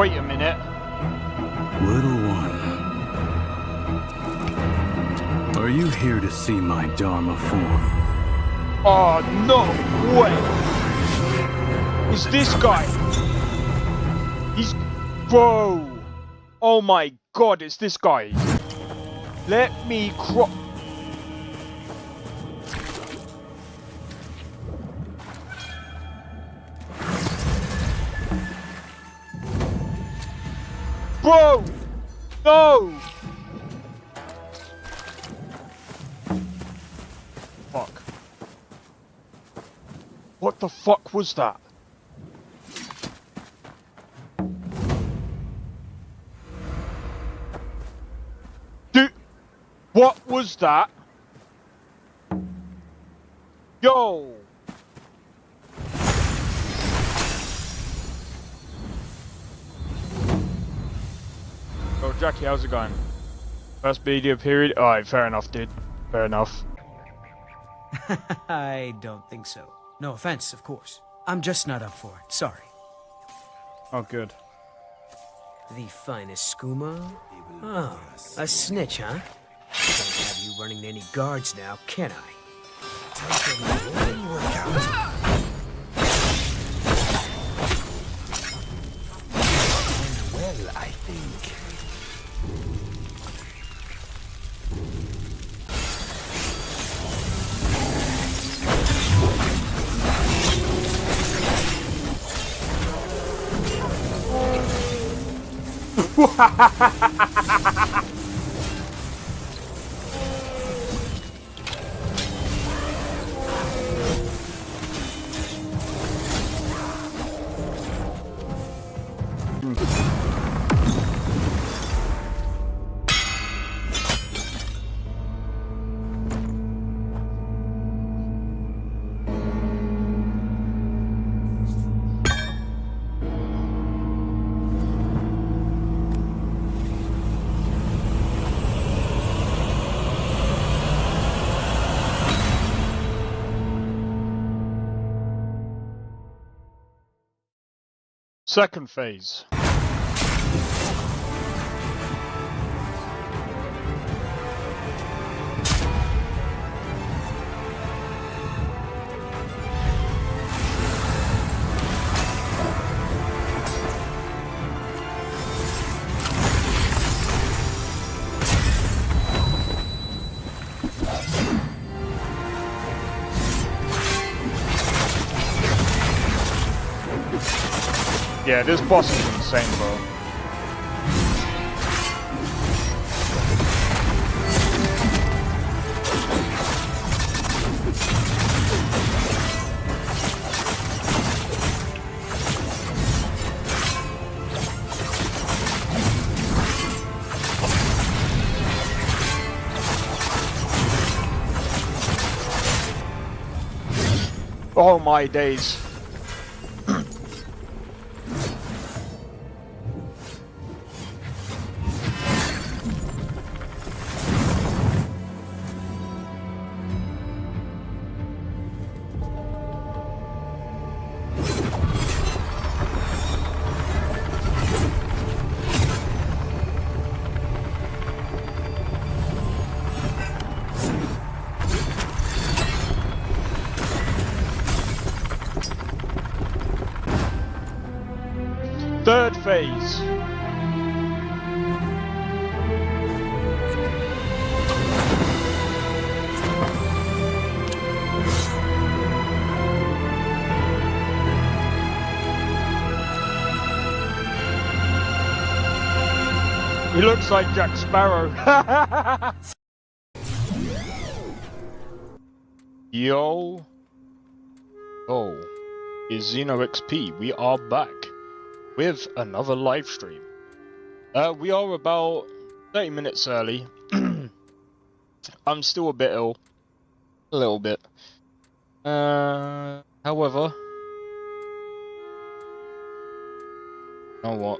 Wait a minute. Little one, are you here to see my Dharma form? Oh, no way. It's this guy. He's... Bro. Oh my god, it's this guy. Let me cro... Bro! No! Fuck. What the fuck was that? Dude! What was that? Yo! Oh, Jackie, how's it going? First media period? Alright, fair enough, dude. Fair enough. I don't think so. No offense, of course. I'm just not up for it. Sorry. Oh, good. The finest skooma? Oh, a snitch, huh? Can't have you running any guards now, can I? Take a morning workout. Well, I think. Second phase. Yeah, this boss is insane, bro. Oh my days. Third phase. He looks like Jack Sparrow. Yo. Oh. Is Xeno XP. We are back with another live stream. We are about 30 minutes early. I'm still a bit ill. A little bit. However, you know what?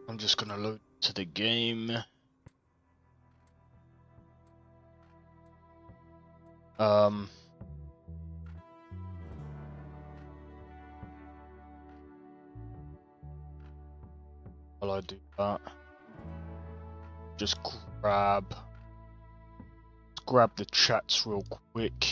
I'm just gonna load to the game. while I do that, just grab the chats real quick.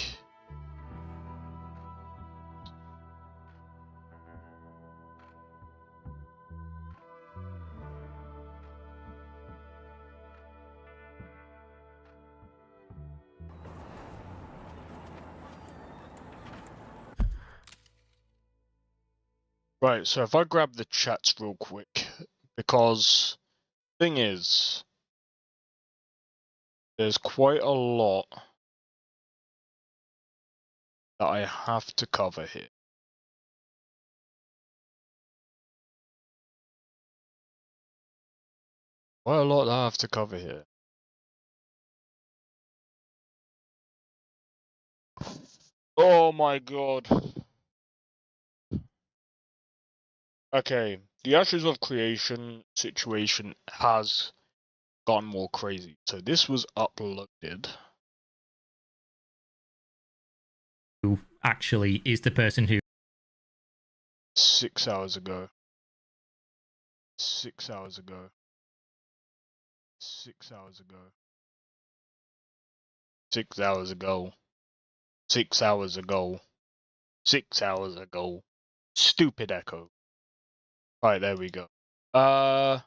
Right, so if I grab the chats real quick, because thing is, there's quite a lot that I have to cover here. Quite a lot that I have to cover here. Oh my god. Okay, the Ashes of Creation situation has gotten more crazy. So this was uploaded. Who actually is the person who 6 hours ago. 6 hours ago. 6 hours ago. 6 hours ago. 6 hours ago. 6 hours ago. Stupid echo. Right, there we go. Where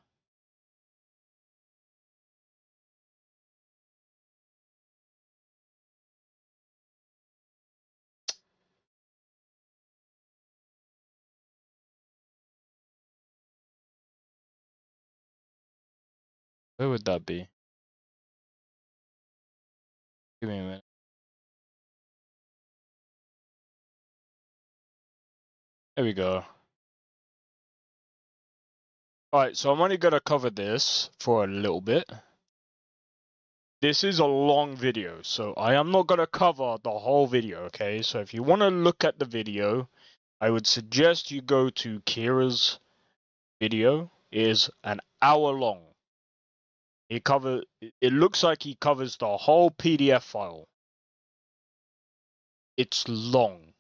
would that be? Give me a minute. There we go. Alright, so I'm only gonna cover this for a little bit. This is a long video, so I am not gonna cover the whole video, okay? So if you want to look at the video, I would suggest you go to Kira's video. It is an hour long. It looks like he covers the whole PDF file. It's long.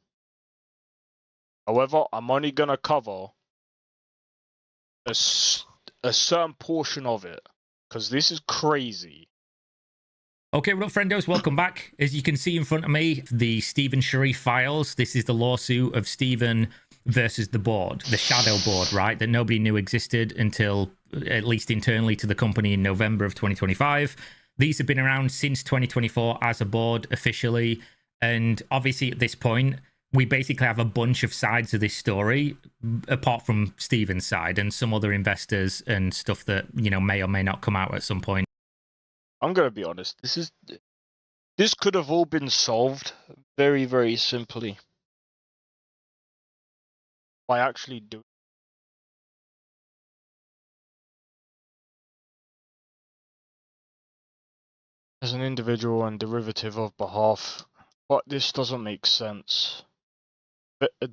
However, I'm only gonna cover a certain portion of it, because this is crazy. Okay, well, friendos, welcome back. As you can see in front of me, the Stephen Sharif files. This is the lawsuit of Stephen versus the board, the shadow board, right? That nobody knew existed until, at least internally to the company, in November of 2025. These have been around since 2024 as a board officially. And obviously at this point, we basically have a bunch of sides of this story, apart from Stephen's side and some other investors and stuff that, you know, may or may not come out at some point. I'm gonna be honest. This could have all been solved very, very simply by actually doing. As an individual and derivative of behalf, but this doesn't make sense.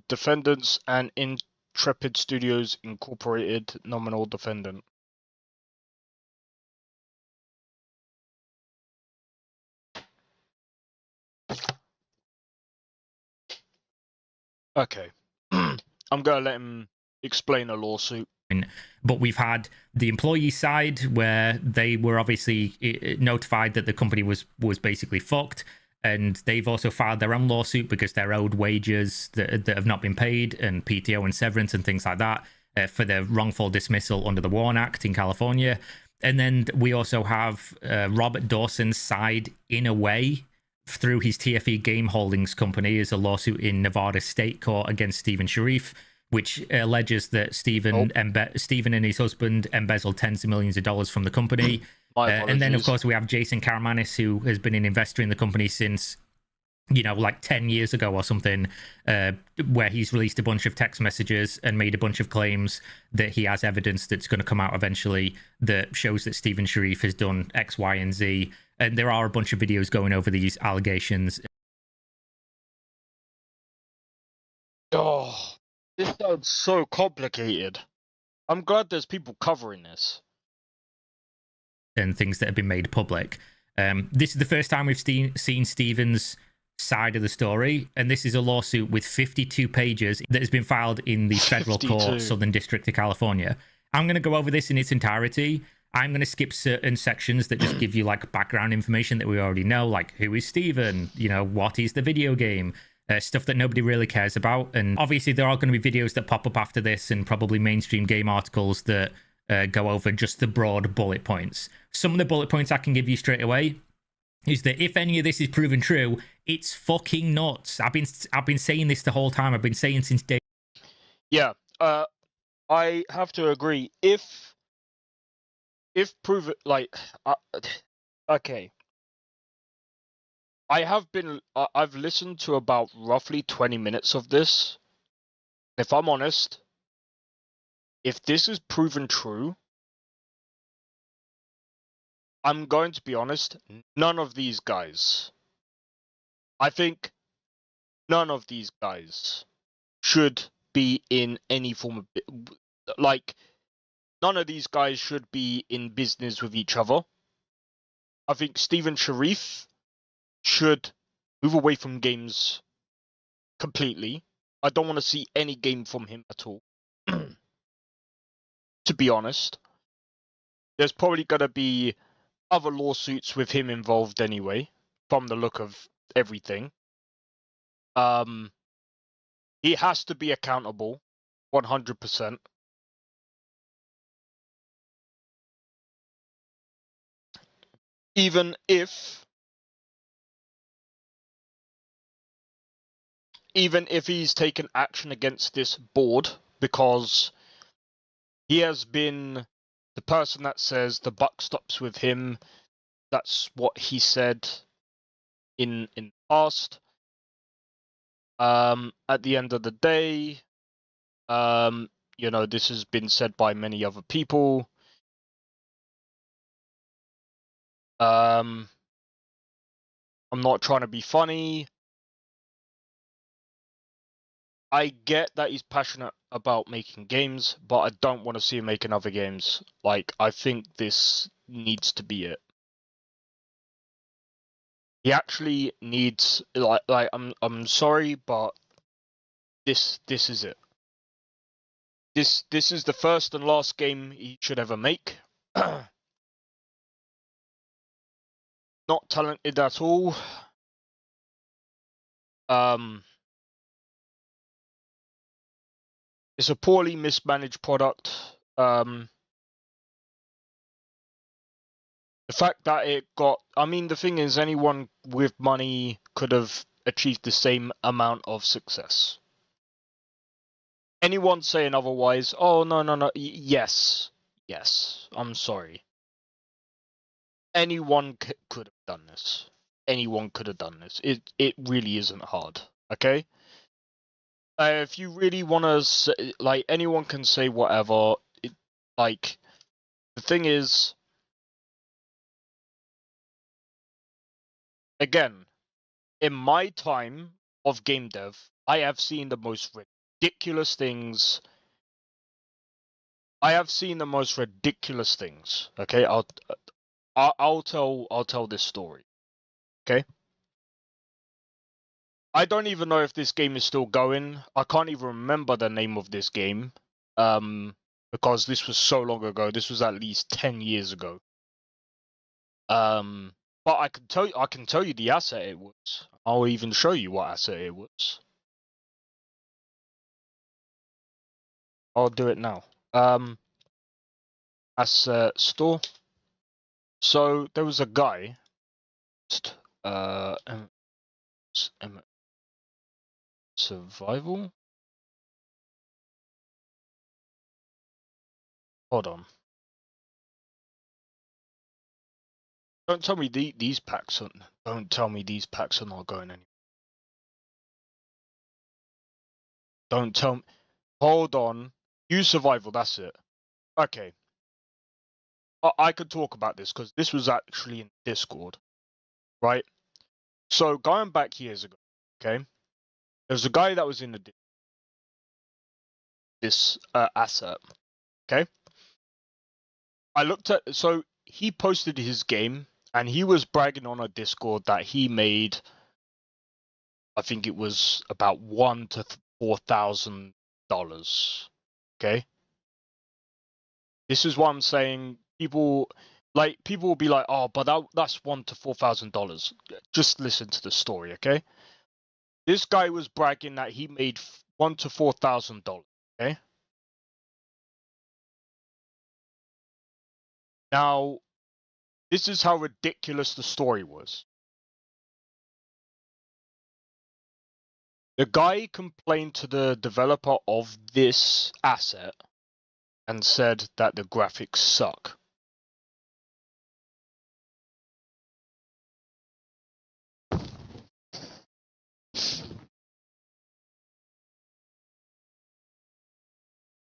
Defendants and Intrepid Studios Incorporated nominal defendant. Okay. I'm going to let him explain a lawsuit. But we've had the employee side where they were obviously notified that the company was basically fucked. And they've also filed their own lawsuit because they're owed wages that have not been paid and PTO and severance and things like that for the wrongful dismissal under the WARN Act in California. And then we also have Robert Dawson's side in a way through his TFE Game Holdings company is a lawsuit in Nevada State Court against Stephen Sharif, which alleges that Stephen and his husband embezzled tens of millions of dollars from the company. And then, of course, we have Jason Karamanis, who has been an investor in the company since, you know, like 10 years ago or something, where he's released a bunch of text messages and made a bunch of claims that he has evidence that's going to come out eventually that shows that Stephen Sharif has done X, Y, and Z. And there are a bunch of videos going over these allegations. Oh, this sounds so complicated. I'm glad there's people covering this. And things that have been made public. This is the first time we've seen Stephen's side of the story, and this is a lawsuit with 52 pages that has been filed in the federal 52. court, Southern District of California. I'm going to go over this in its entirety. I'm going to skip certain sections that just give you like background information that we already know, like who is Steven, you know, what is the video game, stuff that nobody really cares about. And obviously there are going to be videos that pop up after this and probably mainstream game articles that go over just the broad bullet points. Some of the bullet points I can give you straight away is that if any of this is proven true, it's fucking nuts. I've been saying this the whole time. I've been saying since day. Yeah, I have to agree. If proven, like, okay, I've listened to about roughly 20 minutes of this. If I'm honest, if this is proven true, I'm going to be honest, none of these guys, I think none of these guys should be in any form of, like, none of these guys should be in business with each other. I think Steven Sharif should move away from games completely. I don't want to see any game from him at all. To be honest, there's probably going to be other lawsuits with him involved anyway, from the look of everything. He has to be accountable, 100%. Even if he's taken action against this board, because he has been the person that says the buck stops with him. That's what he said in the past. At the end of the day, you know, this has been said by many other people. I'm not trying to be funny. I get that he's passionate about making games, but I don't want to see him making other games. Like, I think this needs to be it. He actually needs, like I'm sorry, but this is it. This is the first and last game he should ever make. Not talented at all. It's a poorly mismanaged product. The fact that it got, I mean, the thing is, anyone with money could have achieved the same amount of success. Anyone saying otherwise, oh, no, yes, I'm sorry. Anyone could have done this. Anyone could have done this. It really isn't hard, okay? If you really want to, like, anyone can say whatever. Like, the thing is, again, in my time of game dev, I have seen the most ridiculous things. Okay, I'll tell this story. Okay. I don't even know if this game is still going. I can't even remember the name of this game. Because this was so long ago. This was at least 10 years ago. But I can tell you the asset it was. I'll even show you what asset it was. I'll do it now. Asset store. So there was a guy. Survival. Hold on. Don't tell me these packs are. Don't tell me these packs are not going anywhere. Don't tell me. Hold on. Use survival. That's it. Okay. I could talk about this because this was actually in Discord, right? So going back years ago, okay, there's a guy that was in this asset, okay. I looked at, so he posted his game and he was bragging on a Discord that he made, I think it was about $1,000 to $4,000, okay. This is what I'm saying. People will be like, oh, but that's $1,000 to $4,000. Just listen to the story, okay? This guy was bragging that he made $1,000 to $4,000. Okay. Now, this is how ridiculous the story was. The guy complained to the developer of this asset and said that the graphics suck.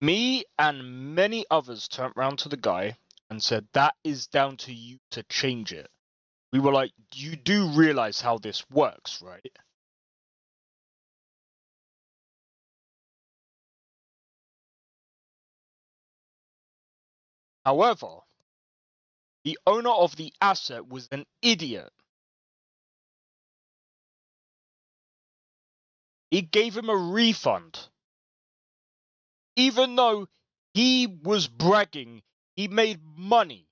Me and many others turned round to the guy and said, that is down to you to change it. We were like, you do realize how this works, right? However, the owner of the asset was an idiot. He gave him a refund. Even though he was bragging, he made money.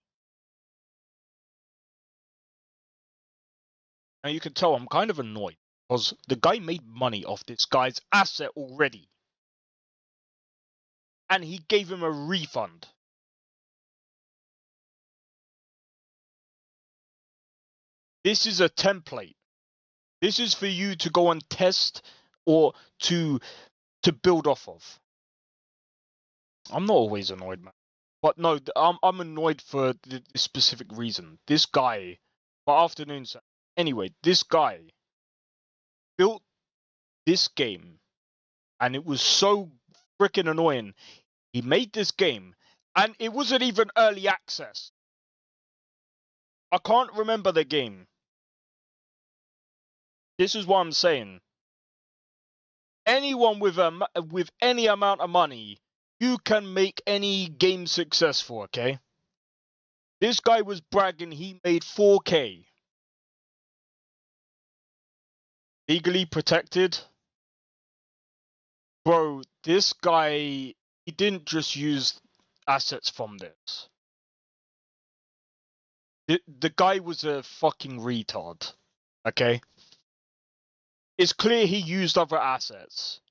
Now you can tell I'm kind of annoyed because the guy made money off this guy's asset already. And he gave him a refund. This is a template. This is for you to go and test or to build off of. I'm not always annoyed, man. But no, I'm annoyed for this specific reason. This guy, my afternoons. Anyway, this guy built this game, and it was so freaking annoying. He made this game, and it wasn't even early access. I can't remember the game. This is what I'm saying. Anyone with any amount of money, you can make any game successful, okay? This guy was bragging he made 4K. Legally protected. Bro, this guy, he didn't just use assets from this. The guy was a fucking retard, okay? It's clear he used other assets.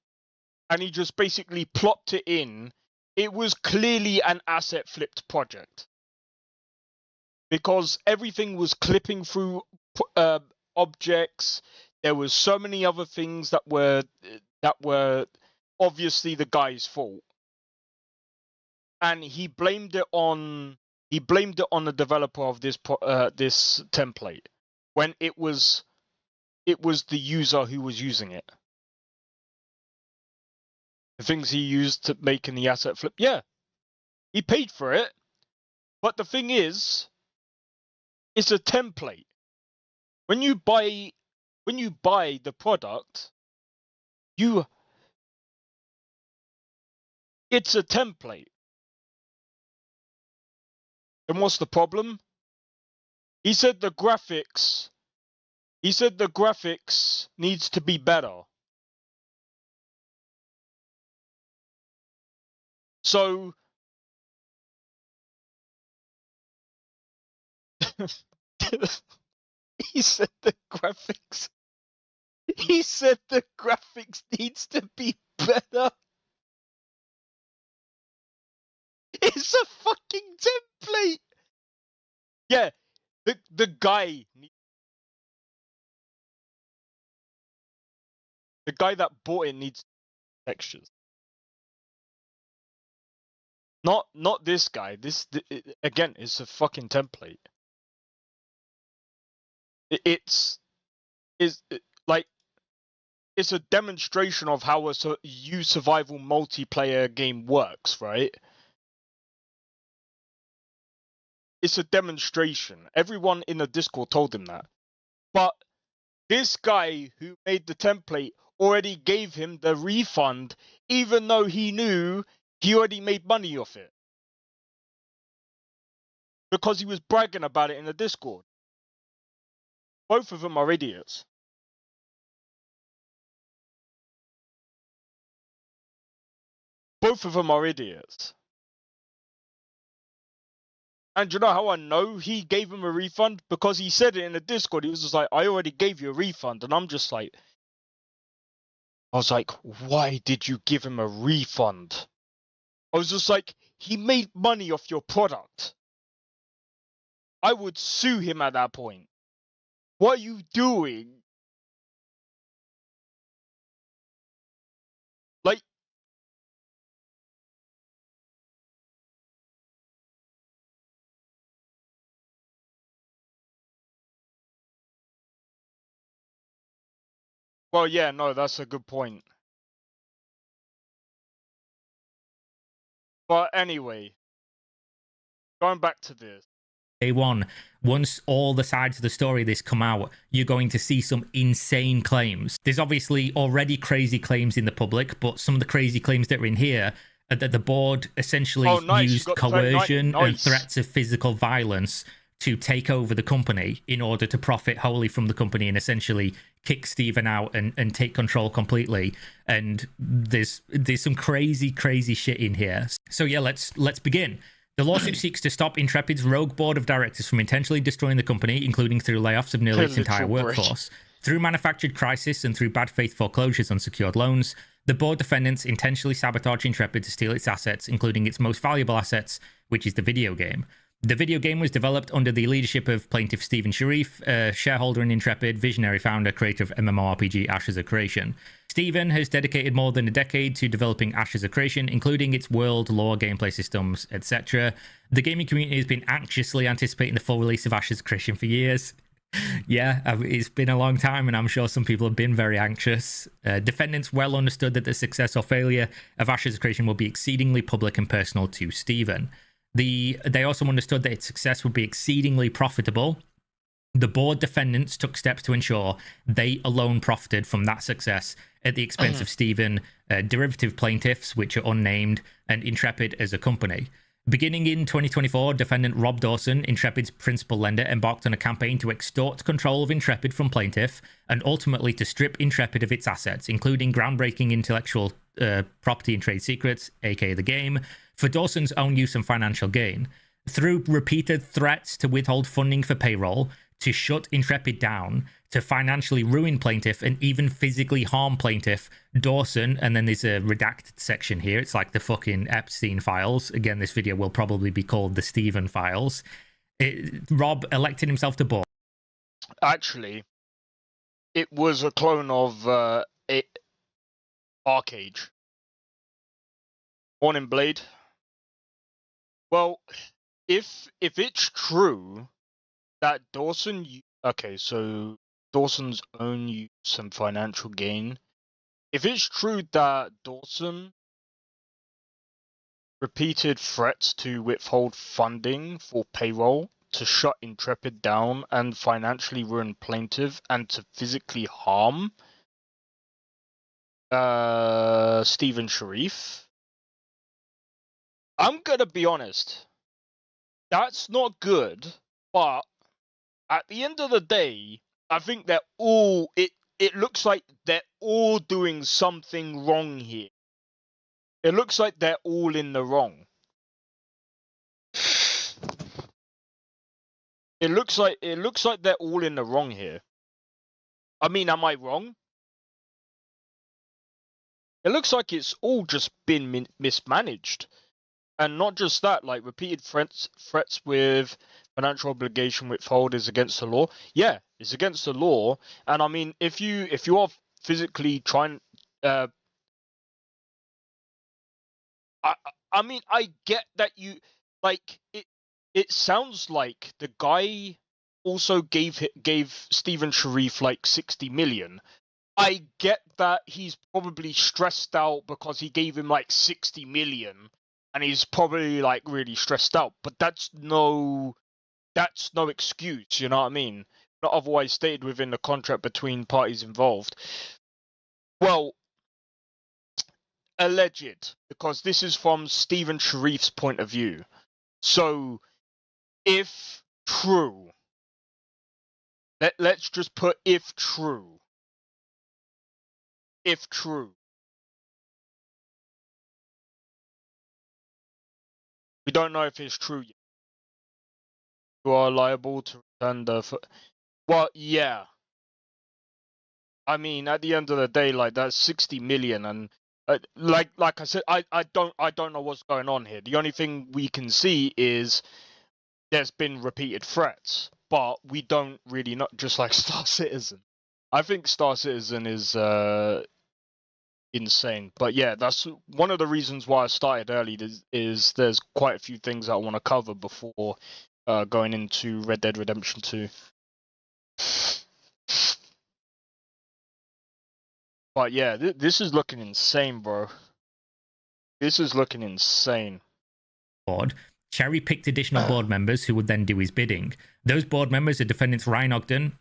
And he just basically plopped it in. It was clearly an asset flipped project. Because everything was clipping through objects. There was so many other things that were obviously the guy's fault. And he blamed it on the developer of this template when it was the user who was using it. The things he used to making the asset flip, yeah, he paid for it. But the thing is, it's a template. When you buy the product, it's a template. Then what's the problem? He said the graphics needs to be better. So he said the graphics needs to be better. It's a fucking template. Yeah, the guy that bought it needs textures. Not this guy. This again is a fucking template. It's a demonstration of how a survival multiplayer game works, right? It's a demonstration. Everyone in the Discord told him that. But this guy who made the template already gave him the refund, even though he knew he already made money off it. Because he was bragging about it in the Discord. Both of them are idiots. Both of them are idiots. And you know how I know he gave him a refund? Because he said it in the Discord. He was just like, I already gave you a refund. And I'm just like, I was like, why did you give him a refund? I was just like, he made money off your product. I would sue him at that point. What are you doing? Like, well, yeah, no, that's a good point. But anyway, going back to this. Day one, once all the sides of the story of this come out, you're going to see some insane claims. There's obviously already crazy claims in the public, but some of the crazy claims that are in here are that the board essentially used coercion and threats of physical violence to take over the company in order to profit wholly from the company and essentially kick Steven out and take control completely. And there's some crazy shit in here. So yeah, let's begin. The lawsuit seeks to stop Intrepid's rogue board of directors from intentionally destroying the company, including through layoffs of nearly its entire workforce. Through manufactured crisis and through bad faith foreclosures on secured loans, the board defendants intentionally sabotage Intrepid to steal its assets, including its most valuable assets, which is the video game. The video game was developed under the leadership of plaintiff Steven Sharif, a shareholder in Intrepid, visionary founder, creator of MMORPG Ashes of Creation. Steven has dedicated more than a decade to developing Ashes of Creation, including its world, lore, gameplay systems, etc. The gaming community has been anxiously anticipating the full release of Ashes of Creation for years. Yeah, it's been a long time, and I'm sure some people have been very anxious. Defendants well understood that the success or failure of Ashes of Creation will be exceedingly public and personal to Steven. They also understood that its success would be exceedingly profitable. The board defendants took steps to ensure they alone profited from that success at the expense of Steven, derivative plaintiffs, which are unnamed, and Intrepid as a company. Beginning in 2024, defendant Rob Dawson, Intrepid's principal lender, embarked on a campaign to extort control of Intrepid from plaintiff and ultimately to strip Intrepid of its assets, including groundbreaking intellectual property and trade secrets, aka the game, for Dawson's own use and financial gain. Through repeated threats to withhold funding for payroll, to shut Intrepid down, to financially ruin plaintiff and even physically harm plaintiff, Dawson, and then there's a redacted section here, it's like the fucking Epstein files. Again, this video will probably be called the Steven files. Rob elected himself to board. Actually, it was a clone of Arcade. Morning, Blade. Well, if it's true that Dawson... Okay, so Dawson's own use and financial gain. If it's true that Dawson repeated threats to withhold funding for payroll, to shut Intrepid down and financially ruin plaintiff, and to physically harm Steven Sharif, I'm gonna be honest, that's not good, but at the end of the day, I think they're all, it looks like they're all doing something wrong here. It looks like they're all in the wrong. It looks like they're all in the wrong here. I mean, am I wrong? It looks like it's all just been mismanaged. And not just that, like repeated threats with financial obligation withhold is against the law. Yeah, it's against the law. And I mean, if you are physically trying, I mean, I get that you like it. It sounds like the guy also gave Steven Sharif like 60 million. I get that he's probably stressed out because he gave him like 60 million. And he's probably like really stressed out, but that's no excuse, you know what I mean? Not otherwise stated within the contract between parties involved. Well, alleged, because this is from Steven Sharif's point of view. So, if true, let's just put if true. If true. We don't know if it's true yet. who are liable to return the. Well, yeah. I mean, at the end of the day, like that's 60 million, and like I said, I don't know what's going on here. The only thing we can see is there's been repeated threats, but we don't really know. Just like Star Citizen, I think Star Citizen is insane. But yeah, that's one of the reasons why I started early. Is there's quite a few things I want to cover before going into Red Dead Redemption 2. But yeah, this is looking insane, bro. This is looking insane. Board, cherry-picked additional board members who would then do his bidding. Those board members are defendants Ryan Ogden,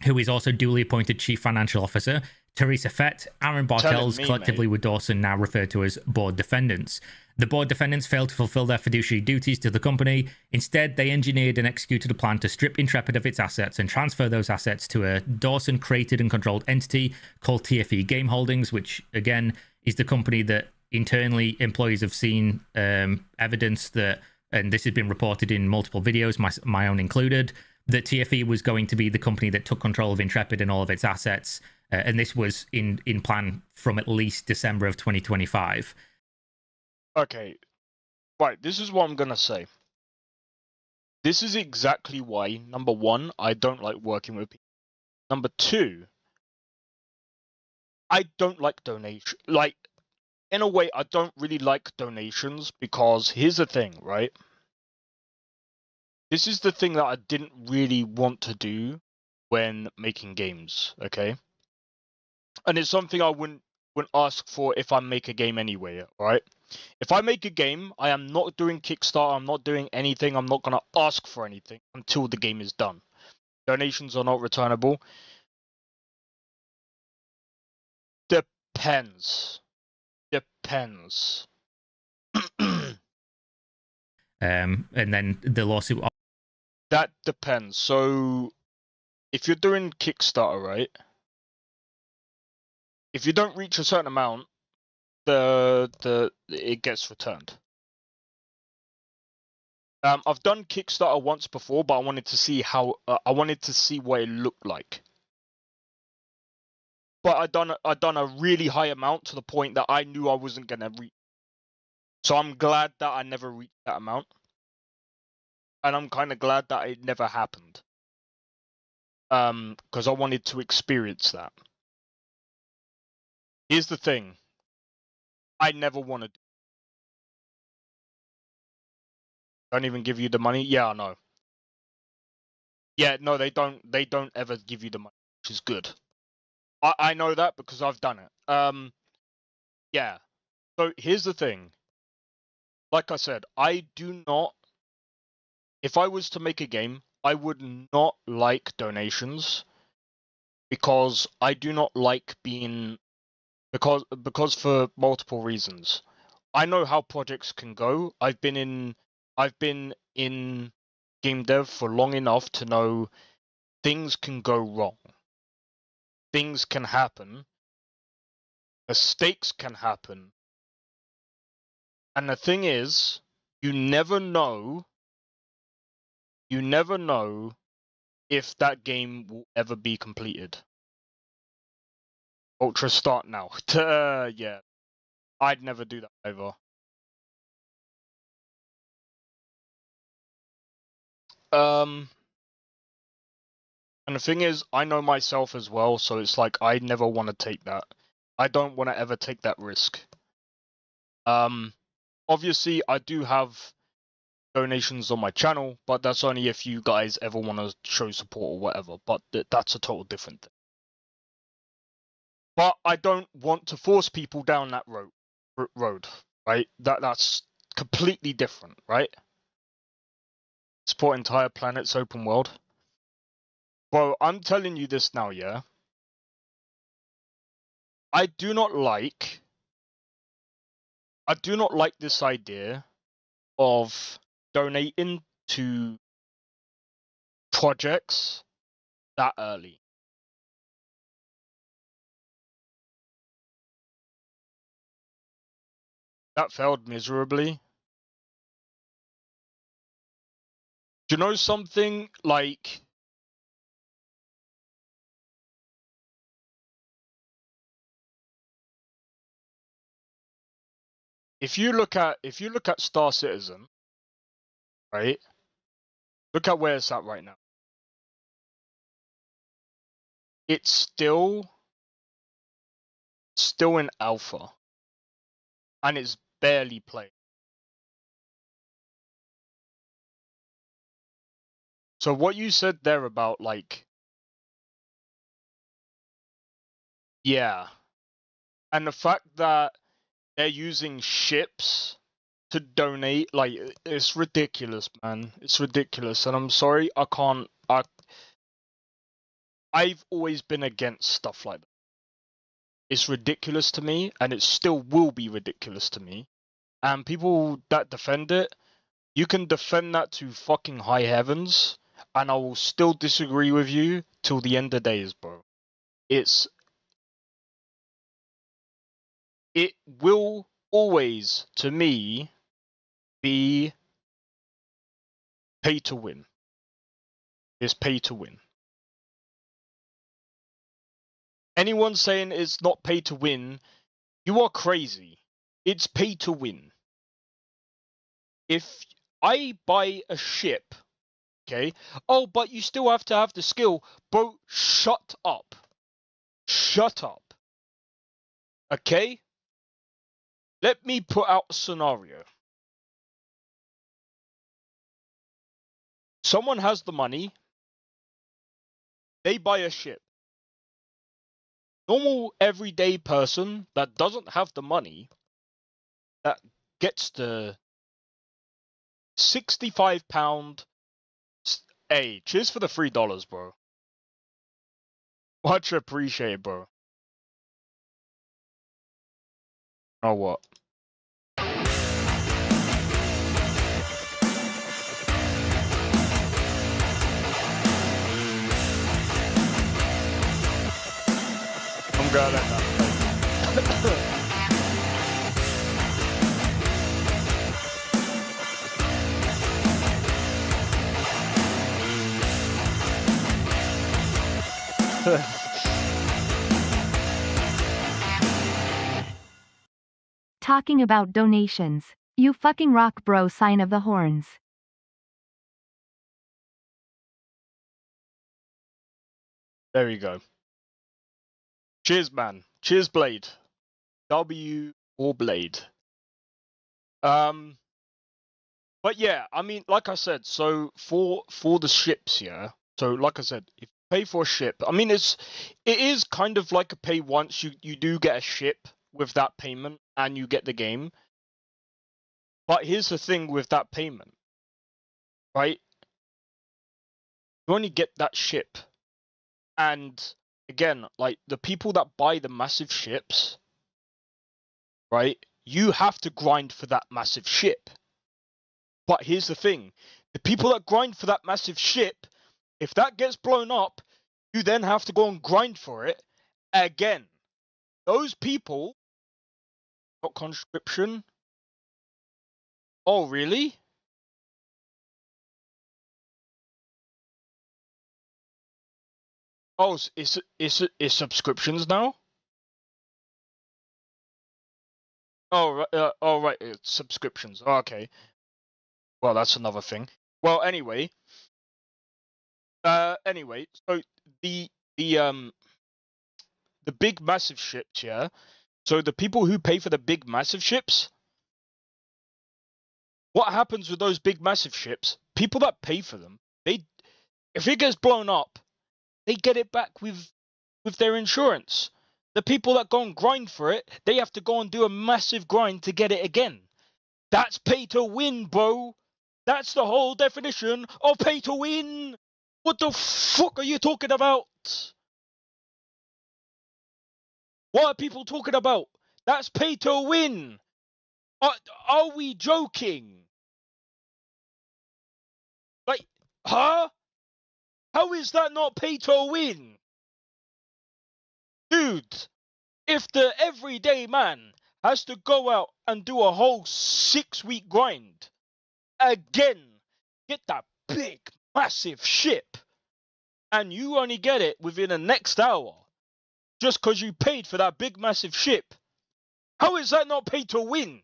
who is also duly appointed Chief Financial Officer, Teresa Fett, Aaron Bartels, collectively with Dawson now referred to as board defendants. The board defendants failed to fulfill their fiduciary duties to the company. Instead, they engineered and executed a plan to strip Intrepid of its assets and transfer those assets to a Dawson-created and controlled entity called TFE Game Holdings, which, again, is the company that internally employees have seen evidence that, and this has been reported in multiple videos, my own included, that TFE was going to be the company that took control of Intrepid and all of its assets. And this was in plan from at least December of 2025. Okay, right, this is what I'm going to say. This is exactly why, number one, I don't like working with people. Number two, I don't like donation. Like, in a way, I don't really like donations because here's the thing, right? This is the thing that I didn't really want to do when making games, okay? And it's something I wouldn't ask for if I make a game anyway, right? If I make a game, I am not doing Kickstarter, I'm not doing anything, I'm not going to ask for anything until the game is done. Donations are not returnable. Depends. And then the lawsuit. That depends. So, if you're doing Kickstarter, right? If you don't reach a certain amount, it gets returned. I've done Kickstarter once before, but I wanted to see how I wanted to see what it looked like. But I done a really high amount to the point that I knew I wasn't gonna reach. So I'm glad that I never reached that amount, and I'm kind of glad that it never happened. Because I wanted to experience that. Here's the thing. I never wanted. Don't even give you the money. Yeah, I know. Yeah, no, they don't. They don't ever give you the money, which is good. I know that because I've done it. Yeah. So here's the thing. Like I said, I do not. If I was to make a game, I would not like donations because I do not like being because for multiple reasons. I know how projects can go. I've been in game dev for long enough to know things can go wrong. Things can happen. Mistakes can happen. And the thing is, you never know if that game will ever be completed. Ultra start now. Yeah. I'd never do that either. And the thing is, I know myself as well, so it's like I never want to take that. I don't want to ever take that risk. Obviously, I do have donations on my channel, but that's only if you guys ever want to show support or whatever. But that's a total different thing. But I don't want to force people down that road, right? That's completely different, right? Support entire planets, open world. Bro, I'm telling you this now, yeah? I do not like this idea of donating to projects that early. That failed miserably. Do you know something? Like, if you look at Star Citizen, right? Look at where it's at right now. It's still in alpha, and it's barely played. So what you said there about, like, yeah, and the fact that they're using ships to donate, like, it's ridiculous, man. It's ridiculous, and I'm sorry, I've always been against stuff like that. It's ridiculous to me, and it still will be ridiculous to me. And people that defend it, you can defend that to fucking high heavens, and I will still disagree with you till the end of days, bro. It will always, to me, be pay to win. It's pay to win. Anyone saying it's not pay to win, you are crazy. It's pay to win. If I buy a ship, okay, oh, but you still have to have the skill. Bro, shut up. Shut up. Okay? Let me put out a scenario. Someone has the money. They buy a ship. Normal everyday person that doesn't have the money, that gets the £65. Hey, cheers for the $3, bro. Much appreciated, bro. You know what? I'm glad at that. Talking about donations. You fucking rock, bro. Sign of the horns. There you go. Cheers, man. Cheers, Blade. W or Blade. But yeah, I mean, like I said, so for the ships, yeah. So like I said, if you pay for a ship, I mean, it is kind of like a pay once. You do get a ship with that payment, and you get the game. But here's the thing with that payment, right? You only get that ship, and again, like the people that buy the massive ships, right? You have to grind for that massive ship. But here's the thing, the people that grind for that massive ship, if that gets blown up, you then have to go and grind for it again. Those people got conscription. Oh, really? Oh, it's subscriptions now? Oh, right, it's subscriptions. Oh, okay. Well, that's another thing. Well, anyway, so the big massive ships, yeah. So the people who pay for the big massive ships, what happens with those big massive ships? People that pay for them, if it gets blown up, they get it back with their insurance. The people that go and grind for it, they have to go and do a massive grind to get it again. That's pay to win, bro. That's the whole definition of pay to win. What the fuck are you talking about? What are people talking about? That's pay to win. Are we joking? Like, huh? How is that not pay to win? Dude, if the everyday man has to go out and do a whole 6-week grind, again, get that big, massive ship, and you only get it within the next hour, just because you paid for that big, massive ship. How is that not pay to win?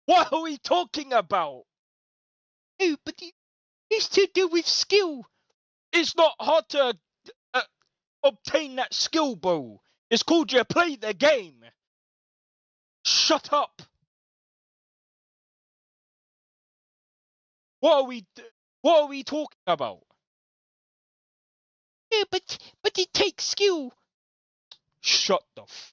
What are we talking about? Oh, but it's to do with skill. It's not hard to obtain that skill, bro. It's called you play the game. Shut up. What are we talking about? Yeah, but it takes skill. Shut the f.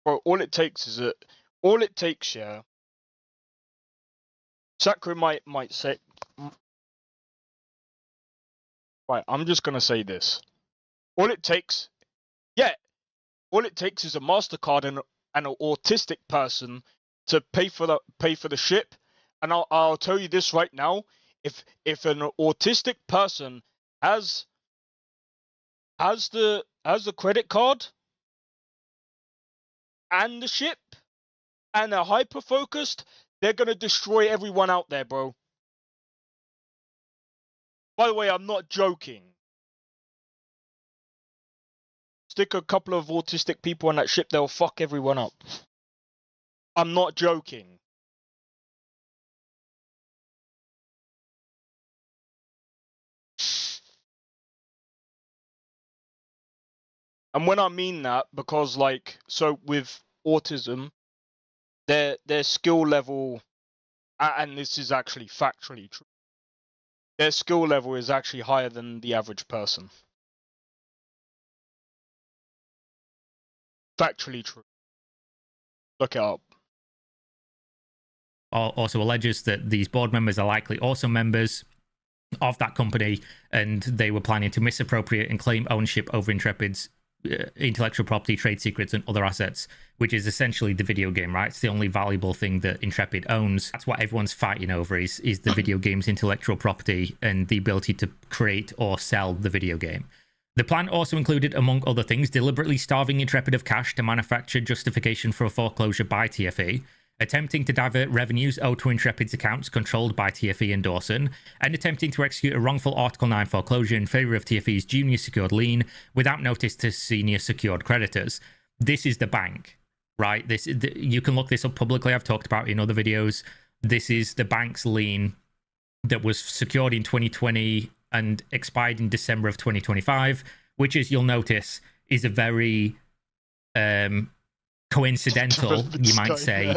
Bro, all it takes, yeah. Sakura might say, right, I'm just gonna say this. All it takes is a MasterCard and an autistic person to pay for the ship. And I'll tell you this right now: if an autistic person has the credit card and the ship and are hyper focused, they're gonna destroy everyone out there, bro. By the way, I'm not joking. Stick a couple of autistic people on that ship, they'll fuck everyone up. I'm not joking. And when I mean that, because like, so with autism, their skill level, and this is actually factually true, their skill level is actually higher than the average person. Factually true. Look it up. Also alleges that these board members are likely also members of that company, and they were planning to misappropriate and claim ownership over Intrepid's intellectual property, trade secrets, and other assets, which is essentially the video game, right? It's the only valuable thing that Intrepid owns. That's what everyone's fighting over is the video game's intellectual property and the ability to create or sell the video game. The plan also included, among other things, deliberately starving Intrepid of cash to manufacture justification for a foreclosure by TFE, attempting to divert revenues owed to Intrepid's accounts controlled by TFE and Dawson, and attempting to execute a wrongful Article 9 foreclosure in favour of TFE's junior secured lien without notice to senior secured creditors. This is the bank, right? You can look this up publicly. I've talked about it in other videos. This is the bank's lien that was secured in 2020 and expired in December of 2025, which, as you'll notice, is a very coincidental, you might say,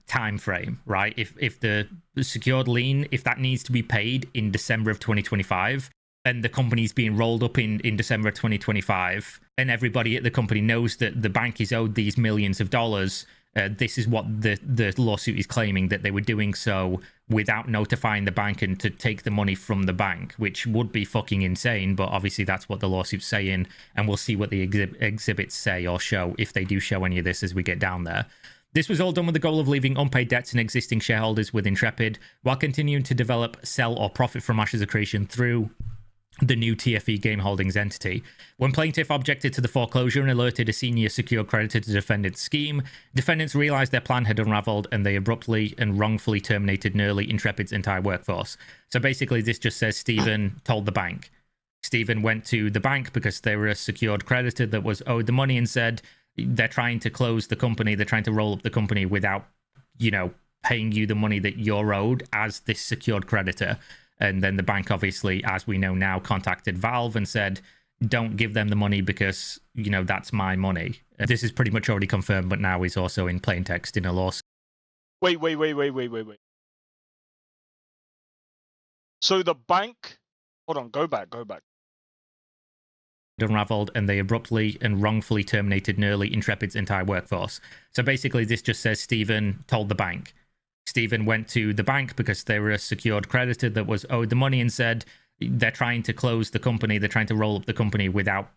time frame, right? If the secured lien, if that needs to be paid in December of 2025, and the company's being rolled up in December of 2025, and everybody at the company knows that the bank is owed these millions of dollars, this is what the lawsuit is claiming, that they were doing so without notifying the bank and to take the money from the bank, which would be fucking insane, but obviously that's what the lawsuit's saying, and we'll see what the exhibits say or show, if they do show any of this as we get down there. This was all done with the goal of leaving unpaid debts and existing shareholders with Intrepid, while continuing to develop, sell, or profit from Ashes of Creation through the new TFE Game Holdings entity. When plaintiff objected to the foreclosure and alerted a senior secured creditor to defend its scheme, defendants realized their plan had unraveled and they abruptly and wrongfully terminated nearly Intrepid's entire workforce. So basically this just says Stephen told the bank. Stephen went to the bank because they were a secured creditor that was owed the money and said, they're trying to close the company, they're trying to roll up the company without, paying you the money that you're owed as this secured creditor. And then the bank, obviously, as we know now, contacted Valve and said, don't give them the money because, that's my money. This is pretty much already confirmed, but now is also in plain text in a lawsuit. Wait. So the bank... Hold on, go back. Unraveled, and they abruptly and wrongfully terminated nearly Intrepid's entire workforce. So basically this just says Stephen told the bank. Stephen went to the bank because they were a secured creditor that was owed the money and said, they're trying to close the company, they're trying to roll up the company without,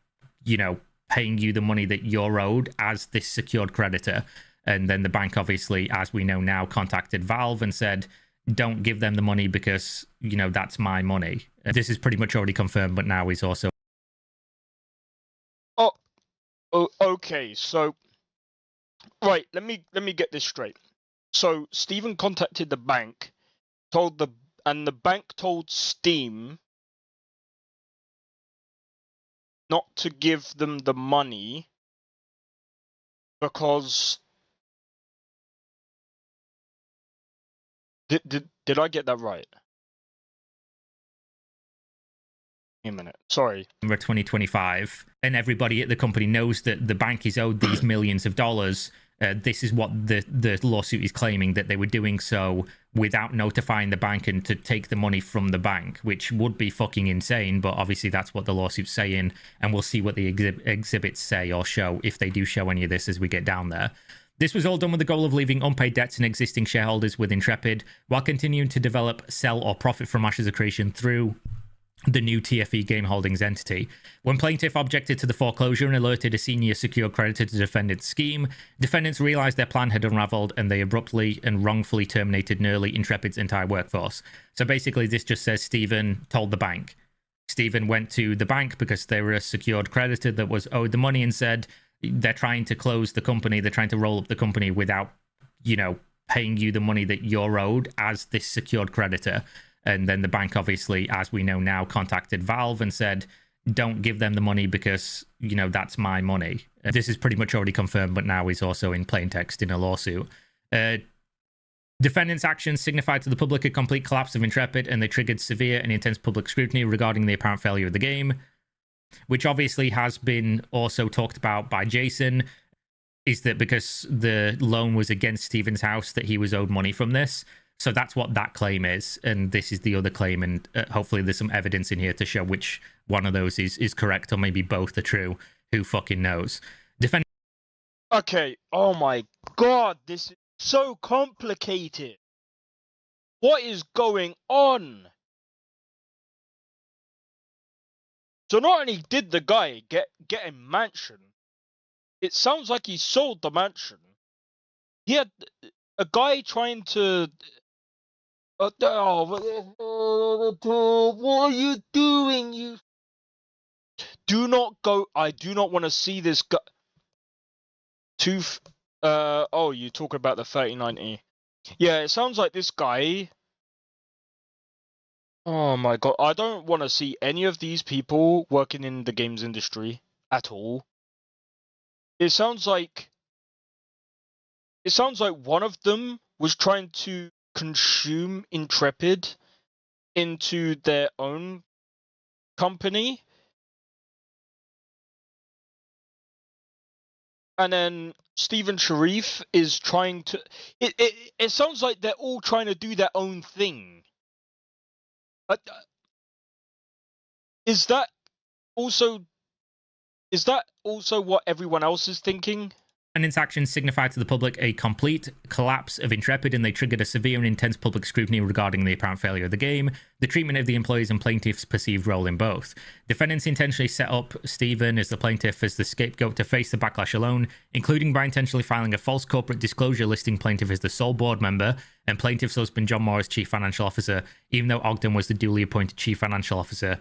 paying you the money that you're owed as this secured creditor. And then the bank, obviously, as we know now, contacted Valve and said, don't give them the money because, that's my money. This is pretty much already confirmed, but now is also... Oh, okay, so Right, let me get this straight. So Steven contacted the bank, and the bank told Steam not to give them the money because did I get that right? Wait a minute. Sorry. 2025, and everybody at the company knows that the bank is owed these millions of dollars. This is what the lawsuit is claiming, that they were doing so without notifying the bank and to take the money from the bank, which would be fucking insane, but obviously that's what the lawsuit's saying, and we'll see what the exhibits say or show, if they do show any of this as we get down there. This was all done with the goal of leaving unpaid debts and existing shareholders with Intrepid, while continuing to develop, sell, or profit from Ashes of Creation through the new TFE Game Holdings entity. When plaintiff objected to the foreclosure and alerted a senior secured creditor to defend its scheme, defendants realized their plan had unraveled and they abruptly and wrongfully terminated nearly Intrepid's entire workforce. So basically this just says Steven told the bank. Steven went to the bank because they were a secured creditor that was owed the money and said they're trying to close the company, they're trying to roll up the company without, you know, paying you the money that you're owed as this secured creditor. And then the bank, obviously, as we know now, contacted Valve and said, don't give them the money because, you know, that's my money. This is pretty much already confirmed, but now is also in plain text in a lawsuit. Defendants' actions signified to the public a complete collapse of Intrepid, and they triggered severe and intense public scrutiny regarding the apparent failure of the game, which obviously has been also talked about by Jason, is that because the loan was against Steven's house, that he was owed money from this. So that's what that claim is, and this is the other claim, and hopefully there's some evidence in here to show which one of those is correct, or maybe both are true. Who fucking knows? Okay, oh my god, this is so complicated. What is going on? So not only did the guy get a mansion, it sounds like he sold the mansion. He had a guy trying to... what are you doing? You do not go. I do not want to see this guy. Oh, you talk about the 3090. Yeah, it sounds like this guy. Oh my god, I don't want to see any of these people working in the games industry at all. It sounds like one of them was trying to consume Intrepid into their own company, and then Steven Sharif is trying to... It sounds like they're all trying to do their own thing. Is that also what everyone else is thinking? Defendants' actions signified to the public a complete collapse of Intrepid, and they triggered a severe and intense public scrutiny regarding the apparent failure of the game, the treatment of the employees, and plaintiff's perceived role in both. Defendants intentionally set up Steven as the plaintiff as the scapegoat to face the backlash alone, including by intentionally filing a false corporate disclosure listing plaintiff as the sole board member and plaintiff's husband John Moore as chief financial officer, even though Ogden was the duly appointed chief financial officer,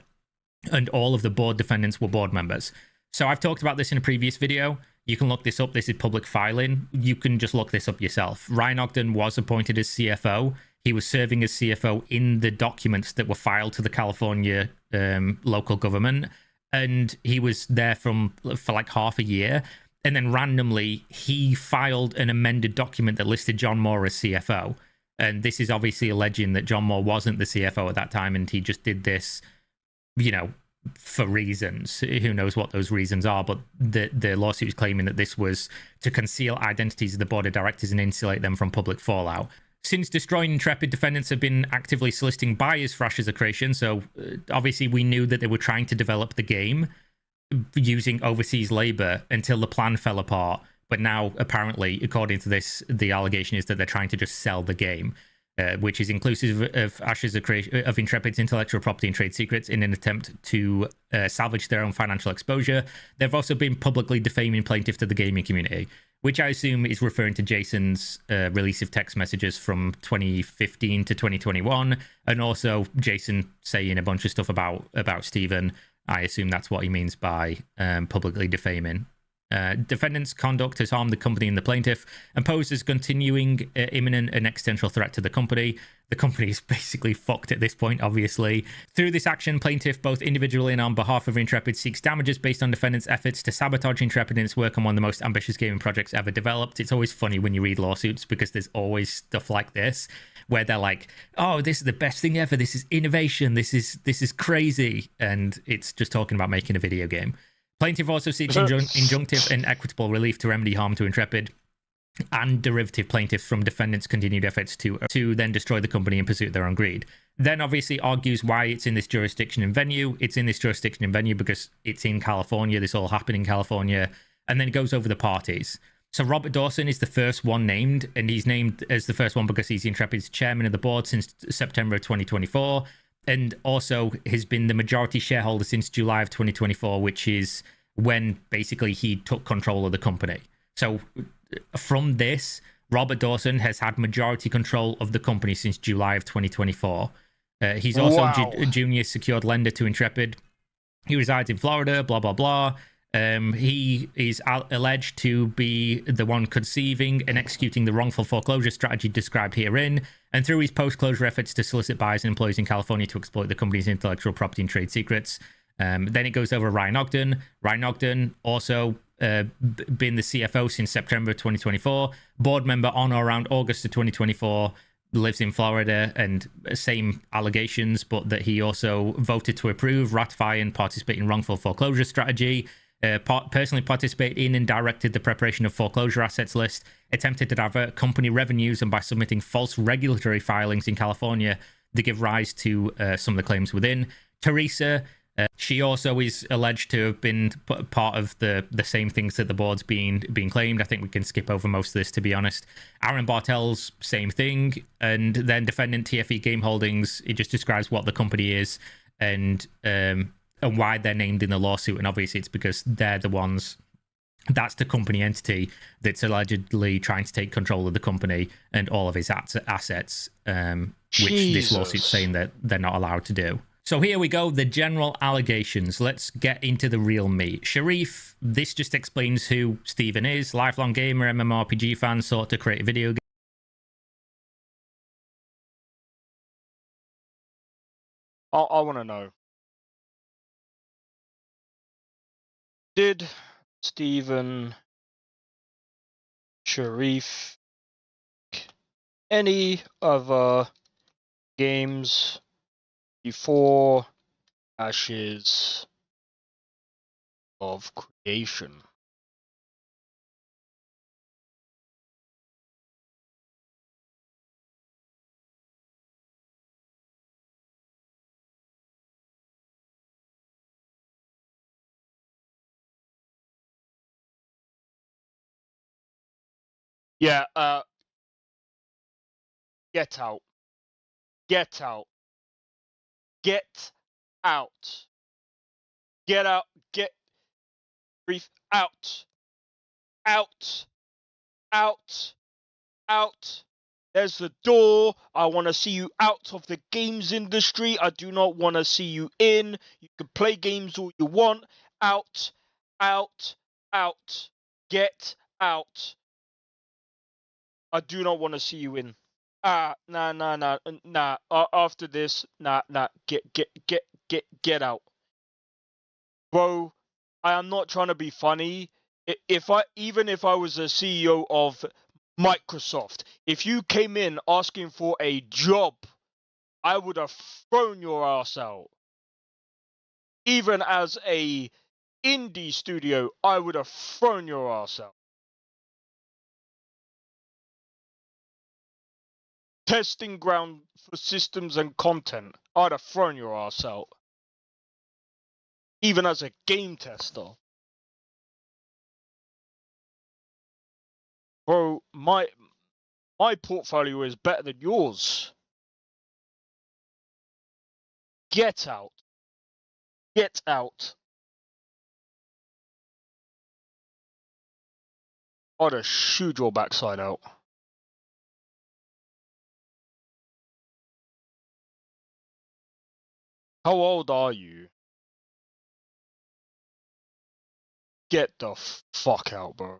and all of the board defendants were board members. So I've talked about this in a previous video. You can look this up. This is public filing. You can just look this up yourself. Ryan Ogden was appointed as CFO. He was serving as CFO in the documents that were filed to the California local government. And he was there for like half a year. And then randomly, he filed an amended document that listed John Moore as CFO. And this is obviously alleging that John Moore wasn't the CFO at that time, and he just did this, you know, for reasons. Who knows what those reasons are, but the lawsuit is claiming that this was to conceal identities of the board of directors and insulate them from public fallout. Since destroying Intrepid, defendants have been actively soliciting buyers for Ashes of Creation, so obviously we knew that they were trying to develop the game using overseas labor until the plan fell apart, but now apparently, according to this, the allegation is that they're trying to just sell the game. Which is inclusive of Ashes of Intrepid's intellectual property and trade secrets in an attempt to salvage their own financial exposure. They've also been publicly defaming plaintiff to the gaming community, which I assume is referring to Jason's release of text messages from 2015 to 2021, and also Jason saying a bunch of stuff about Steven. I assume that's what he means by publicly defaming. Defendant's conduct has harmed the company and the plaintiff and poses continuing, imminent, and existential threat to the company. The company is basically fucked at this point, obviously. Through this action, plaintiff, both individually and on behalf of Intrepid, seeks damages based on defendant's efforts to sabotage Intrepid in its work on one of the most ambitious gaming projects ever developed. It's always funny when you read lawsuits because there's always stuff like this where they're like, oh, this is the best thing ever. This is innovation. This is crazy. And it's just talking about making a video game. Plaintiff also seeks injunctive and equitable relief to remedy harm to Intrepid and derivative plaintiffs from defendants' continued efforts to then destroy the company in pursuit of their own greed. Then obviously argues why it's in this jurisdiction and venue. It's in this jurisdiction and venue because it's in California. This all happened in California. And then it goes over the parties. So Robert Dawson is the first one named, and he's named as the first one because he's Intrepid's chairman of the board since September of 2024. And also has been the majority shareholder since July of 2024, which is when basically he took control of the company. So from this, Robert Dawson has had majority control of the company since July of 2024. He's also junior secured lender to Intrepid. He resides in Florida, blah, blah, blah. He is alleged to be the one conceiving and executing the wrongful foreclosure strategy described herein, and through his post-closure efforts to solicit buyers and employees in California to exploit the company's intellectual property and trade secrets. Then it goes over Ryan Ogden. Ryan Ogden also been the CFO since September 2024, board member on or around August of 2024, lives in Florida, and same allegations, but that he also voted to approve, ratify, and participate in wrongful foreclosure strategy. Personally participated in and directed the preparation of foreclosure assets list, attempted to divert company revenues, and by submitting false regulatory filings in California that give rise to some of the claims within. Teresa, she also is alleged to have been part of the same things that the board's being claimed. I think we can skip over most of this, to be honest. Aaron Bartels, same thing. And then defendant TFE Game Holdings, it just describes what the company is and why they're named in the lawsuit. And obviously it's because they're the ones, that's the company entity that's allegedly trying to take control of the company and all of its assets, which this lawsuit's saying that they're not allowed to do. So here we go, the general allegations. Let's get into the real meat. Sharif, this just explains who Stephen is. Lifelong gamer, MMORPG fan, sought to create a video game. I want to know. Did Stephen Sharif any other games before Ashes of Creation? Yeah, get out. Get out. Get out. Get out. Get brief out. Out. Out. Out. There's the door. I want to see you out of the games industry. I do not want to see you in. You can play games all you want. Out. Out. Out. Get out. I do not want to see you in. Nah. After this, nah. Get out, bro. I am not trying to be funny. Even if I was a CEO of Microsoft, if you came in asking for a job, I would have thrown your ass out. Even as a indie studio, I would have thrown your ass out. Testing ground for systems and content, I'd have thrown your ass out. Even as a game tester. Bro, my portfolio is better than yours. Get out. Get out. I'd have shoot your backside out. How old are you? Get the fuck out, bro.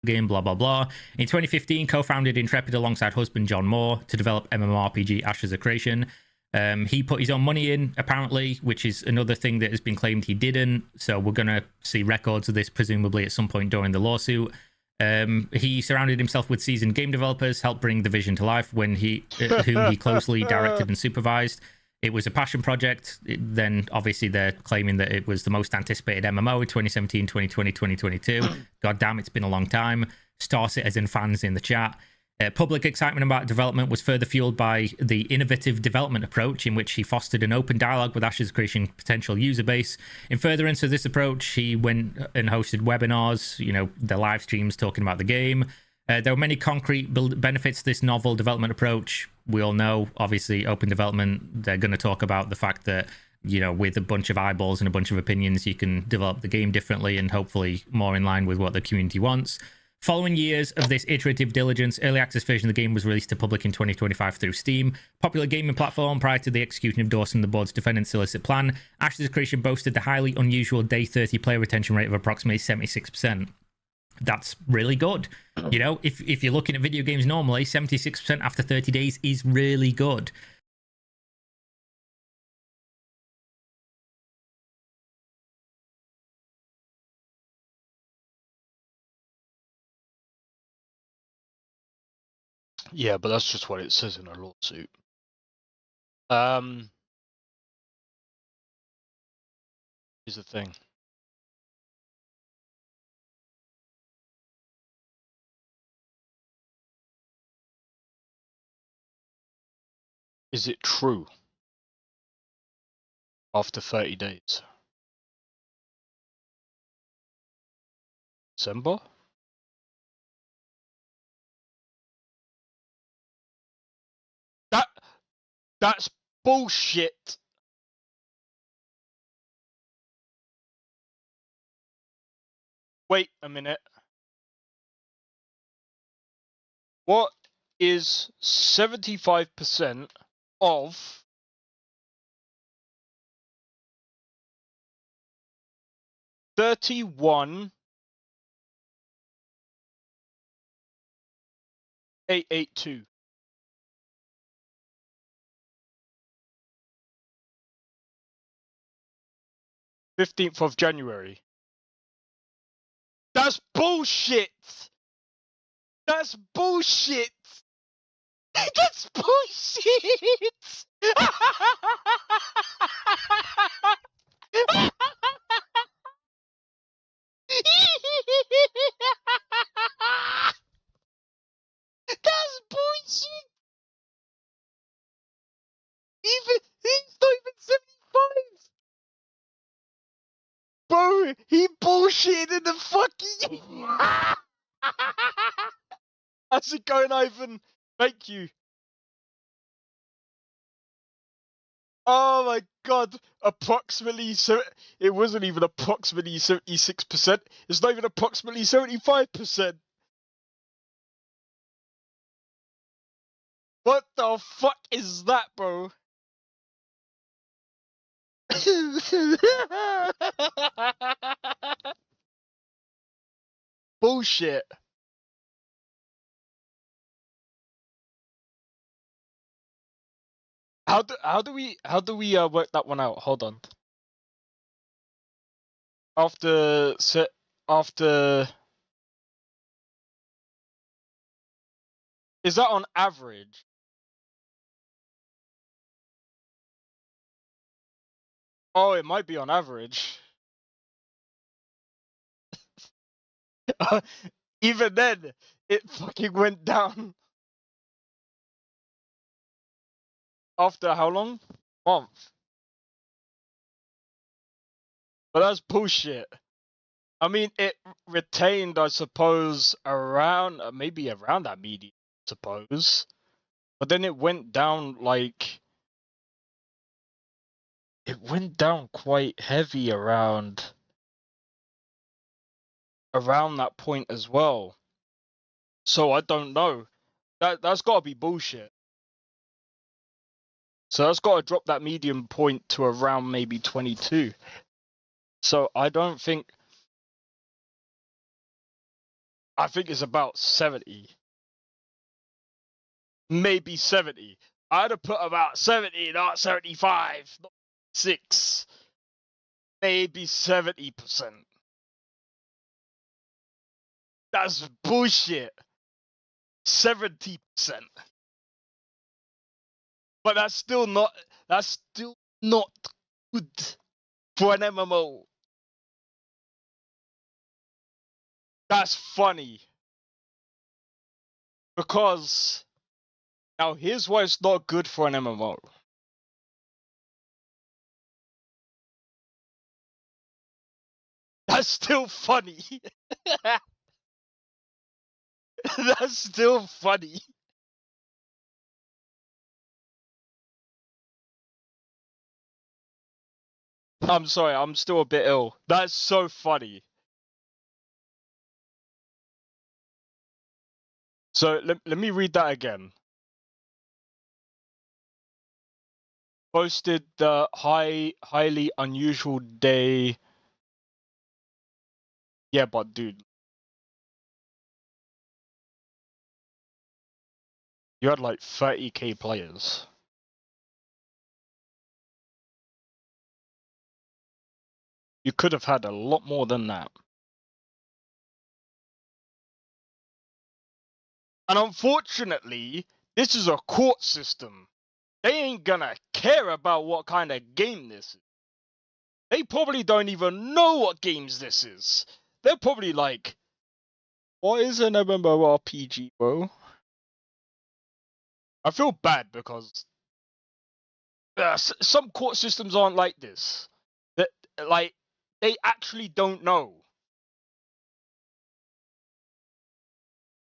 Game, blah, blah, blah. In 2015, co-founded Intrepid alongside husband John Moore to develop MMORPG Ashes of Creation. He put his own money in, apparently, which is another thing that has been claimed he didn't. So we're going to see records of this, presumably, at some point during the lawsuit. He surrounded himself with seasoned game developers, helped bring the vision to life whom he closely directed and supervised. It was a passion project. Then, obviously, they're claiming that it was the most anticipated MMO in 2017, 2020, 2022. God damn, it's been a long time. Star Citizen fans in the chat. Public excitement about development was further fueled by the innovative development approach in which he fostered an open dialogue with Ashes of Creation potential user base. In furtherance of this approach, he went and hosted webinars, the live streams talking about the game. There were many concrete benefits to this novel development approach. We all know, obviously, open development, they're going to talk about the fact that, with a bunch of eyeballs and a bunch of opinions, you can develop the game differently and hopefully more in line with what the community wants. Following years of this iterative diligence, early access version of the game was released to public in 2025 through Steam. Popular gaming platform prior to the execution of Dawson, the board's defendant's illicit plan, Ashes of Creation boasted the highly unusual day 30 player retention rate of approximately 76%. That's really good. If you're looking at video games normally, 76% after 30 days is really good. Yeah, but that's just what it says in a lawsuit. Here's the thing. Is it true? After 30 days. December? That's bullshit. Wait a minute. What is 75% of 31,882? 15th of January. That's bullshit. That's bullshit. That's bullshit. That's bullshit. He's not even 75. Bro, he bullshitted in the fucking. How's it going, Ivan? Thank you. Oh my god, approximately, so it wasn't even approximately 76%, it's not even approximately 75%. What the fuck is that, bro? Bullshit. How do we work that one out? Hold on. After is that on average? Oh, it might be on average. Even then, it fucking went down. After how long? Month. But that's bullshit. I mean, it retained, I suppose, around maybe around that median, I suppose. But then it went down like it went down quite heavy around that point as well. So I don't know. That's got to be bullshit. So that's got to drop that medium point to around maybe 22. So I think it's about 70. Maybe 70. I'd have put about 70, not 75, not 6. Maybe 70%. That's bullshit. 70%. But that's still not good for an MMO. That's funny. Because now here's why it's not good for an MMO. That's still funny. That's still funny. I'm sorry, I'm still a bit ill. That's so funny. So let me read that again. Posted the highly unusual day. Yeah, but dude, you had like 30k players. You could have had a lot more than that. And unfortunately, this is a court system. They ain't gonna care about what kind of game this is. They probably don't even know what games this is. They're probably like, what is an MMORPG, bro? I feel bad because some court systems aren't like this. That like they actually don't know.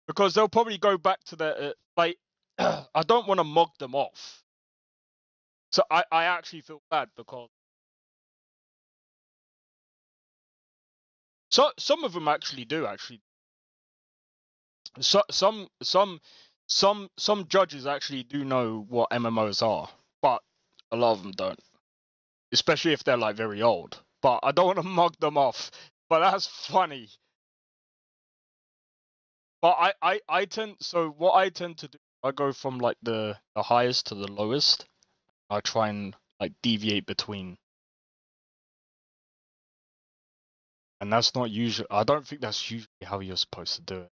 Because they'll probably go back to their like I don't want to mug them off. So I actually feel bad because some of them actually do actually. So some judges actually do know what MMOs are, but a lot of them don't. Especially if they're like very old. But I don't want to mug them off. But that's funny. But I tend what I tend to do, I go from like the highest to the lowest. I try and like deviate between. And that's not usually, I don't think that's usually how you're supposed to do it.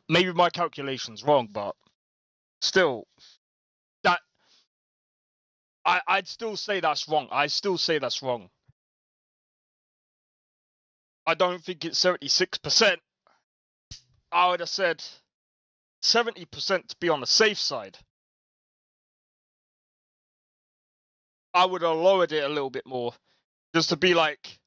Maybe my calculation's wrong, but still, that I'd still say that's wrong. I still say that's wrong. I don't think it's 76%. I would have said 70% to be on the safe side. I would have lowered it a little bit more, just to be like,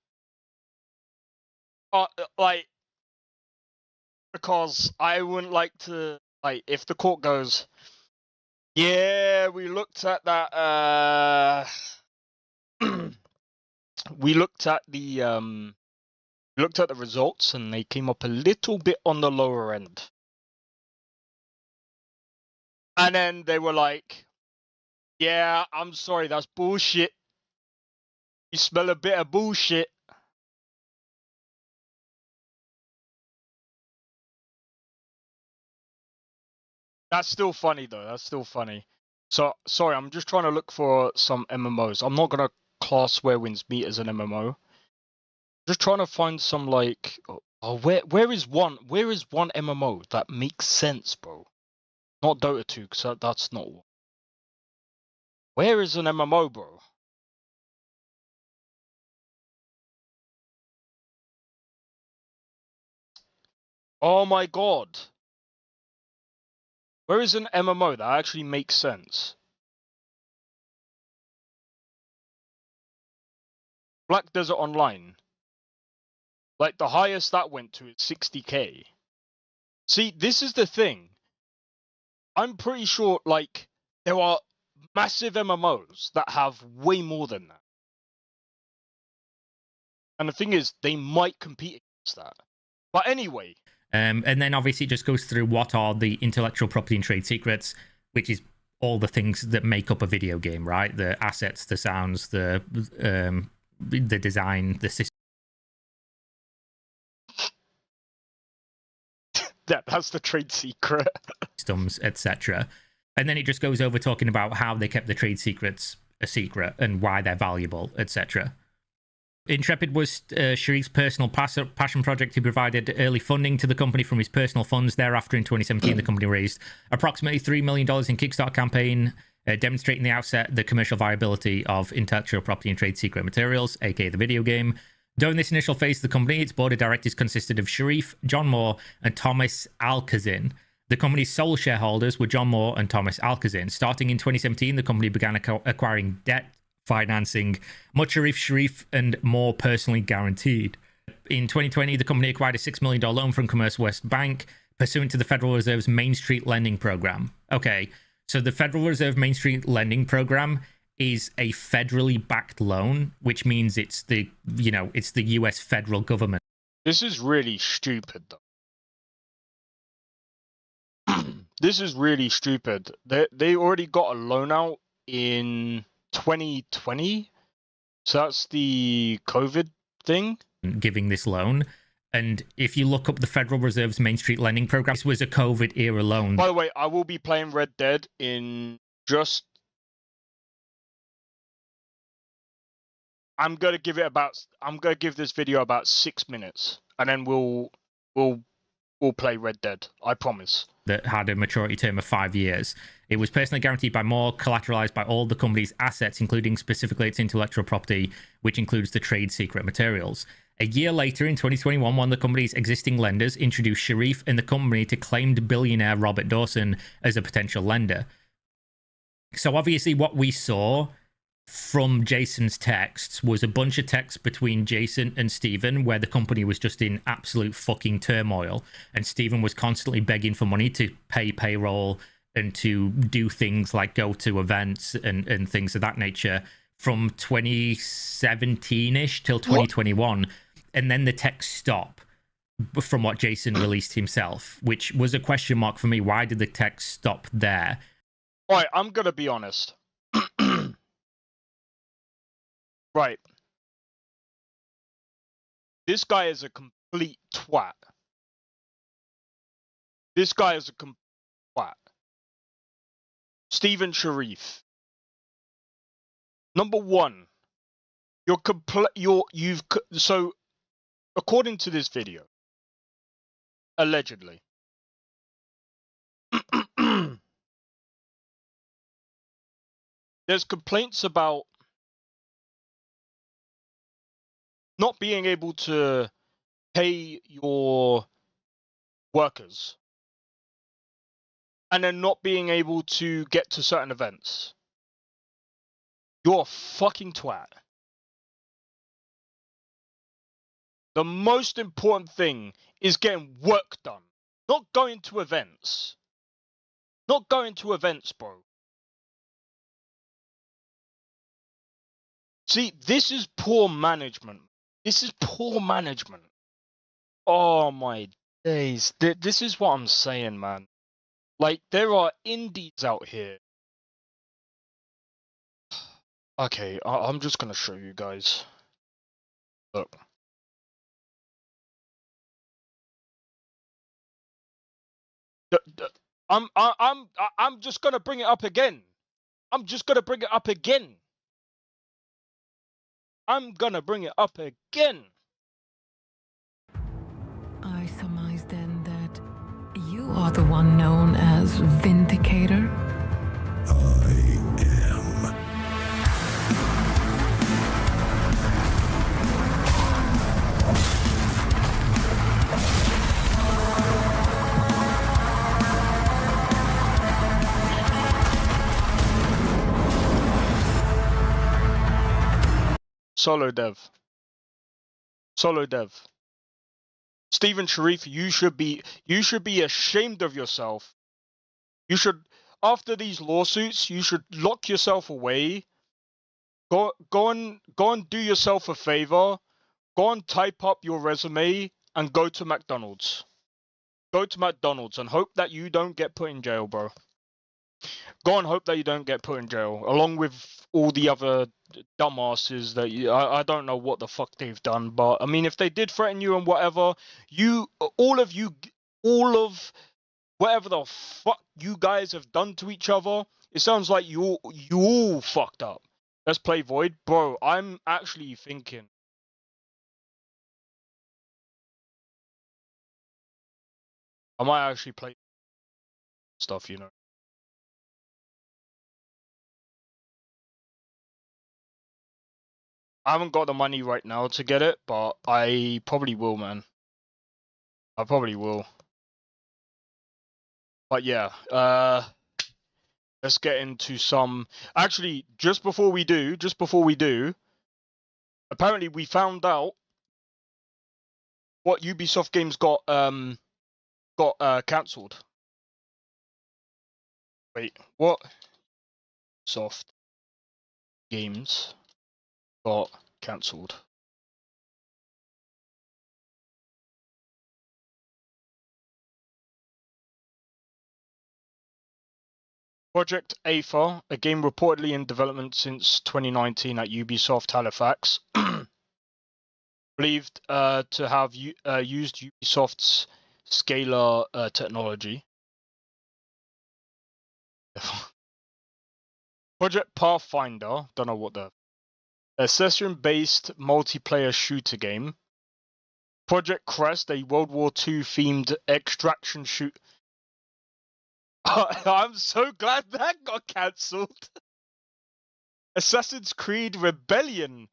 because I wouldn't like to, like, if the court goes, yeah, we looked at that, we looked at the results and they came up a little bit on the lower end. And then they were like, yeah, I'm sorry, that's bullshit. You smell a bit of bullshit. That's still funny though. That's still funny. So sorry, I'm just trying to look for some MMOs. I'm not gonna class Where Winds Meet as an MMO. Just trying to find some like, where is one MMO that makes sense, bro? Not Dota 2, because that's not one. Where is an MMO, bro? Oh my god. Where is an MMO that actually makes sense? Black Desert Online. Like, the highest that went to is 60k. See, this is the thing. I'm pretty sure, like, there are massive MMOs that have way more than that. And the thing is, they might compete against that. But anyway. And then obviously it just goes through what are the intellectual property and trade secrets, which is all the things that make up a video game, right? The assets, the sounds, the design, the system. That's the trade secret. Systems, etc. And then it just goes over talking about how they kept the trade secrets a secret and why they're valuable, etc. Intrepid was Sharif's personal passion project. He provided early funding to the company from his personal funds. Thereafter, in 2017, the company raised approximately $3 million in Kickstarter campaign, demonstrating the outset the commercial viability of intellectual property and trade secret materials, aka the video game. During this initial phase of the company, its board of directors consisted of Sharif, John Moore, and Thomas Alkazin. The company's sole shareholders were John Moore and Thomas Alkazin. Starting in 2017, the company began acquiring debt financing, much of Sharif and Moore personally guaranteed. In 2020, the company acquired a $6 million loan from Commerce West Bank, pursuant to the Federal Reserve's Main Street Lending Program. Okay, so the Federal Reserve Main Street Lending Program is a federally backed loan, which means it's the US federal government. This is really stupid, though. This is really stupid. They already got a loan out in 2020, so that's the COVID thing. Giving this loan. And if you look up the Federal Reserve's Main Street Lending Program, this was a COVID era loan. By the way, I will be playing Red Dead in just... I'm gonna give this video about 6 minutes, and then we'll play Red Dead. I promise. That had a maturity term of 5 years. It was personally guaranteed by Moore, collateralized by all the company's assets, including specifically its intellectual property, which includes the trade secret materials. A year later, in 2021, one of the company's existing lenders introduced Sharif and the company to claimed billionaire Robert Dawson as a potential lender. So obviously what we saw from Jason's texts was a bunch of texts between Jason and Steven where the company was just in absolute fucking turmoil, and Steven was constantly begging for money to pay payroll and to do things like go to events and things of that nature from 2017-ish till 2021. What? And then the texts stop from what Jason released himself, which was a question mark for me. Why did the text stop there? All right, I'm gonna be honest. Right. This guy is a complete twat. This guy is a complete twat. Steven Sharif. Number one, so according to this video, allegedly, there's complaints about not being able to pay your workers and then not being able to get to certain events. You're a fucking twat. The most important thing is getting work done, not going to events. Not going to events, bro. See, this is poor management. This is poor management. Oh my days. This is what I'm saying, man. Like, there are indies out here. Okay, I'm just gonna show you guys. Look. I'm just gonna bring it up again. I'm just gonna bring it up again. I'm gonna bring it up again. I surmise then that you are the one known as Vindicator? I am. Solo dev. Steven Sharif, you should be ashamed of yourself. You should, after these lawsuits, you should lock yourself away. Go and do yourself a favor. Go and type up your resume and go to McDonald's. Go to McDonald's and hope that you don't get put in jail, bro. go and hope that you don't get put in jail, along with all the other dumbasses that I don't know what the fuck they've done, but I mean, if they did threaten you and whatever, all of whatever the fuck you guys have done to each other, it sounds like you all fucked up. Let's play Void, bro. I'm actually thinking. I might actually play stuff, you know. I haven't got the money right now to get it, but I probably will, man. I probably will. But yeah, let's get into some. Actually, just before we do, apparently we found out what Ubisoft games got cancelled. Wait, what? Soft games got cancelled. Project Aether, a game reportedly in development since 2019 at Ubisoft Halifax, believed to have used Ubisoft's Scalar technology. Project Pathfinder, don't know what a session-based multiplayer shooter game. Project Crest, a World War II themed extraction shoot. I'm so glad that got cancelled. Assassin's Creed Rebellion,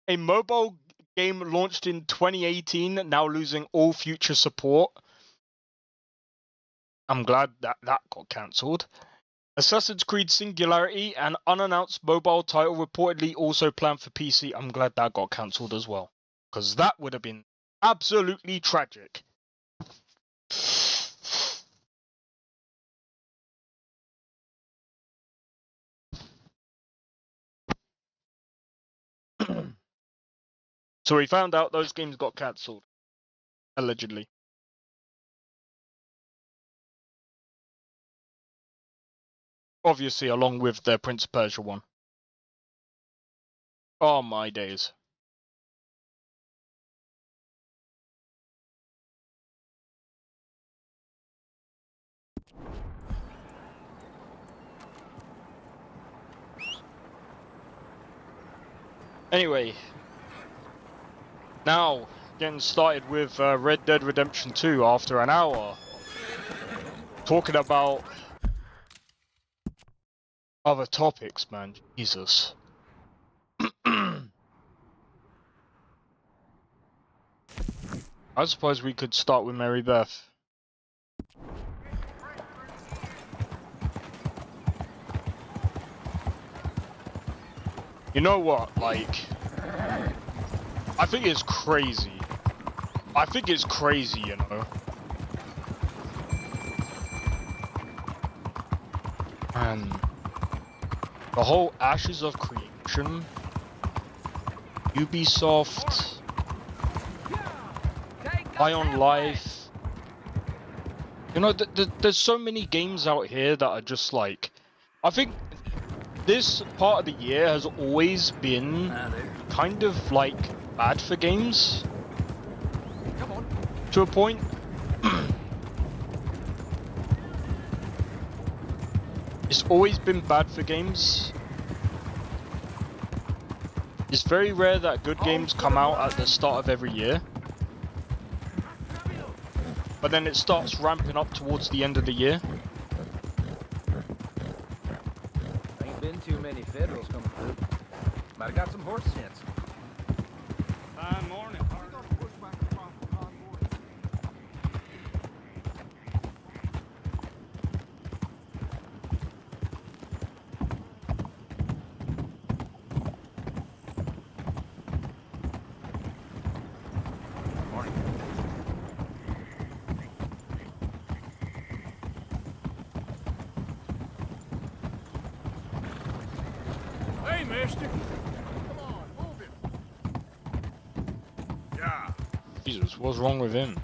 a mobile game launched in 2018, now losing all future support. I'm glad that got cancelled. Assassin's Creed Singularity, an unannounced mobile title reportedly also planned for PC. I'm glad that got cancelled as well, because that would have been absolutely tragic. So we found out those games got cancelled, allegedly. Obviously, along with the Prince of Persia one. Oh my days. Anyway, now getting started with Red Dead Redemption 2 after an hour. Talking about other topics, man. Jesus. I suppose we could start with Mary Beth. You know what, like, I think it's crazy. I think it's crazy, you know. And the whole Ashes of Creation, Ubisoft, Ion Life. You know, there's so many games out here that are just like, I think this part of the year has always been kind of like bad for games. To a point. It's always been bad for games. It's very rare that good games come out at the start of every year. But then it starts ramping up towards the end of the year. Ain't been too many Federals coming through. Might have got some horse sense. Fine morning. Jesus, what's wrong with him?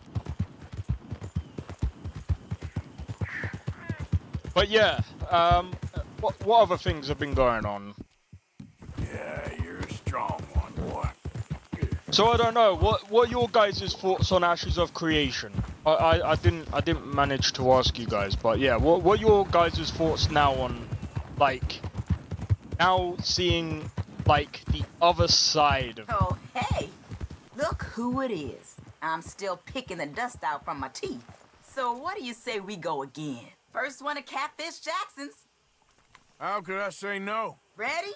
But yeah, What other things have been going on? Yeah, you're a strong one, boy. So I don't know. What are your guys' thoughts on Ashes of Creation? I didn't manage to ask you guys, but yeah, what are your guys' thoughts now on, like, now seeing like the other side of Oh, hey! Look who it is. I'm still picking the dust out from my teeth. So what do you say we go again? First one to Catfish Jackson's. How could I say no? Ready?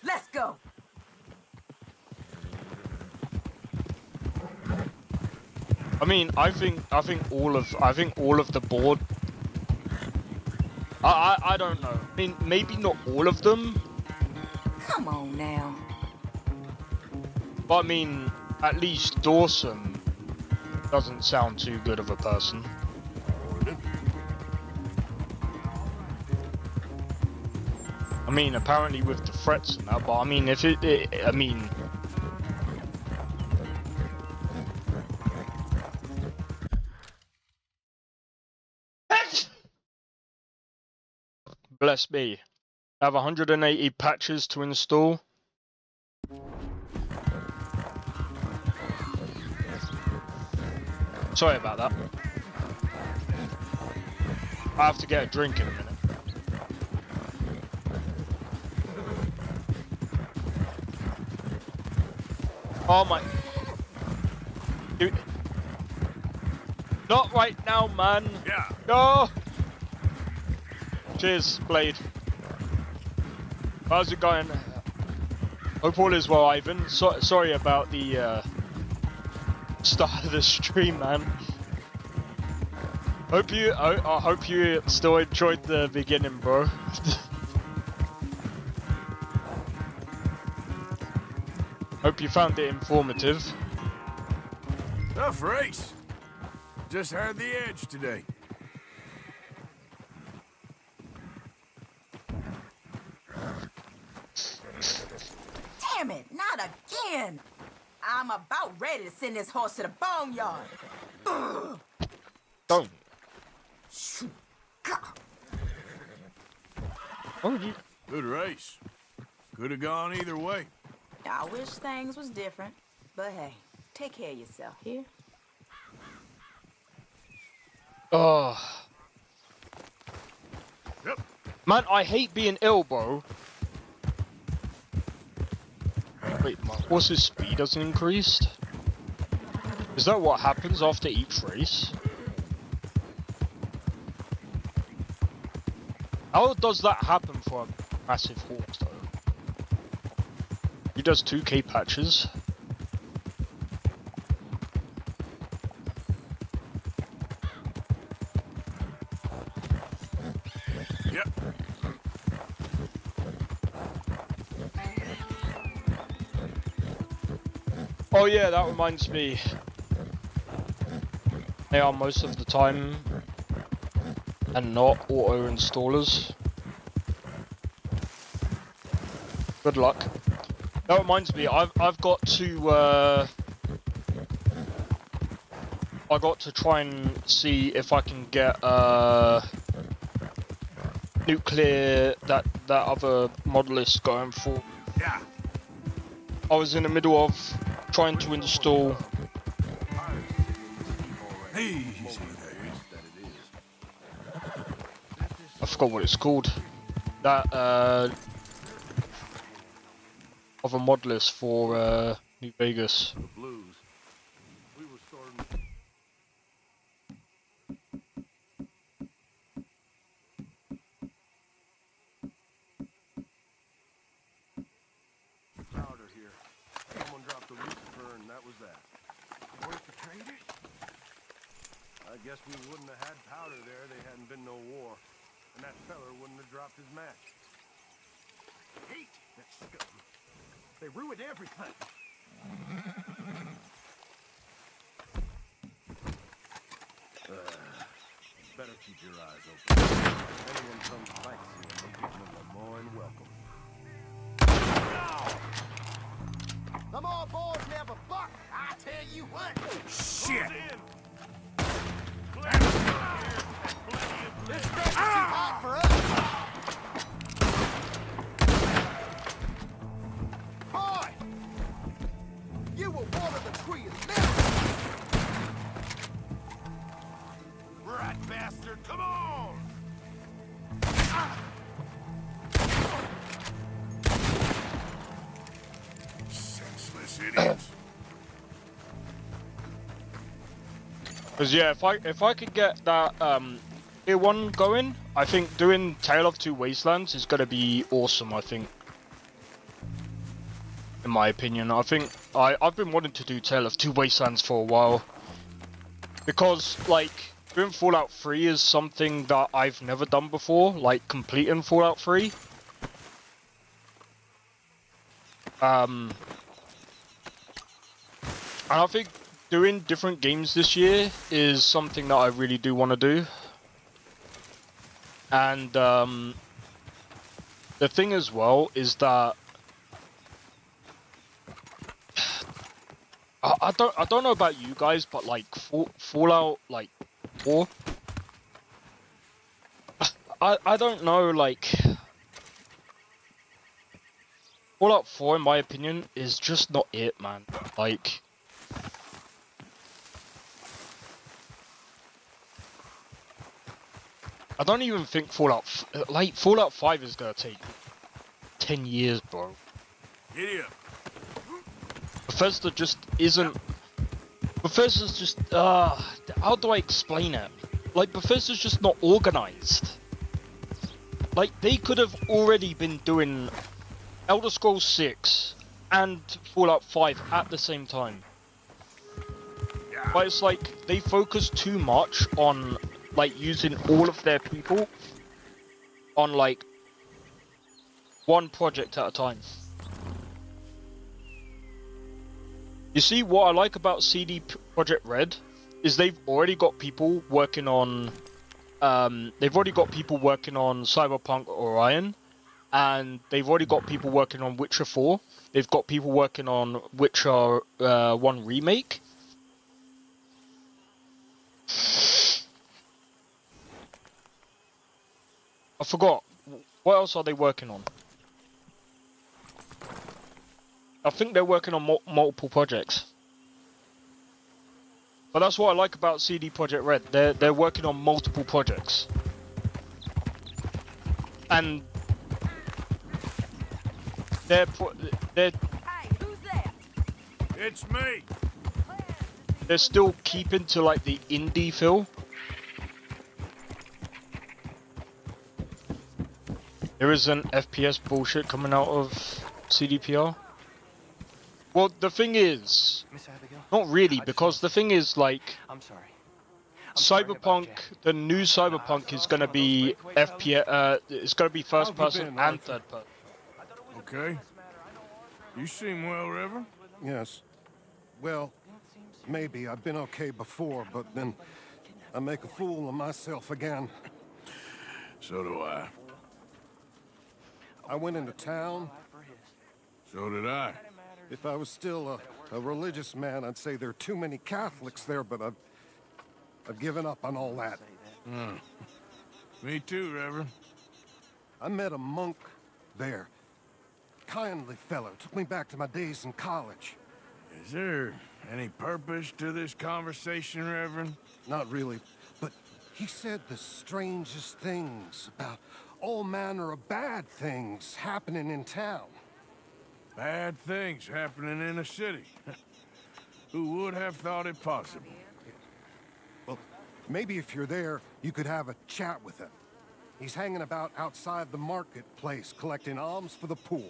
Let's go! I mean, I think all of the board. I don't know. I mean, maybe not all of them, Come on now. but I mean, at least Dawson doesn't sound too good of a person. I mean, apparently with the threats and that, but I mean, if I mean. Bless me. I have 180 patches to install. Sorry about that. I have to get a drink in a minute. Oh my... Dude. Not right now, man. Yeah. No! Cheers, Blade. How's it going? Hope all is well, Ivan. Sorry about the start of the stream, man. I hope you still enjoyed the beginning, bro. Hope you found it informative. Tough race. Just had the edge today. Damn it, not again! I'm about ready to send this horse to the boneyard. Ugh. Don't. Shoot. God. Oh, you... Good race. Could have gone either way. I wish things was different, but hey, take care of yourself, here? Oh. Yep. Man, I hate being ill, bro. Wait, my horse's speed hasn't increased? Is that what happens after each race? How does that happen for a massive horse, though? He does 2k patches. Yep. Oh yeah, that reminds me. They are most of the time and not auto installers. Good luck. That reminds me, I've got to I got to try and see if I can get nuclear that other mod list going for. Yeah. I was in the middle of trying to install. Easy I forgot what it's called. That of a mod list for New Vegas. The blues. We were starting. Powder here. Someone dropped a Lucifer and that was that. Worth the traders? I guess we wouldn't have had powder there. They hadn't been no war. And that feller wouldn't have dropped his match. Hate that scum. They ruined everything. Better keep your eyes open. If anyone comes fancy, we'll give them a Lemoyne welcome. Them old boys never buck, I tell you what. Shit! This track's too hot for us. chance. Because yeah, if I could get that tier 1 going, I think doing Tale of Two Wastelands is gonna be awesome. I think, in my opinion, I think I've been wanting to do Tale of Two Wastelands for a while, because like doing Fallout 3 is something that I've never done before, like completing Fallout 3. And I think doing different games this year is something that I really do want to do. And the thing as well is that I don't know about you guys, but like Fallout like 4, I don't know, like Fallout 4 in my opinion is just not it, man. Like I don't even think Fallout 5 is gonna take 10 years, bro. Giddy up. Bethesda just isn't. Bethesda's just. How do I explain it? Like, Bethesda's just not organized. Like, they could have already been doing Elder Scrolls 6 and Fallout 5 at the same time. But it's like, they focus too much on, like, using all of their people on, like, one project at a time. You see, what I like about CD Projekt Red is they've already got people working on Cyberpunk Orion, and they've already got people working on Witcher 4. They've got people working on Witcher 1 Remake. I forgot. What else are they working on? I think they're working on multiple projects. But that's what I like about CD Projekt Red. They're working on multiple projects. And they're Hey, who's that? It's me. they're still keeping to like the indie feel. There isn't FPS bullshit coming out of CDPR. Well, the thing is, Miss Abigail? not really, because the thing is, like, I'm sorry. Cyberpunk, the new Cyberpunk is gonna be FPS. It's gonna be first person been, and Arthur? third person. Okay. You seem well, Reverend. Yes. Well, maybe. I've been okay before, but then I make a fool of myself again. So do I. I went into town. So did I. If I was still a religious man, I'd say there are too many Catholics there, but I've given up on all that. Me too, Reverend. I met a monk there. Kindly fellow. Took me back to my days in college. Is there any purpose to this conversation, Reverend? Not really, but he said the strangest things about all manner of bad things happening in town. Bad things happening in a city. Who would have thought it possible? Well, maybe if you're there, you could have a chat with him. He's hanging about outside the marketplace, collecting alms for the poor.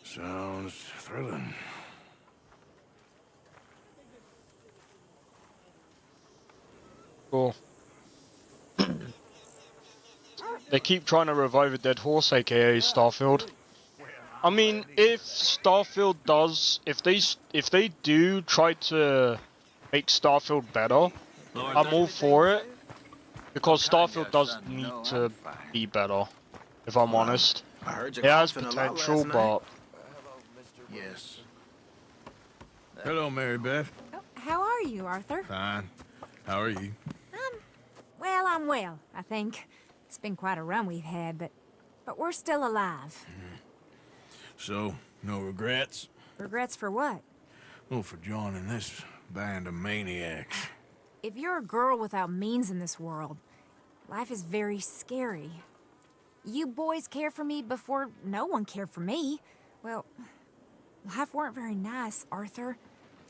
Sounds thrilling. Cool. They keep trying to revive a dead horse, aka Starfield. I mean, if Starfield does, if they do try to make Starfield better, I'm all for it. Because Starfield does need to be better, if I'm honest. I heard you It has coughing a lot potential, last night. but Yes. Hello, Mary Beth. Oh, how are you, Arthur? Fine. How are you? Well, I'm well, I think. It's been quite a run we've had, but we're still alive. So, no regrets? Regrets for what? Well, for joining this band of maniacs. If you're a girl without means in this world, life is very scary. You boys cared for me before no one cared for me. Well, Life weren't very nice, Arthur.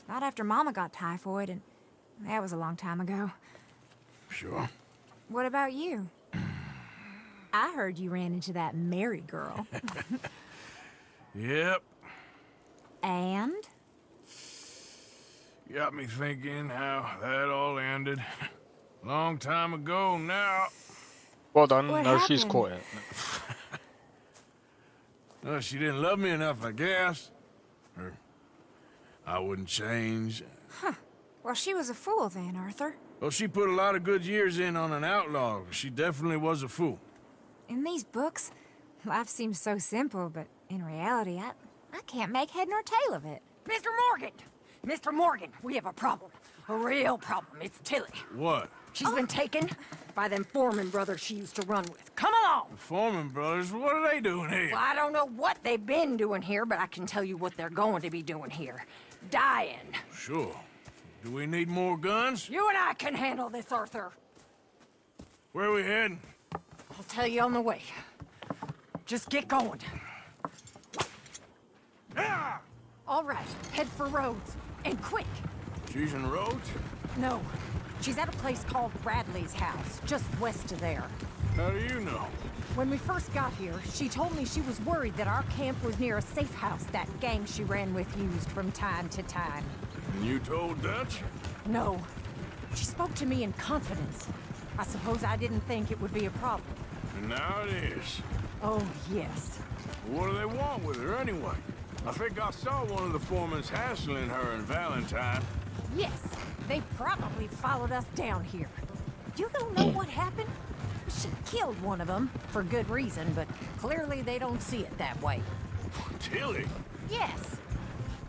Not after Mama got typhoid, and that was a long time ago. Sure. What about you? I heard you ran into that Mary girl. Yep. And? Got me thinking how that all ended. Long time ago now. Well done. What No, she's happened? caught it. Well, she didn't love me enough, I guess. Or I wouldn't change. Well, she was a fool then, Arthur. Well, she put a lot of good years in on an outlaw. She definitely was a fool. In these books, life seems so simple, but in reality, I can't make head nor tail of it. Mr. Morgan! Mr. Morgan, we have a problem. A real problem. It's Tilly. What? She's been taken by them Foreman brothers she used to run with. Come along! The Foreman brothers? What are they doing here? Well, I don't know what they've been doing here, but I can tell you what they're going to be doing here. Dying. Sure. Do we need more guns? You and I can handle this, Arthur. Where are we heading? I'll tell you on the way. Just get going. Yeah! All right, head for Rhodes. And quick. She's in Rhodes? No, she's at a place called Bradley's house, just west of there. How do you know? When we first got here, she told me she was worried that our camp was near a safe house that gang she ran with used from time to time. And you told Dutch? No. She spoke to me in confidence. I suppose I didn't think it would be a problem. And now it is. Oh, yes. What do they want with her anyway? I think I saw one of the foremans hassling her and Valentine. Yes, they probably followed us down here. You don't know what happened? She killed one of them, for good reason, but clearly they don't see it that way. Tilly? Yes.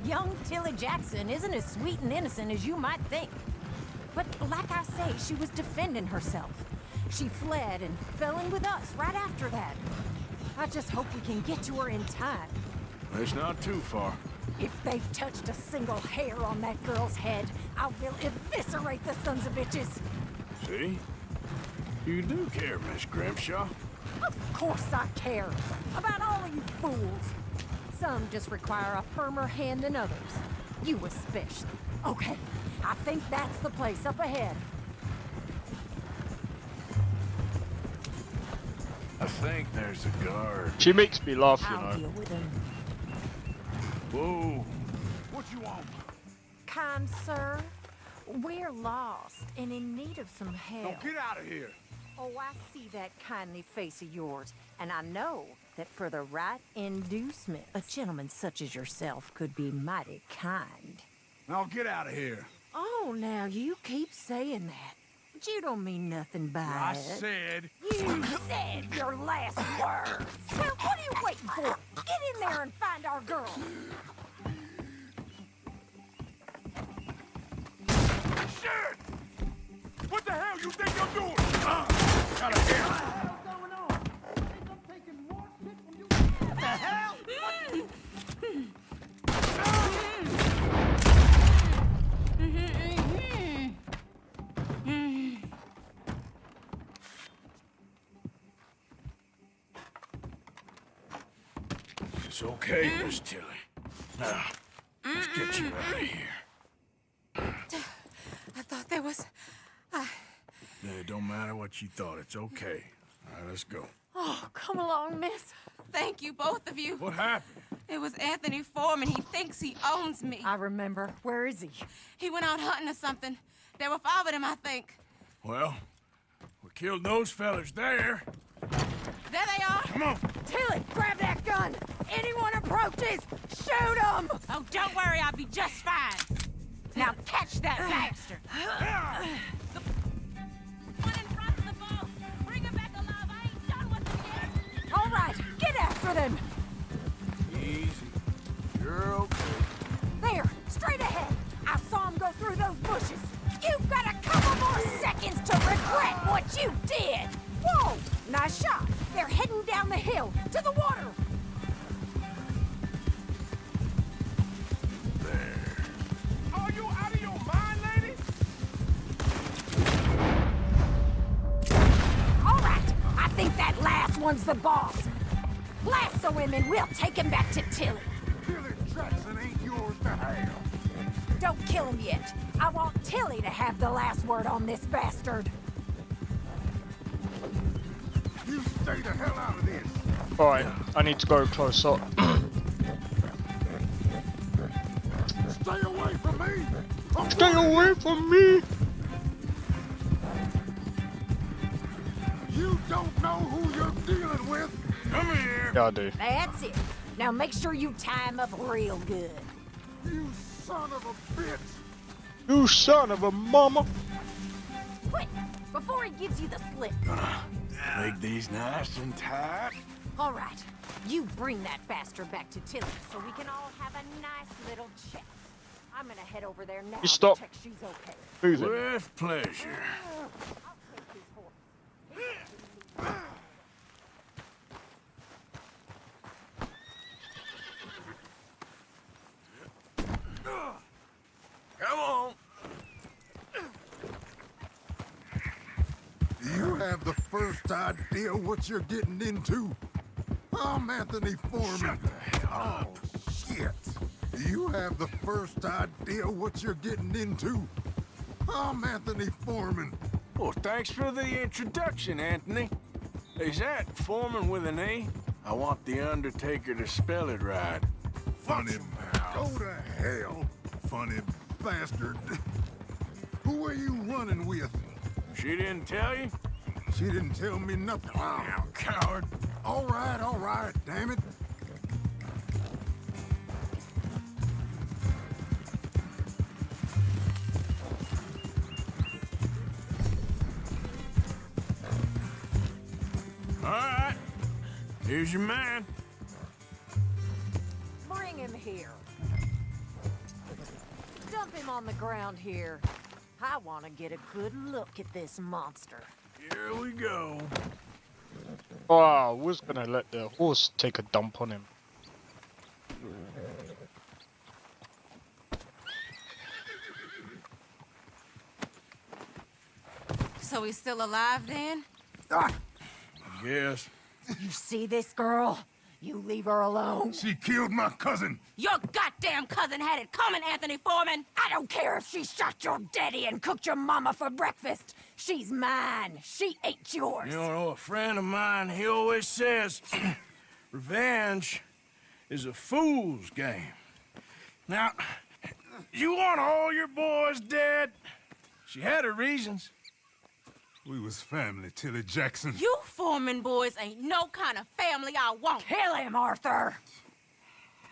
Young Tilly Jackson isn't as sweet and innocent as you might think. But like I say, she was defending herself. She fled and fell in with us right after that. I just hope we can get to her in time. It's not too far. If they've touched a single hair on that girl's head, I will eviscerate the sons of bitches. See? You do care, Miss Grimshaw. Of course I care. About all of you fools. Some just require a firmer hand than others. You especially. Okay, I think that's the place up ahead. I think there's a guard. She makes me laugh, you I'll know. deal with him. Whoa. What you want? Kind sir, we're lost and in need of some help. Get out of here. Oh, I see that kindly face of yours, and I know that for the right inducement, a gentleman such as yourself could be mighty kind. Now get out of here. Oh, now you keep saying that. But you don't mean nothing by it. said. You said your last words. Well, what are you waiting for? Get in there and find our girl. Shit! What the hell you think you're doing? Out of here. What the hell? It's okay, Miss Tilly. Now, let's get you out of here. I thought there was... Yeah, it don't matter what you thought. It's okay. All right, let's go. Oh, come along, miss. Thank you, both of you. What happened? It was Anthony Foreman. He thinks he owns me. I remember. Where is he? He went out hunting or something. There were 5 of them, I think. Well, we killed those fellas there. There they are. Come on. Tilly, grab that gun! Anyone approaches, shoot them! Oh, don't worry. I'll be just fine. Now catch that bastard. The one in front of the boat. Bring him back alive. I ain't done with him yet. All right, get after them! Easy. You're okay. There, straight ahead. I saw him go through those bushes. You've got a couple more seconds to regret what you did! Whoa! Nice shot. They're heading down the hill, to the water. There. Are you out of your mind, lady? All right, I think that last one's the boss. Lasso him and we'll take him back to Tilly. Tilly Jackson ain't yours to have. Don't kill him yet. I want Tilly to have the last word on this bastard. You stay the hell out of this. Alright, I need to go closer. Stay away from me. Stay away from me. You don't know who you're dealing with. Come here. Yeah, I do. That's it. Now make sure you tie him up real good. You son of a bitch. You son of a mama. Quick, before he gives you the slip. Make these nice and tight. All right, you bring that bastard back to Tilly so we can all have a nice little chat. I'm gonna head over there now You stop to check she's okay. moving. With pleasure. Come on. You have the first idea what you're getting into. I'm Anthony Foreman. Shut the hell up. Oh, shit. You have the first idea what you're getting into. I'm Anthony Foreman. Well, thanks for the introduction, Anthony. Is that Foreman with an A? I want the Undertaker to spell it right. Funny mouth. Go to hell, funny bastard. Who are you running with? She didn't tell you? She didn't tell me nothing. Now, coward. All right, damn it. All right. Here's your man. Bring him here. Dump him on the ground here. I want to get a good look at this monster. Here we go. Oh, I was gonna let the horse take a dump on him. So he's still alive then? Yes. You see this girl? You leave her alone. She killed my cousin. Your goddamn cousin had it coming, Anthony Foreman! I don't care if she shot your daddy and cooked your mama for breakfast. She's mine. She ain't yours. You know, a friend of mine, he always says, revenge is a fool's game. Now, you want all your boys dead? She had her reasons. We was family, Tilly Jackson. You Foreman boys ain't no kind of family I want. Kill him, Arthur.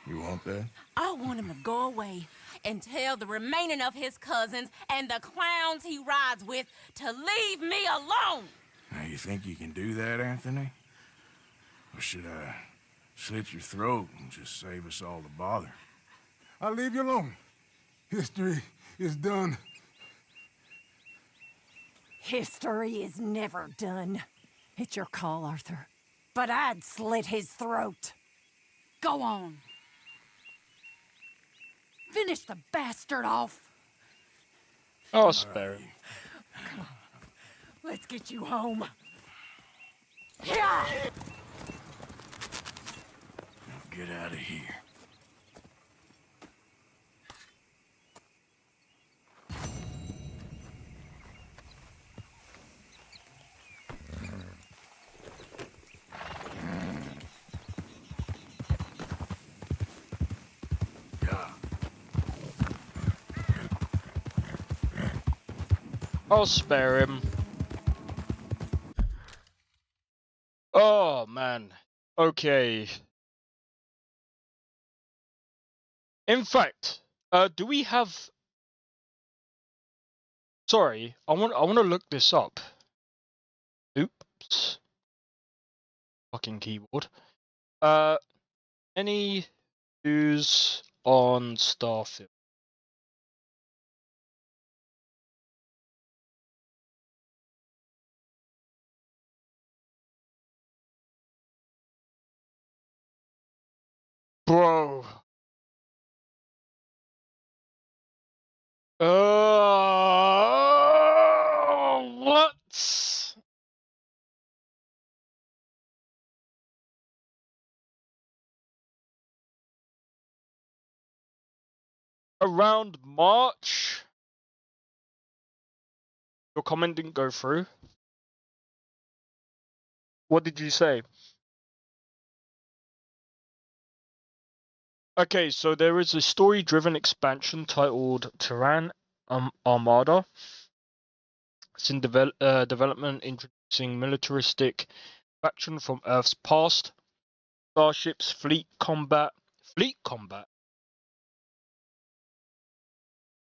You want that? I want him to go away and tell the remaining of his cousins and the clowns he rides with to leave me alone. Now, you think you can do that, Anthony? Or should I slit your throat and just save us all the bother? I'll leave you alone. History is done. History is never done. It's your call, Arthur. But I'd slit his throat. Go on. Finish the bastard off. I'll spare him. Come on. Let's get you home. Yeah! Get out of here. I'll spare him. Oh, man. Okay. In fact, do we have... Sorry, I want to look this up. Oops. Fucking keyboard. Any news on Starfield? Bro. What? around March. Your comment didn't go through. What did you say? Okay, so there is a story-driven expansion titled Terran Armada. It's in development, introducing militaristic faction from Earth's past, starships, fleet combat. Fleet combat?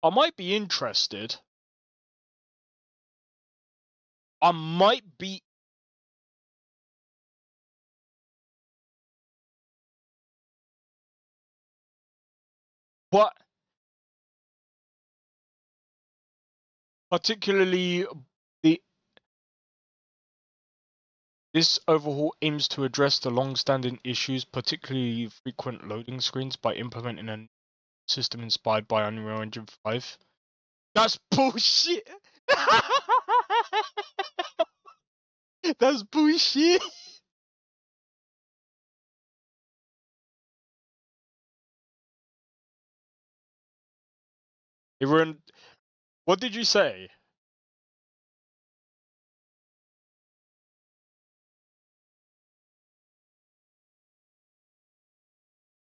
I might be interested. I might be... What? Particularly this overhaul aims to address the long-standing issues, particularly frequent loading screens, by implementing a system inspired by Unreal Engine 5. That's bullshit! That's bullshit! Everyone, what did you say?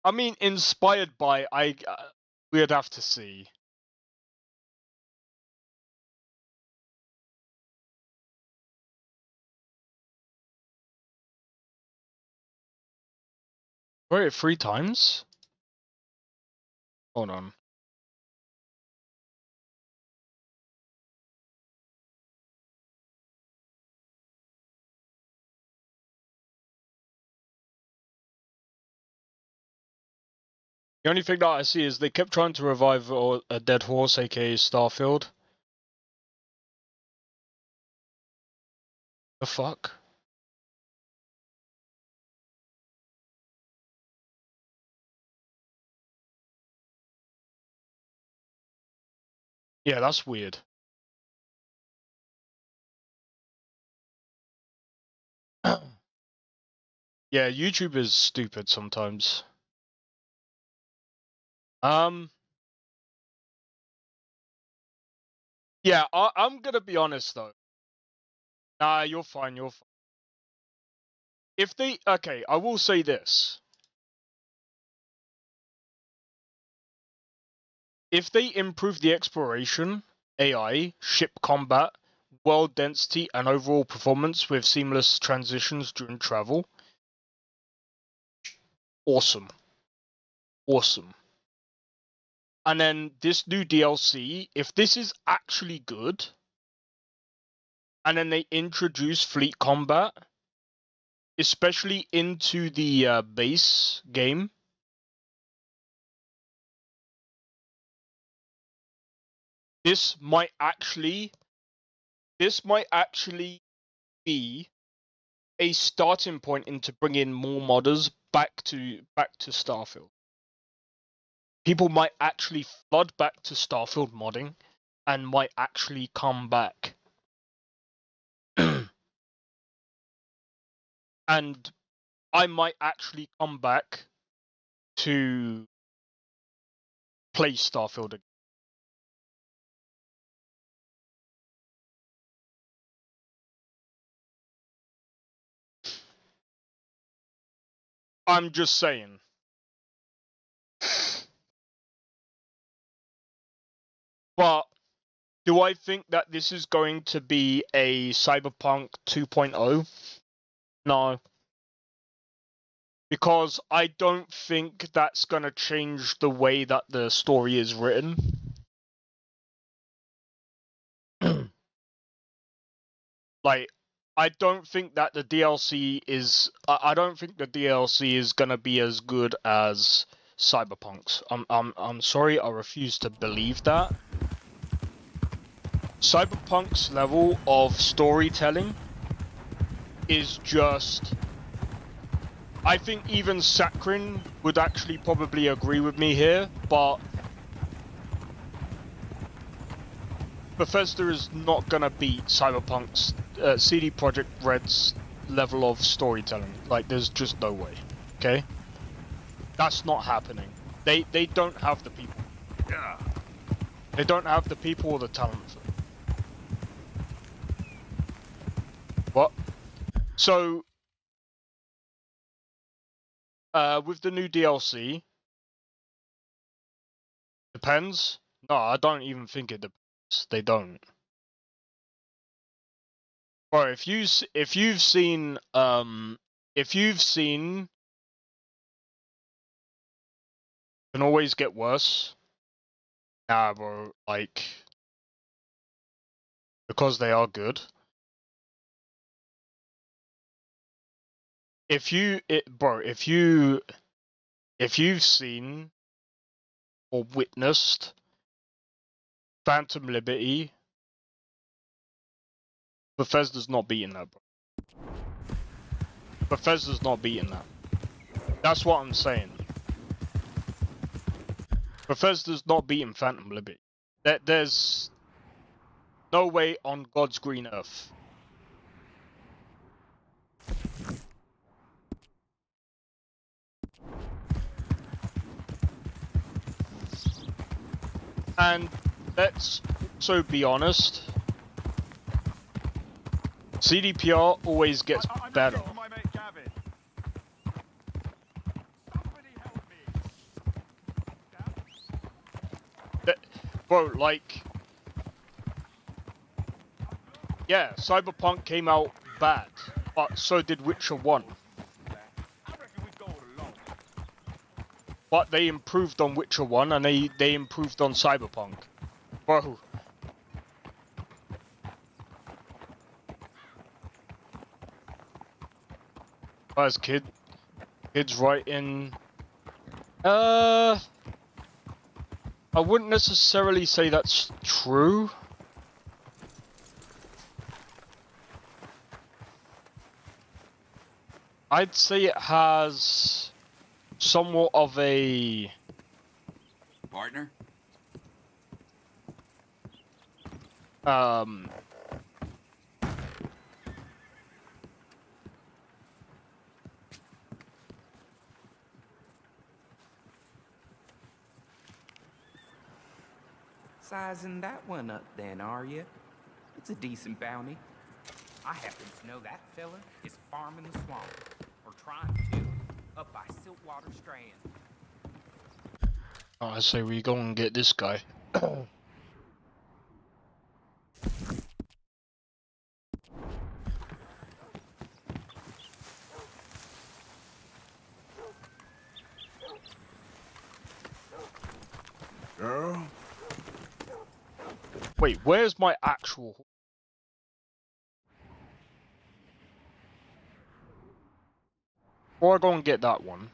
I mean, inspired by, we'd have to see. Wait, 3 times? Hold on. The only thing that I see is they kept trying to revive a dead horse, aka Starfield. The fuck? Yeah, that's weird. Yeah, YouTube is stupid sometimes. Yeah, I'm gonna be honest though. Nah, you're fine, you're fine. If they... Okay, I will say this. If they improve the exploration, AI, ship combat, world density, and overall performance with seamless transitions during travel, awesome. Awesome. And then this new DLC, if this is actually good, and then they introduce fleet combat, especially into the base game, this might actually be a starting point into bringing more modders back to Starfield. People might actually flood back to Starfield modding and might actually come back. And I might actually come back to play Starfield again. I'm just saying. But do I think that this is going to be a Cyberpunk 2.0? No. Because I don't think that's going to change the way that the story is written. Like, I don't think that the DLC is... I don't think the DLC is going to be as good as Cyberpunk's. I'm sorry, I refuse to believe that. Cyberpunk's level of storytelling is just... I think even Sakrin would actually probably agree with me here, but Bethesda is not gonna beat Cyberpunk's CD Projekt Red's level of storytelling. Like, there's just no way. Okay, that's not happening. They don't have the people. They don't have the people or the talent for it. What? So, with the new DLC, depends. No, I don't even think it depends. They don't. Bro, if you've seen can always get worse. Nah, bro, like because they are good. If you've seen or witnessed Phantom Liberty, Bethesda's not beating that, bro. Bethesda's not beating that. That's what I'm saying. Bethesda's not beating Phantom Liberty. There's no way on God's green earth. And let's also be honest, CDPR always gets better. Bro, like, yeah, Cyberpunk came out bad, but so did Witcher 1. But they improved on Witcher 1 and they improved on Cyberpunk. Bro. As kids writing, I wouldn't necessarily say that's true. I'd say it has somewhat of a partner. Sizing that one up then, are you? It's a decent bounty. I happen to know that fella is farming the swamp, or trying to, up by Siltwater Strand. Oh, I say we go and get this guy. Girl? Wait, where's my actual... Before I go and get that one.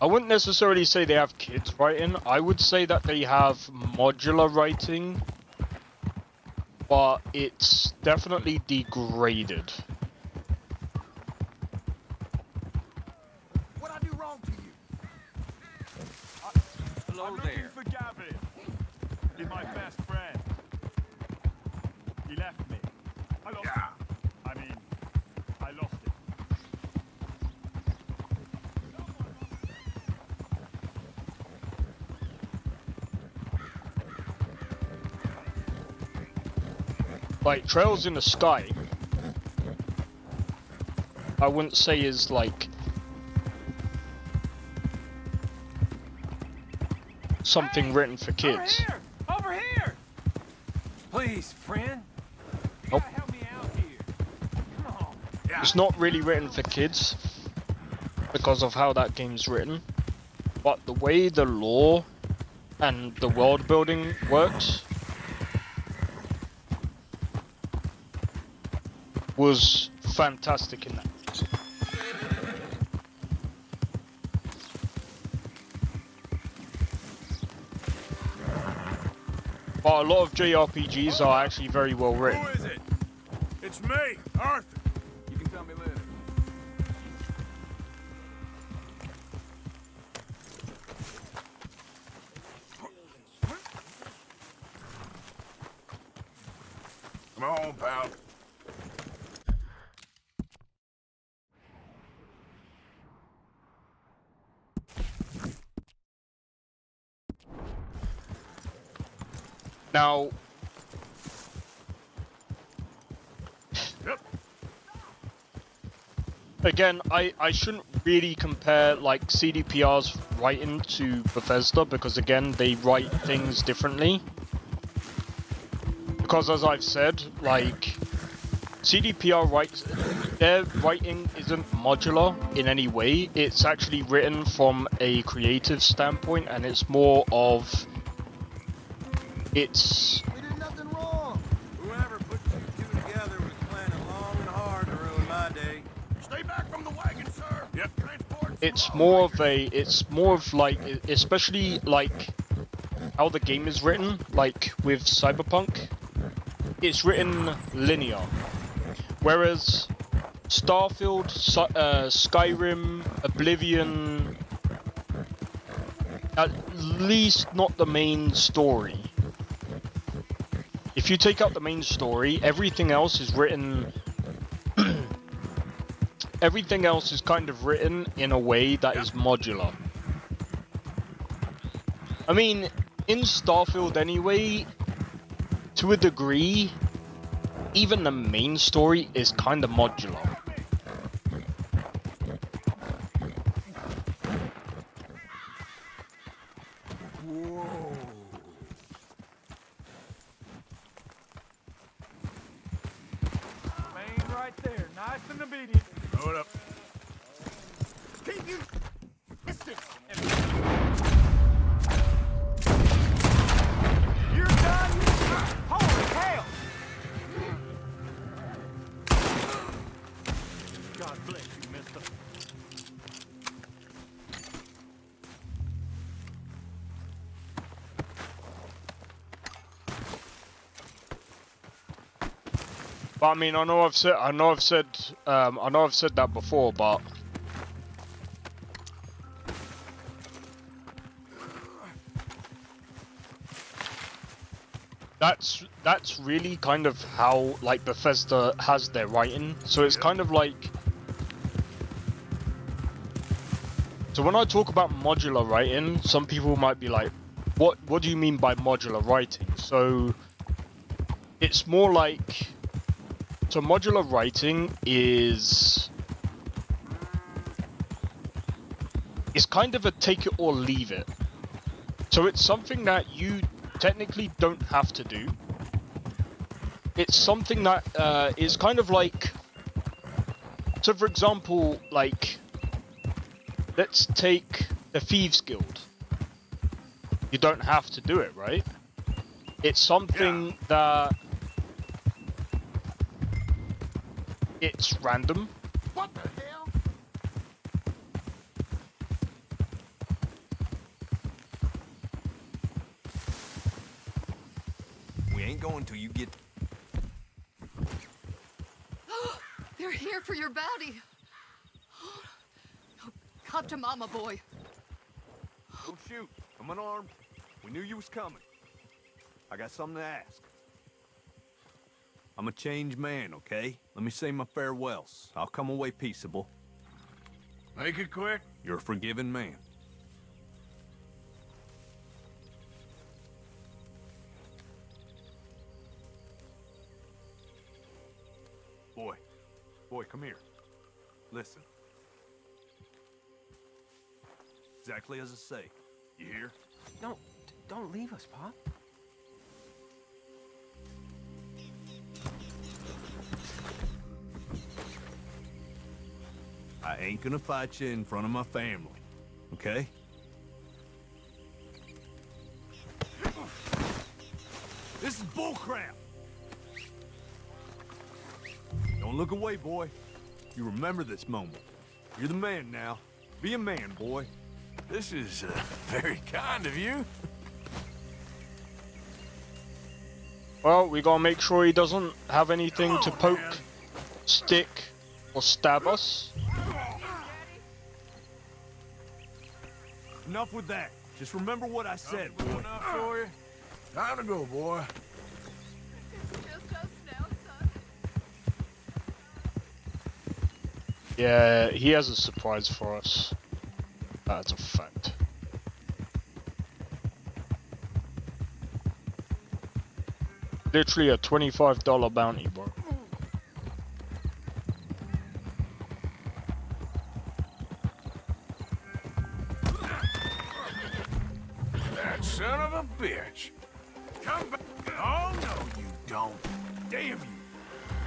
I wouldn't necessarily say they have kids writing. I would say that they have modular writing. But it's definitely degraded. What'd I do wrong to you? Hello there. For Gavin. He's my best friend. He left me. I lost him. I mean, I lost him. Like, Trails in the Sky, I wouldn't say is like something written for kids. Over here! Please, friend. Nope. Help me out here. Come on. It's not really written for kids because of how that game's written, but the way the lore and the world building works was fantastic in that. But a lot of JRPGs are actually very well written. Who is it? It's me, Arthur. You can tell me later. Come on, pal. Now, again, I shouldn't really compare like CDPR's writing to Bethesda because again they write things differently. Because as I've said, like CDPR writes, their writing isn't modular in any way. It's actually written from a creative standpoint, and it's more of it's. We did nothing wrong. Whoever put you two together was planning long and hard to ruin my day. Stay back from the wagon, sir. Yep. It's more of like, especially like how the game is written, like with Cyberpunk, it's written linear. Whereas Starfield, Skyrim, Oblivion, at least not the main story. If you take out the main story, everything else is written. Everything else is kind of written in a way that is modular. I mean, in Starfield anyway, to a degree, even the main story is kind of modular. Whoa. Main right there, nice and obedient. Throw it up. Keep you distance. You're done? Holy hell! God bless you, mister. But I mean, I know I've said that before, but that's really kind of how like Bethesda has their writing. So it's kind of like, so when I talk about modular writing, some people might be like, what do you mean by modular writing? So it's more like, so modular writing is kind of a take it or leave it. So it's something that you technically don't have to do. It's something that is kind of like, so for example, like, let's take the Thieves Guild. You don't have to do it, right? It's something that it's random. What the hell? We ain't going till you get... They're here for your bounty. Come to Mama, boy. Don't shoot. I'm unarmed. We knew you was coming. I got something to ask. I'm a changed man, okay? Let me say my farewells. I'll come away peaceable. Make it quick. You're a forgiven man. Boy, come here. Listen. Exactly as I say. You hear? Don't leave us, Pop. I ain't gonna fight you in front of my family, okay? This is bullcrap! Don't look away, boy. You remember this moment. You're the man now. Be a man, boy. This is very kind of you. Well, we gotta make sure he doesn't have anything to poke, stick, or stab us. Enough with that. Just remember what I said, boy. Enough for you? Time to go, boy. Yeah, he has a surprise for us. That's a fact. Literally a $25 bounty, bro. That son of a bitch. Come back. Oh, no, you don't. Damn you.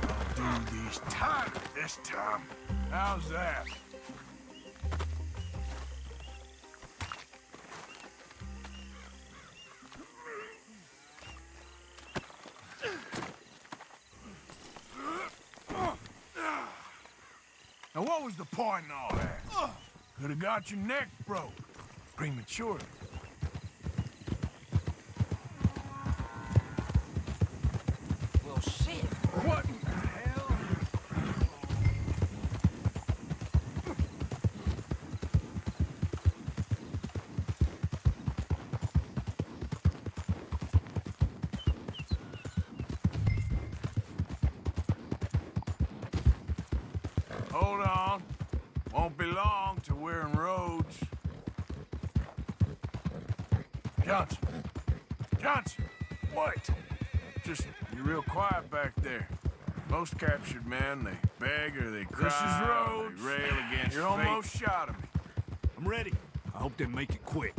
I'll do these time this time. How's that? Now, what was the point in all that? Could have got your neck broke prematurely. Well, shit. What in the hell? Hold on. Won't be long till we're in Rhodes. Johnson. Johnson! What? Just, you're real quiet back there. Most captured men, they beg or they cry. This is Rhodes. They rail against You're fate. Almost shot at me. I'm ready. I hope they make it quick.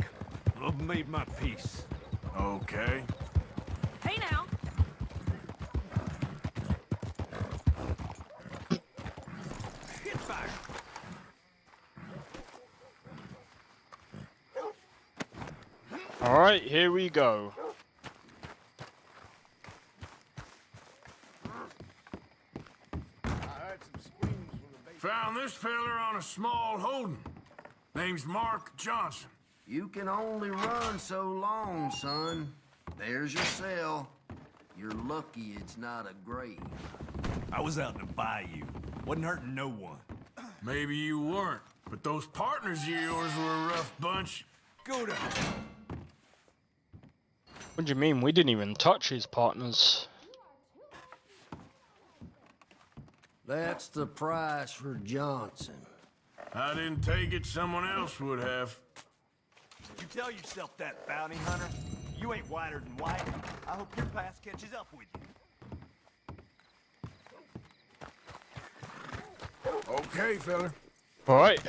I've made my peace. Okay. Hey now. Hit fire. Alright, here we go. Found this feller on a small holding. Name's Mark Johnson. You can only run so long, son. There's your cell. You're lucky it's not a grave. I was out in the bayou. Wasn't hurting no one. Maybe you weren't, but those partners of yours were a rough bunch. Go to... What do you mean? We didn't even touch his partners. That's the price for Johnson. I didn't take it, someone else would have. You tell yourself that, bounty hunter. You ain't whiter than white. I hope your past catches up with you. Okay, fella. Alright.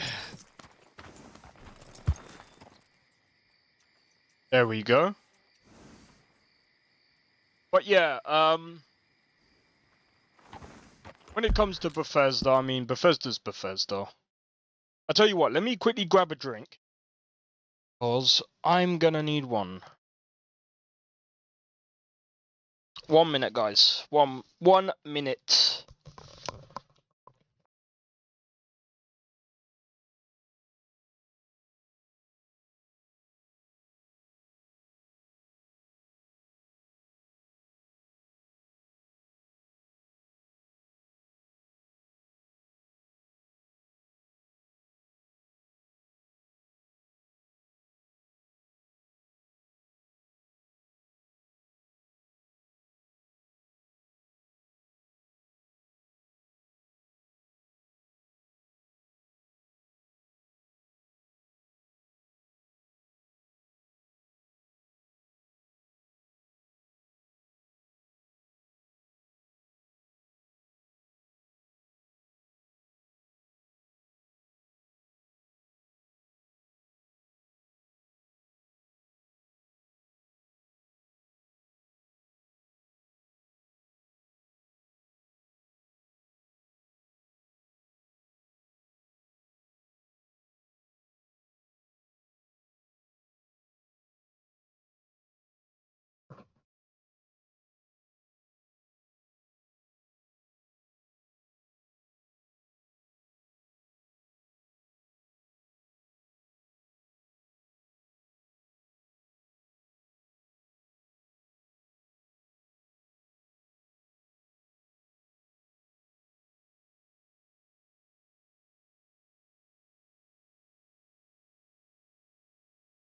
There we go. But yeah, when it comes to Bethesda, I mean, Bethesda's Bethesda. I'll tell you what, let me quickly grab a drink. Because I'm gonna need one. 1 minute, guys. One minute.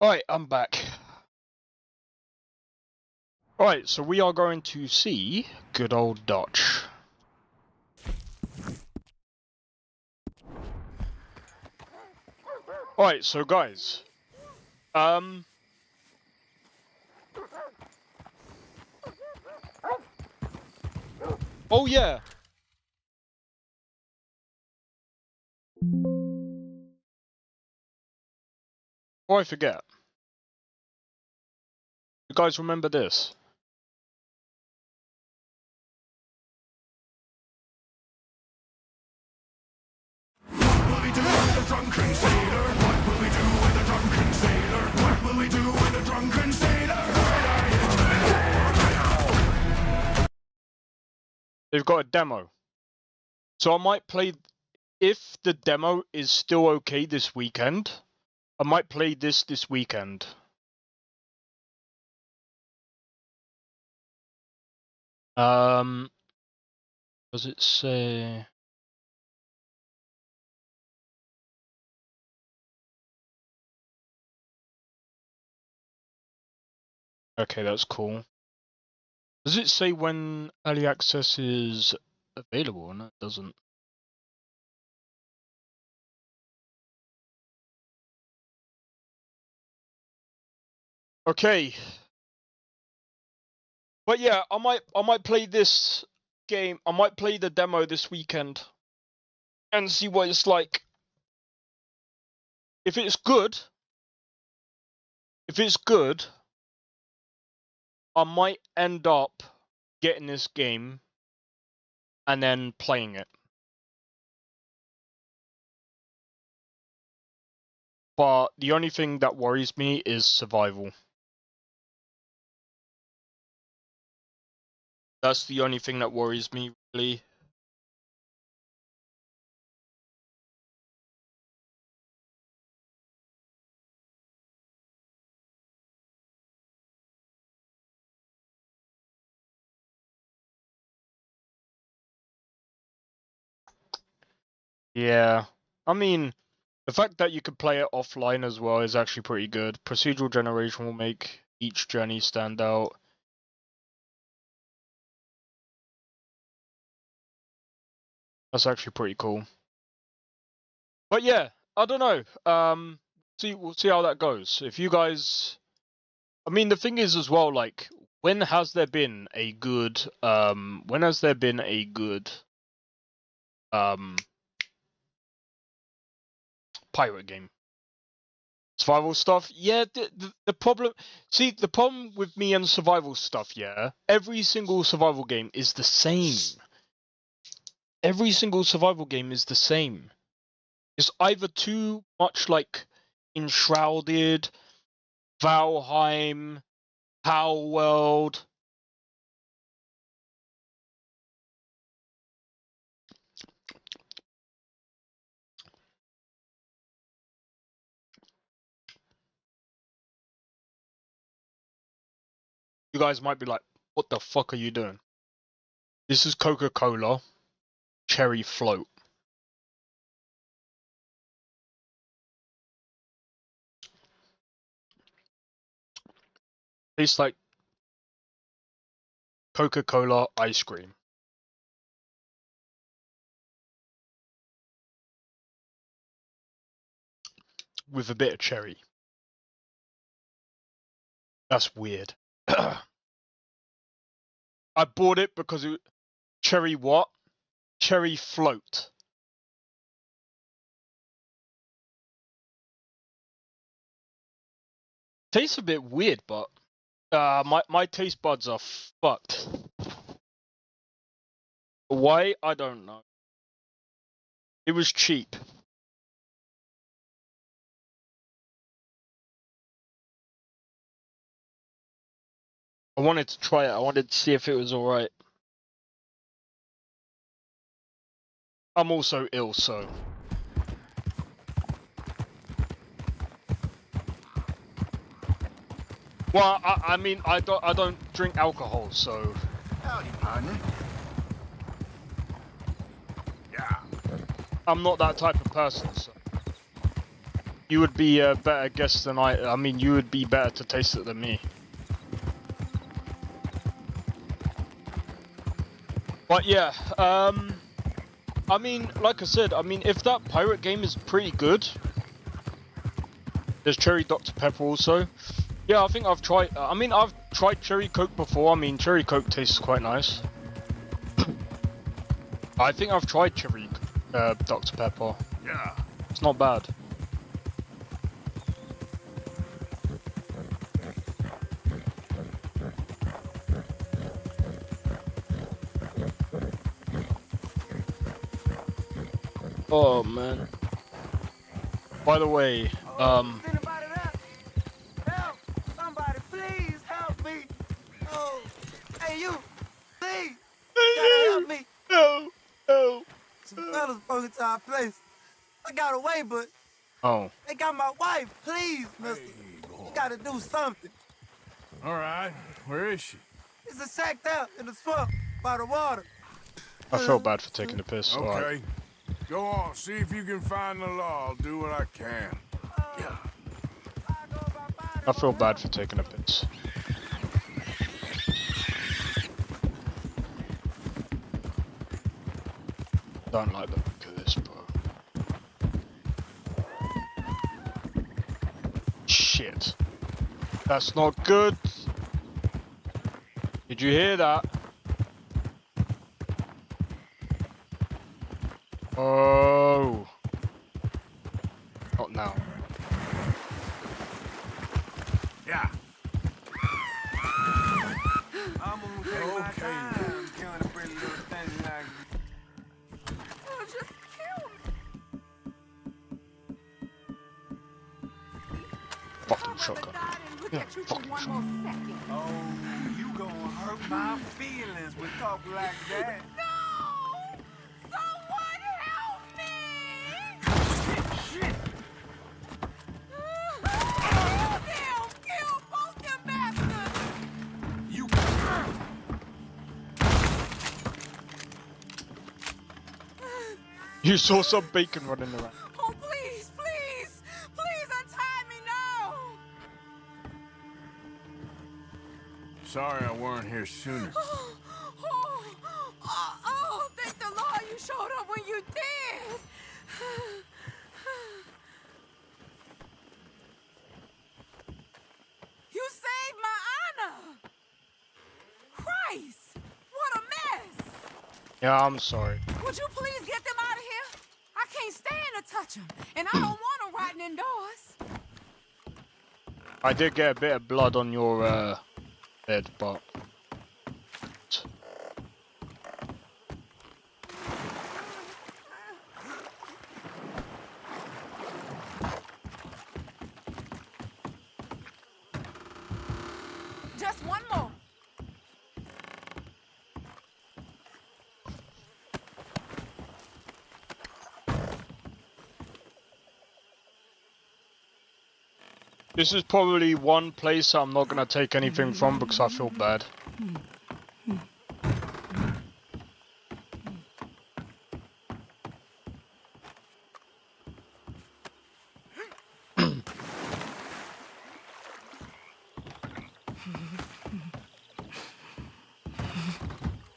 Alright, I'm back. Alright, so we are going to see good old Dutch. Alright, so guys, Oh yeah. Before I forget, you guys remember this? Drunken sailor, what will we do with a drunken sailor? What will we do with a drunken sailor? They've got a demo. So I might play, if the demo is still okay this weekend, I might play this weekend. Does it say? Okay, that's cool. Does it say when early access is available? No, it doesn't. Okay. But yeah, I might play this game. I might play the demo this weekend and see what it's like. If it's good, I might end up getting this game and then playing it. But the only thing that worries me is survival. That's the only thing that worries me, really. Yeah, I mean, the fact that you could play it offline as well is actually pretty good. Procedural generation will make each journey stand out. That's actually pretty cool. But yeah, I don't know. We'll see how that goes. If you guys, I mean, the thing is as well, like, when has there been a good pirate game? Survival stuff? Yeah, the problem with me and survival stuff, yeah, every single survival game is the same. Every single survival game is the same. It's either too much like Enshrouded, Valheim, Palworld. You guys might be like, what the fuck are you doing? This is Coca-Cola Cherry Float. Tastes like Coca-Cola ice cream. With a bit of cherry. That's weird. I bought it because it cherry what? Cherry float. Tastes a bit weird, but my taste buds are fucked. Why? I don't know. It was cheap. I wanted to try it. I wanted to see if it was alright. I'm also ill, so. Well, I mean, I don't drink alcohol, so. Howdy, partner. Yeah. I'm not that type of person, so. You would be a better guest than I mean, you would be better to taste it than me. But yeah, I mean, like I said, I mean, if that pirate game is pretty good, there's Cherry Dr. Pepper also. Yeah, I think I've tried, I mean, I've tried Cherry Coke before. I mean, Cherry Coke tastes quite nice. I think I've tried cherry Dr. Pepper. Yeah. It's not bad. Oh man. By the way, Help! Somebody, please help me! Oh, hey you, please, you gotta help me! No. Some fellas broke into our place. I got away, but they got my wife. Please, mister, you gotta do something. All right, where is she? It's a sacked out in the swamp by the water. I feel bad for taking the piss. Okay. Alright. Go on, see if you can find the law. I'll do what I can. I feel bad for taking a piss. Don't like the look of this, bro. Shit. That's not good. Did you hear that? Oh. Not now. Yeah. I'm gonna take my time killing a pretty little thing like you. Oh, just kill me. Fucking shotgun. Yeah, fucking One shotgun. more second. Oh, you gonna hurt my feelings with talk like that. Someone help me! Shit! Damn, kill both them bastards! You You saw some bacon running around. Oh, please, please! Please untie me now! Sorry I weren't here sooner. Thank the Lord you showed up when you did! You saved my honor! Christ! What a mess! Yeah, I'm sorry. Would you please get them out of here? I can't stand to touch them, and I don't want them rotting indoors. I did get a bit of blood on your bed, but Just one more. this is probably one place I'm not gonna take anything from because I feel bad.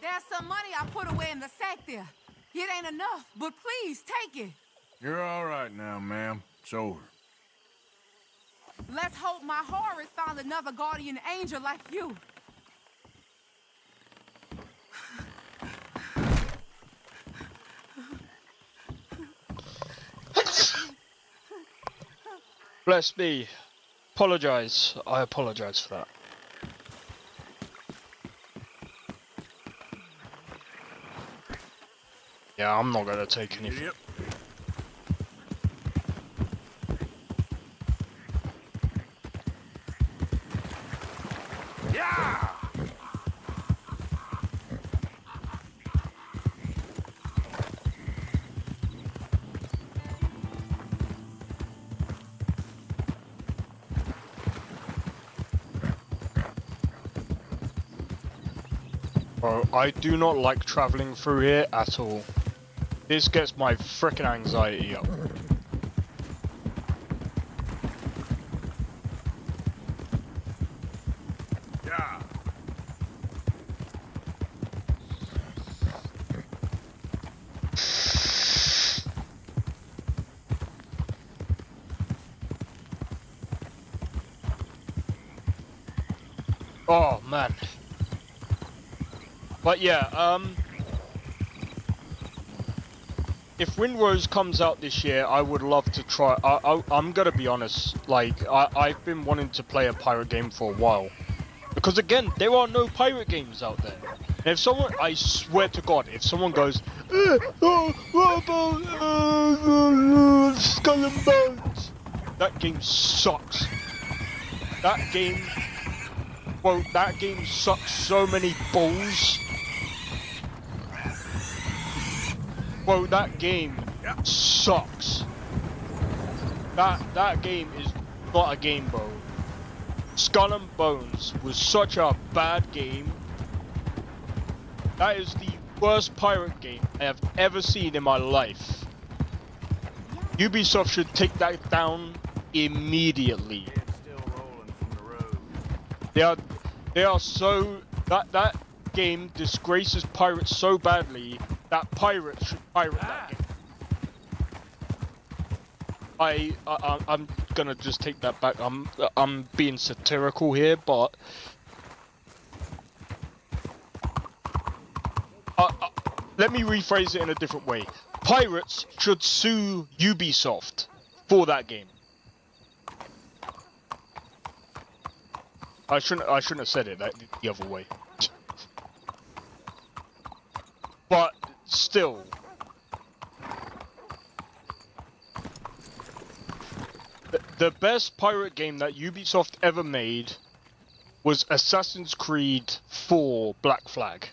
There's some money I put away in the sack there. It ain't enough, but please take it. You're all right now, ma'am. It's over. Let's hope my Horus found another guardian angel like you. Bless me. Apologize. I apologize for that. Yeah, I'm not gonna take anything. Yep. Yeah! Bro, I do not like traveling through here at all. This gets my frickin' anxiety up. Yeah. Oh man. But yeah, if Windrose comes out this year, I would love to try. I'm gonna be honest. Like, I've been wanting to play a pirate game for a while, because again, there are no pirate games out there. And if someone, I swear to God, if someone goes, what about Skull and Bones? That game sucks. That game, well, that game sucks so many balls. Bro, that game sucks. That game is not a game, bro. Skull and Bones was such a bad game. That is the worst pirate game I have ever seen in my life. Ubisoft should take that down immediately. They are so that game disgraces pirates so badly that pirates should pirate that game. I'm gonna just take that back. I'm being satirical here, but let me rephrase it in a different way. Pirates should sue Ubisoft for that game. I shouldn't have said it the other way. But still, the best pirate game that Ubisoft ever made was Assassin's Creed 4 Black Flag.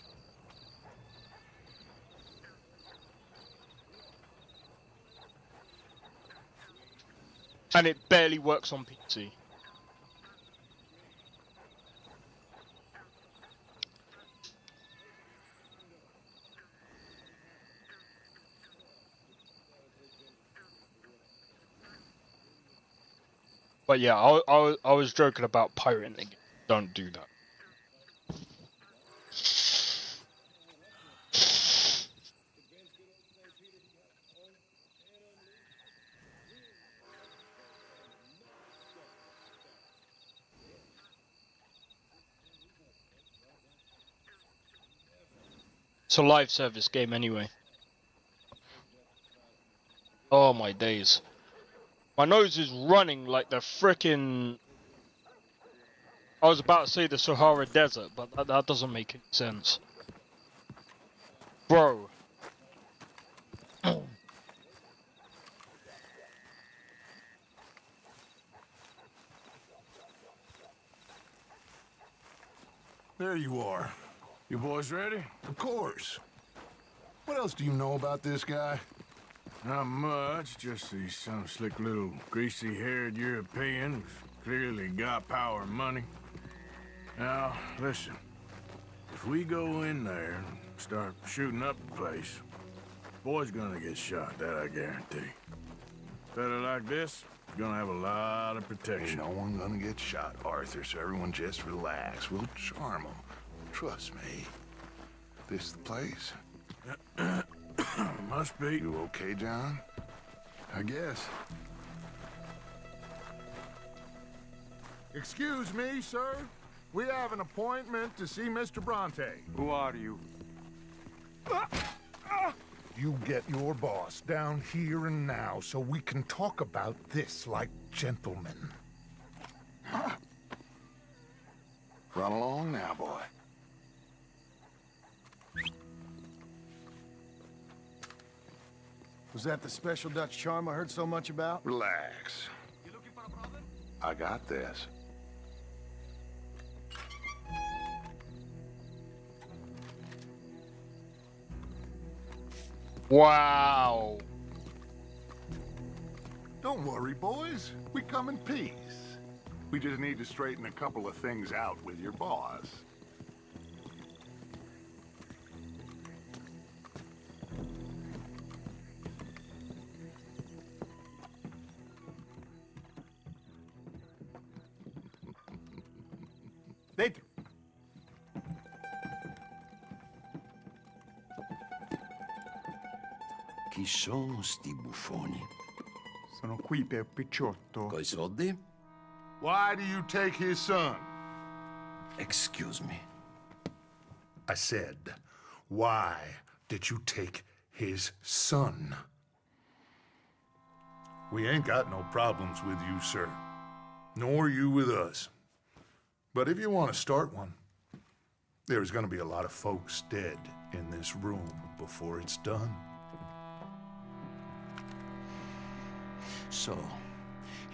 And it barely works on PC. But yeah, I was joking about pirating the game. Don't do that. It's a live service game anyway. Oh my days. My nose is running like the frickin'... I was about to say the Sahara Desert, but that doesn't make any sense. Bro. There you are. You boys ready? Of course. What else do you know about this guy? Not much, just he's some slick little greasy-haired European who's clearly got power and money. Now, listen. If we go in there and start shooting up the place, boy's gonna get shot, that I guarantee. Fella like this is gonna have a lot of protection. Ain't no one gonna get shot, Arthur, so everyone just relax. We'll charm them. Trust me. This the place? Must be. You okay, John? I guess. Excuse me, sir. We have an appointment to see Mr. Bronte. Who are you? You get your boss down here and now so we can talk about this like gentlemen. Run along now, boy. Was that the special Dutch charm I heard so much about? Relax. I got this. Wow. Don't worry, boys. We come in peace. We just need to straighten a couple of things out with your boss. Dentro. Chi sono sti buffoni? Sono qui per Picciotto. Coi soldi? Why do you take his son? Excuse me. I said, why did you take his son. We ain't got no problems with you, sir. Nor you with us. But if you want to start one, there's gonna be a lot of folks dead in this room before it's done. So,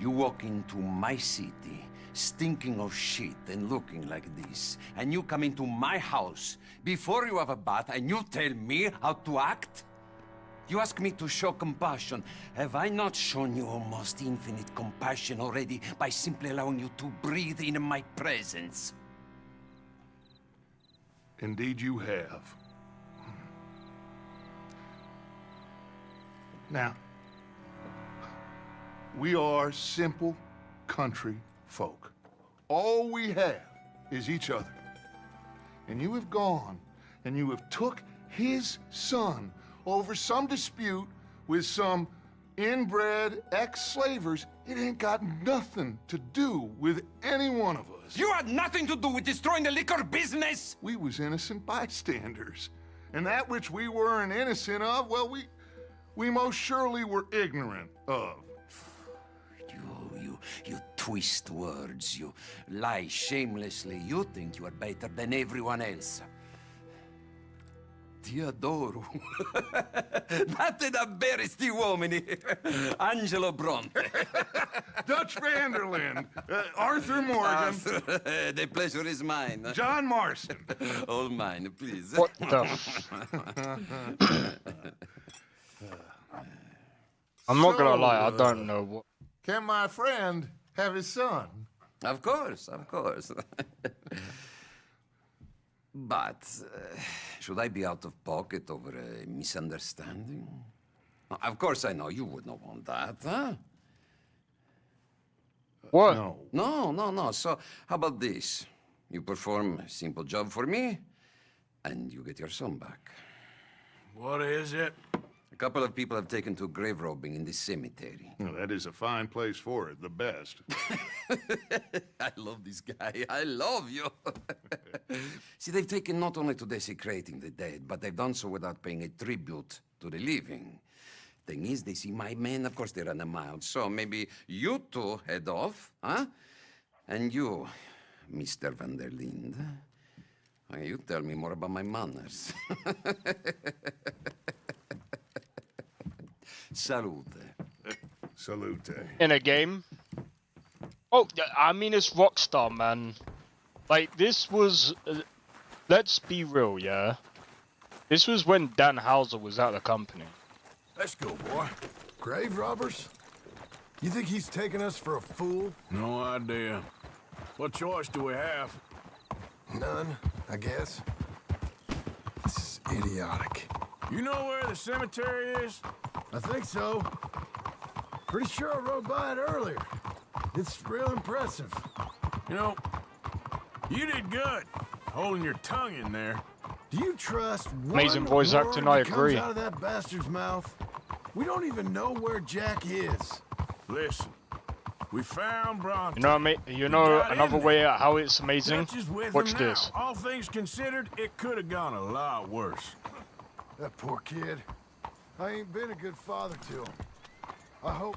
you walk into my city, stinking of shit and looking like this, and you come into my house before you have a bath and you tell me how to act? You ask me to show compassion. Have I not shown you almost infinite compassion already by simply allowing you to breathe in my presence? Indeed you have. Now, we are simple country folk. All we have is each other. And you have gone and you have took his son over some dispute with some inbred ex-slavers. It ain't got nothing to do with any one of us. You had nothing to do with destroying the liquor business! We was innocent bystanders. And that which we weren't innocent of, well, we most surely were ignorant of. You twist words, you lie shamelessly. You think you are better than everyone else. Ti adoro. Date davvero sti uomini. Angelo Bronte. Dutch Vanderland. Arthur Morgan. The pleasure is mine. John Marston. All mine, please. What the? I'm not gonna lie, I don't know what. Can my friend have his son? Of course, of course. But should I be out of pocket over a misunderstanding? Of course I know you would not want that, huh? What? No. So how about this? You perform a simple job for me, and you get your son back. What is it? A couple of people have taken to grave robbing in this cemetery. Well, that is a fine place for it, the best. I love this guy. I love you. See, they've taken not only to desecrating the dead, but they've done so without paying a tribute to the living. Thing is, they see my men, of course they run a mile. So maybe you two head off, huh? And you, Mr. Van der Linde, you tell me more about my manners. Salute. Salute. In a game? Oh, I mean, it's Rockstar, man. Like, this was... let's be real, yeah? This was when Dan Houser was at the company. Let's go, boy. Grave robbers? You think he's taking us for a fool? No idea. What choice do we have? None, I guess. This is idiotic. You know where the cemetery is? I think so. Pretty sure I rode by it earlier. It's real impressive. You know, you did good, holding your tongue in there. Do you trust Amazing one voice word acting, I that agree. comes out of that bastard's mouth? We don't even know where Jack is. Listen, we found Bronte. You know what I mean? You know another way at how it's amazing? Dutch is with Watch him this. now. All things considered, it could have gone a lot worse. That poor kid. I ain't been a good father to him. I hope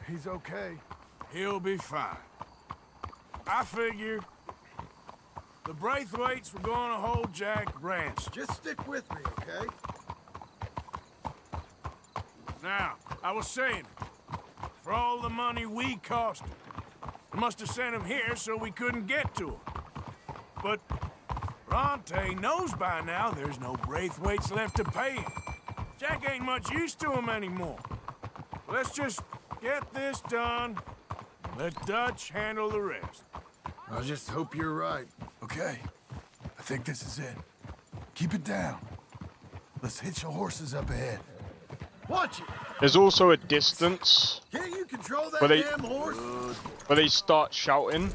he's okay. He'll be fine. I figured the Braithwaites were going to hold Jack ransom. Just stick with me, okay? Now, I was saying, for all the money we cost him, they must have sent him here so we couldn't get to him. But Bronte knows by now there's no Braithwaites left to pay him. Jack ain't much use to him anymore. Let's just get this done. Let Dutch handle the rest. I just hope you're right. Okay, I think this is it. Keep it down. Let's hitch the horses up ahead. Watch it! There's also a distance Can't you control that where damn horse? they start shouting.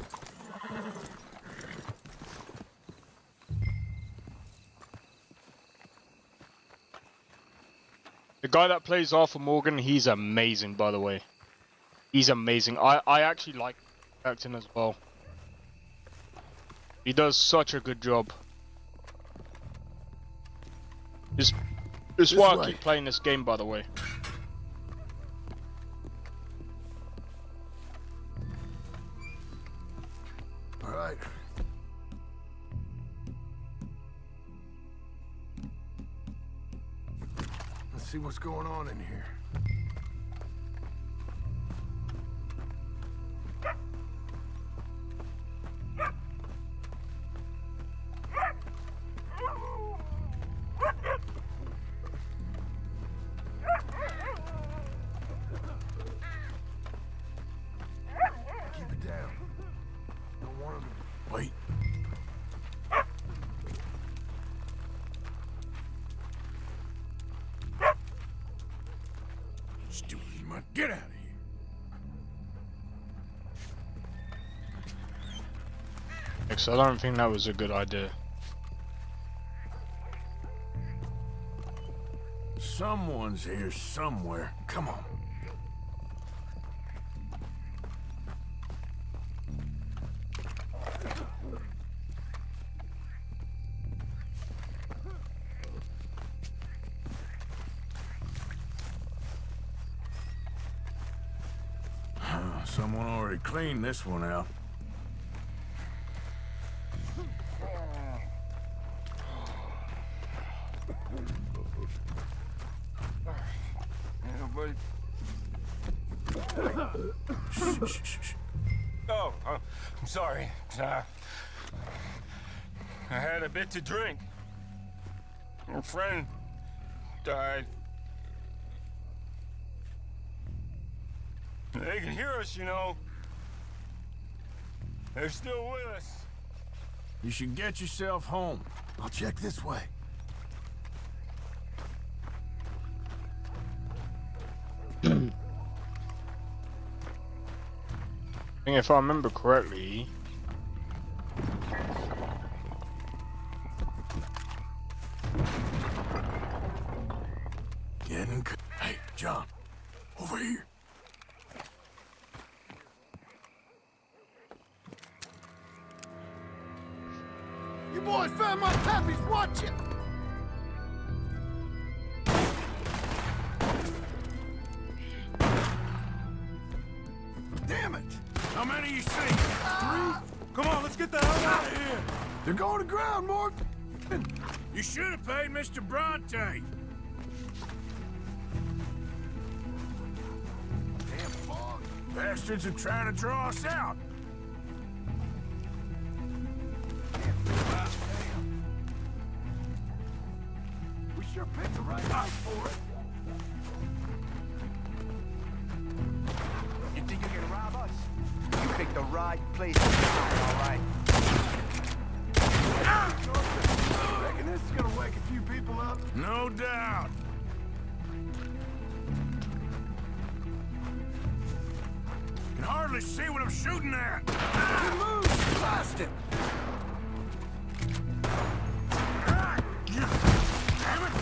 The guy that plays Arthur Morgan, he's amazing, by the way. He's amazing. I actually like acting as well. He does such a good job. It's why I keep playing this game, by the way. All right. Let's see what's going on in here. Keep it down. Don't want him to... Wait. Stupid mutt. Get out of here. Because I don't think that was a good idea. Someone's here somewhere. Come on. Someone already cleaned this one out. Oh, I'm sorry. I had a bit to drink. Our friend died. They can hear us, you know. They're still with us. You should get yourself home. I'll check this way. I think if I remember correctly, Hey, John, over here. You boys found my puppies, watch it! Damn it! How many you see? 3? Come on, let's get the hell out of here! They're going to ground, Morgan! You should have paid Mr. Bronte! Damn fog! Bastards are trying to draw us out! We sure picked the right night for it. You think you're gonna rob us? You picked the right place to hide, all right. Reckon this is gonna wake a few people up? No doubt. Can hardly see what I'm shooting at. Good move! Blast him! Damn it!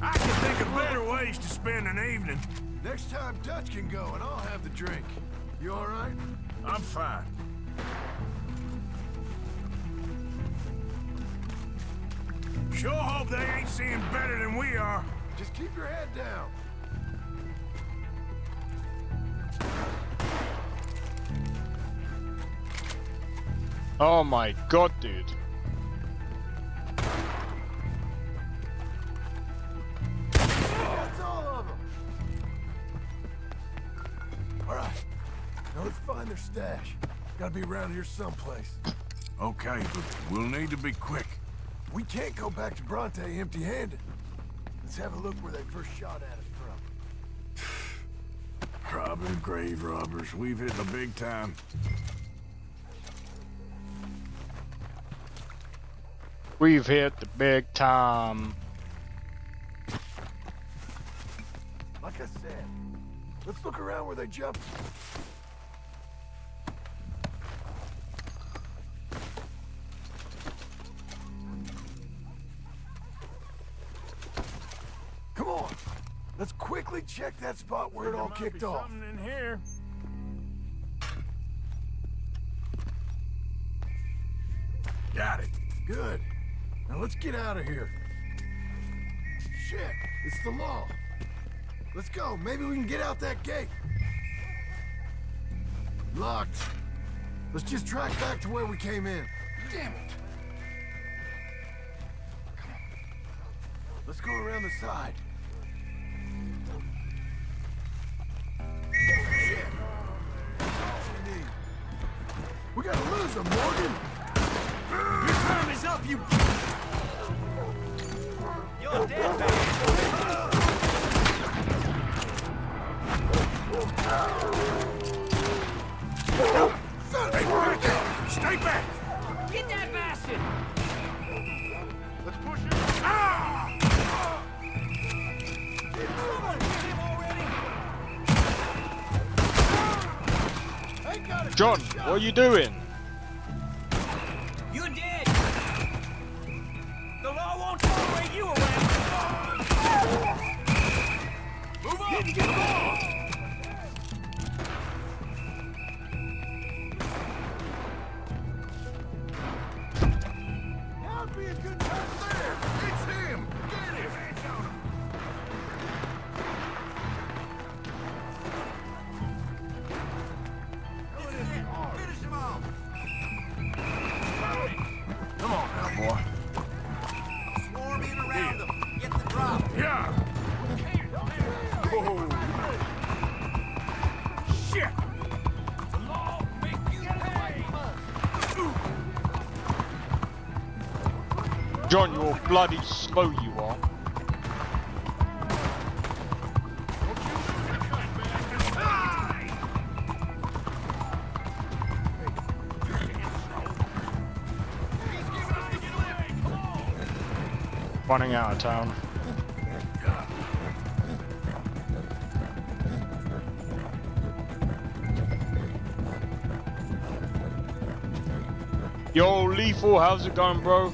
I can think of better ways to spend an evening. Next time, Dutch can go, and I'll have the drink. You all right? I'm fine. Sure hope they ain't seeing better than we are. Just keep your head down. oh my god, dude. That's all of them. All right. Now let's find their stash. Gotta be around here someplace. Okay, but we'll need to be quick. We can't go back to Bronte empty-handed. Let's have a look where they first shot at us from. Robbing grave robbers. We've hit the big time. We've hit the big time. Like I said, let's look around where they jumped. Come on, let's quickly check that spot where it all kicked off. Something in here. Got it. Good. Now let's get out of here. Shit, it's the law. Let's go. Maybe we can get out that gate. Locked. Let's just track back to where we came in. Damn it. Come on. Let's go around the side. Shit. We gotta lose him, Morgan. Your time is up, you... You're dead, man. Stay back! Get that bastard! Let's push him! Someone get him already! John, what are you doing? You're dead! The law won't tolerate you around! Move on! Get the ball! That'd be a good time there! It's him! Get him! Finish him off! Come on now, boy. Swarm in around them. Get the drop. Yeah! Oh. Shit! The law make you pay! John, you're bloody slow, you are. Running out of town. Yo, Lethal, how's it going, bro?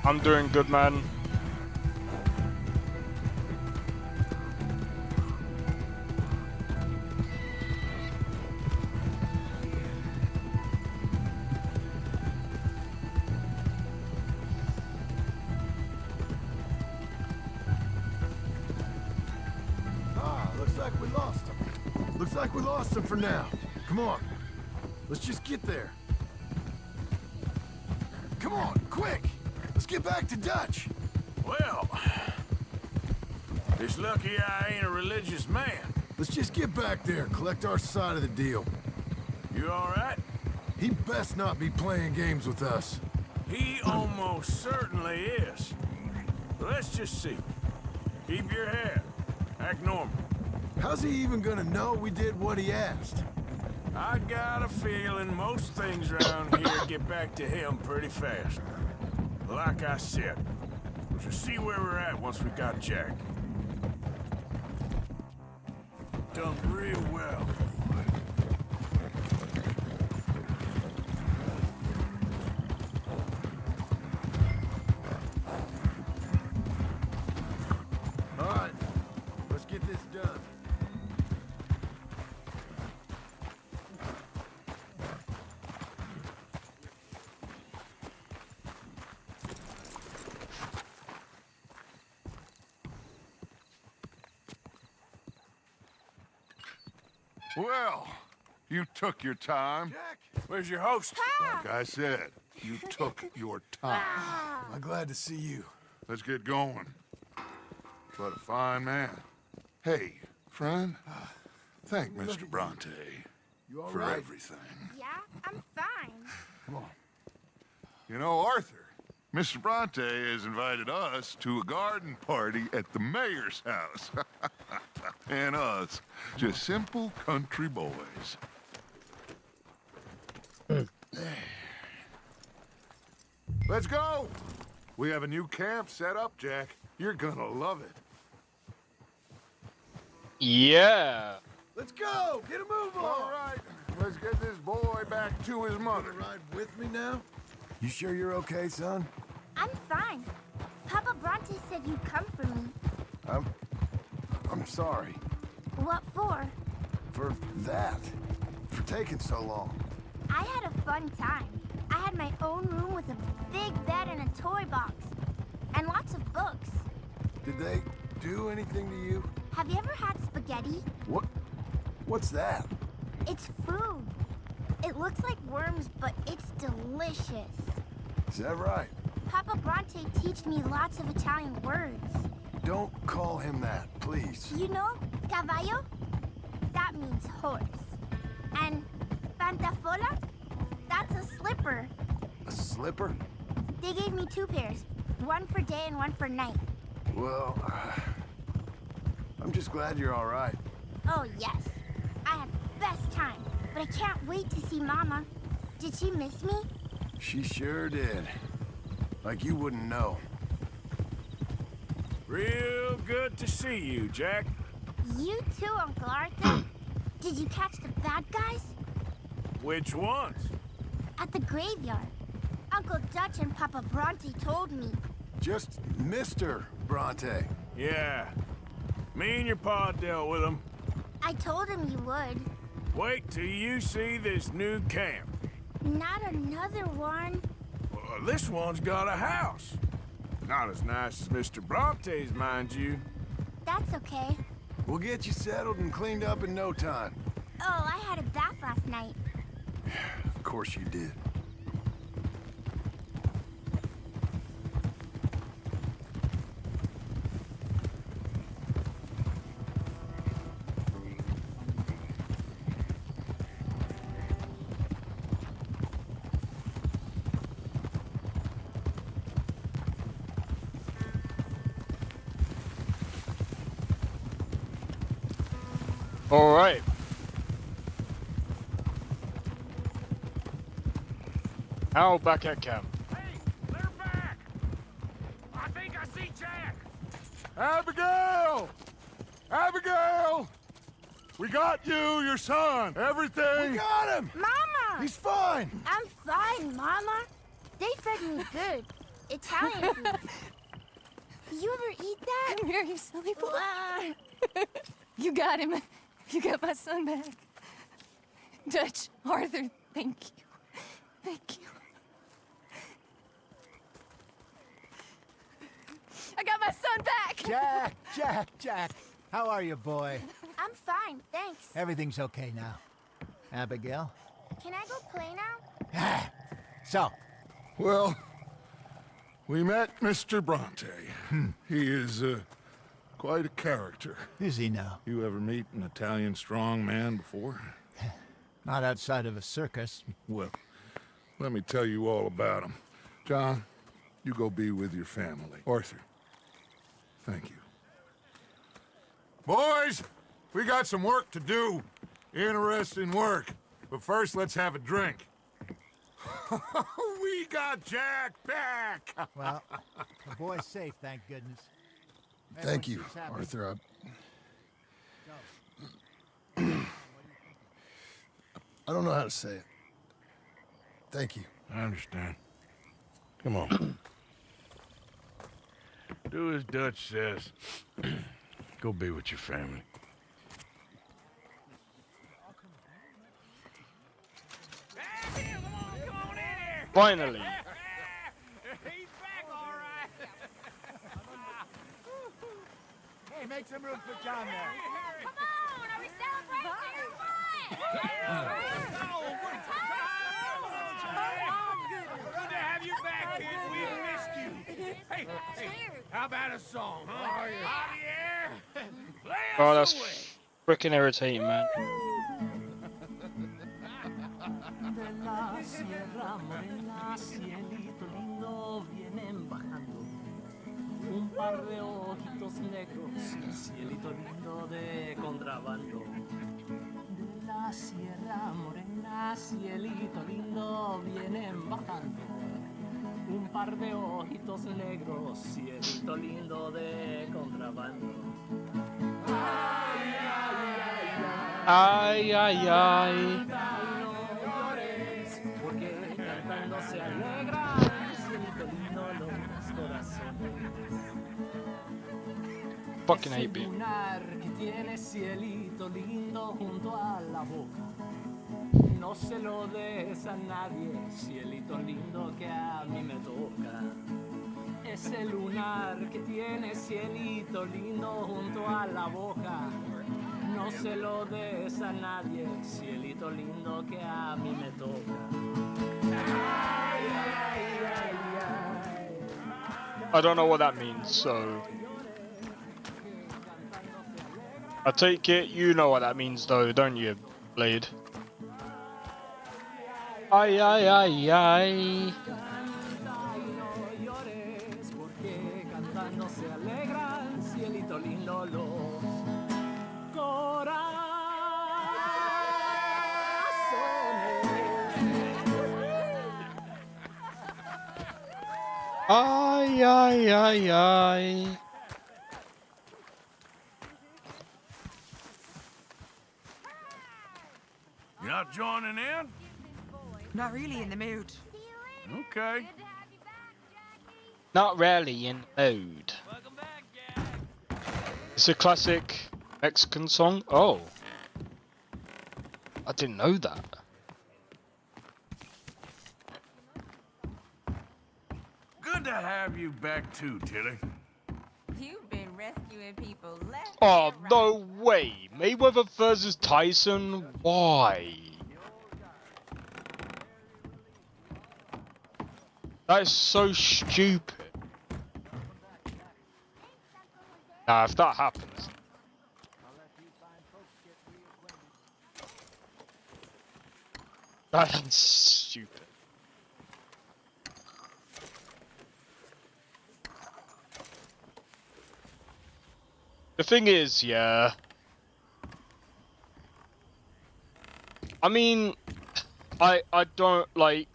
I'm doing good, man. Looks like we lost him. Looks like we lost him for now. Come on. Let's just get there. Come on, quick! Let's get back to Dutch. Well, it's lucky I ain't a religious man. Let's just get back there, collect our side of the deal. You all right? He best not be playing games with us. He almost certainly is. But let's just see. Keep your head. Act normal. How's he even gonna know we did what he asked? I got a feeling most things around here get back to him pretty fast. Like I said, we'll just see where we're at once we got Jack. Done real well. All right, let's get this done. Well, you took your time. Jack! Where's your host? Like I said, you took your time. I'm glad to see you. Let's get going. What a fine man. Hey, friend, thank Mr. Bronte You all for right? everything. Yeah, I'm fine. Come on. You know, Arthur, Mr. Bronte has invited us to a garden party at the mayor's house. And us, just simple country boys. Let's go! We have a new camp set up, Jack. You're gonna love it. Yeah. Let's go! Get a move on! All right, let's get this boy back to his mother. Ride with me now? You sure you're okay, son? I'm fine. Papa Bronte said you'd come for me. I'm sorry. What for? For that. For taking so long. I had a fun time. I had my own room with a big bed and a toy box. And lots of books. Did they do anything to you? Have you ever had spaghetti? What's that? It's food. It looks like worms, but it's delicious. Is that right? Papa Bronte teach me lots of Italian words. Don't call him that, please. You know, caballo? That means horse. And pantafola? That's a slipper. A slipper? They gave me 2 pairs. One for day and one for night. Well, I'm just glad you're all right. Oh, yes. I had the best time. But I can't wait to see Mama. Did she miss me? She sure did. Like you wouldn't know. Real good to see you, Jack. You too, Uncle Arthur. Did you catch the bad guys? Which ones? At the graveyard. Uncle Dutch and Papa Bronte told me. Just Mr. Bronte. Yeah. Me and your pa dealt with them. I told him you would. Wait till you see this new camp. Not another one. Well, this one's got a house. Not as nice as Mr. Bronte's, mind you. That's okay. We'll get you settled and cleaned up in no time. Oh, I had a bath last night. Of course you did. All right. Now back at camp. Hey, they're back! I think I see Jack! Abigail! Abigail! We got you, your son, everything. We got him! Mama! He's fine! I'm fine, Mama. They fed me good. Italian food. You ever eat that? Come here, you silly boy. You got him. You got my son back. Dutch, Arthur, thank you. Thank you. I got my son back! Jack. How are you, boy? I'm fine, thanks. Everything's okay now. Abigail? Can I go play now? So? Well, we met Mr. Bronte. He is quite a character. Is he now? You ever meet an Italian strong man before? Not outside of a circus. Well, let me tell you all about him. John, you go be with your family. Arthur, thank you. Boys, we got some work to do. Interesting work. But first, let's have a drink. We got Jack back! Well, the boy's safe, thank goodness. Thank you, Arthur. I don't know how to say it. Thank you. I understand. Come on. Do as Dutch says. Go be with your family. Finally. He's back, all right. Hey, make some room for John there. Come on, are we celebrating or what? Good to have you back, kid. We missed you. Hey, how about a song, huh? Javier, play us Oh, that's away. freaking irritating, man. La sierra morena, cielito lindo, vienen bajando un par de ojitos negros, cielito lindo de contrabando. De la sierra morena, cielito lindo, vienen bajando un par de ojitos negros, cielito lindo de contrabando. Ay, ay, ay. Porque cantando se alegra, cielito lindo los corazones. fucking hate being. Lunar que tiene cielito lindo junto a la boca. No se lo des a nadie, cielito lindo que a mí me toca. Ese lunar que tiene cielito lindo junto a la boca. No se lo des a nadie, cielito lindo que a mí me toca. Ay, ay, ay, ay. I don't know what that means, so I take it you know what that means though, don't you, Blade? Ay, ay, ay, ay. Ay, ay, ay, ay. You not joining in? Not really in the mood. Okay. Not really in the mood. It's a classic Mexican song. Oh. I didn't know that. Good to have you back too, Tilly. You've been rescuing people left. Oh, no way. Mayweather versus Tyson? Why? That is so stupid. Nah, if that happens. That's stupid. The thing is, yeah. I mean, I don't like.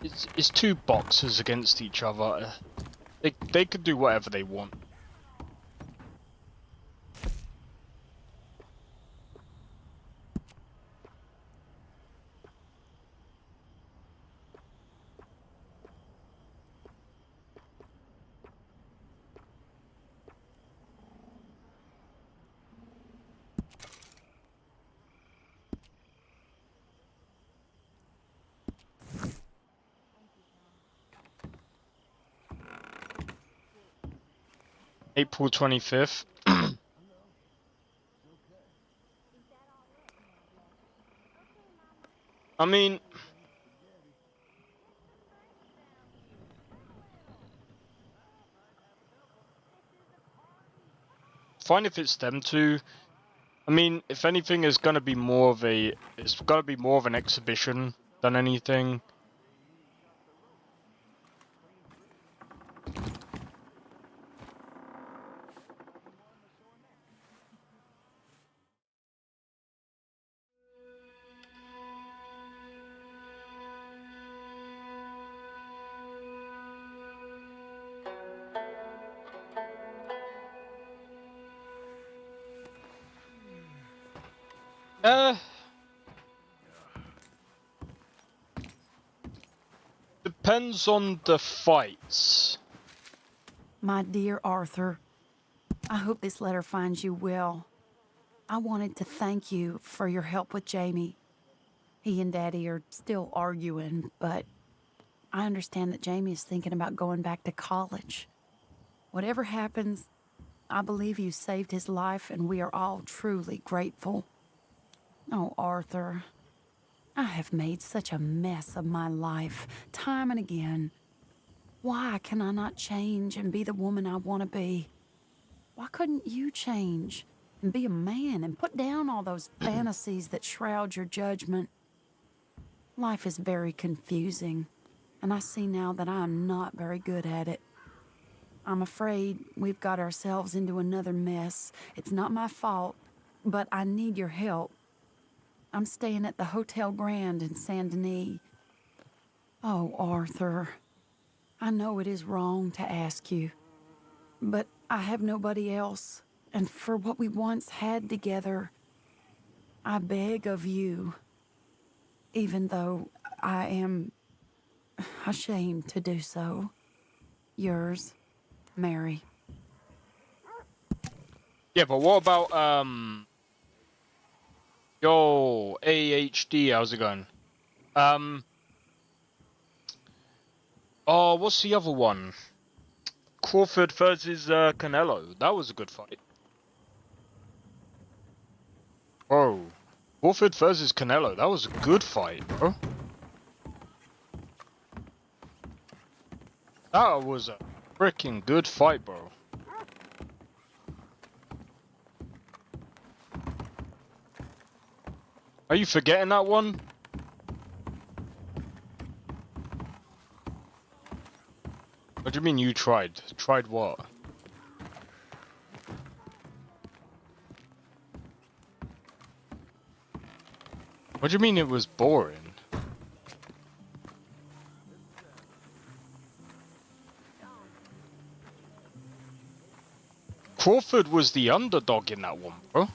It's two boxers against each other. They could do whatever they want. April 25th. I mean, fine if it's them two. I mean, if anything, it's gonna be more of an exhibition than anything. Depends on the fights. My dear Arthur, I hope this letter finds you well. I wanted to thank you for your help with Jamie. He and Daddy are still arguing, but I understand that Jamie is thinking about going back to college. Whatever happens, I believe you saved his life, and we are all truly grateful. Oh, Arthur, I have made such a mess of my life, time and again. Why can I not change and be the woman I want to be? Why couldn't you change and be a man and put down all those fantasies that shroud your judgment? Life is very confusing, and I see now that I am not very good at it. I'm afraid we've got ourselves into another mess. It's not my fault, but I need your help. I'm staying at the Hotel Grand in Saint Denis. Oh, Arthur, I know it is wrong to ask you, but I have nobody else, and for what we once had together, I beg of you, even though I am ashamed to do so. Yours, Mary. Yeah, but what about yo, AHD, how's it going? Oh, what's the other one? Crawford versus Canelo. That was a good fight. Bro, Crawford versus Canelo. That was a good fight, bro. That was a freaking good fight, bro. Are you forgetting that one? What do you mean you tried? Tried what? What do you mean it was boring? Crawford was the underdog in that one, bro.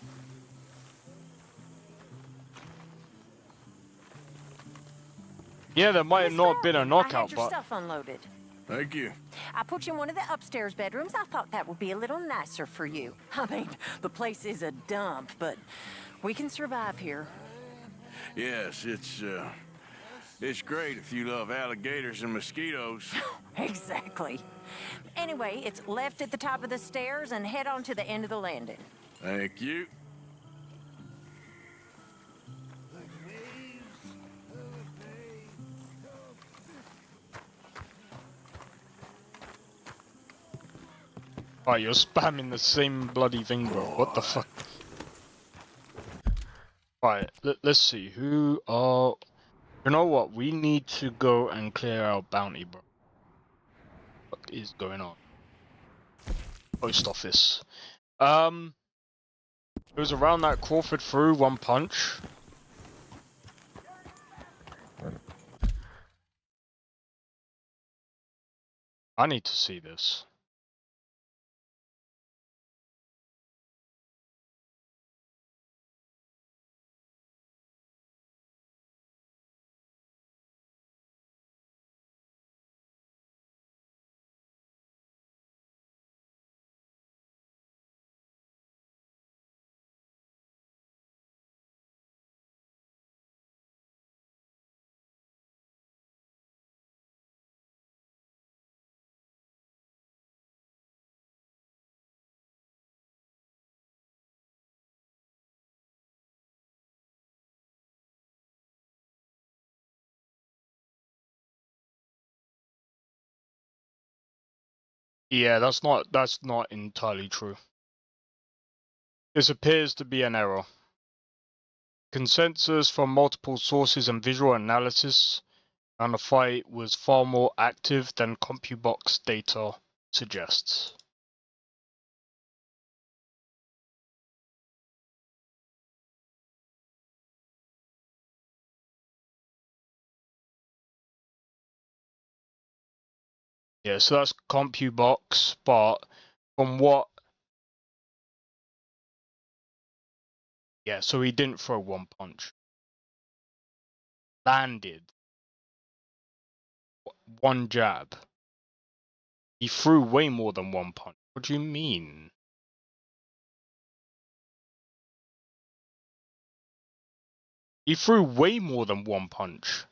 Yeah, there might have not been a knockout, I had your but... stuff unloaded. Thank you. I put you in one of the upstairs bedrooms. I thought that would be a little nicer for you. I mean, the place is a dump, but we can survive here. Yes, it's great if you love alligators and mosquitoes. Exactly. Anyway, it's left at the top of the stairs and head on to the end of the landing. Thank you. Oh, you're spamming the same bloody thing, bro. What the fuck? Right, let's see. Who are... You know what? We need to go and clear our bounty, bro. What is going on? Post office. It was around that Crawford threw one punch. I need to see this. Yeah, that's not entirely true. This appears to be an error. Consensus from multiple sources and visual analysis and the fight was far more active than CompuBox data suggests. Yeah, so that's CompuBox, but from what... Yeah, so he didn't throw one punch. Landed one jab. He threw way more than one punch. What do you mean? He threw way more than one punch.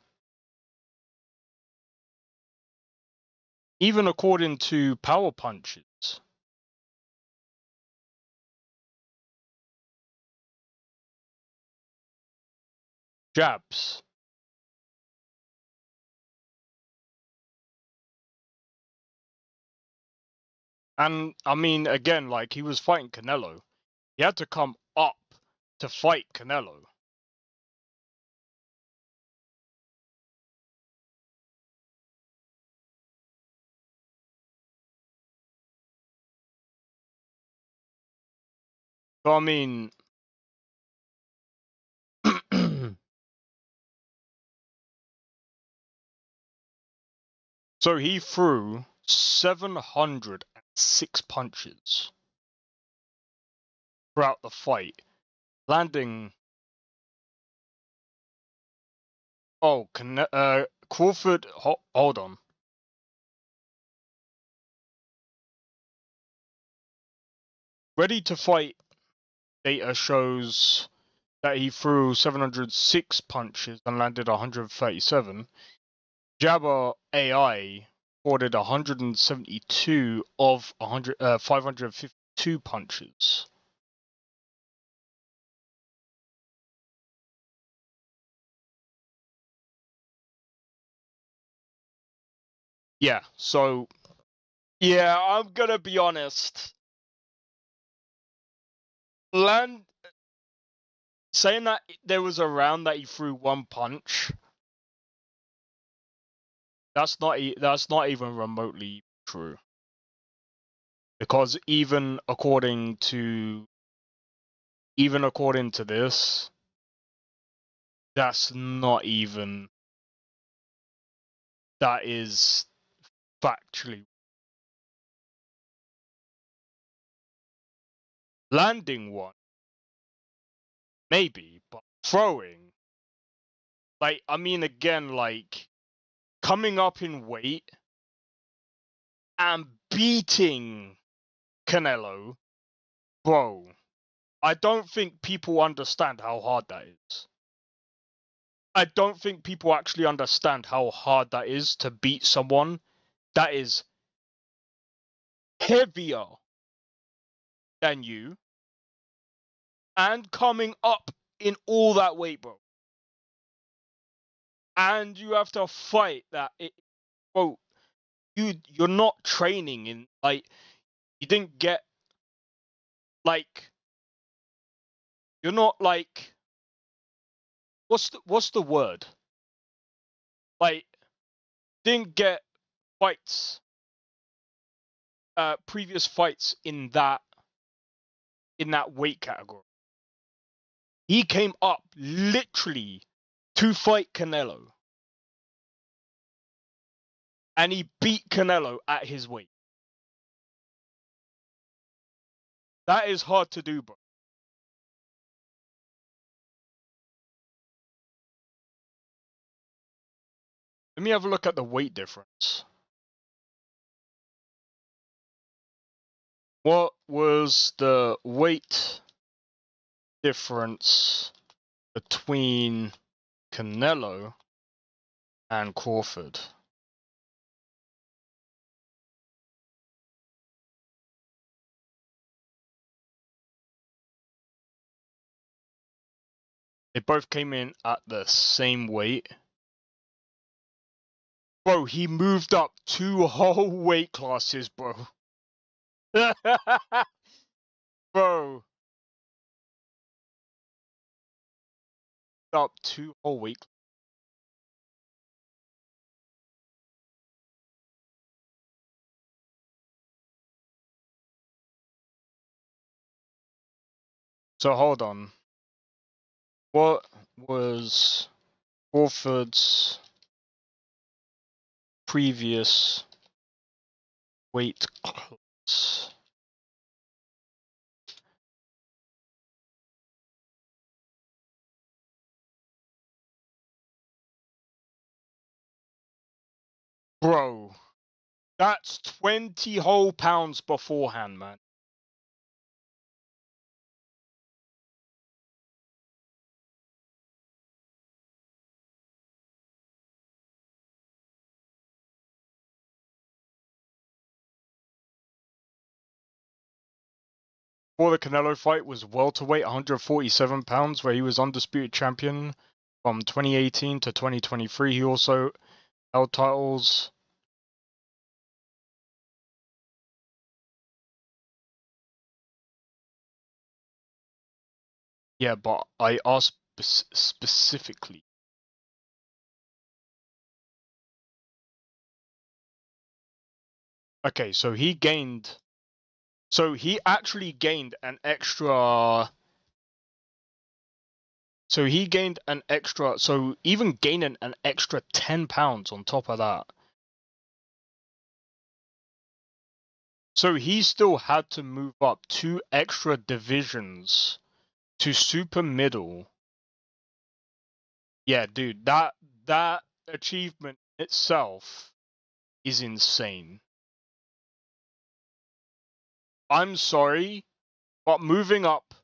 Even according to power punches. Jabs. And, I mean, again, like, he was fighting Canelo. He had to come up to fight Canelo. So, I mean... So he threw 706 punches throughout the fight, landing... Oh, Crawford... Hold on. Ready to fight data shows that he threw 706 punches and landed 137. Jabber AI recorded 172 of 552 punches. Yeah, so yeah, I'm gonna be honest. Saying that there was a round that he threw one punch, that's not even remotely true. Because even according to this, that's not even, that is factually. Landing one, maybe, but throwing, like, I mean, again, like, coming up in weight and beating Canelo, bro, I don't think people understand how hard that is. I don't think people actually understand how hard that is to beat someone that is heavier than you and coming up in all that weight, bro. And you have to fight that. Bro, you're not training in, like, you didn't get, like, you're not, like, what's the word? Like, didn't get fights, previous fights in that weight category. He came up literally to fight Canelo. And he beat Canelo at his weight. That is hard to do, bro. Let me have a look at the weight difference. What was the weight difference between Canelo and Crawford? They both came in at the same weight. Bro, he moved up 2 whole weight classes, bro. Bro. Up 2 whole weight classes. So hold on. What was Crawford's previous weight class? Bro, that's 20 whole pounds beforehand, man. Before the Canelo fight was welterweight, 147 pounds, where he was undisputed champion from 2018 to 2023. He also held titles. Yeah, but I asked specifically. Okay, so he actually gained an extra. So even gaining an extra 10 pounds on top of that. So he still had to move up 2 extra divisions to super middle. Yeah, dude, that achievement itself is insane. I'm sorry, But moving up,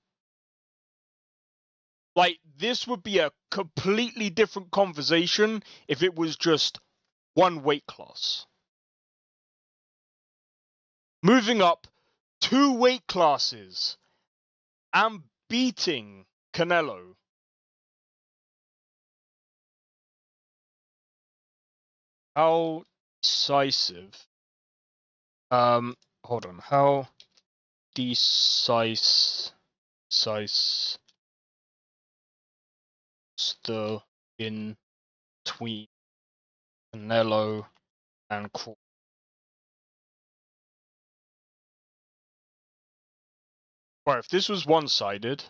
like, this would be a completely different conversation if it was just one weight class. Moving up 2 weight classes and beating Canelo. How decisive? Hold on. How decisive still in between Canelo and Crawford? Right, if this was one-sided,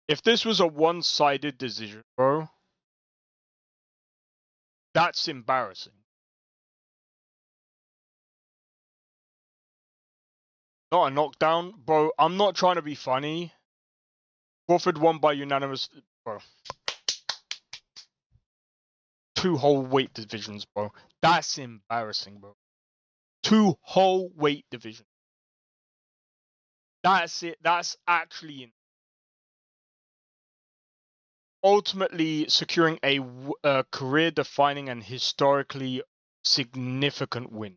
if this was a one-sided decision, bro, that's embarrassing. Not a knockdown, bro. I'm not trying to be funny. Crawford won by unanimous, bro. 2 whole weight divisions, bro. That's embarrassing, bro. 2 whole weight divisions. That's it. That's actually ultimately securing a career-defining and historically significant win.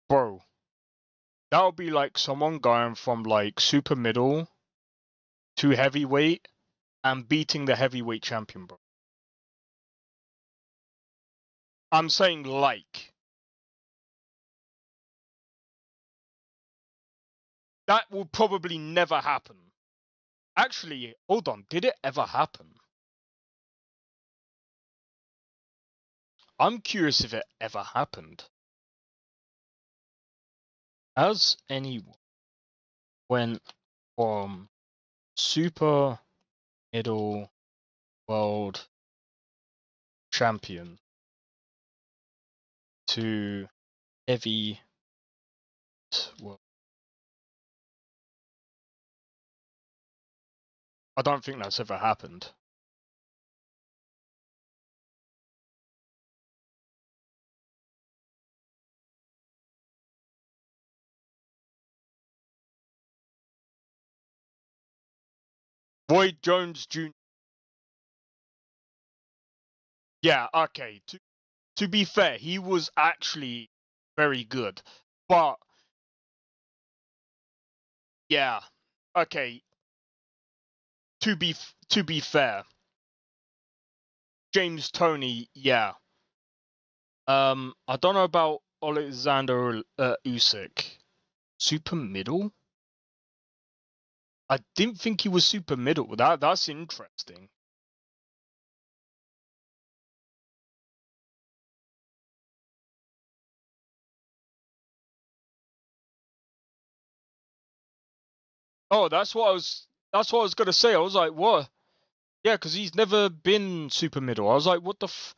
Bro, that would be like someone going from like super middle to heavyweight and beating the heavyweight champion, bro. I'm saying like. That will probably never happen. Actually, hold on. Did it ever happen? I'm curious if it ever happened. Has anyone went from super middle world champion to heavy world? I don't think that's ever happened. Roy Jones Jr. Yeah, okay. To be fair, he was actually very good. But yeah, okay. To be fair, James Toney, yeah. I don't know about Alexander Usyk. Super middle? I didn't think he was super middle. That's interesting. Oh, that's what I was gonna say. I was like, what? Yeah, because he's never been super middle. I was like, what the f...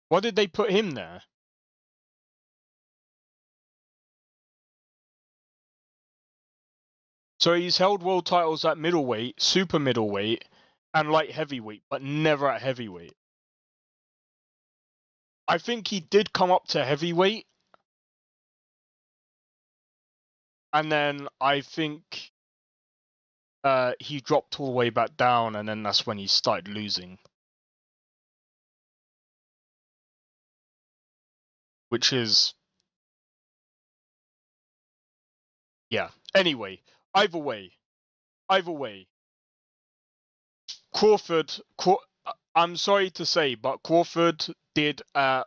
Why did they put him there? So he's held world titles at middleweight, super middleweight, and light heavyweight, but never at heavyweight. I think he did come up to heavyweight. And then I think he dropped all the way back down, and then that's when he started losing. Which is... yeah. Anyway, either way. Crawford... I'm sorry to say, but Crawford did a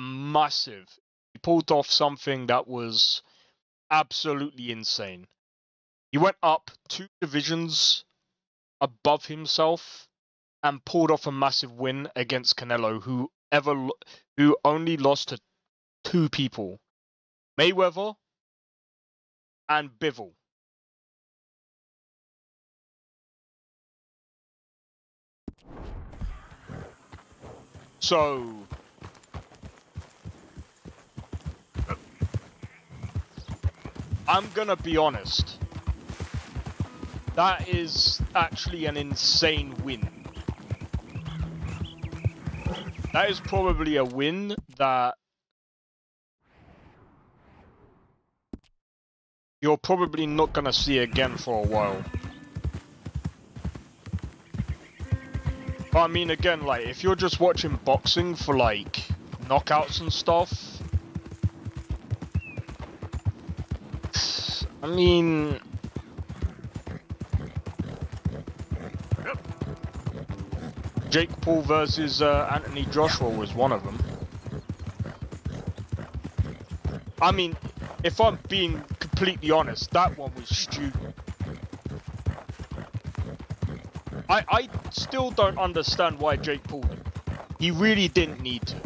massive... He pulled off something that was absolutely insane. He went up 2 divisions above himself and pulled off a massive win against Canelo, who only lost to 2 people, Mayweather and Bivol. So I'm gonna be honest. That is actually an insane win. That is probably a win that you're probably not gonna see again for a while. But I mean, again, like, if you're just watching boxing for, like, knockouts and stuff, I mean... Jake Paul versus Anthony Joshua was one of them. I mean, if I'm being completely honest, that one was stupid. I still don't understand why Jake Paul did. He really didn't need to.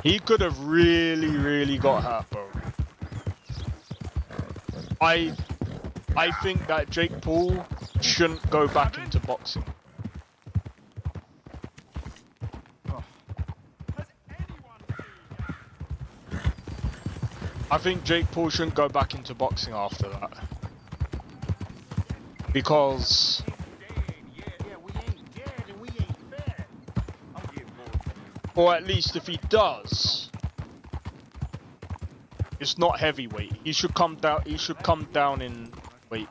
He could have really got hurt, bro. I think that Jake Paul shouldn't go back into boxing. I think Jake Paul shouldn't go back into boxing after that. Because... or at least if he does, it's not heavyweight. He should come down. He should come down in weight.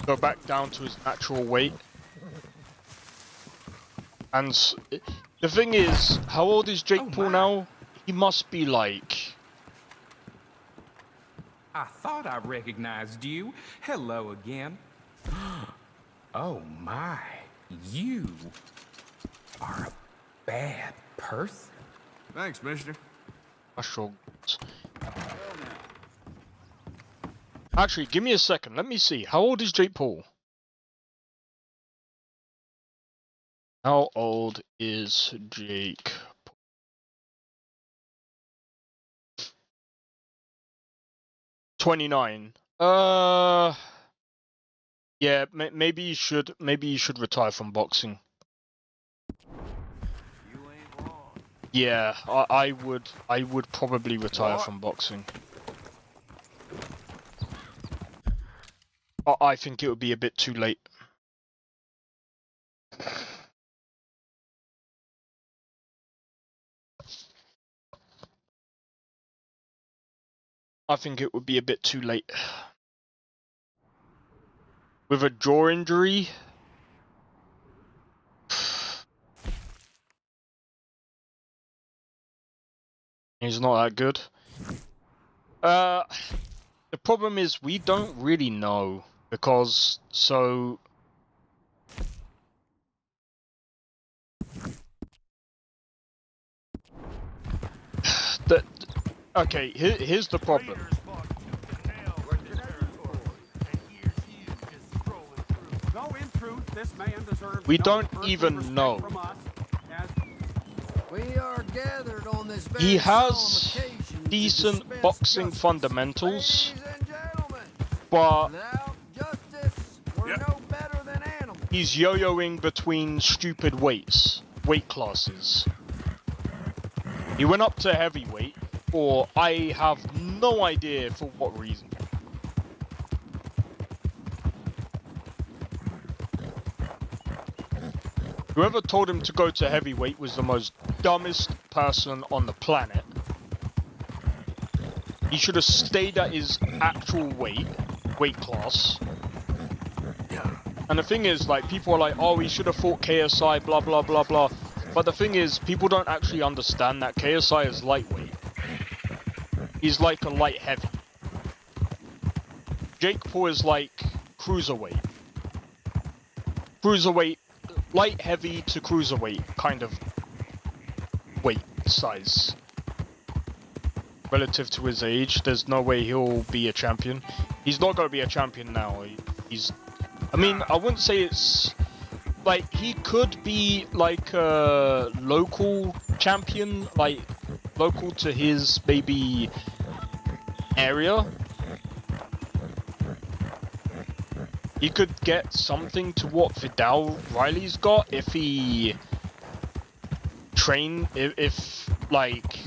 Go back down to his natural weight. And the thing is, how old is Jake Paul now? He must be like... I thought I recognized you. Hello again. Oh my, you are a bad person. Thanks, mister. Actually, give me a second. Let me see. How old is Jake Paul? How old is Jake Paul? $29. Yeah, maybe you should retire from boxing. Yeah, I would probably retire from boxing. I think it would be a bit too late. I think it would be a bit too late. With a jaw injury? He's not that good. The problem is we don't really know because okay, here's the problem. We don't even know. He has decent boxing fundamentals, but he's yo-yoing between stupid weight classes. He went up to heavyweight, or I have no idea for what reason. Whoever told him to go to heavyweight was the most dumbest person on the planet. He should have stayed at his actual weight class. And the thing is, like, people are like, oh, he should have fought KSI, blah, blah, blah, blah. But the thing is, people don't actually understand that KSI is lightweight. He's like a light heavy. Jake Paul is like cruiserweight. Cruiserweight, light heavy to cruiserweight kind of weight size. Relative to his age, there's no way he'll be a champion. He's not going to be a champion now. I mean, I wouldn't say it's... like, he could be like a local champion, like local to his maybe area. He could get something to what Vidal Riley's got if he train, if like,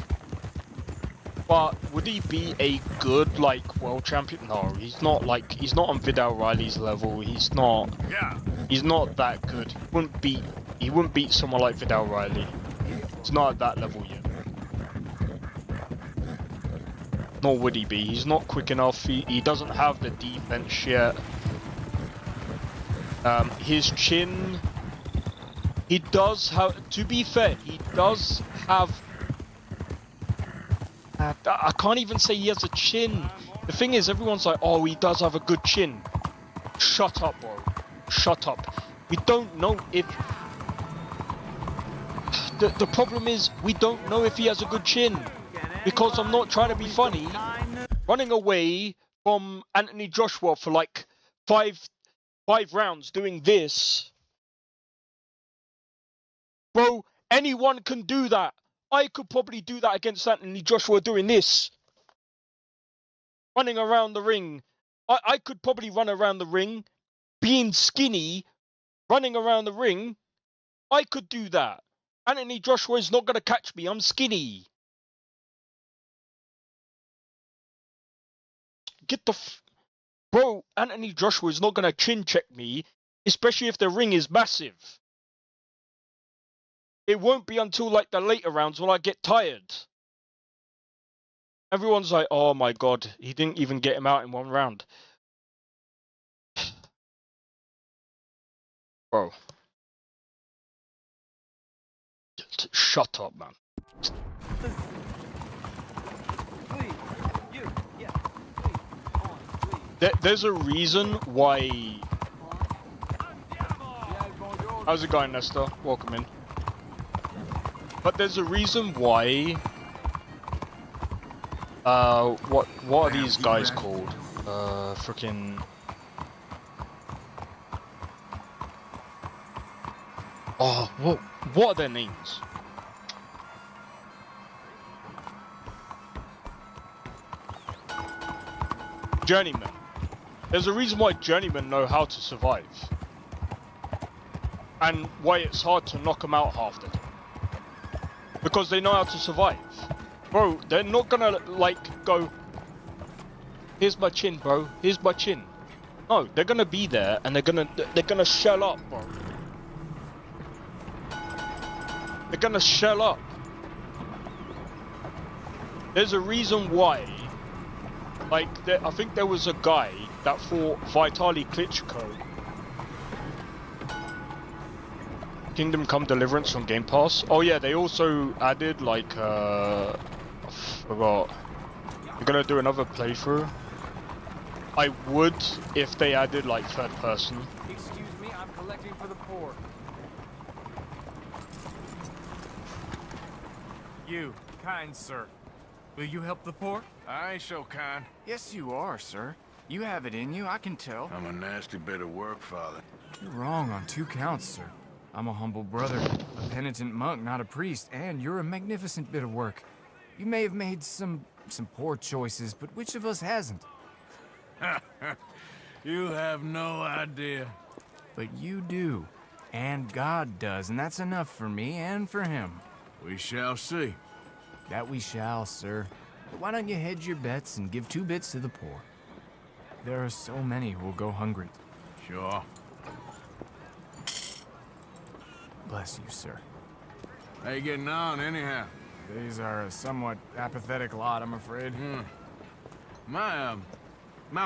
but would he be a good like world champion? No, he's not on Vidal Riley's level. He's not that good. He wouldn't beat someone like Vidal Riley. He's not at that level yet. Nor would he be. He's not quick enough. He doesn't have the defense yet. His chin... He does have... To be fair, he does have... I can't even say he has a chin. The thing is, everyone's like, oh, he does have a good chin. Shut up, bro. Shut up. We don't know if... The problem is, we don't know if he has a good chin. Because I'm not trying to be funny. Running away from Anthony Joshua for like five rounds doing this. Bro, anyone can do that. I could probably do that against Anthony Joshua doing this. Running around the ring. I could probably run around the ring. Being skinny. Running around the ring. I could do that. Anthony Joshua is not going to catch me. I'm skinny. Get the bro, Anthony Joshua is not going to chin check me, especially if the ring is massive. It won't be until like the later rounds when I get tired. Everyone's like, oh my god, he didn't even get him out in one round. Bro. Shut up, man. There's a reason why... How's it going, Nestor? Welcome in. But there's a reason why... what are these guys called? Frickin'... Oh, what are their names? Journeyman. There's a reason why journeymen know how to survive. And why it's hard to knock them out half the time. Because they know how to survive. Bro, they're not gonna, like, go... Here's my chin, bro. Here's my chin. No, they're gonna be there and they're gonna shell up, bro. They're gonna shell up. There's a reason why. Like, I think there was a guy that fought Vitaly Klitschko. Kingdom Come Deliverance on Game Pass. Oh yeah, they also added like I forgot. You're gonna do another playthrough. I would if they added like third person. Excuse me, I'm collecting for the poor. You, kind sir. Will you help the poor? I ain't so kind. Yes, you are, sir. You have it in you, I can tell. I'm a nasty bit of work, Father. You're wrong on 2 counts, sir. I'm a humble brother, a penitent monk, not a priest, and you're a magnificent bit of work. You may have made some poor choices, but which of us hasn't? You have no idea. But you do, and God does, and that's enough for me and for him. We shall see. That we shall, sir. But why don't you hedge your bets and give 2 bits to the poor? There are so many who will go hungry. Sure. Bless you, sir. How you getting on, anyhow? These are a somewhat apathetic lot, I'm afraid. My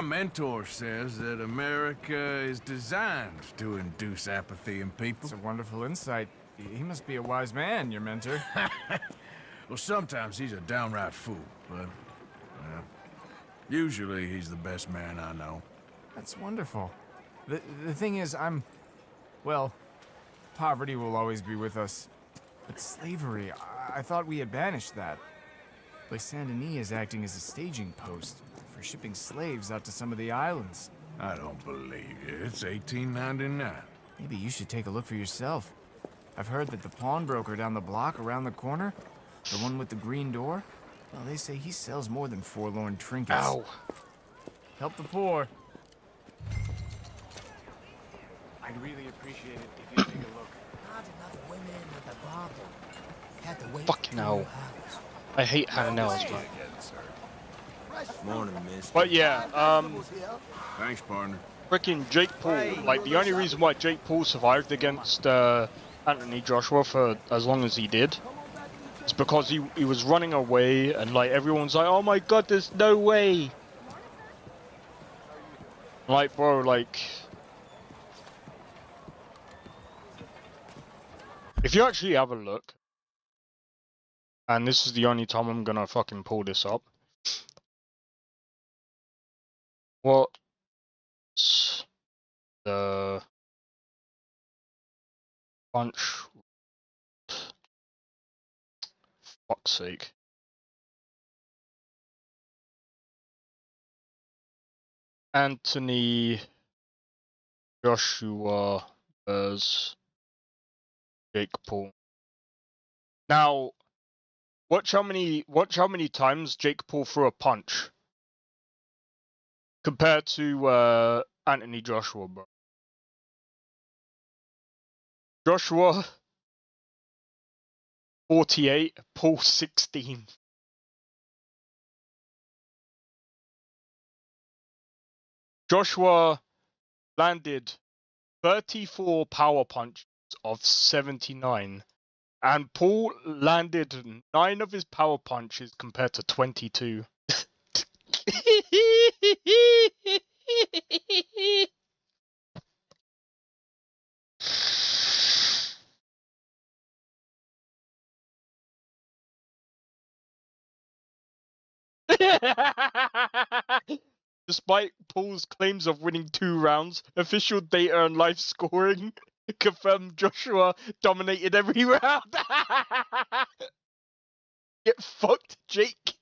mentor says that America is designed to induce apathy in people. It's a wonderful insight. He must be a wise man, your mentor. Well, sometimes he's a downright fool, but usually he's the best man I know. That's wonderful. The thing is, well, poverty will always be with us. But slavery, I thought we had banished that. But Saint Denis is acting as a staging post for shipping slaves out to some of the islands. I don't believe you. It's 1899. Maybe you should take a look for yourself. I've heard that the pawnbroker down the block around the corner, the one with the green door, well, they say he sells more than forlorn trinkets. Ow. Help the poor. I'd really appreciate it if you take a look. Not enough women at the brothel. Had to wait Fucking hell. I hate having nails, man. Morning, miss. But yeah, Thanks, partner. Freaking Jake Paul. Like, the only reason why Jake Paul survived against Anthony Joshua for as long as he did It's because he was running away, and like everyone's like, oh my god, there's no way. Like, bro, like, if you actually have a look, and this is the only time I'm gonna fucking pull this up. What's the punch? Fuck's sake. Anthony Joshua versus Jake Paul. Now, watch how many times Jake Paul threw a punch compared to Anthony Joshua, bro. Joshua 48, Paul 16. Joshua landed 34 power punches of 79, and Paul landed 9 of his power punches compared to 22. Despite Paul's claims of winning 2 rounds, official data and live scoring confirmed Joshua dominated every round. Get fucked, Jake.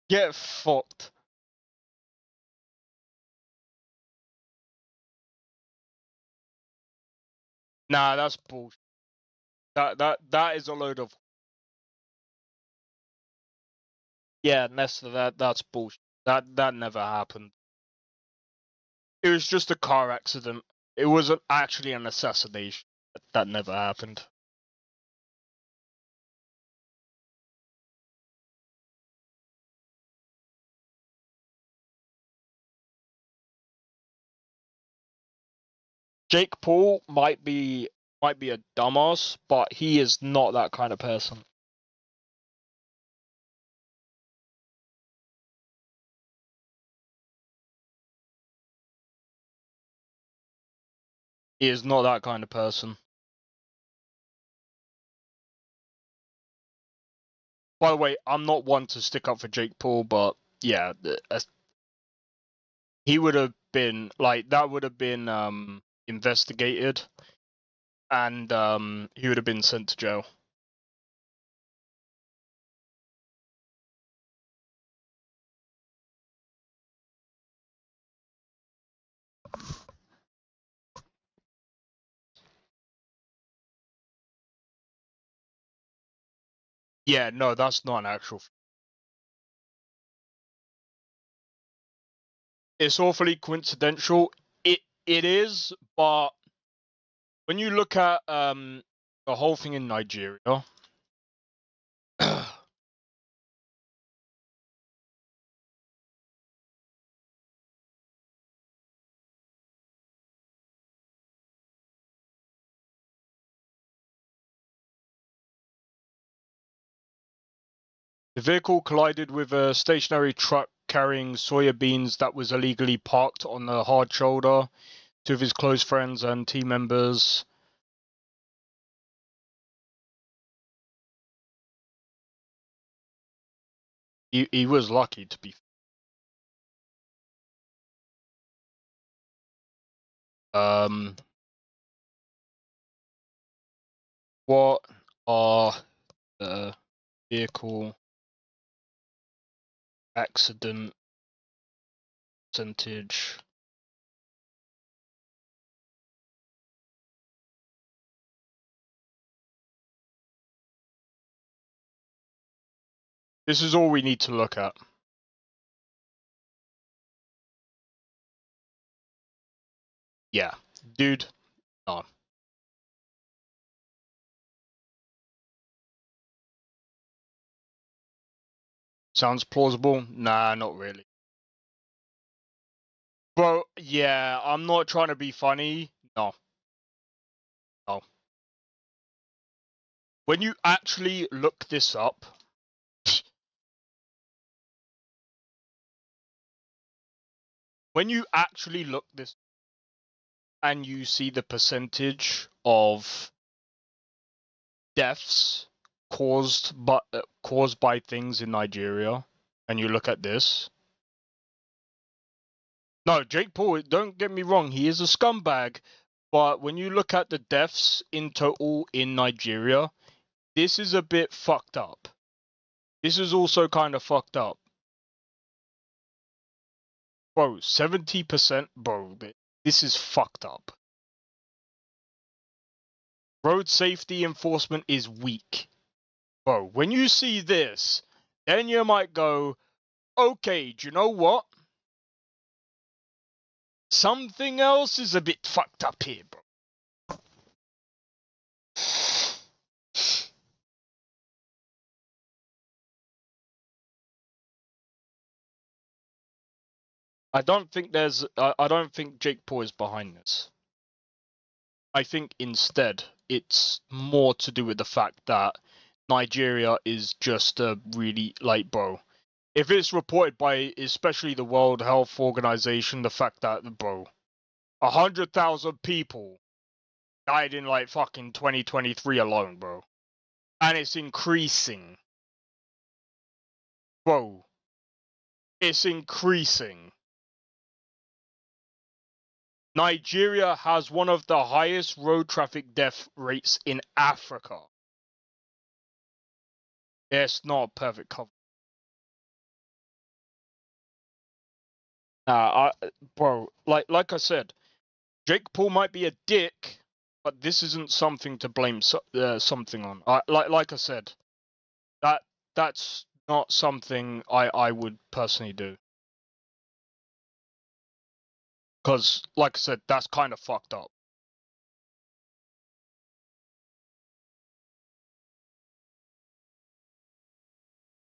Get fucked. Nah, that's bullshit. That is a load of. Yeah, Nesta, that's bullshit. That never happened. It was just a car accident. It wasn't actually an assassination. That never happened. Jake Paul might be a dumbass, but he is not that kind of person. He is not that kind of person. By the way, I'm not one to stick up for Jake Paul, but yeah, he would have been like that would have been investigated, and he would have been sent to jail. Yeah, no, that's not an actual. It's awfully coincidental. It is, but when you look at the whole thing in Nigeria, the vehicle collided with a stationary truck carrying soya beans that was illegally parked on the hard shoulder. 2 of his close friends and team members. He was lucky to be. What are the vehicle accident percentage? This is all we need to look at. Yeah, dude, no. Sounds plausible? Nah, not really. Bro, yeah, I'm not trying to be funny. No. Oh. When you actually look this up, when you actually look this and you see the percentage of deaths caused by things in Nigeria, and you look at this. No, Jake Paul, don't get me wrong, he is a scumbag, but when you look at the deaths in total in Nigeria, this is a bit fucked up. This is also kind of fucked up. Bro, 70%, bro, this is fucked up. Road safety enforcement is weak. Bro, when you see this, then you might go, okay, do you know what? Something else is a bit fucked up here, bro. I don't think Jake Paul is behind this. I think instead it's more to do with the fact that Nigeria is just a really, like, bro, if it's reported by especially the World Health Organization, the fact that, bro, 100,000 people died in like fucking 2023 alone, bro, and it's increasing, bro, it's increasing. Nigeria has one of the highest road traffic death rates in Africa. Yeah, it's not a perfect cover. Bro, like I said, Jake Paul might be a dick, but this isn't something to blame something on. Like I said, that's not something I would personally do. Because, like I said, that's kind of fucked up.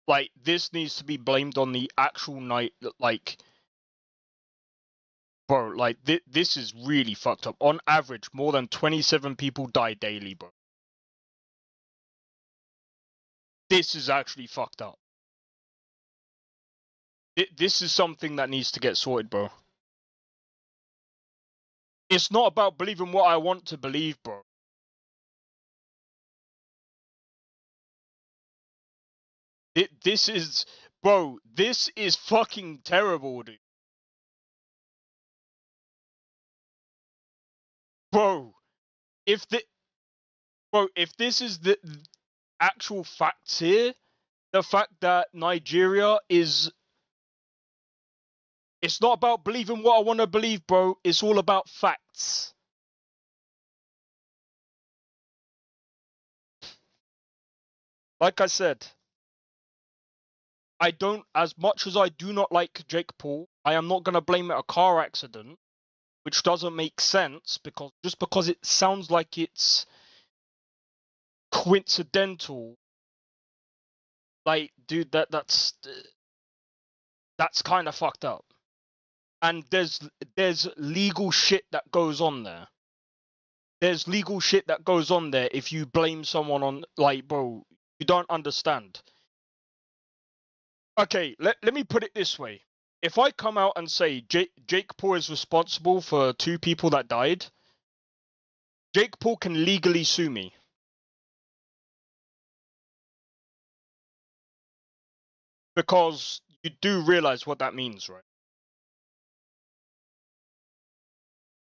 Like, this needs to be blamed on the actual night, like, bro, like, this is really fucked up. On average, more than 27 people die daily, bro. This is actually fucked up. This is something that needs to get sorted, bro. It's not about believing what I want to believe, bro. This is, bro, this is fucking terrible, dude. Bro, if this is the actual facts here, the fact that Nigeria is, it's not about believing what I want to believe, bro. It's all about facts. Like I said, I don't, as much as I do not like Jake Paul, I am not going to blame it a car accident, which doesn't make sense, because just because it sounds like it's coincidental, like, dude, that's kind of fucked up. And there's legal shit that goes on there. There's legal shit that goes on there if you blame someone on, like, bro, you don't understand. Okay, let me put it this way. If I come out and say Jake Paul is responsible for 2 people that died, Jake Paul can legally sue me. Because you do realize what that means, right?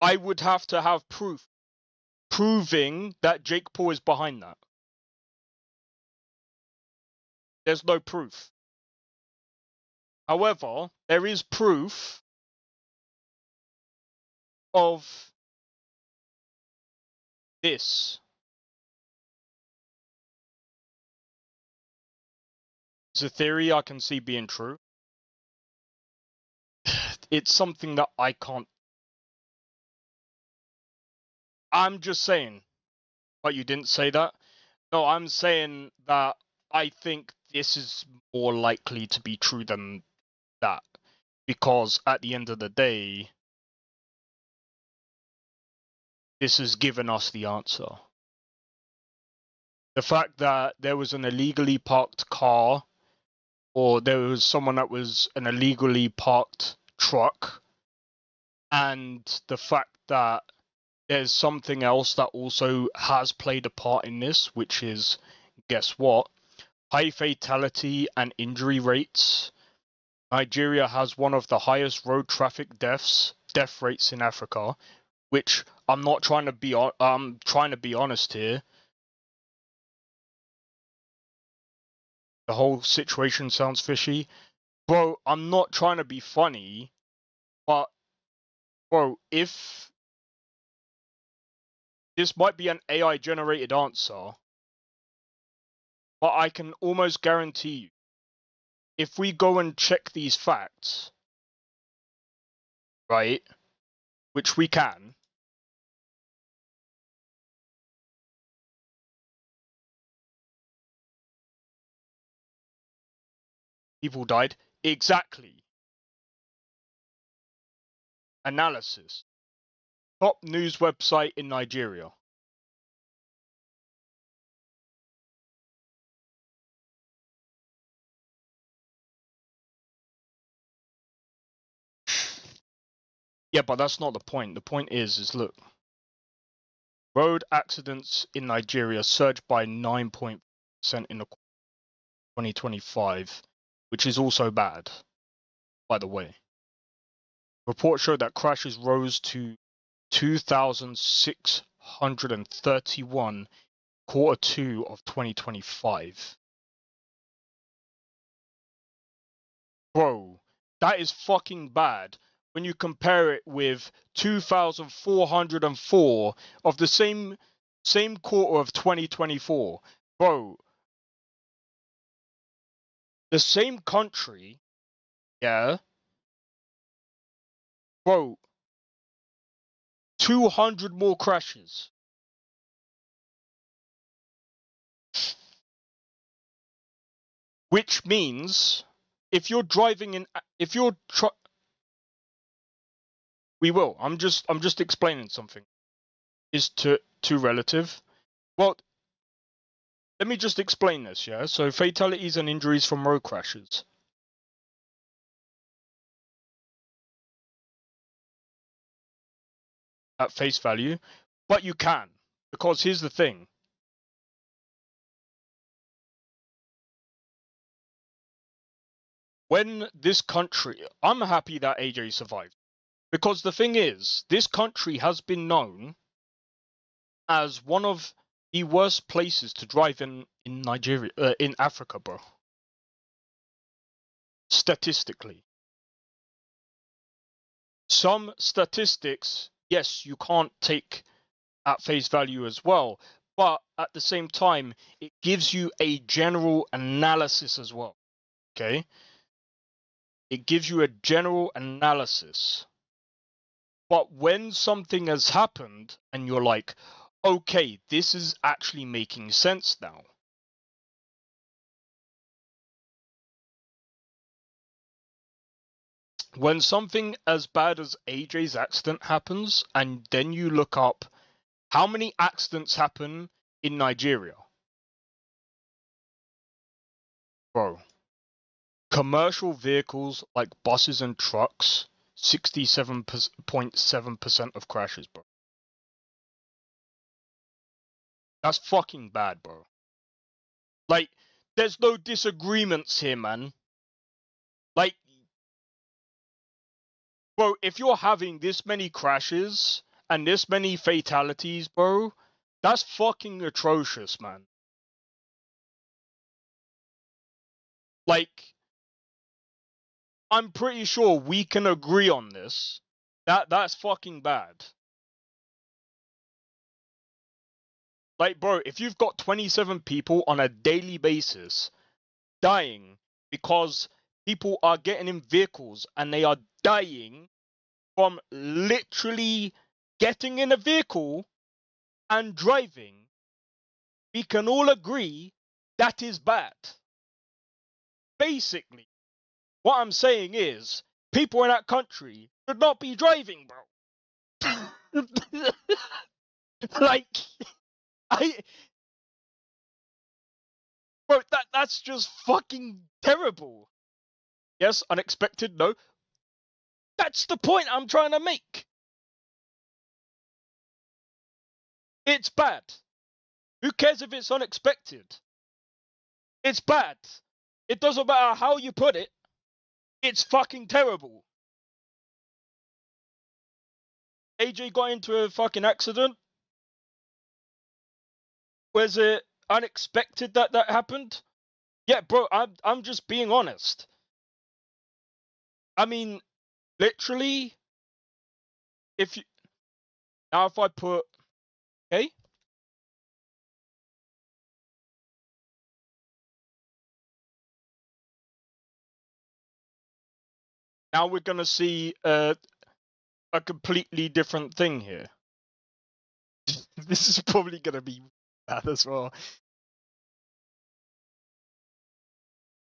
I would have to have proof proving that Jake Paul is behind that. There's no proof. However, there is proof of this. It's a theory I can see being true. It's something that I can't. I'm just saying. But you didn't say that? No, I'm saying that I think this is more likely to be true than that. Because at the end of the day, this has given us the answer. the fact that there was an illegally parked car, or there was someone that was an illegally parked truck, and the fact that there's something else that also has played a part in this, which is, guess what? High fatality and injury rates. Nigeria has one of the highest road traffic death rates in Africa, which I'm not trying to be trying to be honest here. The whole situation sounds fishy. Bro, I'm not trying to be funny, but bro, if this might be an AI generated answer, but I can almost guarantee you, if we go and check these facts, right, which we can, people died. Exactly. Analysis. Top news website in Nigeria. Yeah, but that's not the point. The point is look. Road accidents in Nigeria surged by 9% in 2025, which is also bad, by the way. Reports show that crashes rose to 2,631 Q2 of 2025. Bro, that is fucking bad when you compare it with 2,404 of the same quarter of 2024. Bro, the same country, yeah, bro, 200 more crashes. Which means if you're driving in, we will. I'm just explaining something. Is too relative. Well, let me just explain this, yeah? So fatalities and injuries from road crashes. At face value, but you can, because here's the thing. When this country, I'm happy that AJ survived, because the thing is, this country has been known as one of the worst places to drive in Nigeria, in Africa, bro. Statistically. Some statistics, yes, you can't take at face value as well, but at the same time, it gives you a general analysis as well, okay? It gives you a general analysis. But when something has happened and you're like, okay, this is actually making sense now. When something as bad as AJ's accident happens, and then you look up how many accidents happen in Nigeria. Bro, commercial vehicles like buses and trucks, 67.7% of crashes, bro. That's fucking bad, bro. Like, there's no disagreements here, man. Like, bro, if you're having this many crashes and this many fatalities, bro, that's fucking atrocious, man. Like, I'm pretty sure we can agree on this. That's fucking bad. Like, bro, if you've got 27 people on a daily basis dying because people are getting in vehicles and they are dying from literally getting in a vehicle and driving, we can all agree that is bad. Basically, what I'm saying is, people in that country should not be driving, bro. Like, Bro, that's just fucking terrible. Yes, unexpected, no. That's the point I'm trying to make. It's bad. Who cares if it's unexpected? It's bad. It doesn't matter how you put it. It's fucking terrible. AJ got into a fucking accident. Was it unexpected that happened? Yeah, bro, I'm just being honest. I mean, literally, if I put, okay? Now we're gonna see a completely different thing here. This is probably gonna be bad as well.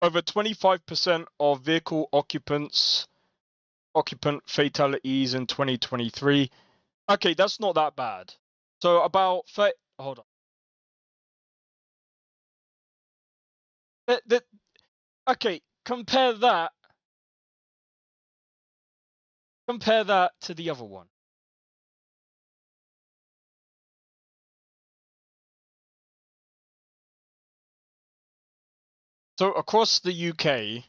Over 25% of vehicle occupant fatalities in 2023. Okay, that's not that bad. So about hold on. Okay, compare that to the other one. So across the UK,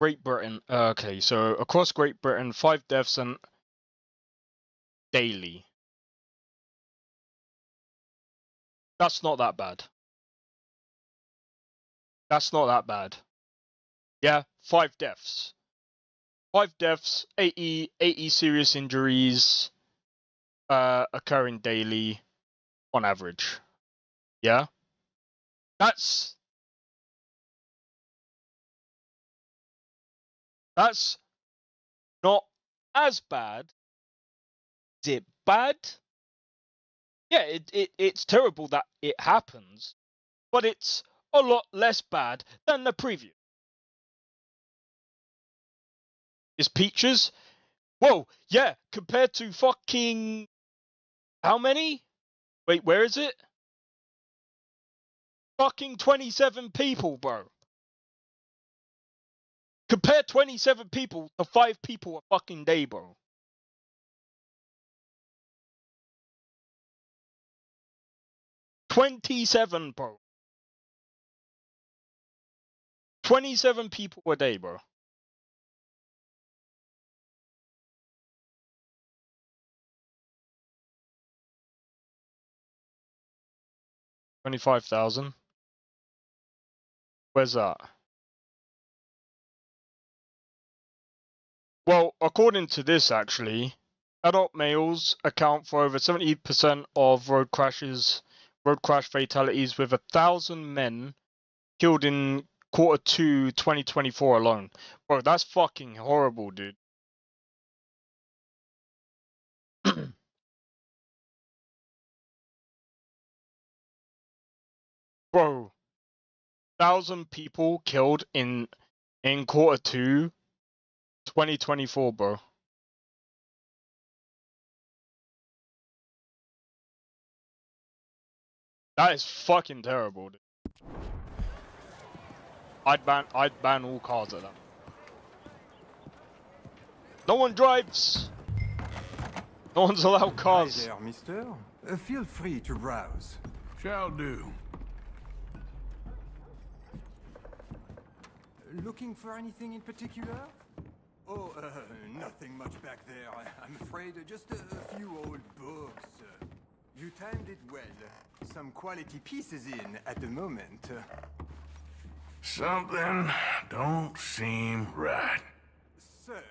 Great Britain, okay, so across Great Britain, 5 deaths and daily. That's not that bad. That's not that bad. Yeah, 5 deaths. 5 deaths, 80 serious injuries occurring daily on average. Yeah? That's not as bad. Is it bad? Yeah, it's terrible that it happens, but it's a lot less bad than the previous. Is Peaches? Whoa, yeah, compared to fucking how many? Wait, where is it? Fucking 27 people, bro. Compare 27 people to 5 people a fucking day, bro. $27, bro. 27 people a day, bro. $25,000. Where's that? Well, according to this, actually, adult males account for over 70% of road crash fatalities, with 1,000 men killed in Q2 2024 alone. Bro, that's fucking horrible, dude. Bro, 1,000 people killed in Q2 2024, bro. That is fucking terrible, dude. I'd ban all cars at that. No one drives. No one's allowed cars. Hi there, mister. Feel free to browse. Shall do. Looking for anything in particular? Oh, nothing much back there. I'm afraid just a few old books. You timed it well. Some quality pieces in at the moment. Something don't seem right. Sir,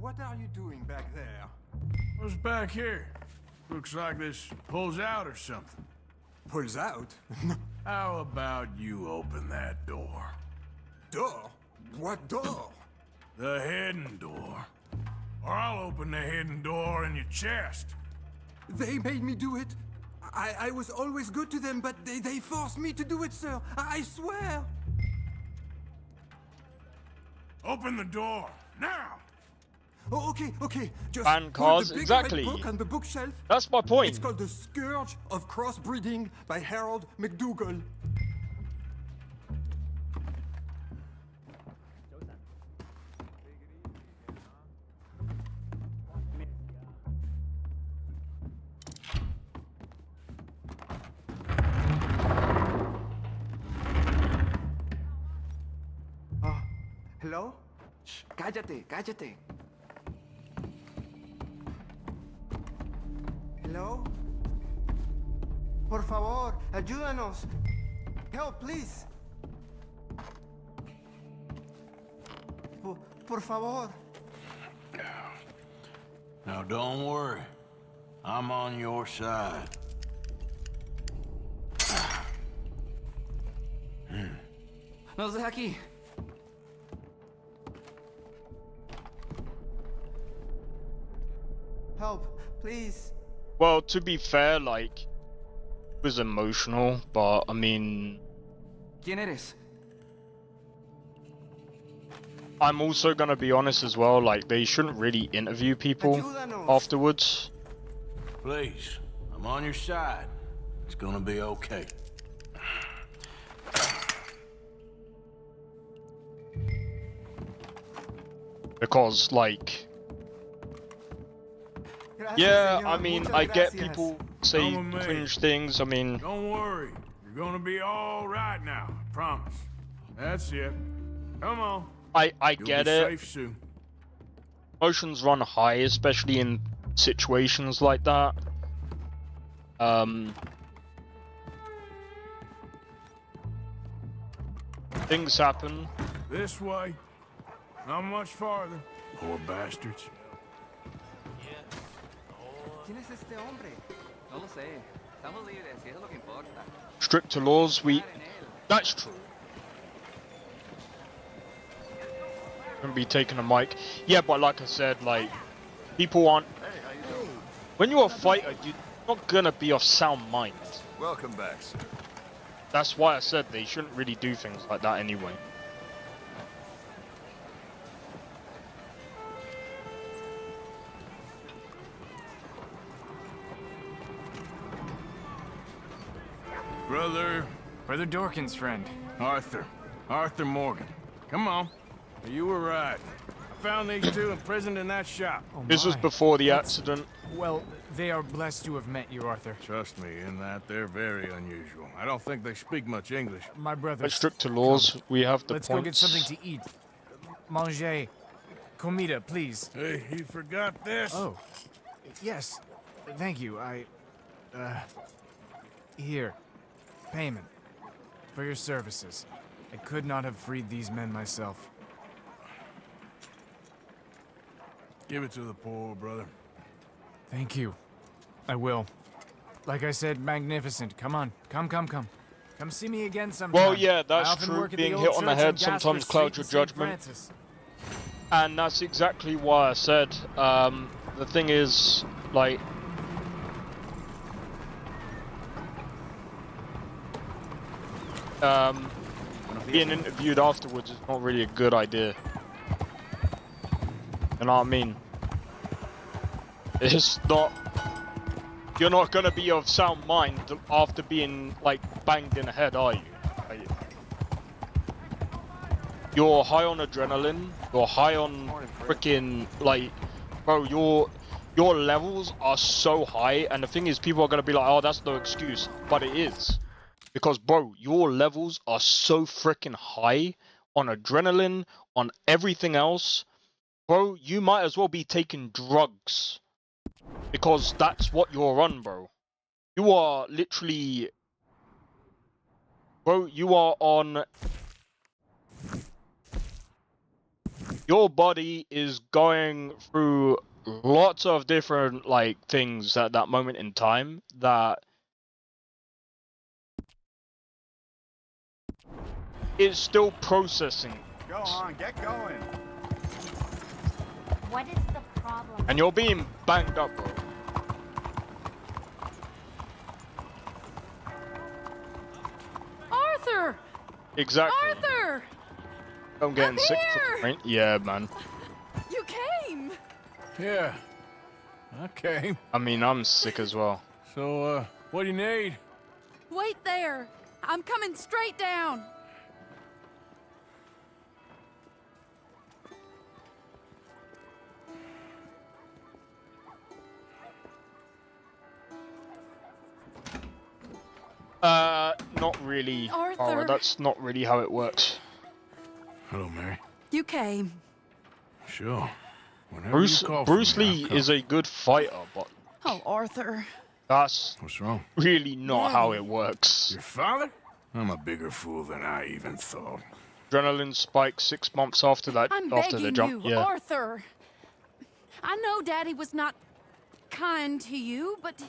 what are you doing back there? What's back here? Looks like this pulls out or something. Pulls out? How about you open that door? Door? What door? The hidden door. Or I'll open the hidden door in your chest. They made me do it. I was always good to them, but they forced me to do it, sir. I swear. Open the door, now! Oh, okay. Just Ban pull cars, the big exactly. red book on the bookshelf. That's my point. It's called The Scourge of Crossbreeding by Harold McDougall. Hello? Shh, cállate. Hello? Por favor, ayúdanos. Help, please. Por favor. Now don't worry. I'm on your side. Nos deja aquí. Help, please. Well, to be fair, like, it was emotional, but I mean, ¿Quién eres? I'm also gonna be honest as well. Like, they shouldn't really interview people afterwards. Please, I'm on your side. It's gonna be okay. Because, like, yeah, I mean, I get people say cringe things. I mean, don't worry. You're gonna be all right now. I promise. That's it. Come on. I You'll get be it. safe soon. Emotions run high, especially in situations like that. Things happen. This way. Not much farther. Poor bastards. ¿Quién es este hombre? No lo sé. Estamos libres, y eso es lo que importa. Strict to laws, that's true. Gonna be taking a mic. Yeah, but like I said, like, people aren't. When you're a fighter, you're not gonna be of sound mind. Welcome back, sir. That's why I said they shouldn't really do things like that anyway. Brother Dorkin's friend. Arthur Morgan. Come on. You were right. I found these two imprisoned in that shop. Oh This was my. before the That's- accident. Well, they are blessed to have met you, Arthur. Trust me, in that they're very unusual. I don't think they speak much English. My brother. But strict to laws, we have the Let's points. go get something to eat. Manger. Comida, please. Hey, you forgot this? Oh, yes. Thank you. Here. Payment. For your services. I could not have freed these men myself. Give it to the poor, brother. Thank you. I will. Like I said, magnificent. Come on. Come. Come see me again sometime. Well, yeah, I that's often true. work at the Being old hit on the church head Jasper sometimes Street clouds in your St. judgment. Francis. And that's exactly why I said, the thing is, like, being interviewed afterwards is not really a good idea. You know what I mean? It's not. You're not gonna be of sound mind after being, like, banged in the head, are you? You're high on adrenaline. You're high on freaking, like, bro. Your levels are so high, and the thing is, people are gonna be like, "Oh, that's no excuse," but it is, because, bro, your levels are so freaking high on adrenaline, on everything else, bro. You might as well be taking drugs, because that's what you're on, bro. You are literally, bro. You are on. Your body is going through lots of different, like, things at that moment in time that it's still processing. Go on, get going. What is the problem? And you're being banged up, bro. Arthur! Exactly. Arthur! I'm getting sick to here! the point. Yeah, man. You came! Yeah. Okay. I mean, I'm sick as well. So, what do you need? Wait there. I'm coming straight down. Not really. Arthur. Oh, that's not really how it works. Hello, Mary. You came. Sure. Whenever Bruce you call Bruce for me, Lee I'll come. is a good fighter, but Oh, Arthur. that's What's wrong? really not how it works. Your father? I'm a bigger fool than I even thought. Adrenaline spike 6 months after that, I'm after the begging jump. you, Yeah. Arthur. I know Daddy was not kind to you, but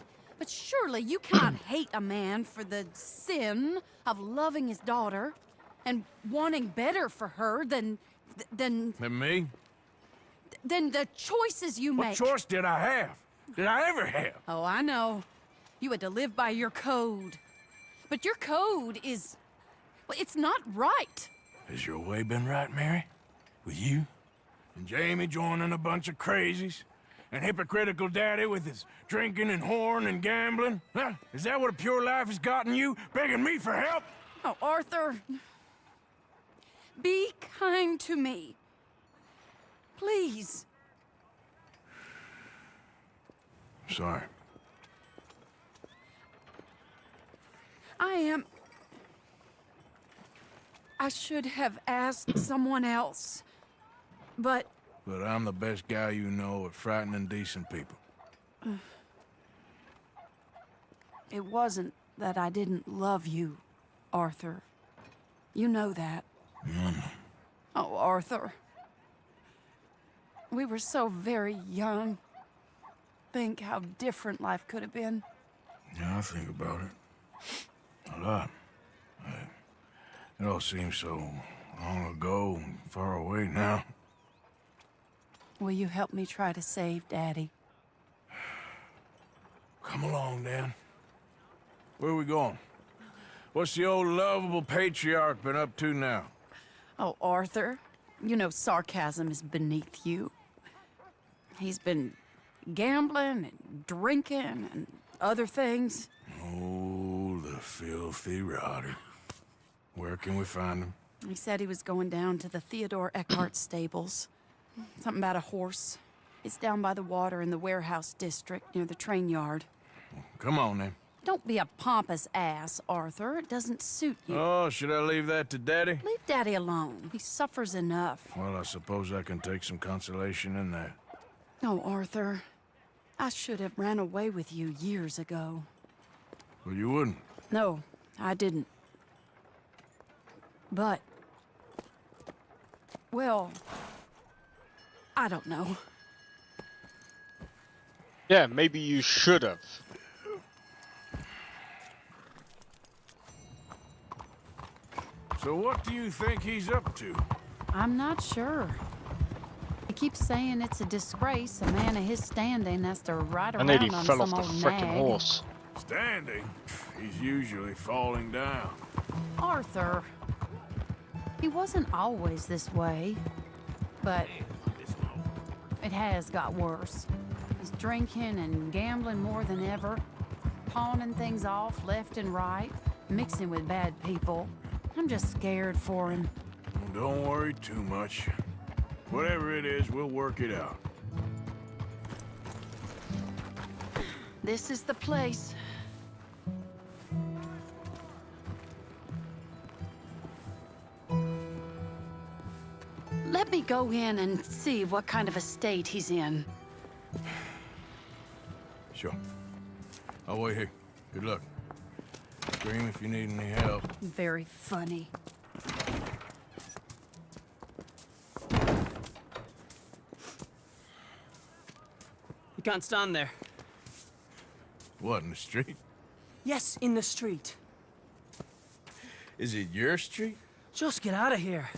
surely you cannot hate a man for the sin of loving his daughter and wanting better for her than And me? the choices you What make. choice did I have? Did I ever have? Oh, I know. You had to live by your code. But your code is... well, it's not right. Has your way been right, Mary? With you? And Jamie joining a bunch of crazies? And hypocritical daddy with his drinking and whoring and gambling? Huh? Is that what a pure life has gotten you? Begging me for help? Oh, Arthur. Be kind to me. Please. Sorry. I should have asked someone else. But But I'm the best guy you know at frightening decent people. it wasn't that I didn't love you, Arthur. You know that. Oh, Arthur. We were so very young. Think how different life could have been. Yeah, I think about it. A lot. It all seems so long ago and far away now. Will you help me try to save Daddy? Come along, Dan. Where are we going? What's the old lovable patriarch been up to now? Oh, Arthur, you know sarcasm is beneath you. He's been gambling and drinking and other things. Oh, the filthy rotter. Where can we find him? He said he was going down to the Theodore Eckhart stables. Something about a horse. It's down by the water in the warehouse district near the train yard. Come on, then. Don't be a pompous ass, Arthur. It doesn't suit you. Oh, should I leave that to Daddy? Leave Daddy alone. He suffers enough. Well, I suppose I can take some consolation in that. Oh, Arthur. I should have ran away with you years ago. Well, you wouldn't. No, I didn't. But... well... I don't know. Yeah, maybe you should have. So what do you think he's up to? I'm not sure. He keeps saying it's a disgrace a man of his standing has to ride And around then he on fell off some the old frickin' nag. horse. Standing? He's usually falling down. Arthur. He wasn't always this way, but it has got worse. He's drinking and gambling more than ever, pawning things off left and right, mixing with bad people. I'm just scared for him. Well, don't worry too much. Whatever it is, we'll work it out. This is the place. Let me go in and see what kind of a state he's in. Sure. I'll wait here. Good luck. Scream if you need any help. Very funny. You can't stand there. What, in the street? Yes, in the street. Is it your street? Just get out of here.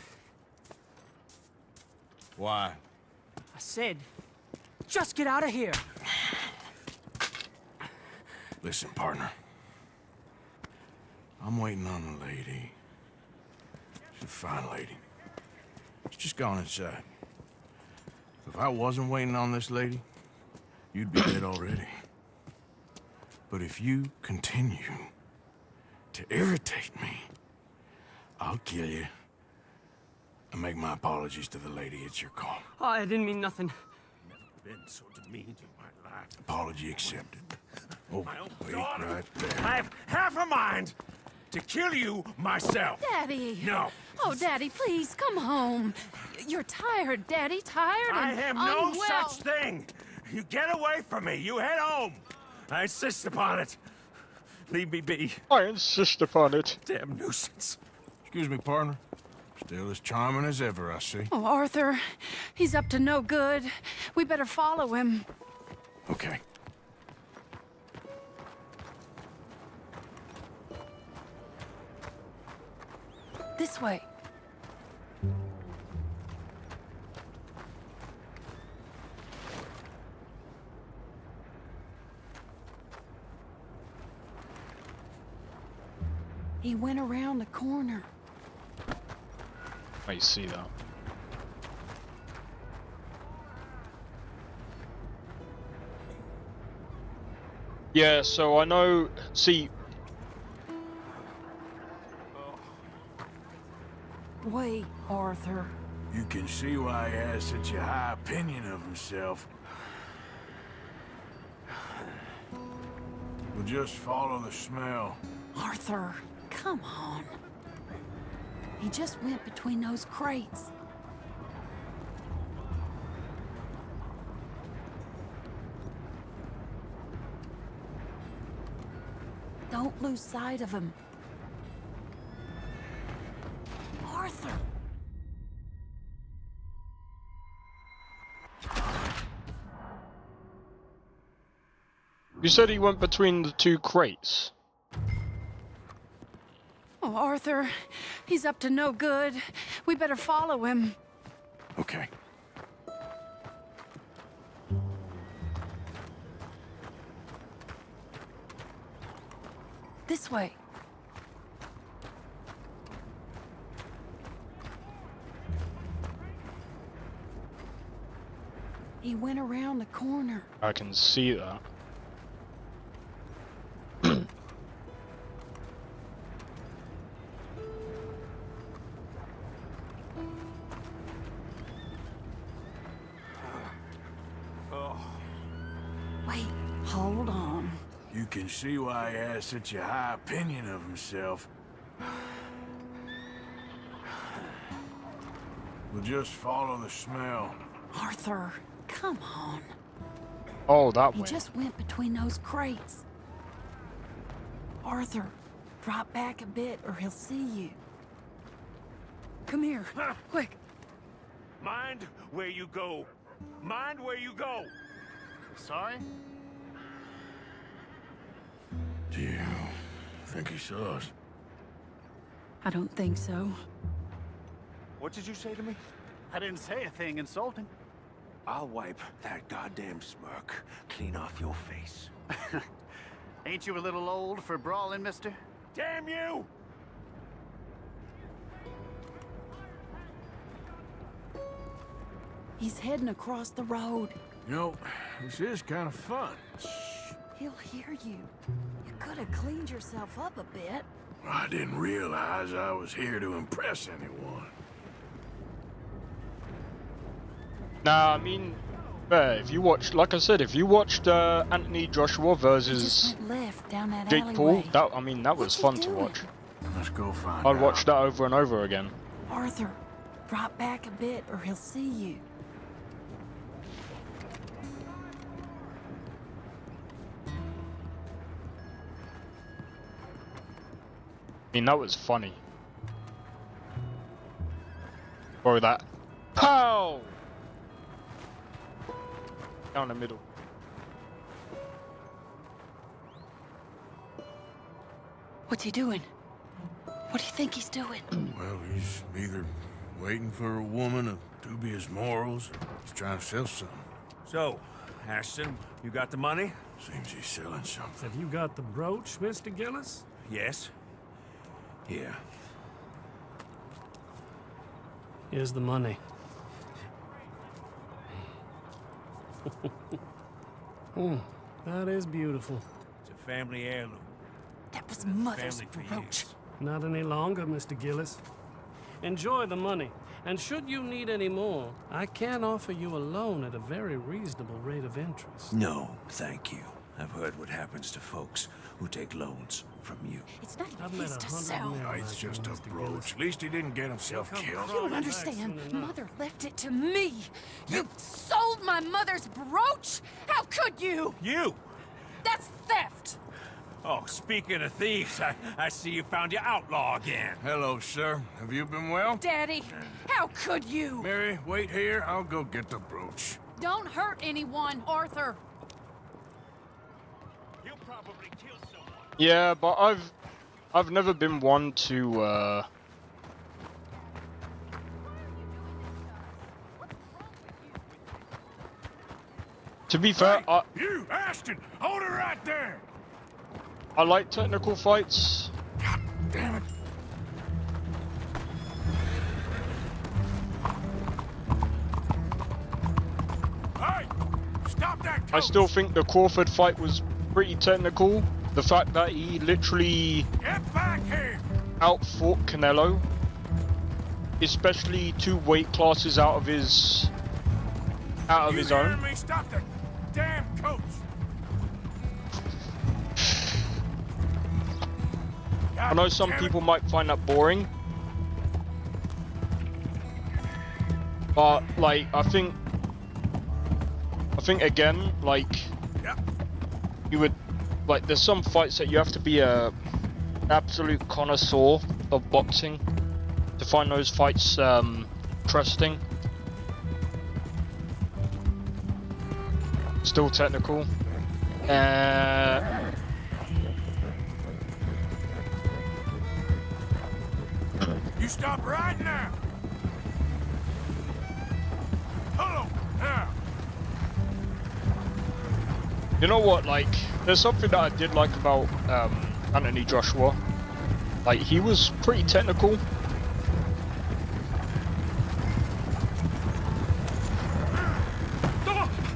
Why? I said, just get out of here. Listen, partner. I'm waiting on a lady. She's a fine lady. She's just gone inside. If I wasn't waiting on this lady, you'd be dead already. But if you continue to irritate me, I'll kill you. And make my apologies to the lady. It's your call. Oh, I didn't mean nothing. Been so demeaned in my life. Apology accepted. Oh, My own wait daughter. right there. I have half a mind to kill you myself. Daddy! No. Oh, Daddy, please, come home. You're tired, Daddy, tired I and am no unwell. such thing. You get away from me. You head home. I insist upon it. Leave me be. I insist upon it. Damn nuisance. Excuse me, partner. Still as charming as ever, I see. Oh, Arthur, he's up to no good. We better follow him. Okay. This way. He went around the corner. I see that. Yeah, so I know. See, Wait, Arthur. You can see why he has such a high opinion of himself. We'll just follow the smell. Arthur, come on. He just went between those crates. Don't lose sight of him. Arthur! you said he went between the two crates. Oh, Arthur, he's up to no good. We better follow him. Okay. This way. He went around the corner. I can see that. Wait, hold on. You can see why he has such a high opinion of himself. We'll just follow the smell. Arthur, come on. Oh, that He way. just went between those crates. Arthur, drop back a bit or he'll see you. Come here, quick. Mind where you go. Mind where you go. Sorry? Do you think he saw us? I don't think so. What did you say to me? I didn't say a thing insulting. I'll wipe that goddamn smirk clean off your face. Ain't you a little old for brawling, mister? Damn you! He's heading across the road. You know, this is kind of fun. He'll hear you. You could have cleaned yourself up a bit. I didn't realize I was here to impress anyone. Nah, I mean, if you watched, like I said, if you watched Anthony Joshua He versus just went left down that Jake Paul, alleyway. that was fun to watch. Let's go find I'd out. watch that over and over again. Arthur, drop back a bit or he'll see you. I mean, that was funny. Or that. Pow! Down the middle. What's he doing? What do you think he's doing? Well, he's either waiting for a woman of dubious morals, or he's trying to sell something. So, Ashton, you got the money? Seems he's selling something. Have you got the brooch, Mr. Gillis? Yes. Here. Here's the money. That is beautiful. It's a family heirloom. That was Mother's Family for brooch. years. Not any longer, Mr. Gillis. Enjoy the money. And should you need any more, I can offer you a loan at a very reasonable rate of interest. No, thank you. I've heard what happens to folks who take loans from you. It's not I've even met his to 100 sell. men It's like just you, a Mr. brooch. Gillis. At least he didn't get himself He'll come killed. You don't crawling back understand. soon enough. Mother left it to me. You sold my mother's brooch? How could you? You! That's theft. Oh, speaking of thieves, I see you found your outlaw again. Hello, sir. Have you been well? Daddy, how could you? Mary, wait here. I'll go get the brooch. Don't hurt anyone, Arthur. You'll probably kill someone. Yeah, but I've never been one to be fair, You, Ashton! Hold it right there! I like technical fights. God damn it. Hey! Stop that coach! I still think the Crawford fight was pretty technical. The fact that he literally Get back here! outfought Canelo, especially 2 weight classes out of his You his hearing own. me? Stop the damn coach! I know some people might find that boring, but like I think again, like you would like there's some fights that you have to be a absolute connoisseur of boxing to find those fights interesting. Still technical. You stop right now! Hello, now! You know what, like, there's something that I did like about Anthony Joshua. Like, he was pretty technical.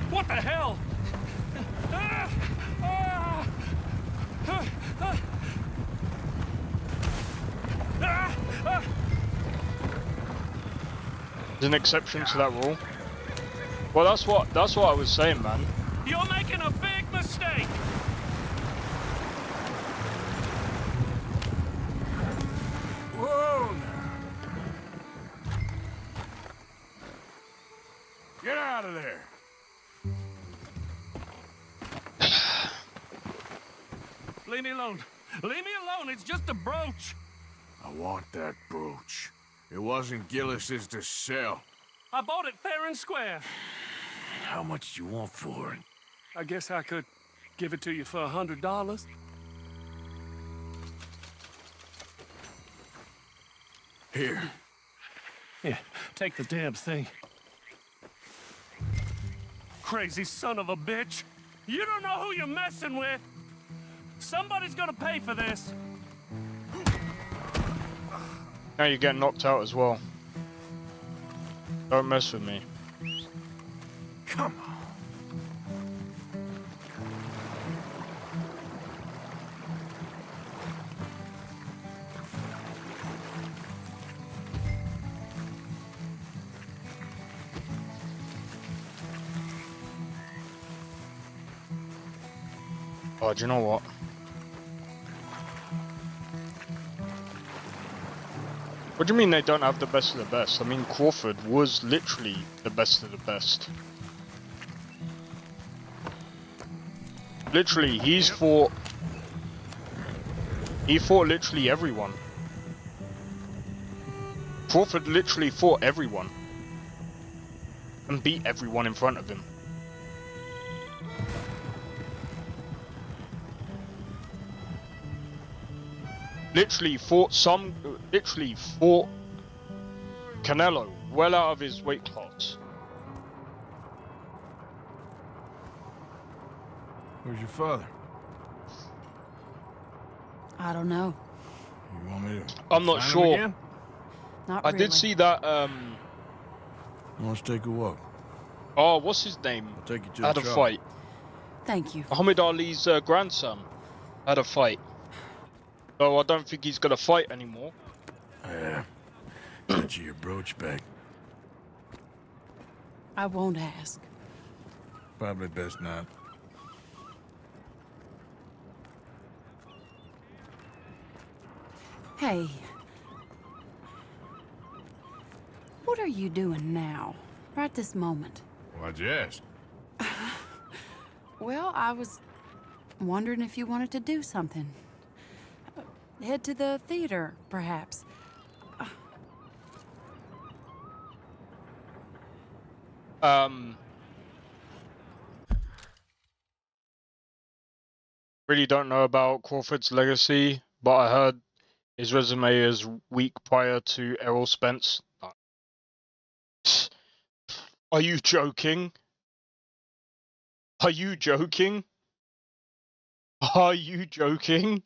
What the hell? There's an exception to that rule. Well, that's what I was saying, man. You're making a big mistake. Whoa! Get out of there! Leave me alone. Leave me alone. It's just a brooch. I want that brooch. It wasn't Gillis's to sell. I bought it fair and square. How much do you want for it? I guess I could give it to you for $100. Here. Yeah, take the damn thing. Crazy son of a bitch. You don't know who you're messing with. Somebody's gonna pay for this. Now you're getting knocked out as well. Don't mess with me. Come on. Oh, do you know what? What do you mean they don't have the best of the best? I mean, Crawford was literally the best of the best. Literally, he fought literally everyone. Crawford literally fought everyone. And beat everyone in front of him. Literally fought Canelo well out of his weight class. Where's your father? I don't know. You want me to I'm not find him sure. again? Not I really. did see that Let's take a walk. Oh, what's his name? I'll take you to Had the a truck. fight. Thank you. Muhammad Ali's grandson had a fight. So I don't think he's gonna fight anymore. Yeah. Get you your brooch back. I won't ask. Probably best not. Hey. What are you doing now? Right this moment? Why'd you ask? Well, I was wondering if you wanted to do something. Head to the theater, perhaps. Really don't know about Crawford's legacy, but I heard his resume is weak prior to Errol Spence. Are you joking? Are you joking? Are you joking?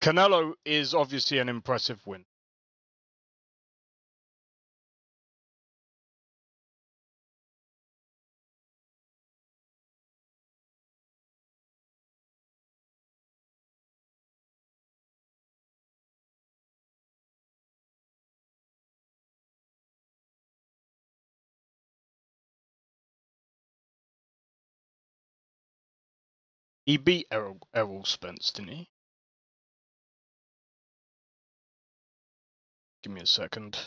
Canelo is obviously an impressive win. He beat Errol Spence, didn't he? Give me a second.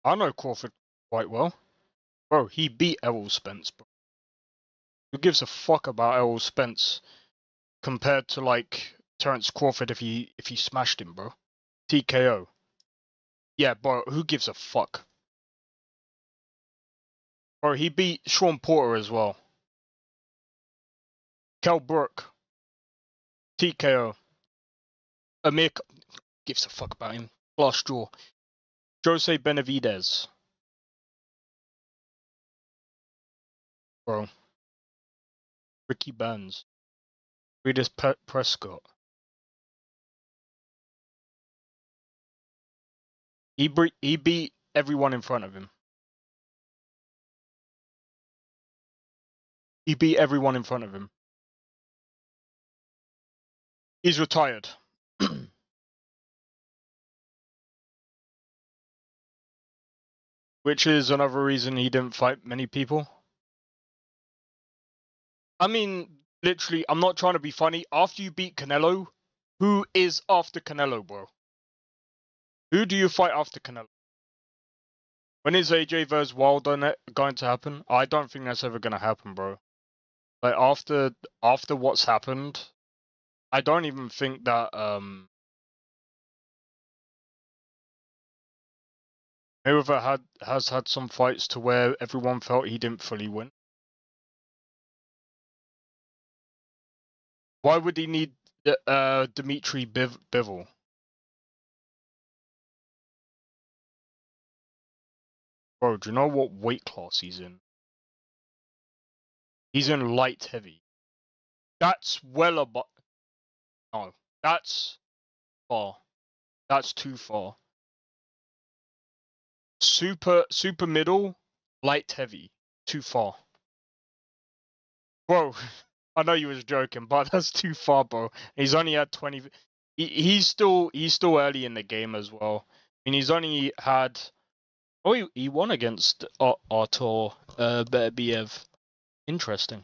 I know Crawford quite well. Bro, he beat Errol Spence, bro. Who gives a fuck about Errol Spence compared to like Terence Crawford if he smashed him, bro? TKO. Yeah, bro, who gives a fuck? Bro, he beat Sean Porter as well. Kell Brook. TKO. Amir gives a fuck about him. Last draw. Jose Benavidez. Bro. Ricky Burns. Reedus Prescott. He beat everyone in front of him. He beat everyone in front of him. He's retired. Which is another reason he didn't fight many people. I mean, literally, I'm not trying to be funny. After you beat Canelo, who is after Canelo, bro? Who do you fight after Canelo? When is AJ vs Wilder going to happen? I don't think that's ever going to happen, bro. Like, after what's happened, I don't even think that, Mayweather has had some fights to where everyone felt he didn't fully win. Why would he need Dimitri Bivol? Bro, do you know what weight class he's in? He's in light heavy. That's well above. No, that's far. That's too far. Super middle, light heavy. Too far. Bro, I know you was joking, but that's too far, bro. He's only had 20. He's still early in the game as well. I mean, he's only had. Oh, he won against Artur Beterbiev. Interesting.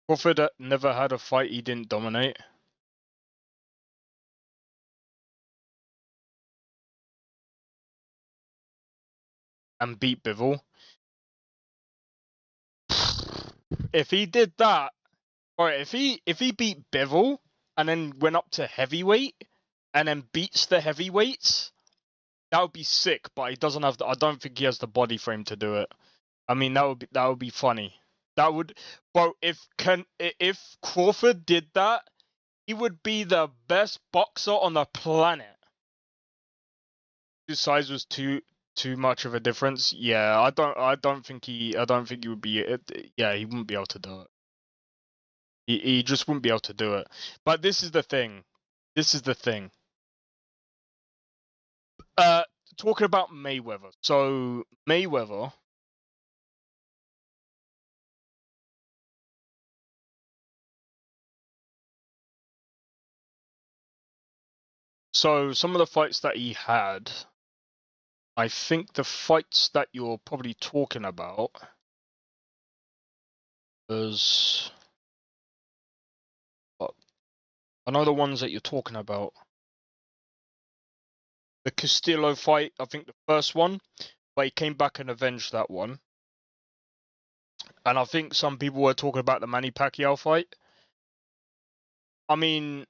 Crawford never had a fight he didn't dominate. And beat Bivol. If he did that, or if he beat Bivol and then went up to heavyweight and then beats the heavyweights, That would be sick, but he doesn't have. I don't think he has the body frame to do it. I mean, that would be funny. That would, bro. If Crawford did that, he would be the best boxer on the planet. His size was too much of a difference. Yeah, I don't think he would be. Yeah, he wouldn't be able to do it. He just wouldn't be able to do it. But this is the thing. Talking about Mayweather. So Mayweather. So some of the fights that he had, I think the fights that you're probably talking about was, I know the ones that you're talking about. The Castillo fight, I think the first one, but he came back and avenged that one. And I think some people were talking about the Manny Pacquiao fight. I mean,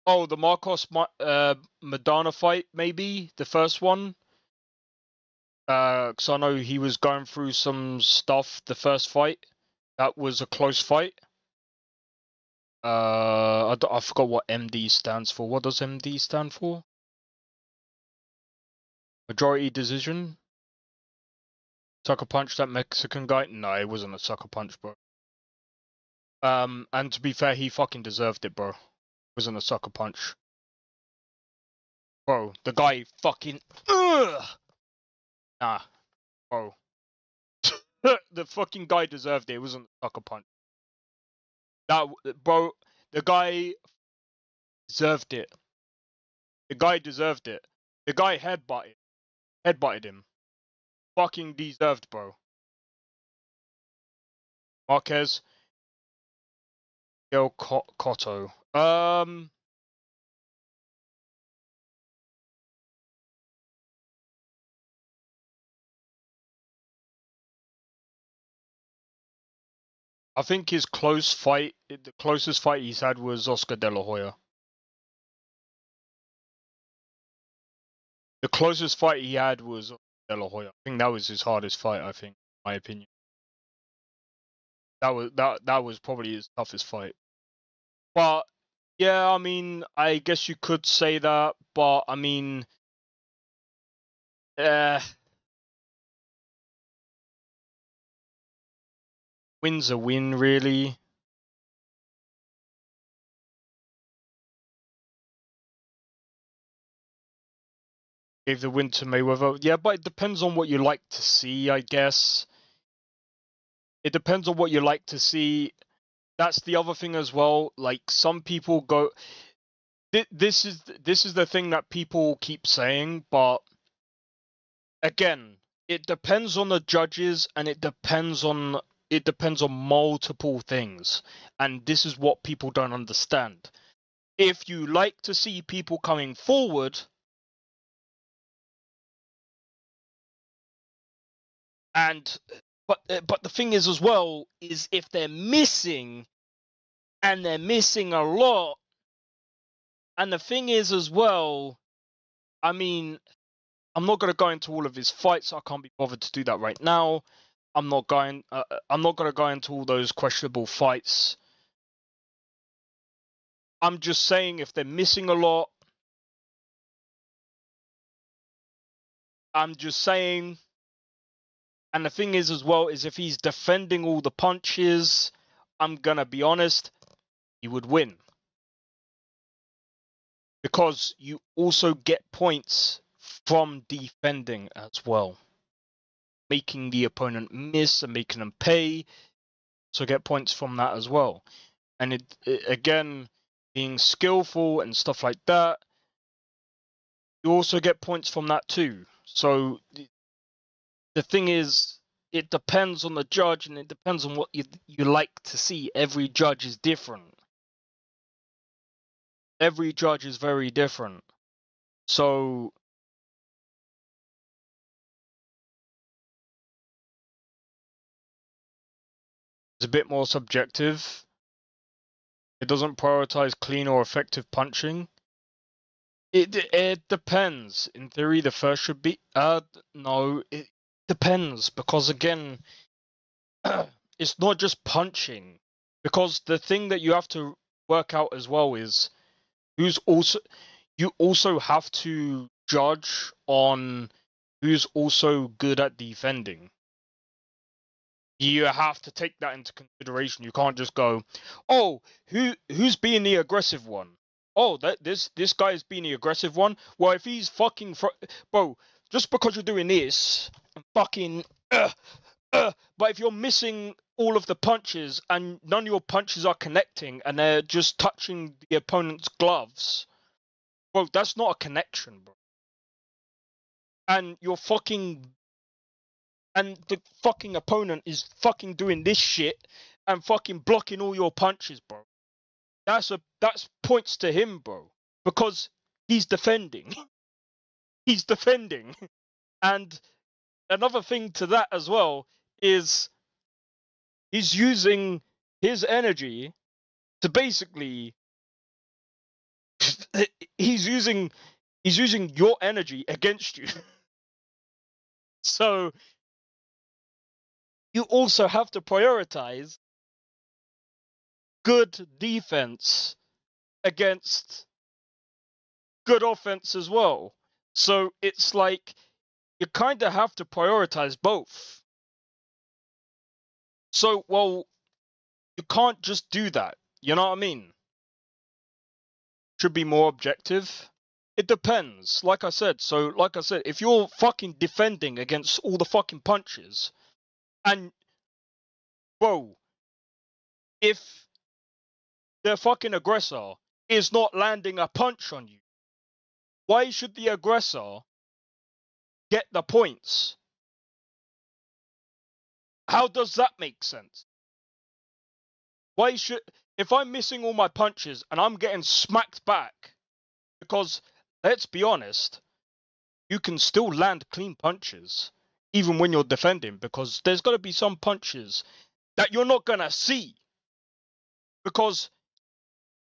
oh, the Marcos Madonna fight, maybe the first one. Because I know he was going through some stuff the first fight. That was a close fight. I forgot what MD stands for. What does MD stand for? Majority decision. Sucker punch that Mexican guy? No, it wasn't a sucker punch, bro. And to be fair, he fucking deserved it, bro. It wasn't a sucker punch. Bro, the guy fucking... Nah, bro. The fucking guy deserved it. It wasn't a sucker punch. That, bro, the guy deserved it. The guy deserved it. The guy headbutted him. Fucking deserved, bro. Marquez. Miguel Cotto. I think his the closest fight he's had was Oscar De La Hoya. The closest fight he had was Oscar De La Hoya. I think that was his hardest fight, I think, in my opinion. That was probably his toughest fight. But yeah, I mean, I guess you could say that, but I mean, win's a win, really. Gave the win to Mayweather. Yeah, but it depends on what you like to see, I guess. It depends on what you like to see. That's the other thing as well. Like, some people go... This is the thing that people keep saying, but... Again, it depends on the judges, and it depends on multiple things. And this is what people don't understand. If you like to see people coming forward... But the thing is as well, is if they're missing, and they're missing a lot, and the thing is as well, I mean, I'm not going to go into all of his fights. I can't be bothered to do that right now. I'm not going to go into all those questionable fights. I'm just saying if they're missing a lot, I'm just saying. And the thing is as well, is if he's defending all the punches, I'm going to be honest, he would win. Because you also get points from defending as well. Making the opponent miss and making them pay. So get points from that as well. And it again, being skillful and stuff like that, you also get points from that too. So... The thing is, it depends on the judge, and it depends on what you like to see. Every judge is different. Every judge is very different. So, it's a bit more subjective. It doesn't prioritize clean or effective punching. It depends. In theory, the first should be. No, it depends because again, it's not just punching. Because the thing that you have to work out as well is you also have to judge on who's also good at defending. You have to take that into consideration. You can't just go, oh, who's being the aggressive one? Oh, this guy is being the aggressive one. Well, if he's fucking bro, just because you're doing this, fucking, but if you're missing all of the punches and none of your punches are connecting and they're just touching the opponent's gloves, bro, that's not a connection, bro. And you're fucking, and the fucking opponent is fucking doing this shit and fucking blocking all your punches, bro. That's points to him, bro, because he's defending. He's defending. And another thing to that as well is he's using his energy to basically he's using your energy against you. So you also have to prioritize good defense against good offense as well. So it's like you kind of have to prioritize both. So, well, you can't just do that. You know what I mean? Should be more objective. It depends. Like I said, if you're fucking defending against all the fucking punches, and, bro, if the fucking aggressor is not landing a punch on you, why should the aggressor get the points? How does that make sense? Why should, if I'm missing all my punches and I'm getting smacked back, because let's be honest, you can still land clean punches even when you're defending, because there's got to be some punches that you're not gonna see. Because,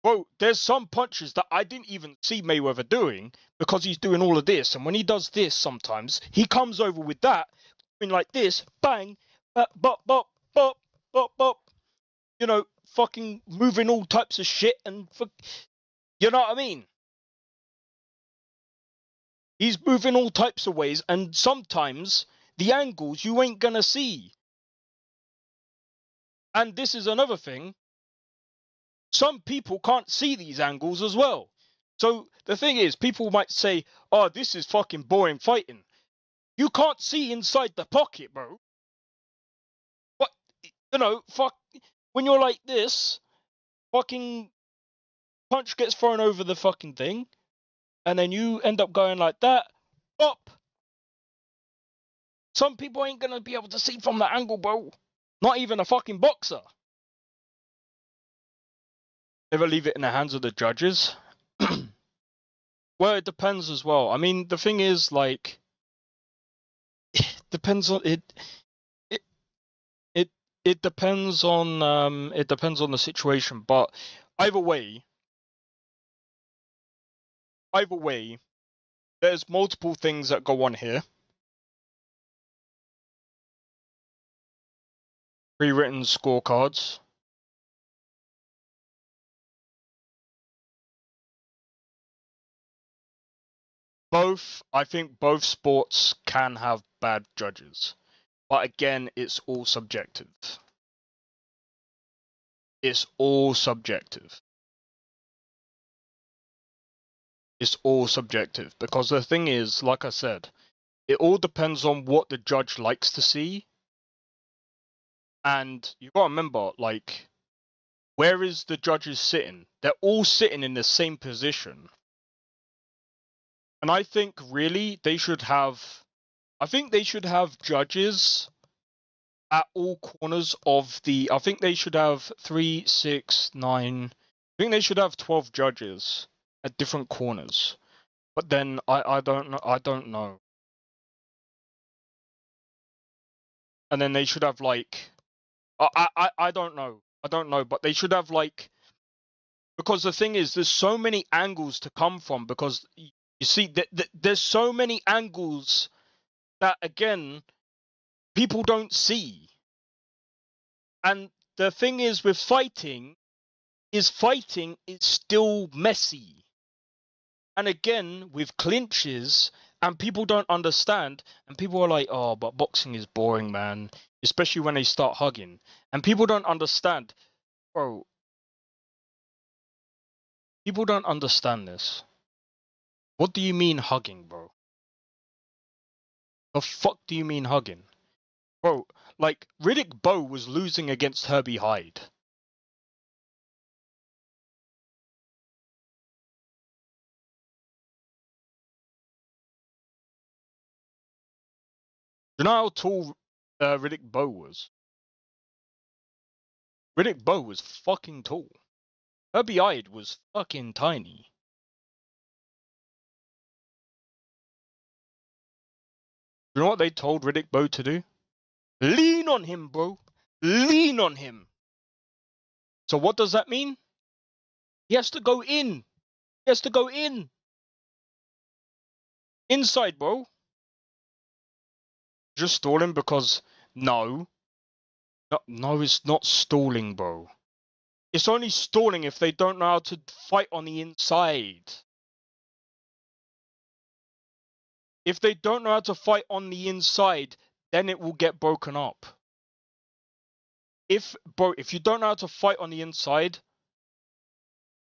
bro, there's some punches that I didn't even see Mayweather doing because he's doing all of this, and when he does this, sometimes he comes over with that, doing like this, bang, bop, bop, bop, bop, bop, you know, fucking moving all types of shit, and you know what I mean? He's moving all types of ways, and sometimes the angles you ain't gonna see. And this is another thing. Some people can't see these angles as well. So the thing is, people might say, oh, this is fucking boring fighting. You can't see inside the pocket, bro. But, you know, when you're like this, fucking punch gets thrown over the fucking thing, and then you end up going like that, up. Some people ain't gonna be able to see from the angle, bro. Not even a fucking boxer. Never leave it in the hands of the judges. Well, it depends as well. I mean, the thing is, like, it depends on it. It depends on the situation. But either way, there's multiple things that go on here. Pre-written scorecards. I think both sports can have bad judges. But again, it's all subjective. It's all subjective. It's all subjective. Because the thing is, like I said, it all depends on what the judge likes to see. And you gotta remember, like, where is the judges sitting? They're all sitting in the same position. And I think really they should have judges at all corners of the, I think they should have 3, 6, 9, I think they should have 12 judges at different corners. But then I don't know. And then they should have like, I don't know, but they should have like, because the thing is, there's so many angles to come from, because You see, there's so many angles that, again, people don't see. And the thing is with fighting is still messy. And again, with clinches, and people don't understand, and people are like, oh, but boxing is boring, man. Especially when they start hugging. And people don't understand. Bro, people don't understand this. What do you mean hugging, bro? The fuck do you mean hugging? Bro, like, Riddick Bowe was losing against Herbie Hyde. Do you know how tall Riddick Bowe was? Riddick Bowe was fucking tall. Herbie Hyde was fucking tiny. You know what they told Riddick Bowe to do? Lean on him, bro. Lean on him. So what does that mean? He has to go in. He has to go in. Inside, bro. Just stalling because no, it's not stalling, bro. It's only stalling if they don't know how to fight on the inside. If they don't know how to fight on the inside, then it will get broken up. If you don't know how to fight on the inside,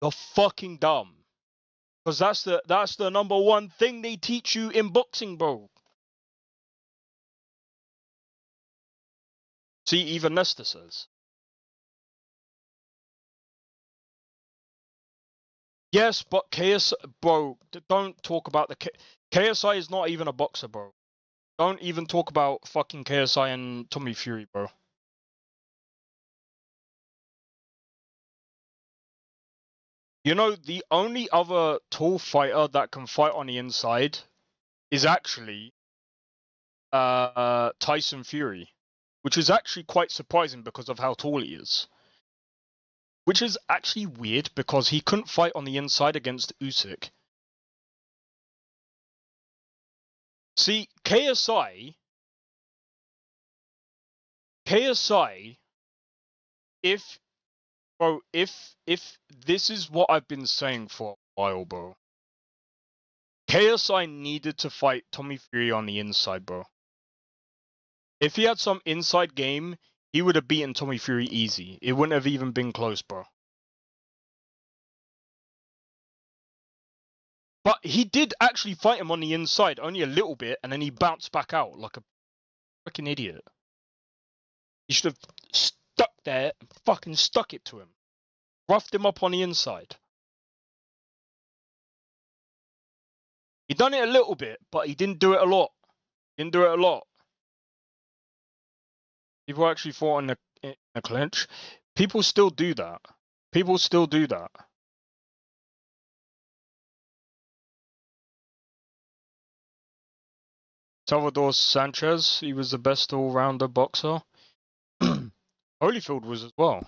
you're fucking dumb. Because that's the number one thing they teach you in boxing, bro. See, even Nesta says. Yes, but KSI, bro, don't talk about the KSI is not even a boxer, bro. Don't even talk about fucking KSI and Tommy Fury, bro. You know, the only other tall fighter that can fight on the inside is actually Tyson Fury, which is actually quite surprising because of how tall he is. Which is actually weird because he couldn't fight on the inside against Usyk. See, KSI, if this is what I've been saying for a while, bro. KSI needed to fight Tommy Fury on the inside, bro. If he had some inside game, he would have beaten Tommy Fury easy. It wouldn't have even been close, bro. But he did actually fight him on the inside, only a little bit, and then he bounced back out like a freaking idiot. He should have stuck there and fucking stuck it to him. Roughed him up on the inside. He done it a little bit, but he didn't do it a lot. Didn't do it a lot. People actually fought in a clinch. People still do that. People still do that. Salvador Sanchez, he was the best all-rounder boxer. Holyfield was as well.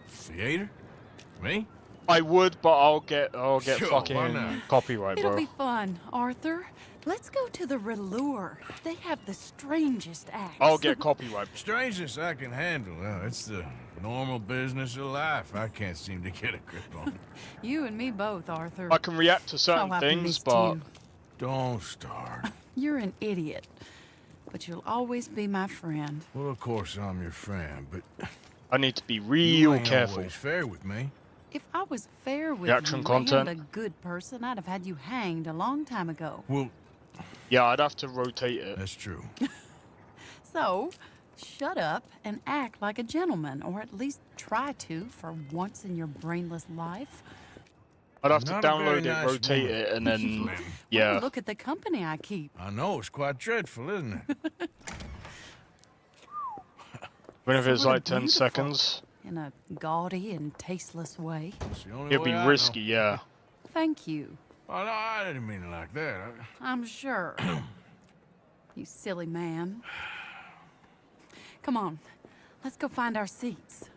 Theater? Me? I would, but I'll get Sure, fucking copyright, bro. It'll be fun, Arthur. Let's go to the Relure. They have the strangest acts. I'll get copyright. Strangeness I can handle. It's the normal business of life. I can't seem to get a grip on. You and me both, Arthur. I can react to certain I've things, missed but you. Don't start. You're an idiot, but you'll always be my friend. Well, of course I'm your friend, but I need to be you real ain't careful. always fair with me. If I was fair with Reaction you content. and a good person, I'd have had you hanged a long time ago. Well, yeah, I'd have to rotate it. That's true. So, shut up and act like a gentleman, or at least try to for once in your brainless life. I'd have to Not a very download it, nice rotate woman. it, and then Oh, yeah. look at the company I keep. I know, it's quite dreadful, isn't it? Even if it's Sort of like 10 beautiful. seconds, In a gaudy and tasteless way. It's the only it'd be way I risky, know. yeah. Thank you. Oh, no, I didn't mean it like that. I'm sure. You silly man. Come on, let's go find our seats.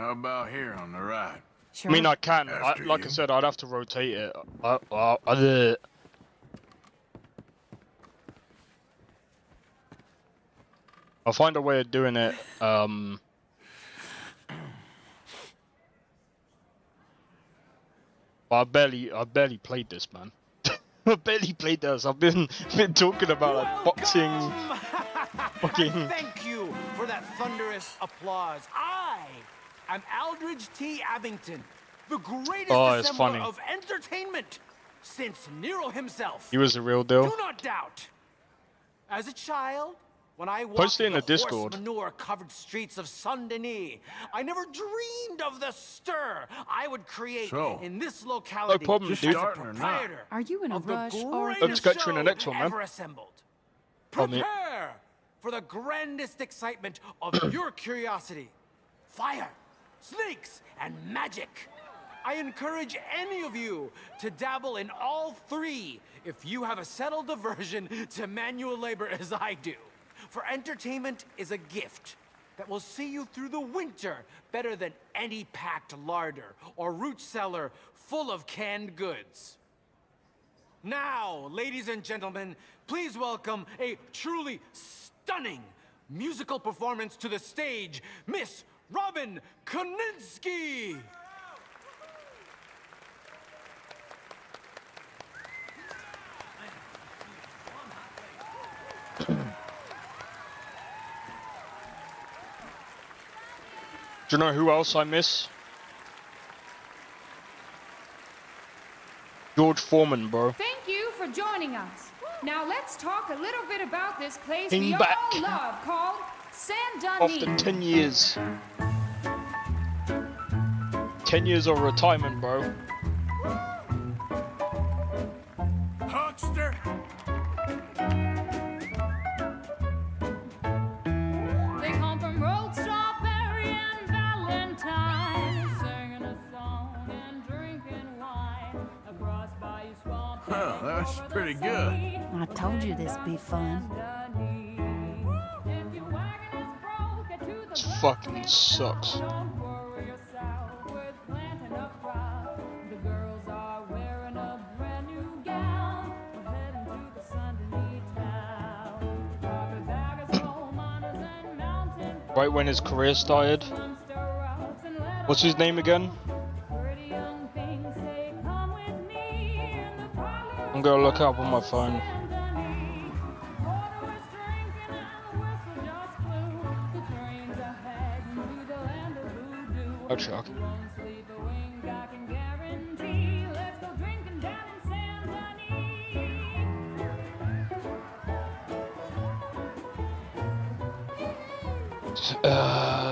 How about here on the right? I mean, I can. After Like you. I said, I'd have to rotate it. I'll find a way of doing it. But I barely played this, man. I barely played this. I've been talking about like boxing. Fucking. Thank you for that thunderous applause. I am Aldridge T. Abington, the greatest It's assembler funny. of entertainment since Nero himself. He was the real deal. Do not doubt. As a child, when I walked Post it in the the Discord. horse-manure-covered streets of Saint-Denis, I never dreamed of the stir I would create So, in this locality. no problem, as dude. a Starting or not? proprietor Are you in a of the rush or greatest Let's get you in the show next one, man. ever assembled. Oh, man. Prepare for the grandest excitement of your curiosity. Fire, snakes, and magic. I encourage any of you to dabble in all three if you have a settled aversion to manual labor as I do. For entertainment is a gift that will see you through the winter better than any packed larder or root cellar full of canned goods. Now, ladies and gentlemen, please welcome a truly stunning musical performance to the stage, Miss Robin Koninsky! Do you know who else I miss? George Foreman, bro. Thank you for joining us. Now let's talk a little bit about this place Came we back. all love called Saint-Denis. After 10 years. 10 years of retirement, bro. Huckster! They come from Road Strawberry and Valentine, singing a song and drinking wine across Bayou Swamp. Huh, that's pretty good. I told you this'd be fun. This fucking sucks. Right when his career started. What's his name again? I'm gonna look it up on my phone. Oh, Chuck.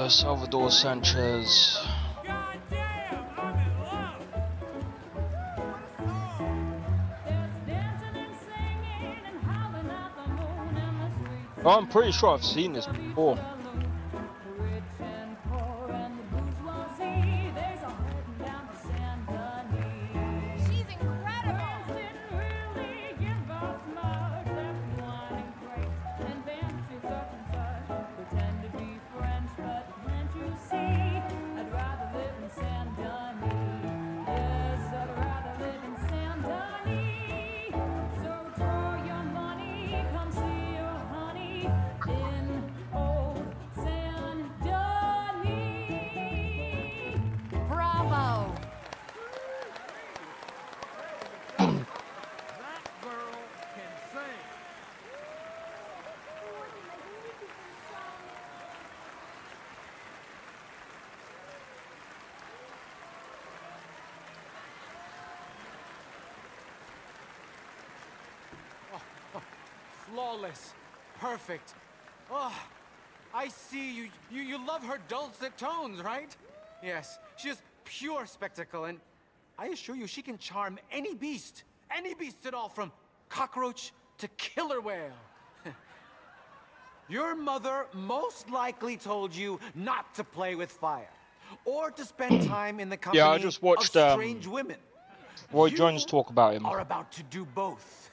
Salvador Sanchez. Oh, I'm pretty sure I've seen this before. Bravo! Flawless. Perfect. Oh, I see you love her dulcet tones, right? Yes, she is pure spectacle, and I assure you she can charm any beast at all, from cockroach to killer whale. Your mother most likely told you not to play with fire, or to spend time in the company Yeah, I just watched of strange women. Roy Jones talk about him. Are about to do both.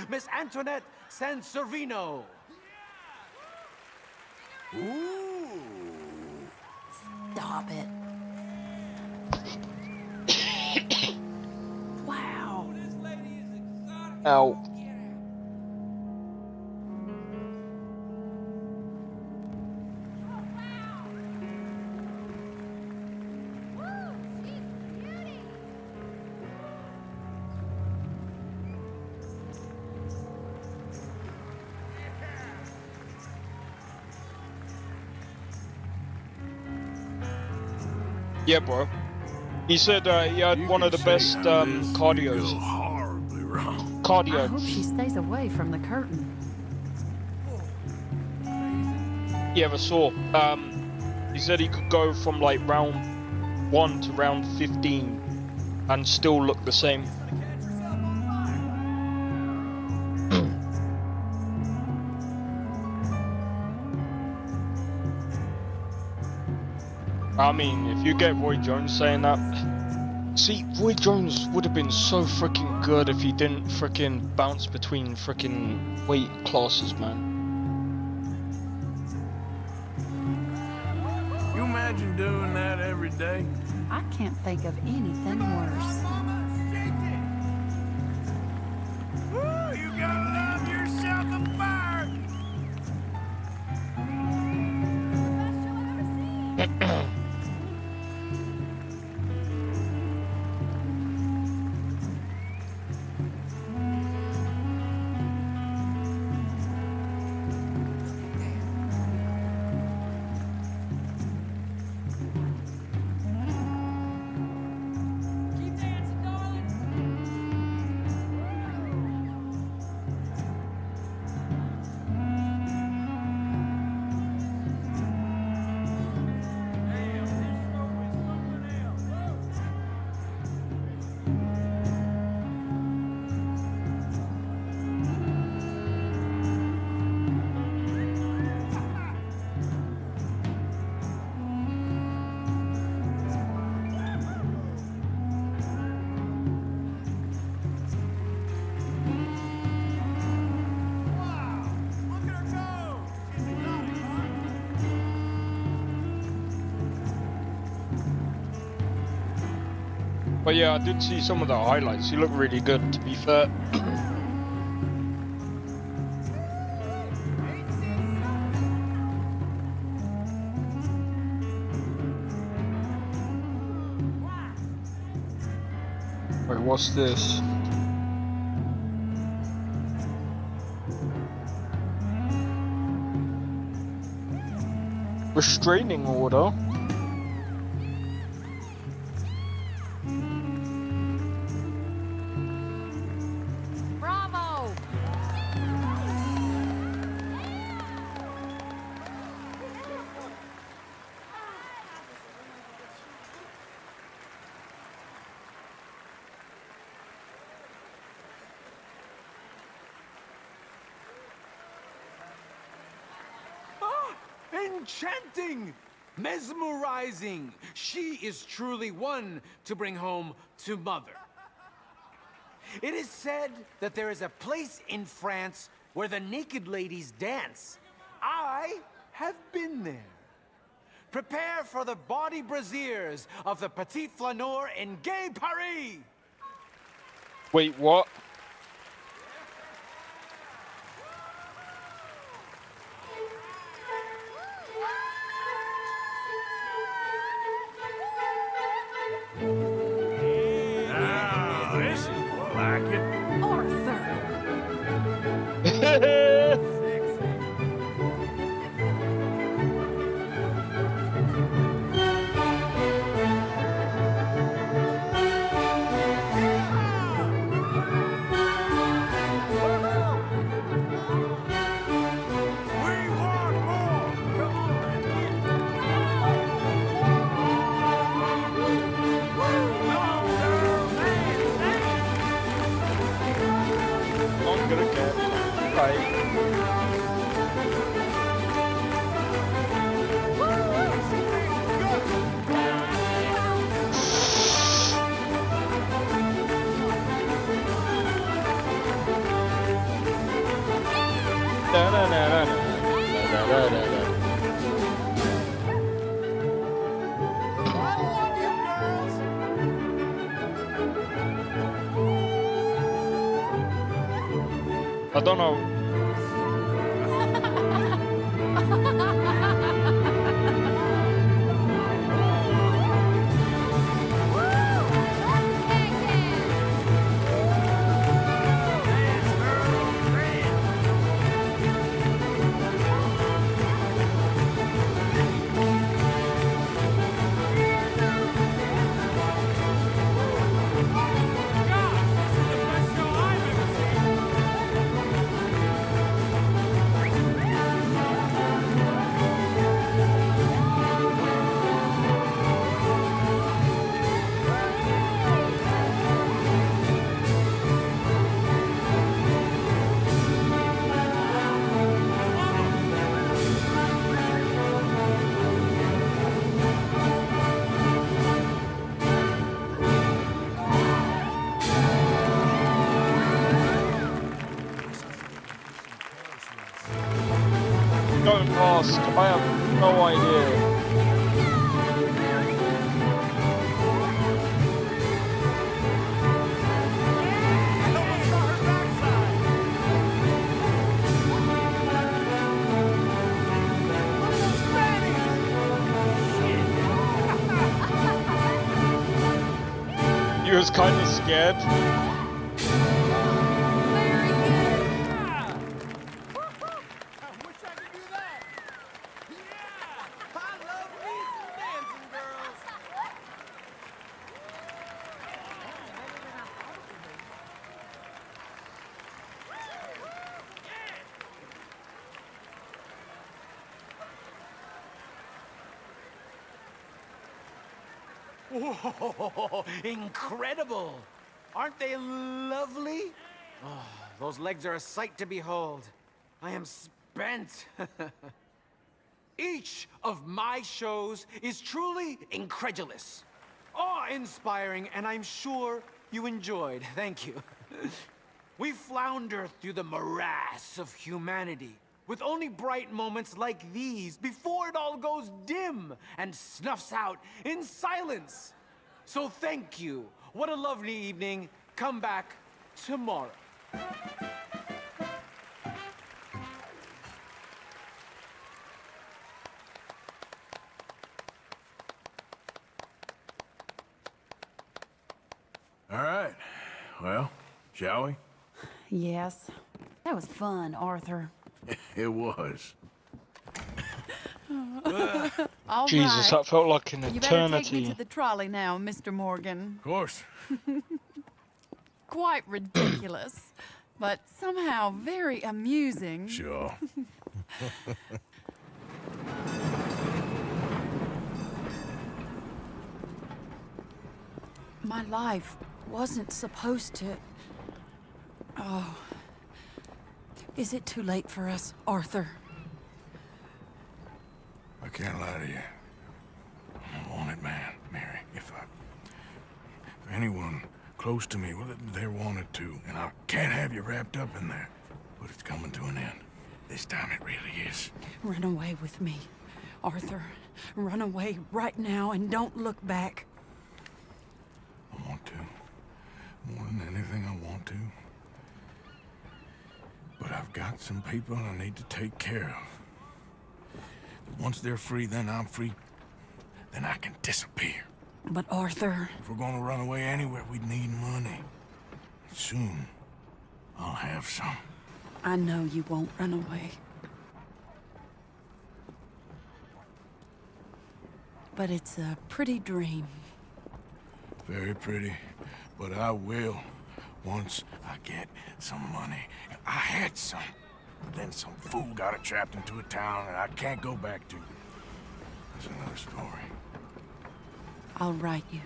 Miss Antoinette Sanservino. Ooh. Stop it. Wow. Ow. Yeah, bro. He said he had one of the best cardios. Cardio. I hope she stays away from the curtain. You ever saw? He said he could go from like round 1 to round 15 and still look the same. I mean, if you get Roy Jones saying that, see, Roy Jones would have been so freaking good if he didn't freaking bounce between freaking weight classes, man. You imagine doing that every day? I can't think of anything worse. Ooh, you gotta love yourself a fire! But yeah, I did see some of the highlights. He looked really good, to be fair. Wait, what's this? Restraining order? Bravo! Enchanting! Mesmerizing! She is truly one to bring home to mother. It is said that there is a place in France where the naked ladies dance. I have been there. Prepare for the bawdy brasiers of the Petit Flaneur in Gay Paris! Wait, what? Now, this is more like it. Arthur! I'm gonna get right. Da, da, da, da, da, da, da, da, da. don't know. Going past, I have no idea. You was kind of scared. Whoa, incredible! Aren't they lovely? Oh, those legs are a sight to behold. I am spent. Each of my shows is truly incredulous, awe-inspiring, and I'm sure you enjoyed. Thank you. We flounder through the morass of humanity, with only bright moments like these before it all goes dim and snuffs out in silence. So thank you. What a lovely evening. Come back tomorrow. All right. Well, shall we? Yes. That was fun, Arthur. It was. All Jesus, right. that felt like an You better take me eternity. to the trolley now, Mr. Morgan. Of course. Quite ridiculous, but somehow very amusing. Sure. My life wasn't supposed to... Oh. Is it too late for us, Arthur? I can't lie to you. I'm a wanted man, Mary. If anyone close to me, well, they're wanted too. And I can't have you wrapped up in there. But it's coming to an end. This time it really is. Run away with me, Arthur. Run away right now and don't look back. I want to. More than anything, I want to. But I've got some people I need to take care of. Once they're free, then I'm free. Then I can disappear. But Arthur... If we're gonna run away anywhere, we'd need money. Soon, I'll have some. I know you won't run away. But it's a pretty dream. Very pretty. But I will, once I get some money. I had some. But then some fool got it trapped into a town that I can't go back to. That's another story. I'll write you.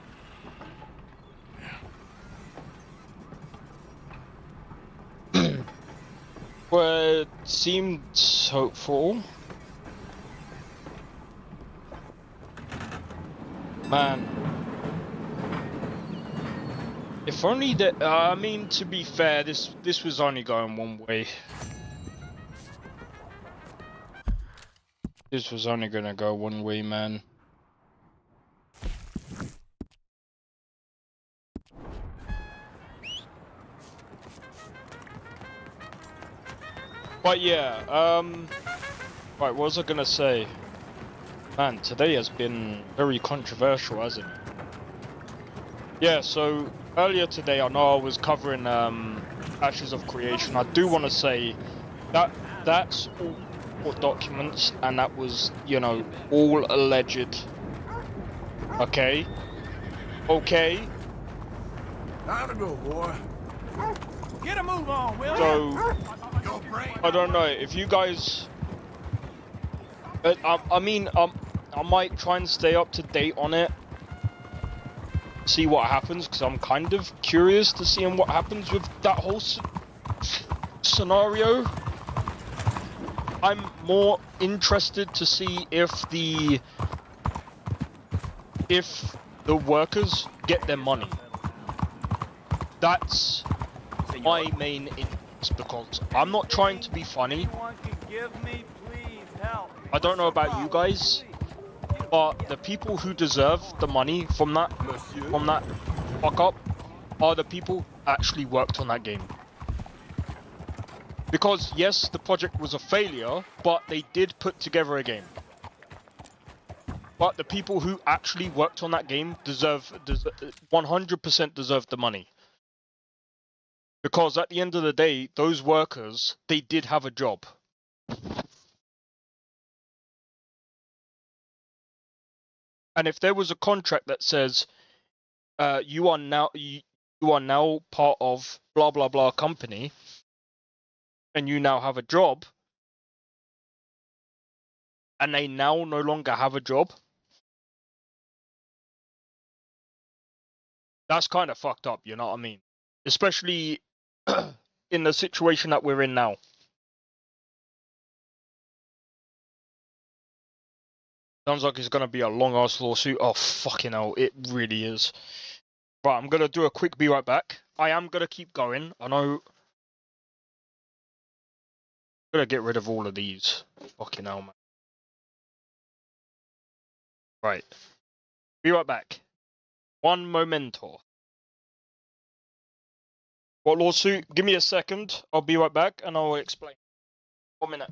Well, it seemed hopeful. Man. If only that, I mean, to be fair, this was only going one way. This was only gonna go one way, man. But yeah, right, what was I gonna say? Man, today has been very controversial, hasn't it? Yeah, so earlier today, I know I was covering Ashes of Creation. I do want to say that that's all court documents, and that was, you know, all alleged. Okay? Okay? Time to go, boy. Get a move on, Will. So, I don't know, if you guys... I mean, I might try and stay up to date on it. See what happens, because I'm kind of curious to see what happens with that whole scenario. I'm more interested to see if the workers get their money. That's my main interest, because I'm not trying to be funny. I don't know about you guys, but the people who deserve the money from that fuck up are the people who actually worked on that game. Because yes, the project was a failure, but they did put together a game. But the people who actually worked on that game 100% deserve the money. Because at the end of the day, those workers, they did have a job. And if there was a contract that says, you are now part of blah blah blah company, and you now have a job, and they now no longer have a job, that's kind of fucked up, you know what I mean? Especially in the situation that we're in now. Sounds like it's gonna be a long ass lawsuit. Oh fucking hell, it really is. Right, I'm gonna do a quick be right back. I am gonna keep going. I know. I'm gonna get rid of all of these. Fucking hell, man. Right. Be right back. One momento. What lawsuit? Give me a second. I'll be right back and I'll explain. 1 minute.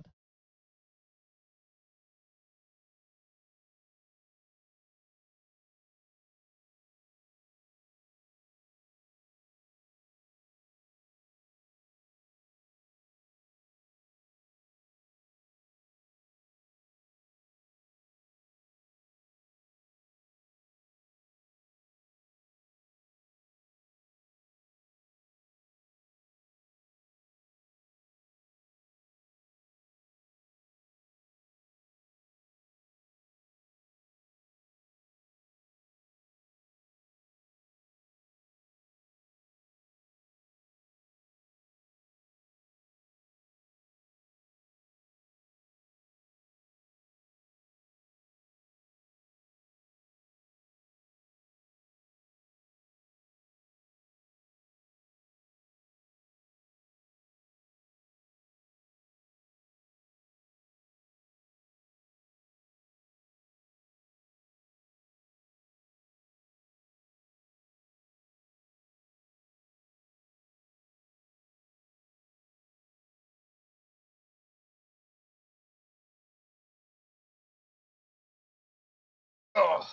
Oh.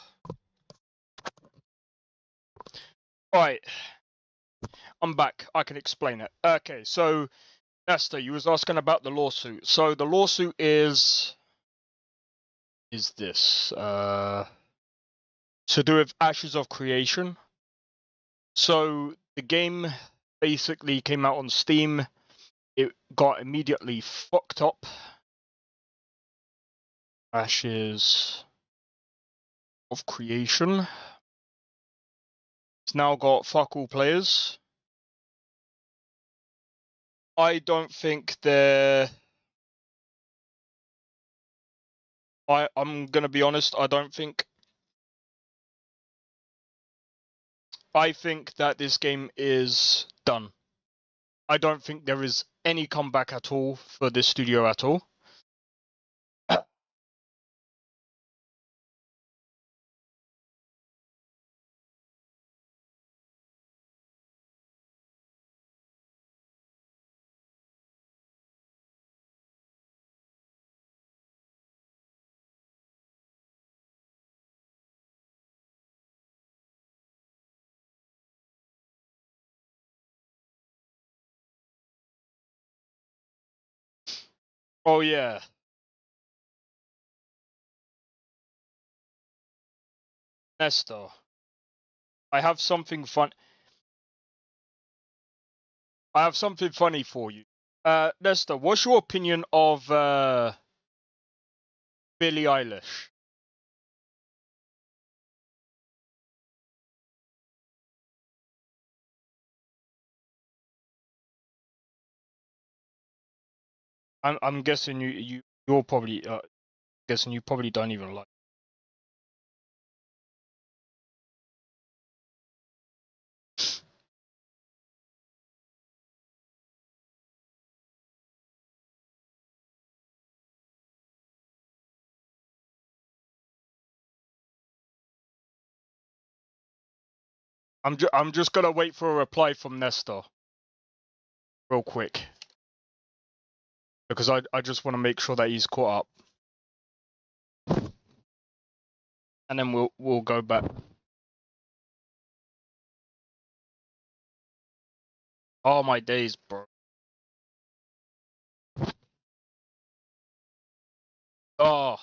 Alright. I'm back. I can explain it. Okay, so Esther, you was asking about the lawsuit. So the lawsuit is this to do with Ashes of Creation. So the game basically came out on Steam. It got immediately fucked up. Ashes of Creation. It's now got fuck all players. I don't think they're... I'm gonna be honest, I think that this game is done. I don't think there is any comeback at all for this studio at all. Oh yeah. Nestor, I have something fun. I have something funny for you. Nestor, what's your opinion of Billie Eilish? I'm guessing you're probably guessing you probably don't even like. I'm just gonna wait for a reply from Nestor, real quick, because I just want to make sure that he's caught up, and then we'll go back. Oh my days, bro. Oh,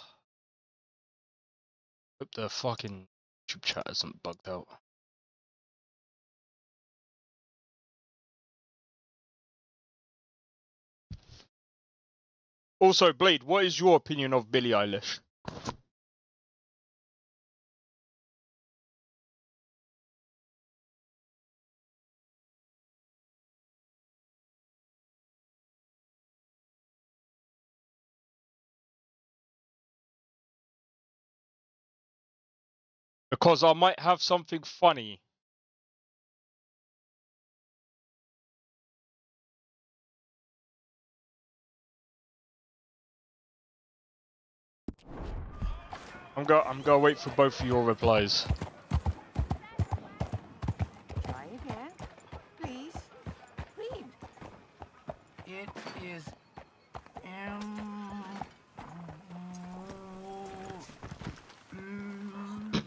hope the fucking YouTube chat isn't bugged out. Also, Blade, what is your opinion of Billie Eilish? Because I might have something funny. I'm gonna wait for both of your replies. Try again. Please. Read. It is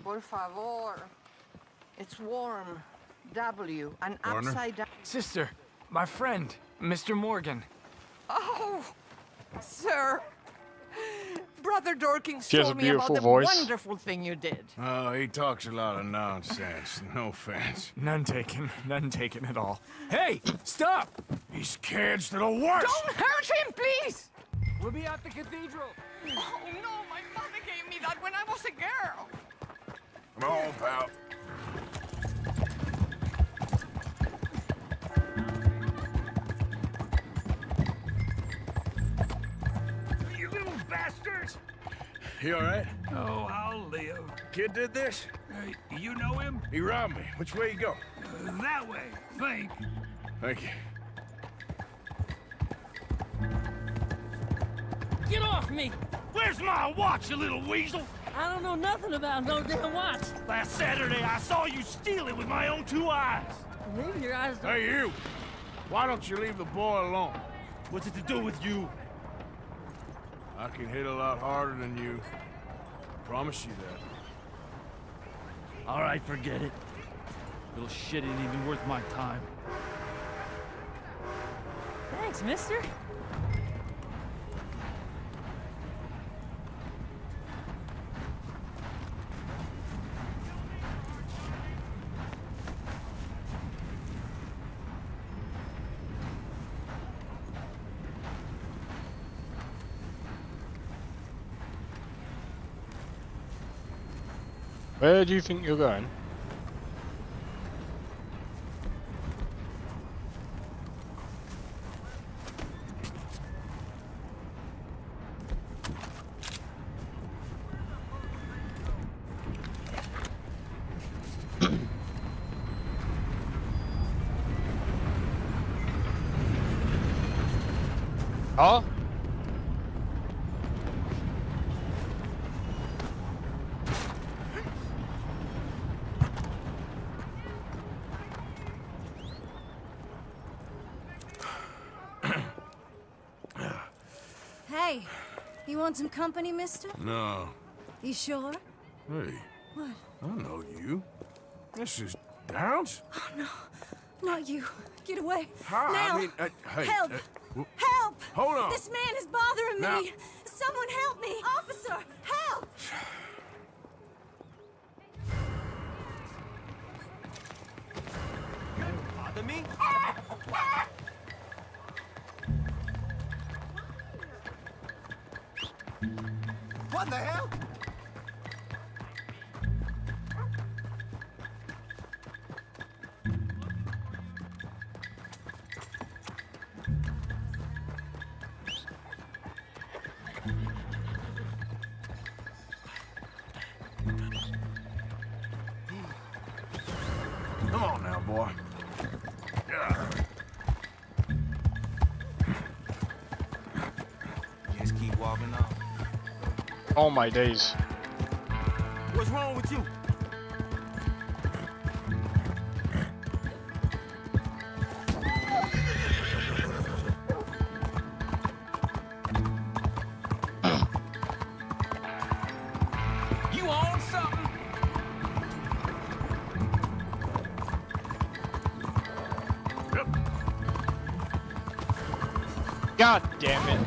Por favor. It's warm. W. An Warner? upside down. Sister, my friend, Mr. Morgan. Oh, sir. Brother Dorkins She has told a me about beautiful the voice. wonderful thing you did. Oh, he talks a lot of nonsense. No offense. None taken at all. Hey, stop! These kids, they're the worst! Don't hurt him, please! We'll be at the cathedral. Oh, no, my mother gave me that when I was a girl. Come on, pal. You little bastards! You alright? Oh, I'll live. Kid did this? You know him? He robbed me. Which way you go? That way, think. Thank you. Get off me! Where's my watch, you little weasel? I don't know nothing about no damn watch. Last Saturday, I saw you steal it with my own 2 eyes. Maybe your eyes don't... Hey, you! Why don't you leave the boy alone? What's it to do with you? I can hit a lot harder than you. Promise you that. All right, forget it. Little shit ain't even worth my time. Thanks, mister. Where do you think you're going? Huh? Hey, you want some company, mister? No. You sure? Hey, What? I know you. This is Downs? Oh, no. Not you. Get away. Hi, Now. I mean, hey. Help! wh- Help! Hold on. This man is bothering Now- me. Someone help me. Officer, help! Bother me? What the hell? Come on now, boy. Yeah. Just keep walking on. Oh my days. What's wrong with you? You on something? God damn it.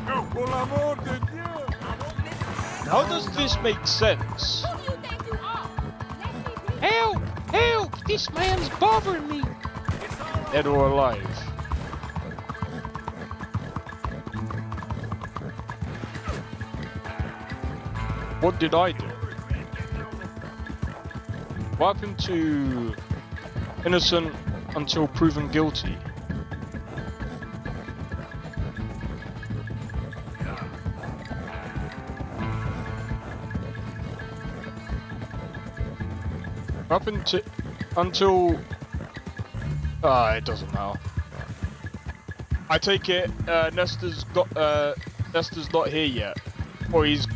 How does this make sense? Help! Help! This man's bothering me! Dead or alive? What did I do? What happened to innocent until proven guilty? Up until it doesn't matter. I take it Nestor's not here yet, or he's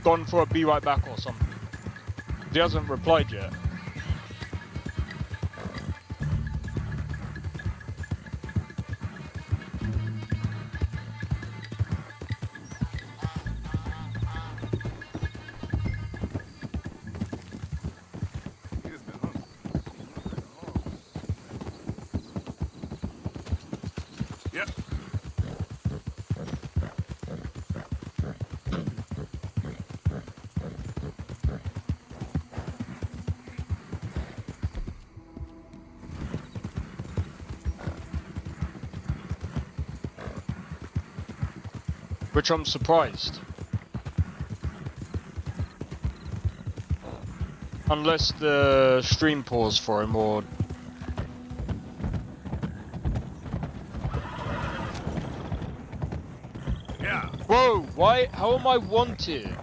gone for a be right back or something. He hasn't replied yet. Yep. Which I'm surprised. Unless the stream paused for him or... Yeah. Whoa, why? How am I wanted?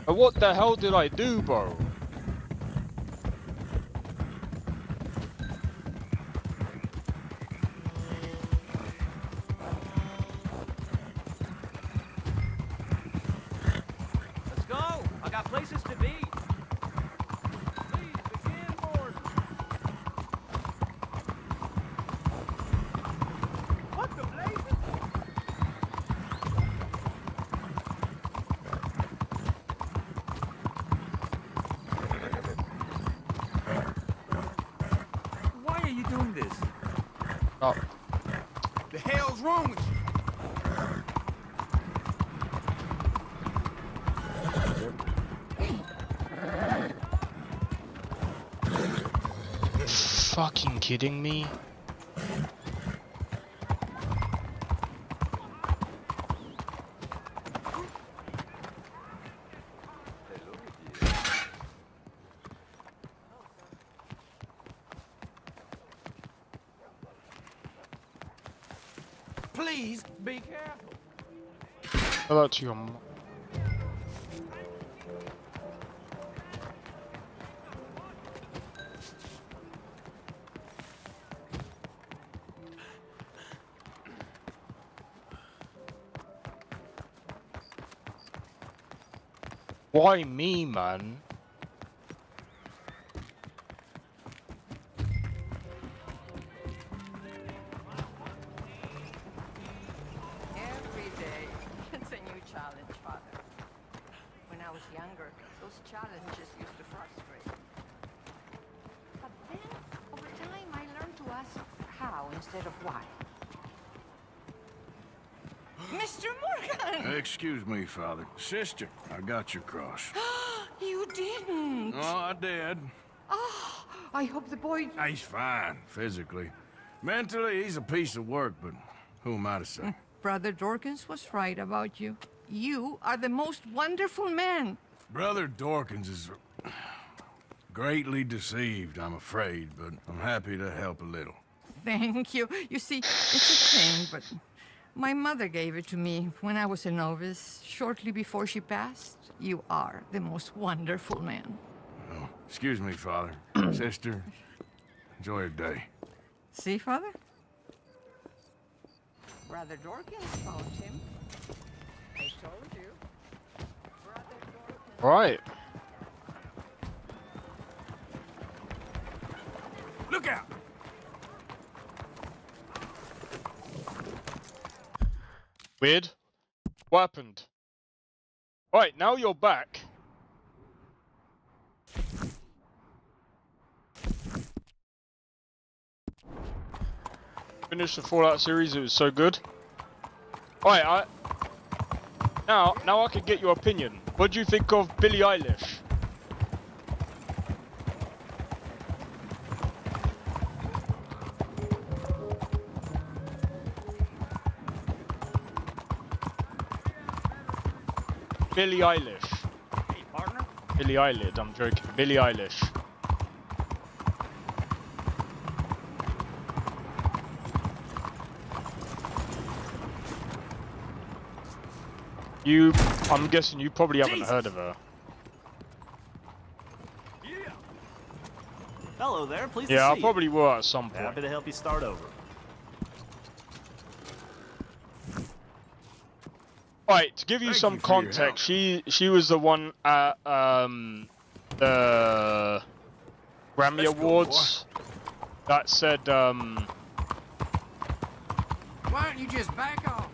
And what the hell did I do, bro? Let's go. I got places to be. Please begin board. What the blazes? Why are you doing this? Oh. The hell's wrong with you? Fucking kidding me? Please be careful. Hello to your mom. Why me, man? Every day, it's a new challenge, Father. When I was younger, those challenges used to frustrate me. But then, over time, I learned to ask how instead of why. Mr. Morgan! Excuse me, Father. Sister, I got your cross. You didn't! Oh, I did. Oh, I hope the boy... He's fine, physically. Mentally, he's a piece of work, but who am I to say? Brother Dorkins was right about you. You are the most wonderful man. Brother Dorkins is greatly deceived, I'm afraid, but I'm happy to help a little. Thank you. You see, it's a thing, but my mother gave it to me when I was a novice, shortly before she passed. You are the most wonderful man. Well, excuse me, Father. Sister, enjoy your day. See, Father? Brother Dorkins found him. I told you. Right. Look out! Weird. What happened? Right, now you're back. Finished the Fallout series, it was so good. Alright, now I can get your opinion. What do you think of Billie Eilish? Billie Eilish. Hey, partner. Billie Eilish, I'm joking. Billie Eilish. I'm guessing you probably haven't heard of her. Yeah. Hello there, pleased Yeah, to I see probably you. will at some point. Happy to help you start over. Right, to give you some context, she was the one at the Grammy Awards that said Why don't you just back off?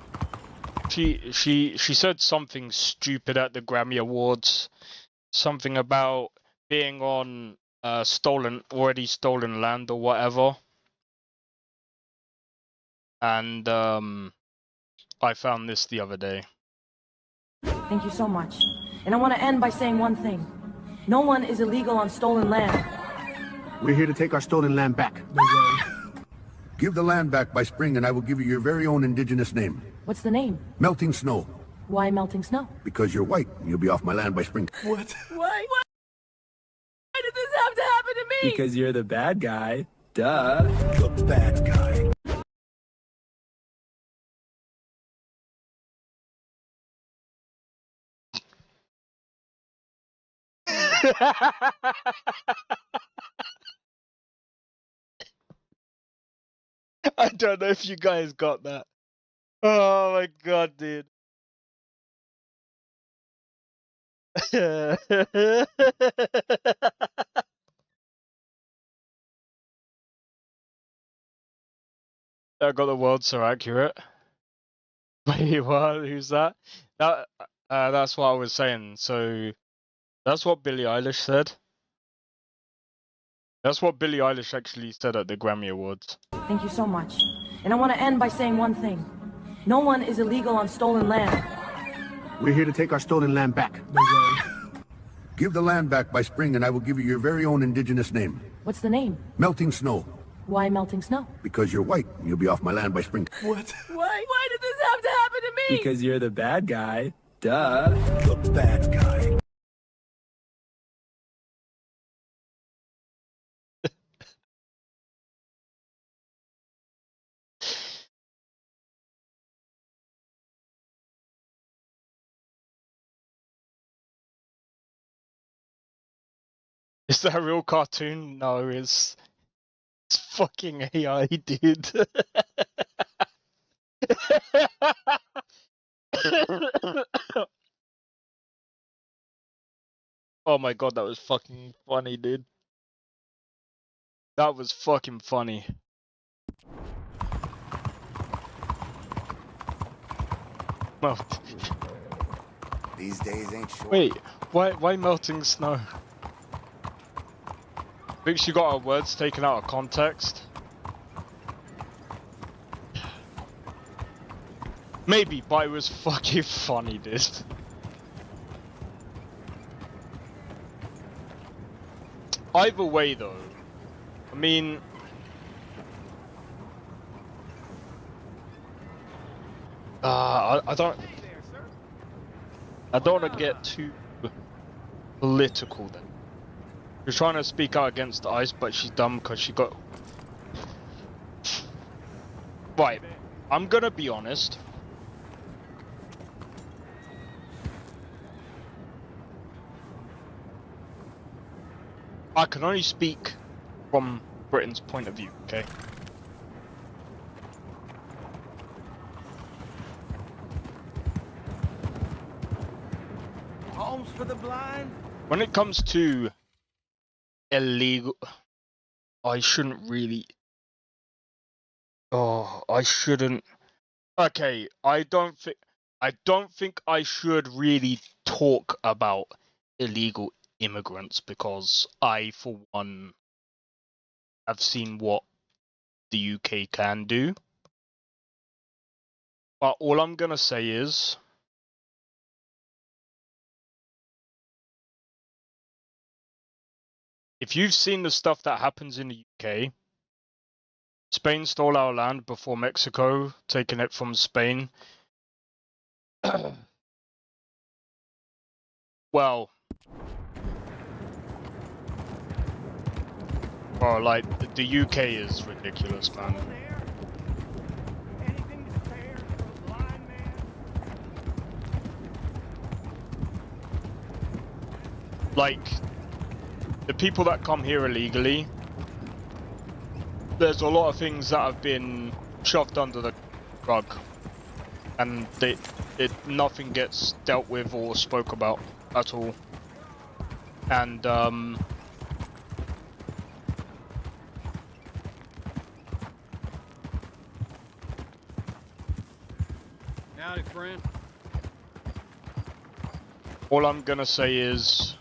she said something stupid at the Grammy Awards, something about being on already stolen land or whatever, and I found this the other day. Thank you so much. And I want to end by saying one thing. No one is illegal on stolen land. We're here to take our stolen land back. Give the land back by spring and I will give you your very own indigenous name. What's the name? Melting Snow. Why melting snow? Because you're white and you'll be off my land by spring. What? Why? Why did this have to happen to me? Because you're the bad guy. Duh. The bad guy. I don't know if you guys got that. Oh my god, dude. I got the world so accurate. Wait, what? Who's that? That's what I was saying. So, that's what Billie Eilish said. That's what Billie Eilish actually said at the Grammy Awards. Thank you so much. And I want to end by saying one thing. No one is illegal on stolen land. We're here to take our stolen land back. Give the land back by spring and I will give you your very own indigenous name. What's the name? Melting Snow. Why melting snow? Because you're white and you'll be off my land by spring. What? Why did this have to happen to me? Because you're the bad guy. Duh. The bad guy. Is that a real cartoon? No, it's fucking AI, dude. Oh my god, that was fucking funny, dude. That was fucking funny. These days ain't short. Wait, why melting snow? I think she got her words taken out of context. Maybe, but it was fucking funny, dude. Either way, though, I mean, I don't want to get too political. Then she's trying to speak out against ICE, but she's dumb because she got. Right, I'm gonna be honest. I can only speak from Britain's point of view, okay? Homes for the blind? When it comes to illegal, I shouldn't really. Oh, I shouldn't. Okay, I don't think I should really talk about illegal immigrants because I, for one, have seen what the UK can do. But all I'm gonna say is, if you've seen the stuff that happens in the UK, Spain stole our land before Mexico, taking it from Spain. Well, oh, like, the UK is ridiculous, man. Like, the people that come here illegally, there's a lot of things that have been shoved under the rug, and nothing gets dealt with or spoke about at all. And howdy, friend. All I'm gonna say is,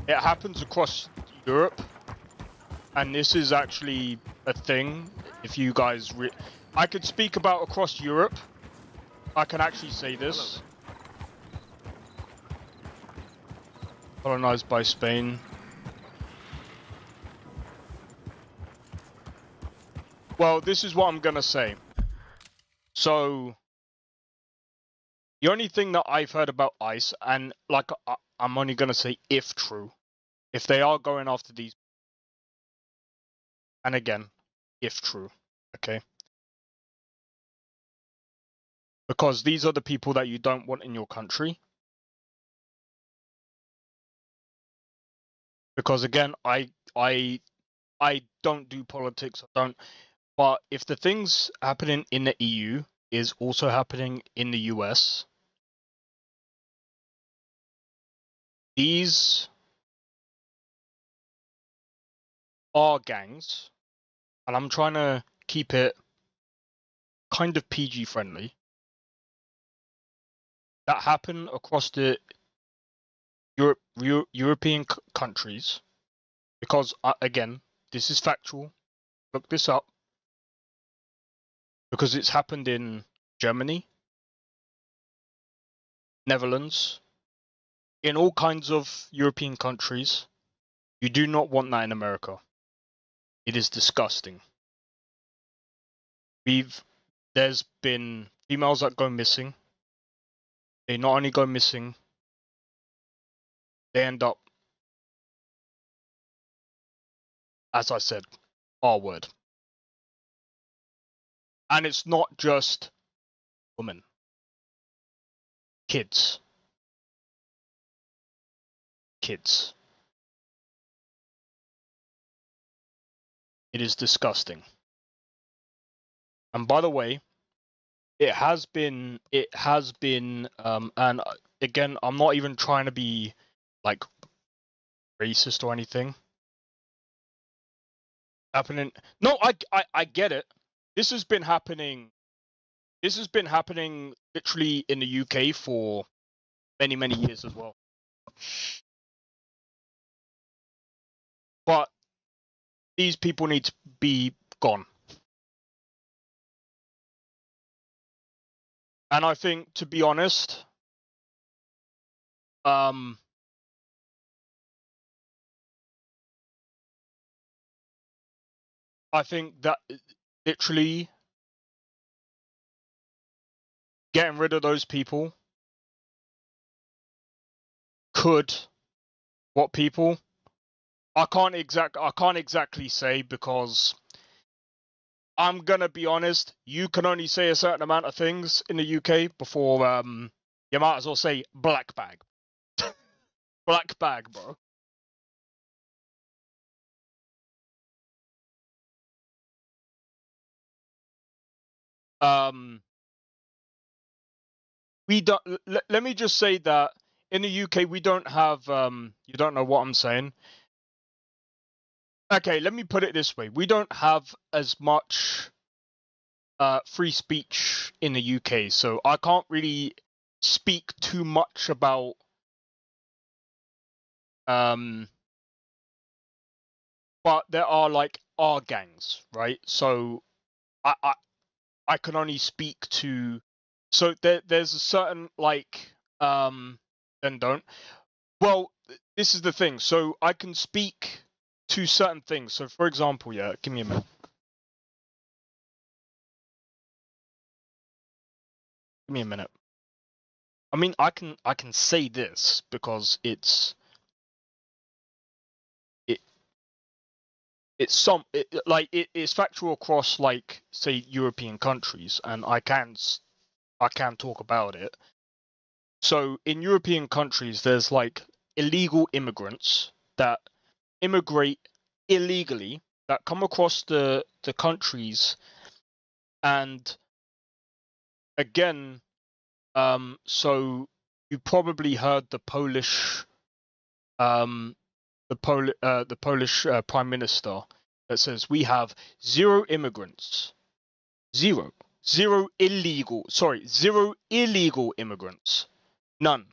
it happens across Europe, and this is actually a thing. If you guys, I could speak about across Europe. I can actually say this. Colonized by Spain. Well, this is what I'm gonna say. So, the only thing that I've heard about ICE, and like I'm only gonna say if true, if they are going after these, and again, if true, okay? Because these are the people that you don't want in your country. Because again, I don't do politics, I don't. But if the things happening in the EU is also happening in the US, these are gangs, and I'm trying to keep it kind of PG friendly, that happen across the European countries, because again, this is factual. Look this up, because it's happened in Germany, Netherlands, in all kinds of European countries. You do not want that in America. It is disgusting. There's been females that go missing. They not only go missing, they end up, as I said, R-word. And it's not just women. Kids. Kids. It is disgusting. And by the way, it has been, and again, I'm not even trying to be, like, racist or anything. Happening. No, I get it. This has been happening literally in the UK for many, many years as well. But these people need to be gone. And I think, to be honest, I think that literally getting rid of those people could what people? I can't exactly say, because I'm gonna be honest, you can only say a certain amount of things in the UK before you might as well say black bag. Black bag, bro. We don't. Let me just say that in the UK we don't have. You don't know what I'm saying. Okay, let me put it this way: we don't have as much free speech in the UK, so I can't really speak too much about but there are like R gangs, right? So I can only speak to, so there's a certain like then don't. Well, this is the thing. So I can speak to certain things. So for example, yeah, give me a minute. Give me a minute. I mean, I can say this because it's it's factual across, like, say, European countries, and I can talk about it. So in European countries, there's like illegal immigrants that immigrate illegally, that come across the countries, and again, so you probably heard the Polish Prime Minister that says we have zero immigrants, zero illegal immigrants, none.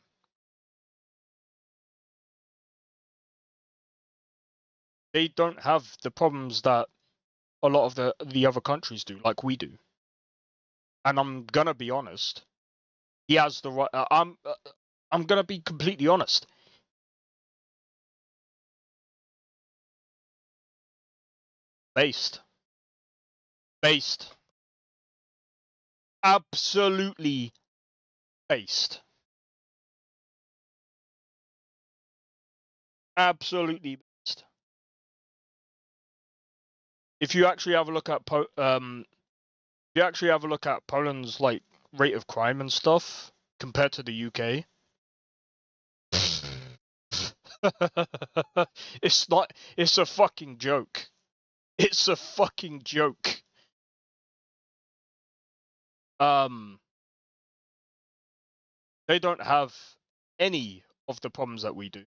They don't have the problems that a lot of the other countries do, like we do. And I'm gonna be honest, he has the right. I'm gonna be completely honest. Based. Absolutely based. Absolutely based. If you actually have a look at Poland's like rate of crime and stuff compared to the UK, it's a fucking joke. It's a fucking joke. They don't have any of the problems that we do.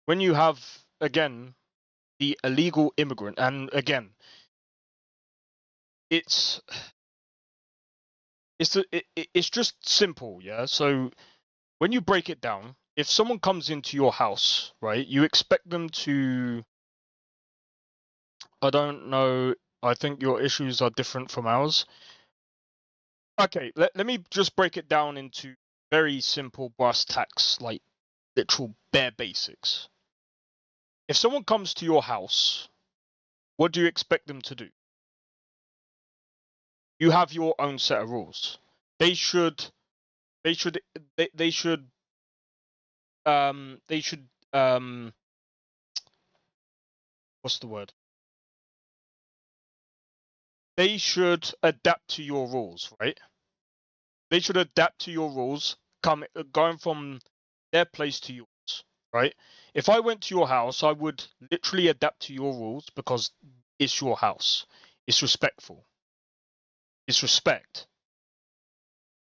When you have, again, the illegal immigrant, and again, it's just simple, yeah? So when you break it down, if someone comes into your house, right, you expect them to, I don't know, I think your issues are different from ours. Okay, let me just break it down into very simple brass tacks, like literal bare basics. If someone comes to your house, what do you expect them to do? You have your own set of rules. They should what's the word? They should adapt to your rules, right? They should adapt to your rules, going from their place to yours, right? If I went to your house, I would literally adapt to your rules because it's your house. It's respectful. It's respect.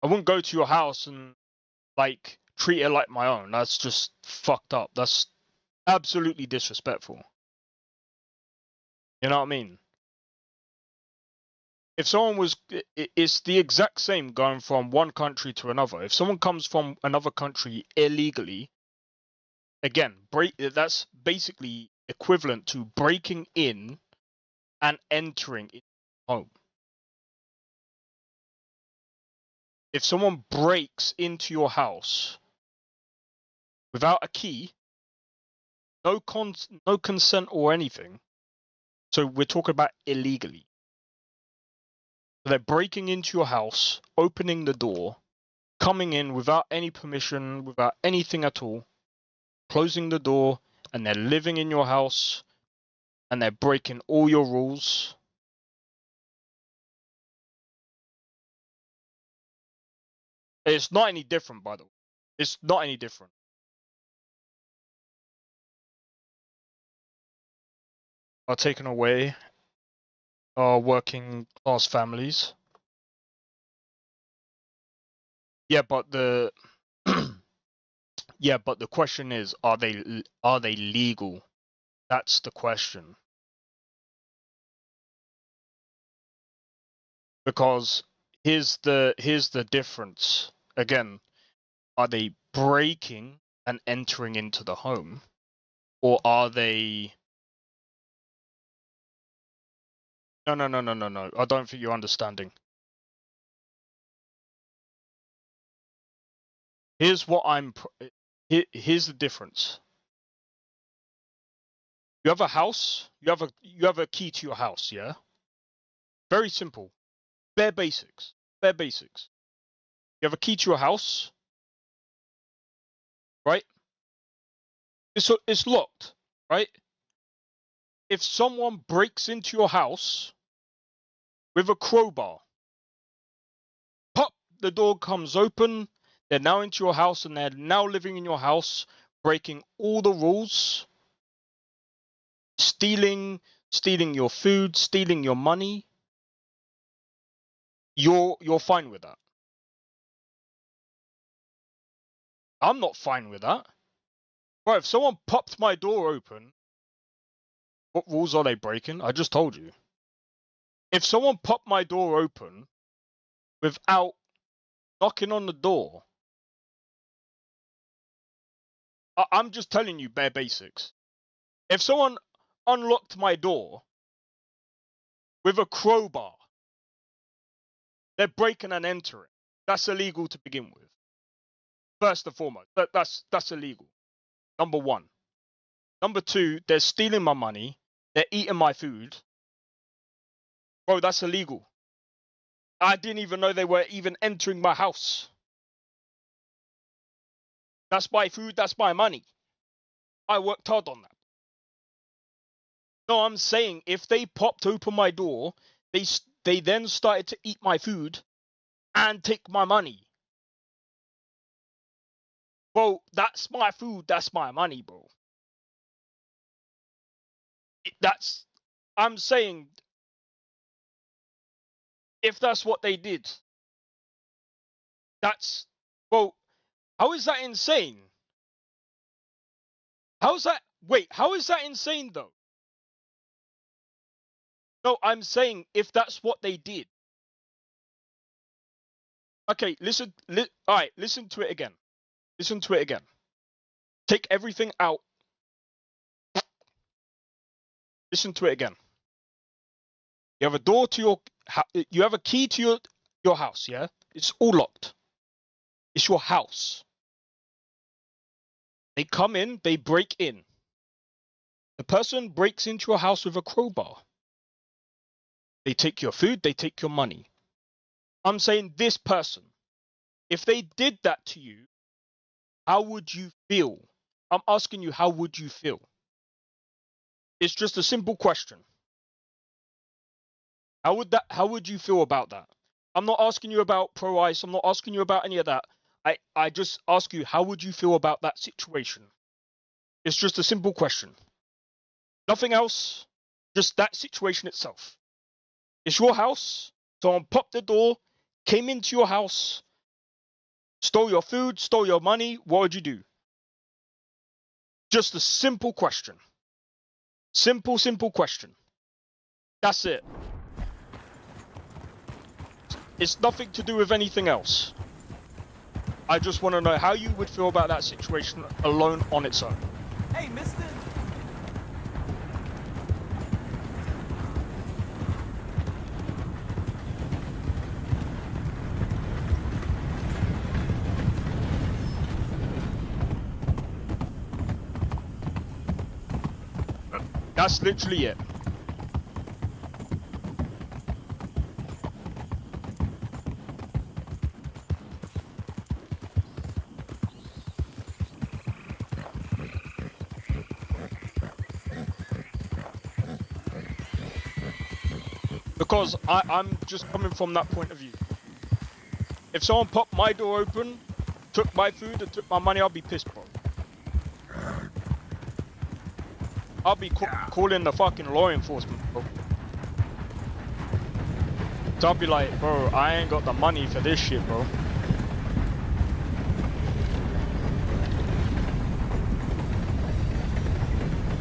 I wouldn't go to your house and like treat it like my own. That's just fucked up. That's absolutely disrespectful. You know what I mean? If someone was, it's the exact same going from one country to another. If someone comes from another country illegally, again, that's basically equivalent to breaking in and entering home. If someone breaks into your house without a key, no consent or anything, so we're talking about illegally. So they're breaking into your house, opening the door, coming in without any permission, without anything at all, closing the door, and they're living in your house, and they're breaking all your rules. It's not any different, by the way. It's not any different. Are taken away are working class families. Yeah, but the yeah, but the question is, are they legal? That's the question. Because here's the difference. Again, are they breaking and entering into the home, or are they? No. I don't think you're understanding. Here's what here's the difference. You have a house. You have a key to your house. Yeah. Very simple. Bare basics. Bare basics. You have a key to your house, right? It's locked, right? If someone breaks into your house with a crowbar, pop, the door comes open, they're now into your house and they're now living in your house, breaking all the rules, stealing your food, stealing your money, you're fine with that. I'm not fine with that. Right, if someone popped my door open, what rules are they breaking? I just told you. If someone popped my door open without knocking on the door, I'm just telling you bare basics. If someone unlocked my door with a crowbar, they're breaking and entering. That's illegal to begin with. First and foremost, that's illegal. Number one. Number two, they're stealing my money. They're eating my food. Bro, that's illegal. I didn't even know they were even entering my house. That's my food, that's my money. I worked hard on that. No, I'm saying if they popped open my door, they then started to eat my food and take my money. Bro, that's my food, that's my money, bro. I'm saying, if that's what they did, bro, how is that insane? How is that insane though? No, I'm saying if that's what they did. Okay, alright, listen to it again. Listen to it again. Take everything out. Listen to it again. You have a door to you have a key to your house, yeah? It's all locked. It's your house. They come in, they break in. The person breaks into your house with a crowbar. They take your food, they take your money. I'm saying this person, if they did that to you, how would you feel? I'm asking you, how would you feel? It's just a simple question. How would you feel about that? I'm not asking you about pro-ice. I'm not asking you about any of that. I just ask you, how would you feel about that situation? It's just a simple question. Nothing else. Just that situation itself. It's your house. Someone popped the door, came into your house, stole your food, stole your money. What would you do? Just a simple question. Simple question. That's it. It's nothing to do with anything else. I just want to know how you would feel about that situation alone on its own. Hey, mister. That's literally it. Because I'm just coming from that point of view. If someone popped my door open, took my food and took my money, I'll be pissed, bro. I'll be calling the fucking law enforcement, bro. So I'll be like, bro, I ain't got the money for this shit, bro.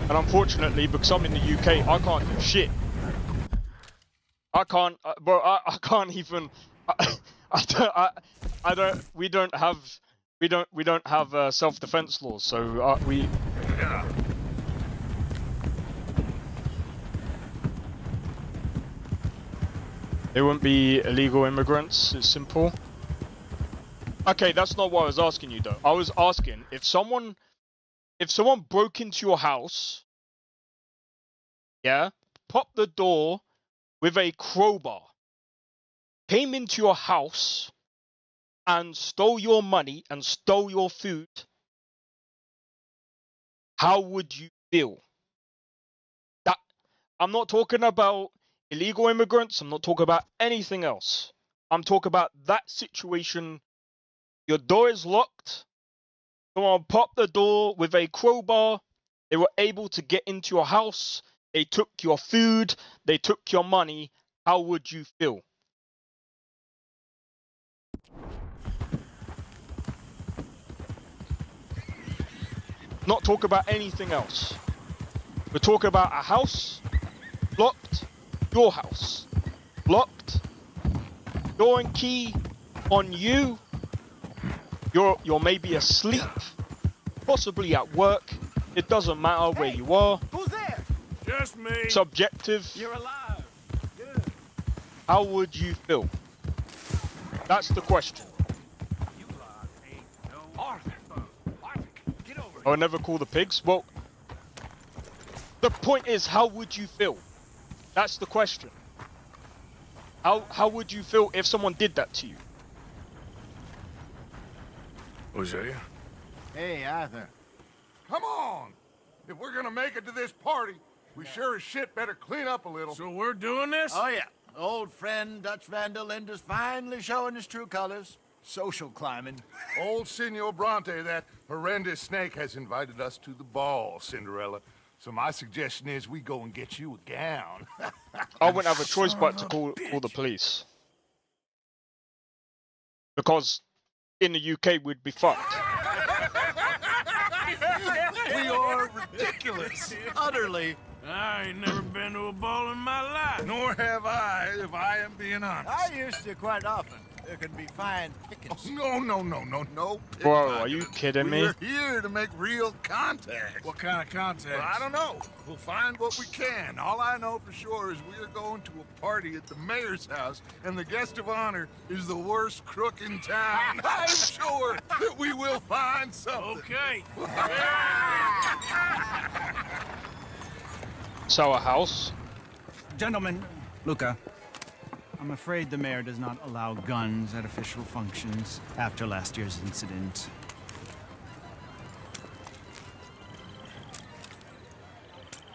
And unfortunately, because I'm in the UK, I can't do shit. I can't, bro. I can't even. We don't have self-defense laws, so we. They wouldn't be illegal immigrants. It's simple. Okay, that's not what I was asking you though. I was asking if someone broke into your house, yeah, popped the door with a crowbar, came into your house and stole your money and stole your food, how would you feel? That I'm not talking about illegal immigrants, I'm not talking about anything else. I'm talking about that situation. Your door is locked, someone popped the door with a crowbar, they were able to get into your house, they took your food, they took your money, how would you feel? Not talk about anything else. We're talking about a house, locked, your house, locked, door and key on you, you're maybe asleep, possibly at work, it doesn't matter where you are. Who's there? Just me. Subjective. You're alive. Good. How would you feel? That's the question. You lot ain't no Arthur. Arthur, get over here. I would never call the pigs. Well, the point is, how would you feel? That's the question. How would you feel if someone did that to you? Hosea? Hey, Arthur. Come on! If we're gonna make it to this party, we sure as shit better clean up a little. So we're doing this? Oh, yeah. Old friend Dutch Van der Linde's finally showing his true colors. Social climbing. Old Senor Bronte, that horrendous snake, has invited us to the ball, Cinderella. So my suggestion is we go and get you a gown. I wouldn't have a choice but to call the police. Because in the UK we'd be fucked. We are ridiculous. Utterly. I ain't never been to a ball in my life. Nor have I, if I am being honest. I used to quite often. There can be fine pickings. No. Bro, are you kidding me? We're here to make real contact. What kind of contact? Well, I don't know. We'll find what we can. All I know for sure is we're going to a party at the mayor's house, and the guest of honor is the worst crook in town. I'm sure that we will find something. Okay. So a house? Gentlemen, Luca, I'm afraid the mayor does not allow guns at official functions after last year's incident.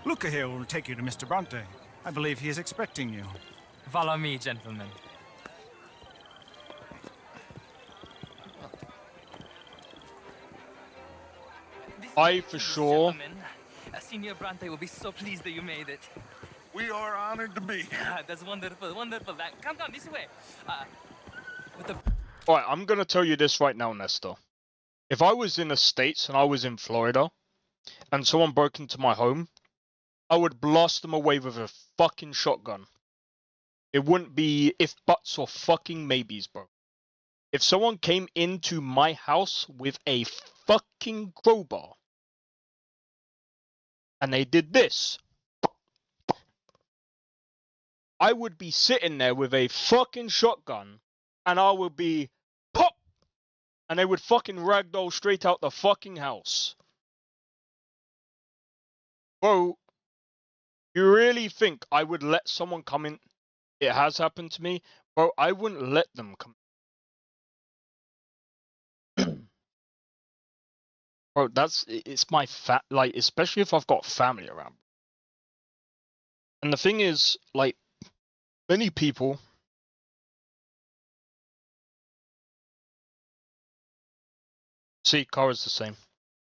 Luca here will take you to Mr. Bronte. I believe he is expecting you. Follow me, gentlemen. I for sure. Senor Bronte will be so pleased that you made it. We are honored to be here. That's wonderful, wonderful. Come, this way. Alright, I'm gonna tell you this right now, Nestor. If I was in the States and I was in Florida, and someone broke into my home, I would blast them away with a fucking shotgun. It wouldn't be if buts or fucking maybes, bro. If someone came into my house with a fucking crowbar, and they did this, I would be sitting there with a fucking shotgun, and I would be pop, and they would fucking ragdoll straight out the fucking house. Bro, You really think I would let someone come in? It has happened to me, bro. I wouldn't let them come. Bro, it's my like, especially if I've got family around. And the thing is, like, many people. See, Kara's the same.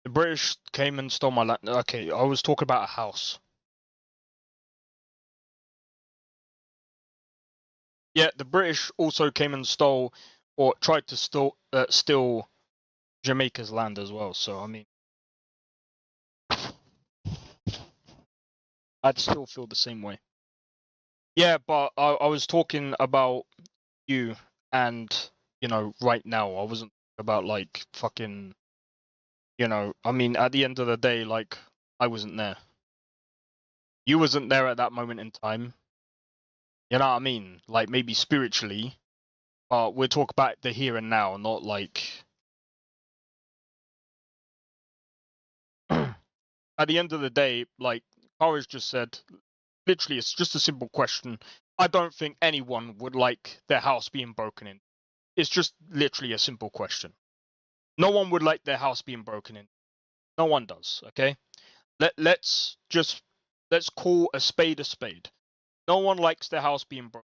The British came and stole my land. Okay, I was talking about a house. Yeah, the British also came and stole, or tried to steal Jamaica's land as well. So I mean, I'd still feel the same way. Yeah, but I was talking about you, and you know, right now I wasn't about like fucking. You know, I mean, at the end of the day, like I wasn't there. You wasn't there at that moment in time. You know what I mean? Like maybe spiritually, but we're talking about the here and now, not like. At the end of the day, like Kara's just said, literally, it's just a simple question. I don't think anyone would like their house being broken in. It's just literally a simple question. No one would like their house being broken in. No one does. Okay. Let's call a spade a spade. No one likes their house being broken.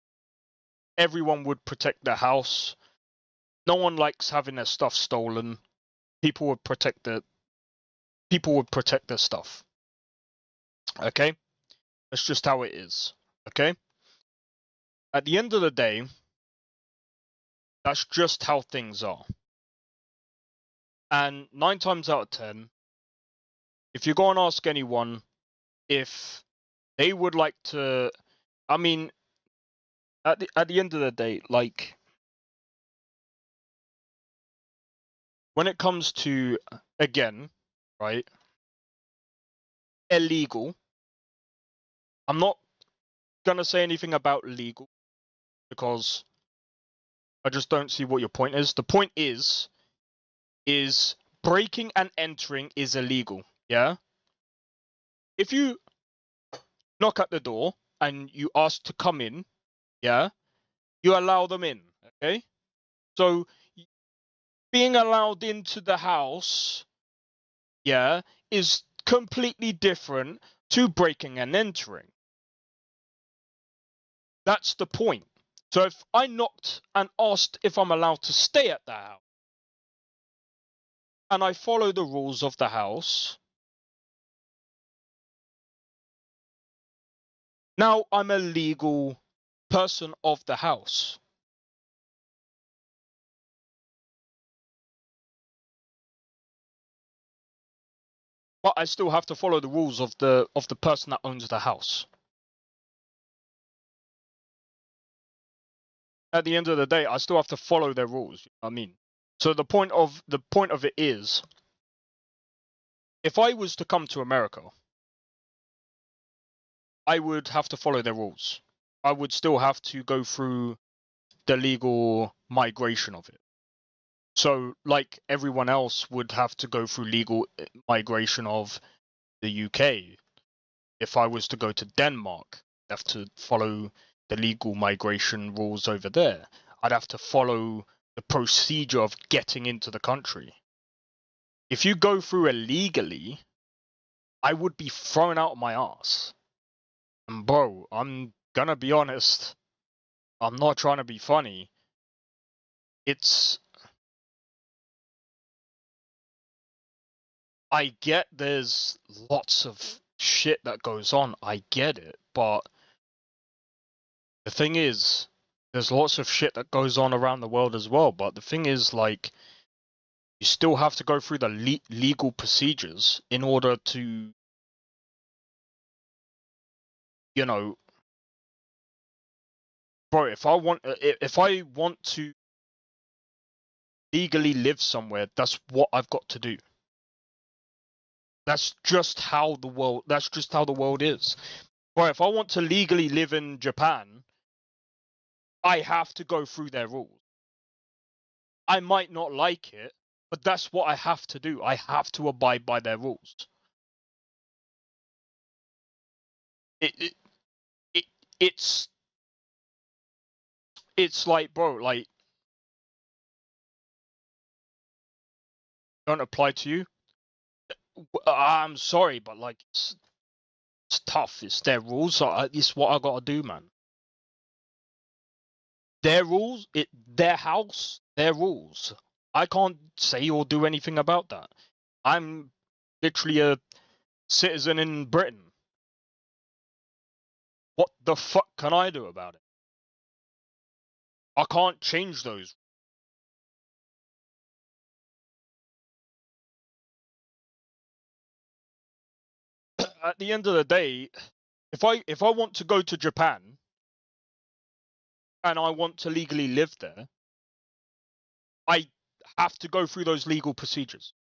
Everyone would protect their house. No one likes having their stuff stolen. People would protect their stuff. Okay? That's just how it is. Okay? At the end of the day, that's just how things are. And 9 times out of 10, if you go and ask anyone if they would like to, I mean, at the end of the day, like, when it comes to, again, right, illegal, I'm not gonna say anything about legal because I just don't see what your point is. The point is breaking and entering is illegal, yeah? If you knock at the door and you ask to come in, yeah, you allow them in, okay? So being allowed into the house, yeah, is completely different to breaking and entering. That's the point. So if I knocked and asked if I'm allowed to stay at the house, and I follow the rules of the house, now I'm a legal person of the house. But I still have to follow the rules of the person that owns the house. At the end of the day, I still have to follow their rules. You know what I mean? So the point of it is, if I was to come to America, I would have to follow their rules. I would still have to go through the legal migration of it. So, like everyone else would have to go through legal migration of the UK. If I was to go to Denmark, I'd have to follow the legal migration rules over there. I'd have to follow the procedure of getting into the country. If you go through illegally, I would be thrown out of my ass. And bro, I'm gonna be honest. I'm not trying to be funny. I get there's lots of shit that goes on. I get it. But the thing is, there's lots of shit that goes on around the world as well. But the thing is, like, you still have to go through the legal procedures in order to, you know, bro, if I want to legally live somewhere, that's what I've got to do. That's just how the world is. Bro, if I want to legally live in Japan, I have to go through their rules. I might not like it, but that's what I have to do. I have to abide by their rules. it's like, bro, like, don't apply to you. I'm sorry, but like, it's tough. It's their rules. So it's what I gotta do, man. Their rules, their house, their rules. I can't say or do anything about that. I'm literally a citizen in Britain. What the fuck can I do about it? I can't change those. At the end of the day, if I want to go to Japan and I want to legally live there, I have to go through those legal procedures.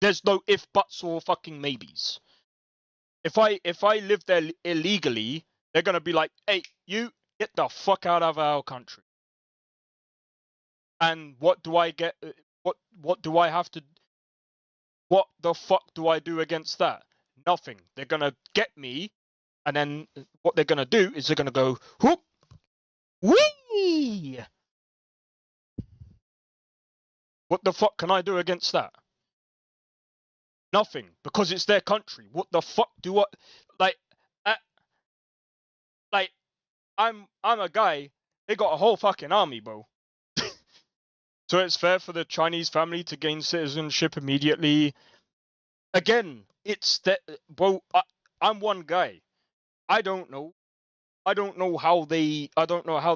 There's no if, buts, or fucking maybes. If I live there illegally, they're gonna be like, "Hey, you get the fuck out of our country." And what do I get? What do I have to? What the fuck do I do against that? Nothing. They're gonna get me, and then what they're gonna do is they're gonna go, whoop, wee. What the fuck can I do against that? Nothing, because it's their country. What the fuck do I like? Like, I'm a guy. They got a whole fucking army, bro. So it's fair for the Chinese family to gain citizenship immediately. Again, it's that, bro. I'm one guy. I don't know. I don't know how the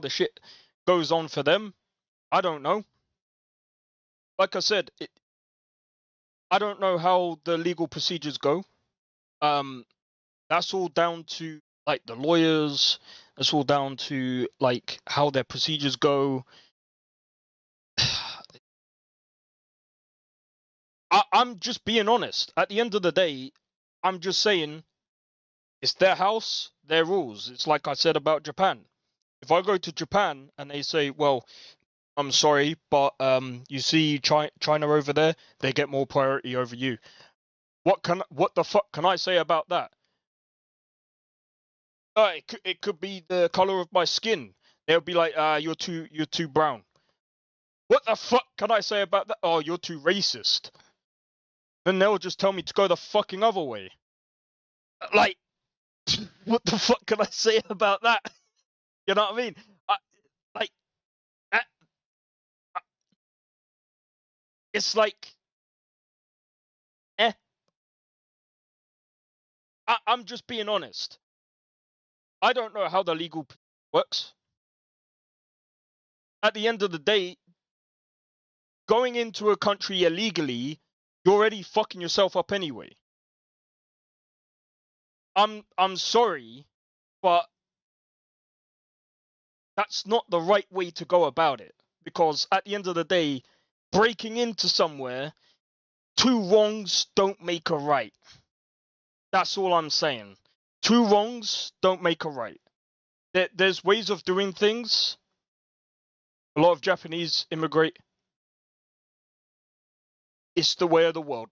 shit goes on for them. I don't know. Like I said, I don't know how the legal procedures go. That's all down to like the lawyers. That's all down to like how their procedures go. I'm just being honest. At the end of the day, I'm just saying it's their house, their rules. It's like I said about Japan. If I go to Japan and they say, well, I'm sorry, but you see China over there, they get more priority over you. What the fuck can I say about that? It could be the color of my skin. They'll be like, you're too brown. What the fuck can I say about that? Oh, you're too racist. Then they'll just tell me to go the fucking other way. Like, what the fuck can I say about that? You know what I mean? It's like, I'm just being honest. I don't know how the legal works. At the end of the day, going into a country illegally, you're already fucking yourself up anyway. I'm sorry, but that's not the right way to go about it. Because at the end of the day, breaking into somewhere, two wrongs don't make a right. That's all I'm saying. Two wrongs don't make a right. There's ways of doing things. A lot of Japanese immigrate. It's the way of the world.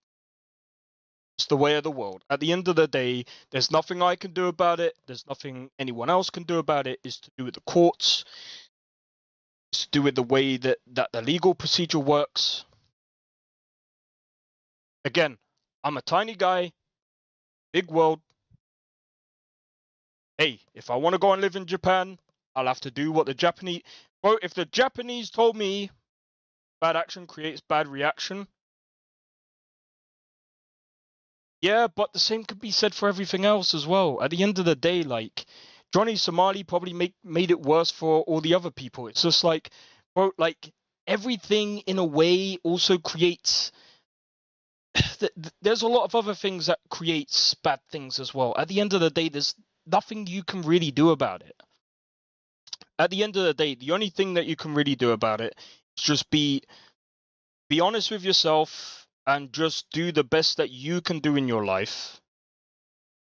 It's the way of the world. At the end of the day, there's nothing I can do about it. There's nothing anyone else can do about it. It's to do with the courts. It's to do with the way that the legal procedure works. Again, I'm a tiny guy. Big world. Hey, if I want to go and live in Japan, I'll have to do what the Japanese... Bro, if the Japanese told me bad action creates bad reaction... Yeah, but the same could be said for everything else as well. At the end of the day, like, Johnny Somali probably made it worse for all the other people. It's just like, bro, like, everything in a way also creates... There's a lot of other things that creates bad things as well. At the end of the day, there's nothing you can really do about it. At the end of the day, the only thing that you can really do about it is just be honest with yourself and just do the best that you can do in your life.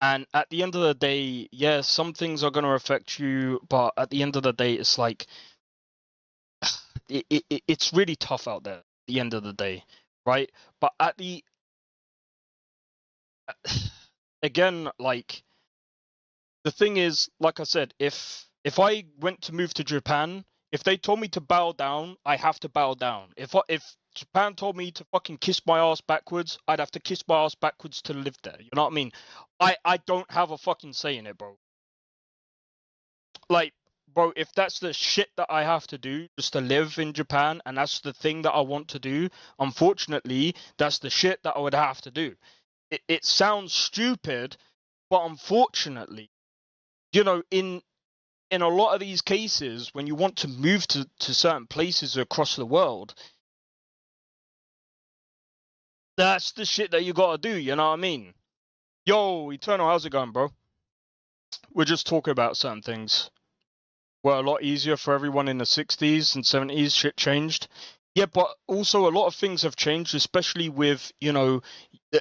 And at the end of the day, yeah, some things are going to affect you, but at the end of the day, it's like, it's really tough out there at the end of the day, right? But again, like, the thing is, like I said, if I went to move to Japan, if they told me to bow down, I have to bow down. If Japan told me to fucking kiss my ass backwards, I'd have to kiss my ass backwards to live there. You know what I mean? I don't have a fucking say in it, bro. Like, bro, if that's the shit that I have to do just to live in Japan, and that's the thing that I want to do, unfortunately, that's the shit that I would have to do. It sounds stupid, but unfortunately, you know, in a lot of these cases, when you want to move to certain places across the world, that's the shit that you gotta do, you know what I mean? Yo, Eternal, how's it going, bro? We're just talking about certain things. Were a lot easier for everyone in the 60s and 70s, shit changed. Yeah, but also a lot of things have changed, especially with, you know,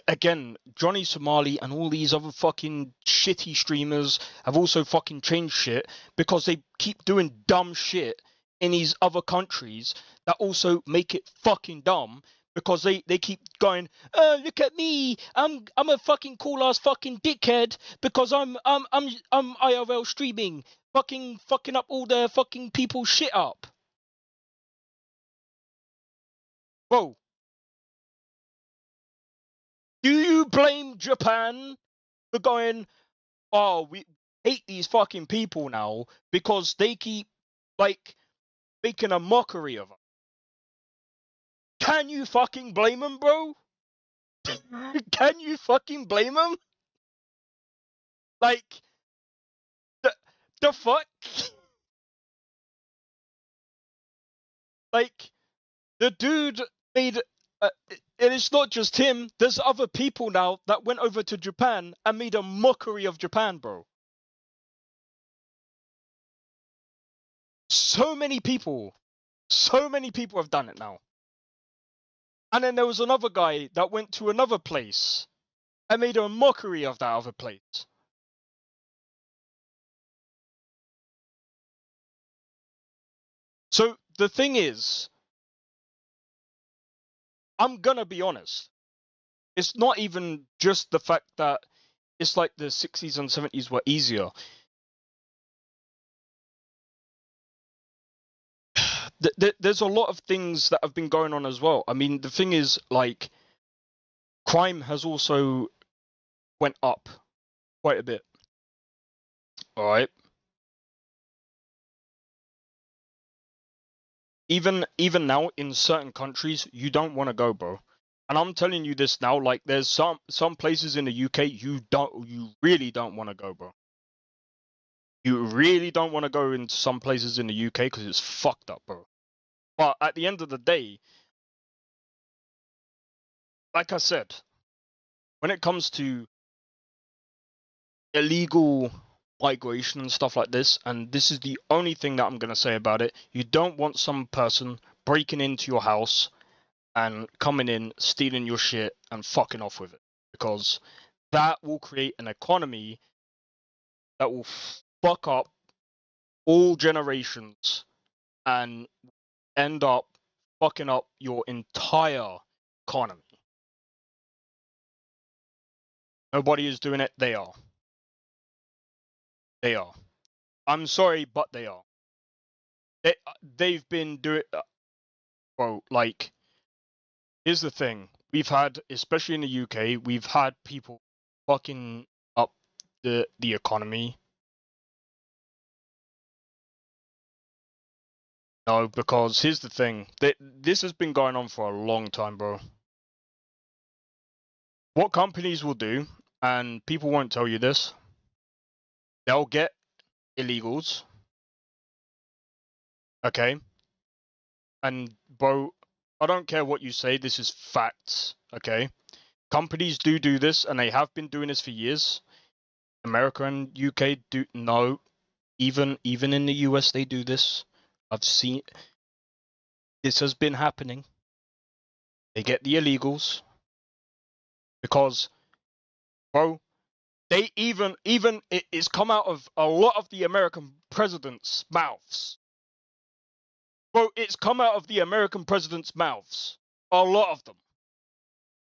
again, Johnny Somali and all these other fucking shitty streamers have also fucking changed shit because they keep doing dumb shit in these other countries that also make it fucking dumb because they keep going, oh, look at me, I'm a fucking cool ass fucking dickhead because I'm IRL streaming, fucking up all the fucking people's shit up. Bro, do you blame Japan for going, oh, we hate these fucking people now because they keep, like, making a mockery of us? Can you fucking blame them, bro? Can you fucking blame them? Like, the fuck? Like, the dude made... and it's not just him, there's other people now that went over to Japan and made a mockery of Japan, bro. So many people have done it now. And then there was another guy that went to another place and made a mockery of that other place. So the thing is, I'm gonna be honest. It's not even just the fact that it's like the 60s and 70s were easier. There's a lot of things that have been going on as well. I mean, the thing is, like, crime has also went up quite a bit. All right. Even now in certain countries, you don't want to go, bro. And I'm telling you this now, like, there's some places in the UK you really don't want to go, bro. You really don't want to go into some places in the UK because it's fucked up, bro. But at the end of the day, like I said, when it comes to illegal migration and stuff like this, and this is the only thing that I'm going to say about it, you don't want some person breaking into your house and coming in, stealing your shit and fucking off with it. Because that will create an economy that will fuck up all generations and end up fucking up your entire economy. Nobody is doing it. They are. They are. I'm sorry, but they are. They've been doing... bro, like, here's the thing. We've had, especially in the UK, we've had people fucking up the economy. No, because here's the thing. This has been going on for a long time, bro. What companies will do, and people won't tell you this, they'll get illegals. Okay? And, bro, I don't care what you say, this is facts, okay? Companies do this, and they have been doing this for years. America and UK do... No. Even in the US, they do this. I've seen... This has been happening. They get the illegals. Because, bro, they it's come out of a lot of the American presidents' mouths. Bro, it's come out of the American presidents' mouths. A lot of them.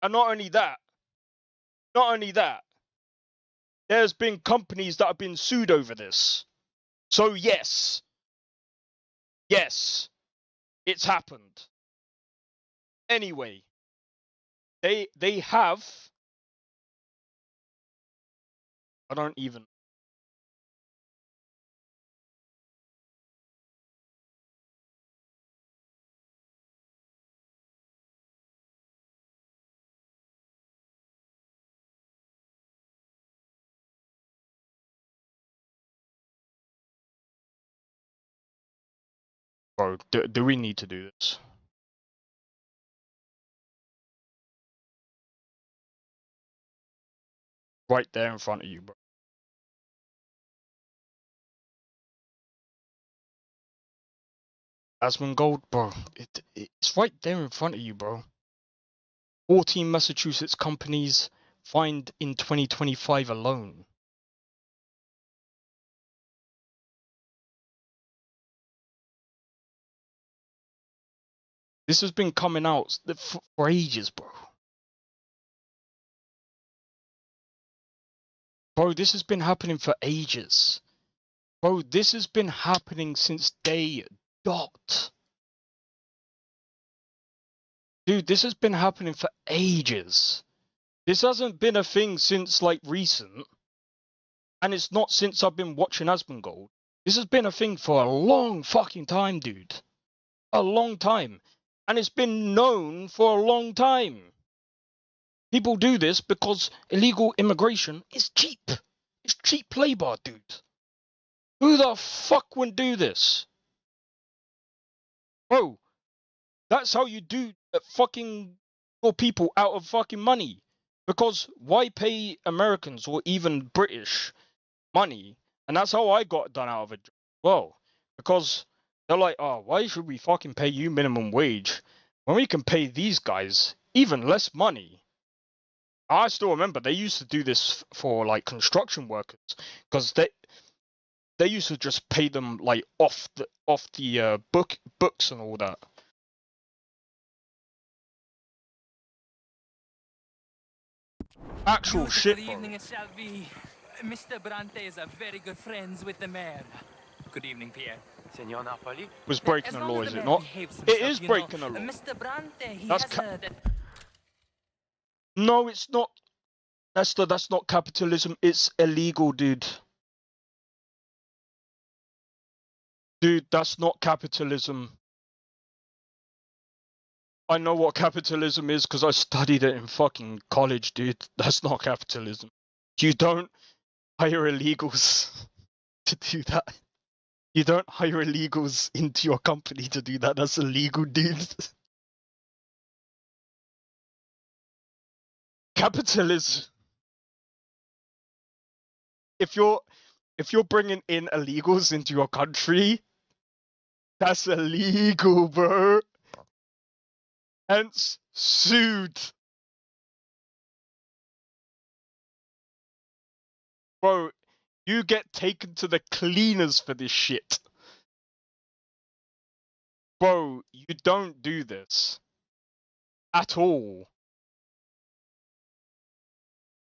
And not only that, there's been companies that have been sued over this. So yes, it's happened. Anyway, they have. I don't even. Bro, do we need to do this? Right there in front of you, bro. Asmongold, bro. It's right there in front of you, bro. 14 Massachusetts companies fined in 2025 alone. This has been coming out for ages, bro. Bro, this has been happening for ages. Bro, this has been happening since day dot. Dude, this has been happening for ages. This hasn't been a thing since, like, recent. And it's not since I've been watching Asmongold. This has been a thing for a long fucking time, dude. A long time. And it's been known for a long time. People do this because illegal immigration is cheap. It's cheap labor, dude. Who the fuck would do this? Bro, that's how you do fucking your people out of fucking money. Because why pay Americans or even British money? And that's how I got done out of it. Well, because they're like, oh, why should we fucking pay you minimum wage when we can pay these guys even less money? I still remember they used to do this for like construction workers because they used to just pay them like off the books and all that. Actual shit, bro. Good evening, it shall be. Mr. Bronte is a very good friends with the mayor. Good evening, Pierre. Senor Napoli. Was breaking the law, is it not? It is breaking the law. Mr. Bronte, he That's has No, it's not. That's not capitalism. It's illegal, dude. Dude, that's not capitalism. I know what capitalism is because I studied it in fucking college, dude. That's not capitalism. You don't hire illegals to do that. You don't hire illegals into your company to do that. That's illegal, dude. Capitalism. If you're bringing in illegals into your country, that's illegal, bro. Hence, sued. Bro, you get taken to the cleaners for this shit. Bro, you don't do this. At all.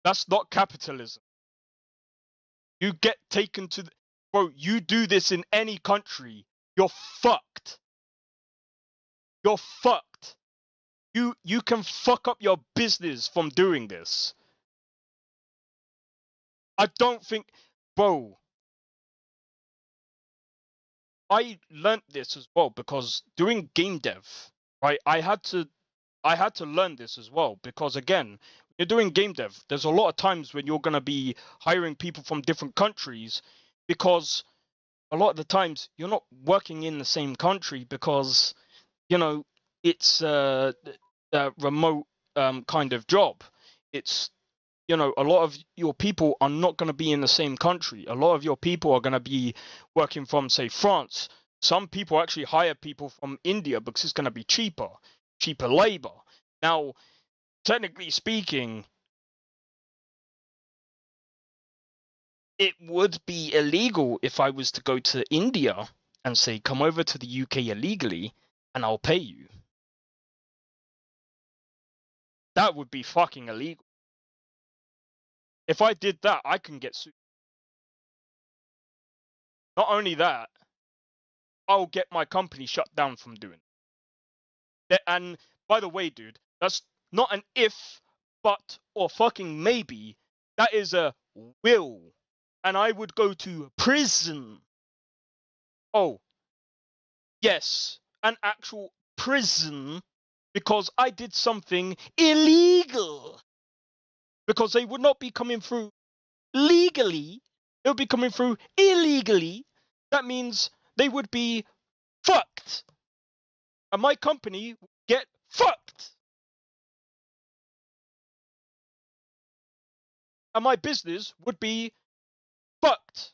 That's not capitalism. You get taken to the... Bro, you do this in any country, you're fucked. You're fucked. You can fuck up your business from doing this. I don't think... Bro. I learnt this as well because doing game dev, right? I had to learn this as well because again, you're doing game dev. There's a lot of times when you're gonna be hiring people from different countries because a lot of the times you're not working in the same country because you know it's a remote kind of job. It's you know a lot of your people are not going to be in the same country. A lot of your people are going to be working from say France. Some people actually hire people from India because it's going to be cheaper labor. Now, technically speaking, it would be illegal if I was to go to India and say, come over to the UK illegally and I'll pay you. That would be fucking illegal. If I did that, I can get sued. Not only that, I'll get my company shut down from doing it. And by the way, dude, that's not an if, but, or fucking maybe. That is a will. And I would go to prison. Oh, yes, an actual prison, because I did something illegal. Because they would not be coming through legally, they would be coming through illegally. That means they would be fucked. And my company would get fucked. And my business would be fucked.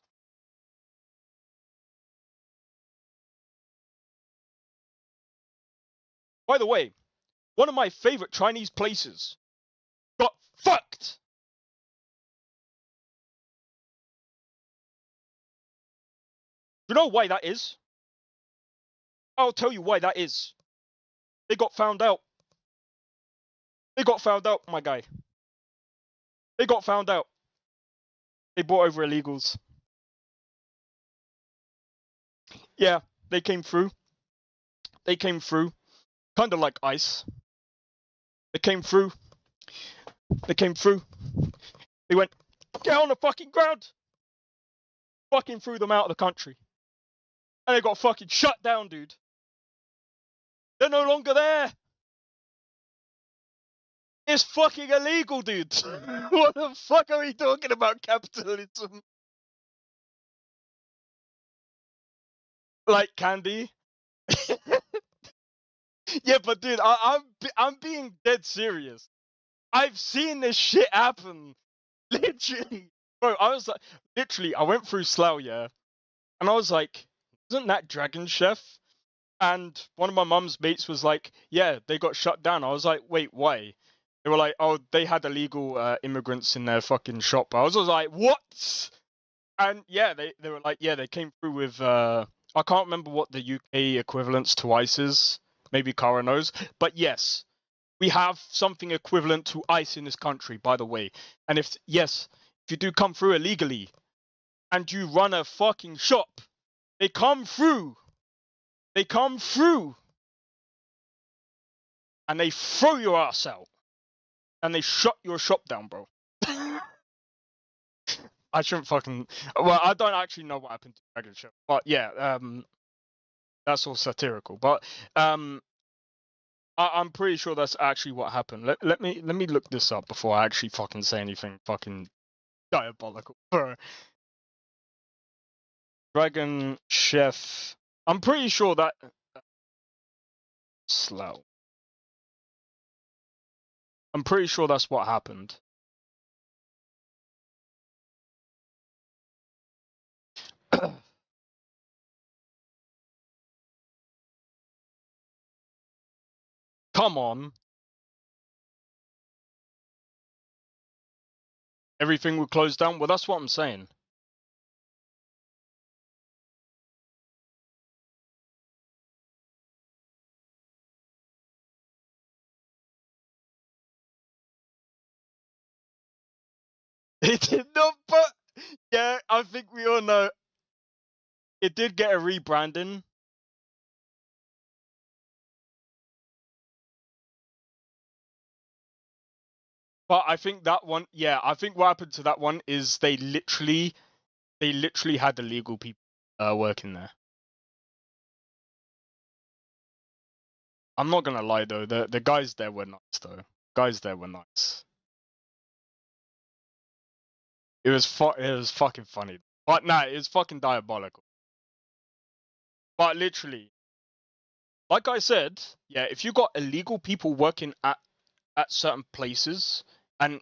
By the way, one of my favorite Chinese places got fucked. You know why that is? I'll tell you why that is. They got found out. They got found out, my guy. They got found out. They brought over illegals. Yeah, they came through. They came through. Kind of like ICE. They came through. They came through. They went, get on the fucking ground. Fucking threw them out of the country. And they got fucking shut down, dude. They're no longer there. It's fucking illegal, dude. What the fuck are we talking about, capitalism? Like candy? Yeah, but dude, I'm being dead serious. I've seen this shit happen. Literally. Bro, I was like, literally, I went through Slough, yeah, and I was like, isn't that Dragon Chef? And one of my mum's mates was like, yeah, they got shut down. I was like, wait, why? They were like, oh, they had illegal immigrants in their fucking shop. I was like, what? And yeah, they were like, yeah, they came through with, I can't remember what the UK equivalents to ICE is. Maybe Kara knows. But yes, we have something equivalent to ICE in this country, by the way. And if you do come through illegally and you run a fucking shop, they come through. They come through. And they throw your ass out. And they shut your shop down, bro. I shouldn't fucking... Well, I don't actually know what happened to Dragon Chef. But yeah, that's all satirical. But I'm pretty sure that's actually what happened. Let me look this up before I actually fucking say anything fucking diabolical. Dragon Chef. I'm pretty sure that Slough. I'm pretty sure that's what happened. Come on. Everything will close down? Well, that's what I'm saying. It did not, but yeah, I think we all know. It did get a rebranding. But I think that one, yeah, I think what happened to that one is they literally had illegal people working there. I'm not gonna lie though, the guys there were nice though. Guys there were nice. It was fucking funny. But nah, it was fucking diabolical. But literally, like I said, yeah, if you got illegal people working at certain places, and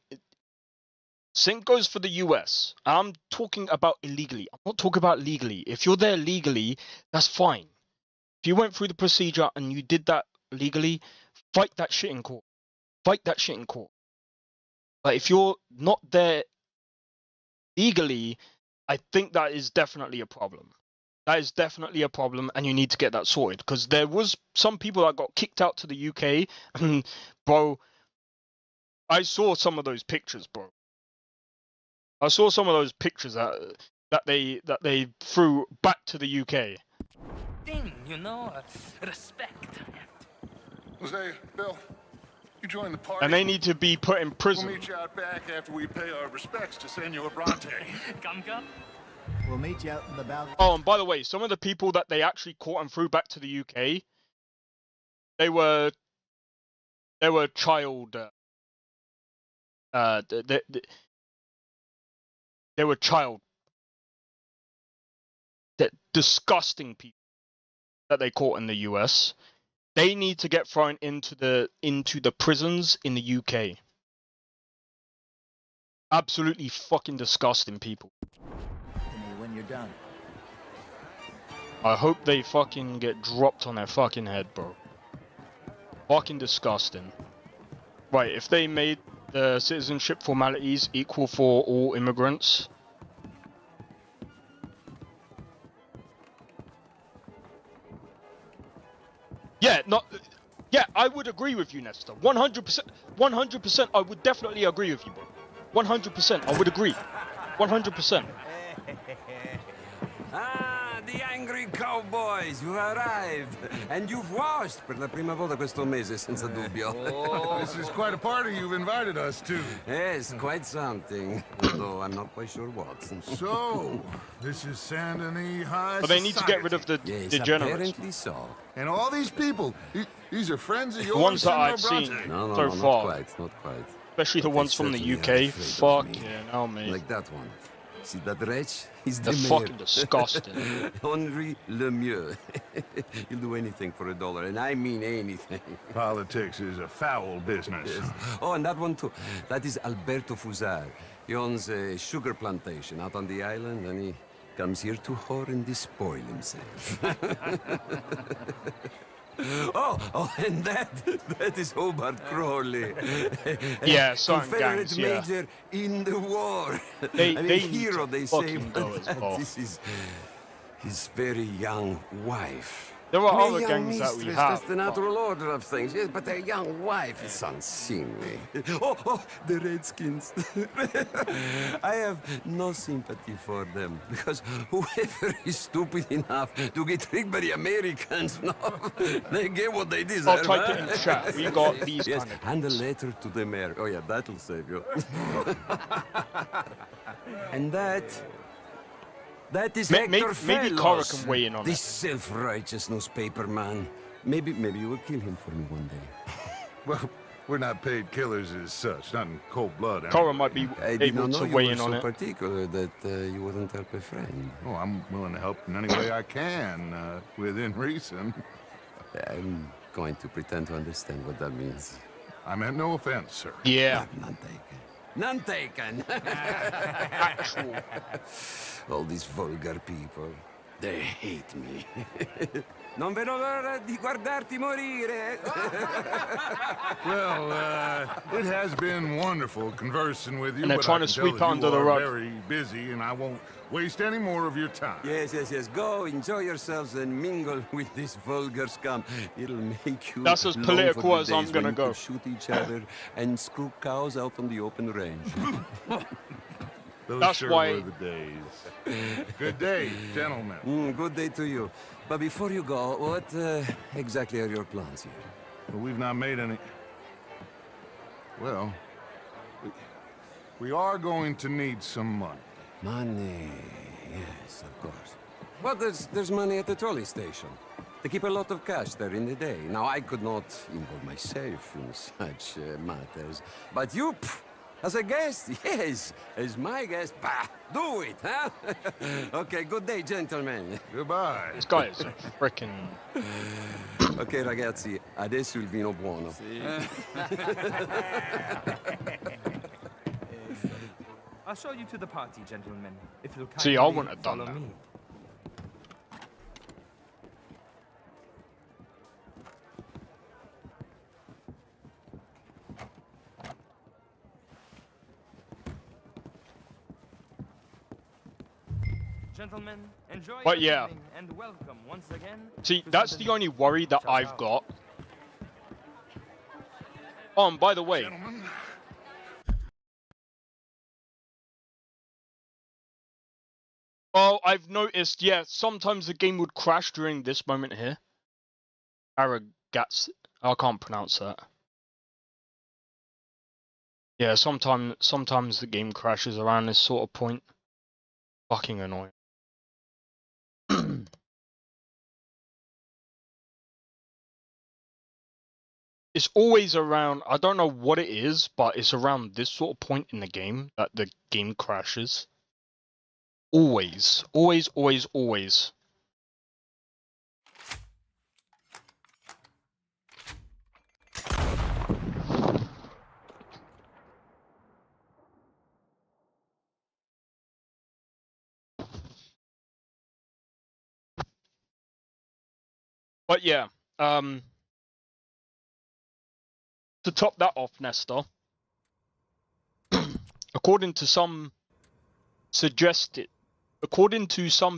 same goes for the US. I'm talking about illegally. I'm not talking about legally. If you're there legally, that's fine. If you went through the procedure and you did that legally, fight that shit in court. Fight that shit in court. But if you're not there legally, I think that is definitely a problem. That is definitely a problem, and you need to get that sorted. Because there was some people that got kicked out to the UK, and bro, I saw some of those pictures, bro. I saw some of those pictures that they threw back to the UK. Thing, you know, respect. Jose, Bill, you join the party. And they need to be put in prison. We'll meet you out back after we pay our respects to Senor Bronte. Come. We'll meet you out in the balcony. Oh, and by the way, some of the people that they actually caught and threw back to the UK, they were child. They were child. Disgusting people that they caught in the US. They need to get thrown into the prisons in the UK. Absolutely fucking disgusting people. When you're done. I hope they fucking get dropped on their fucking head, bro. Fucking disgusting. Right, if they made the citizenship formalities equal for all immigrants. Yeah, I would agree with you, Nestor. 100%, 100%, I would definitely agree with you, bro. 100%, I would agree. 100%. Ah, the angry cowboys, you've arrived. And you've washed per la prima volta questo mese, senza dubbio. Oh, this is quite a party you've invited us to. Yes, quite something. Although I'm not quite sure what. So, this is Saint Denis High But they need to get rid of the yes, degenerates. Apparently so. And all these people, these are friends of yours? The ones that I've Senor seen Bronte? No, so far. not quite. Especially the ones from the UK. Fuck yeah, no, mate. Like that one. See that wretch? He's They're the fucking mayor. disgusting. Henri Lemieux. He'll do anything for a dollar, and I mean anything. Politics is a foul business. Yes. Oh, and that one too. That is Alberto Fusar. He owns a sugar plantation out on the island, and he comes here to whore and despoil himself. Oh, and that is Hobart Crowley. Yeah, certain Confederate gangs, yeah. major in the war. They hero, they say, fucking go but as well. this is his very young wife. There are My other young gangs that we mistress, have. That's the natural order of things, yes, but their young wife is unseemly. Oh, the Redskins. I have no sympathy for them, because whoever is stupid enough to get tricked by the Americans, no, they get what they deserve. I'll type it in chat. We got these Yes, kind of and a letter to the mayor. Oh yeah, that'll save you. And that is Hector maybe Kara Fellows, can weigh in on this it. self-righteous newspaper man. Maybe you will kill him for me one day. Well, we're not paid killers as such, not in cold blood. Kara might be I did able not to know you weigh were in on so it. particular that you wouldn't help a friend. Oh, I'm willing to help in any way I can, within reason. I'm going to pretend to understand what that means. I meant no offense, sir. Yeah. None taken. None taken. Actual. All these vulgar people, they hate me. Non vedo l'ora di guardarti morire. Well, it has been wonderful conversing with you. And they're but trying I to can sweep tell that under you the are rug. very busy, and I won't waste any more of your time. Yes. Go, enjoy yourselves and mingle with this vulgar scum. It'll make you That's as long political for the as I'm days gonna when you go. could shoot each other and screw cows out on the open range. Those That's sure why- were the days. Good day, gentlemen. Good day to you. But before you go, what exactly are your plans here? Well, we've not made any... Well, we are going to need some money. Money, yes, of course. Well, there's money at the trolley station. They keep a lot of cash there in the day. Now, I could not involve myself in such matters. But you, as a guest, yes, as my guest, bah, do it, huh? Okay, good day, gentlemen. Goodbye. This guy is a frickin'... Ok, ragazzi, adesso il vino buono. I'll show you to the party, gentlemen. If you'll See, I kindly wouldn't have done follow that. me. Gentlemen, enjoy But your yeah. evening and welcome once again. See, to that's Saint the only worry that Ciao, I've ciao. got. Oh, and by the way, Gentlemen, Oh, I've noticed, yeah, sometimes the game would crash during this moment here. Aragats, I can't pronounce that. Yeah, sometimes the game crashes around this sort of point. Fucking annoying. It's always around, I don't know what it is, but it's around this sort of point in the game that the game crashes. Always. Always, always, always. But yeah, to top that off, Nestor, according to some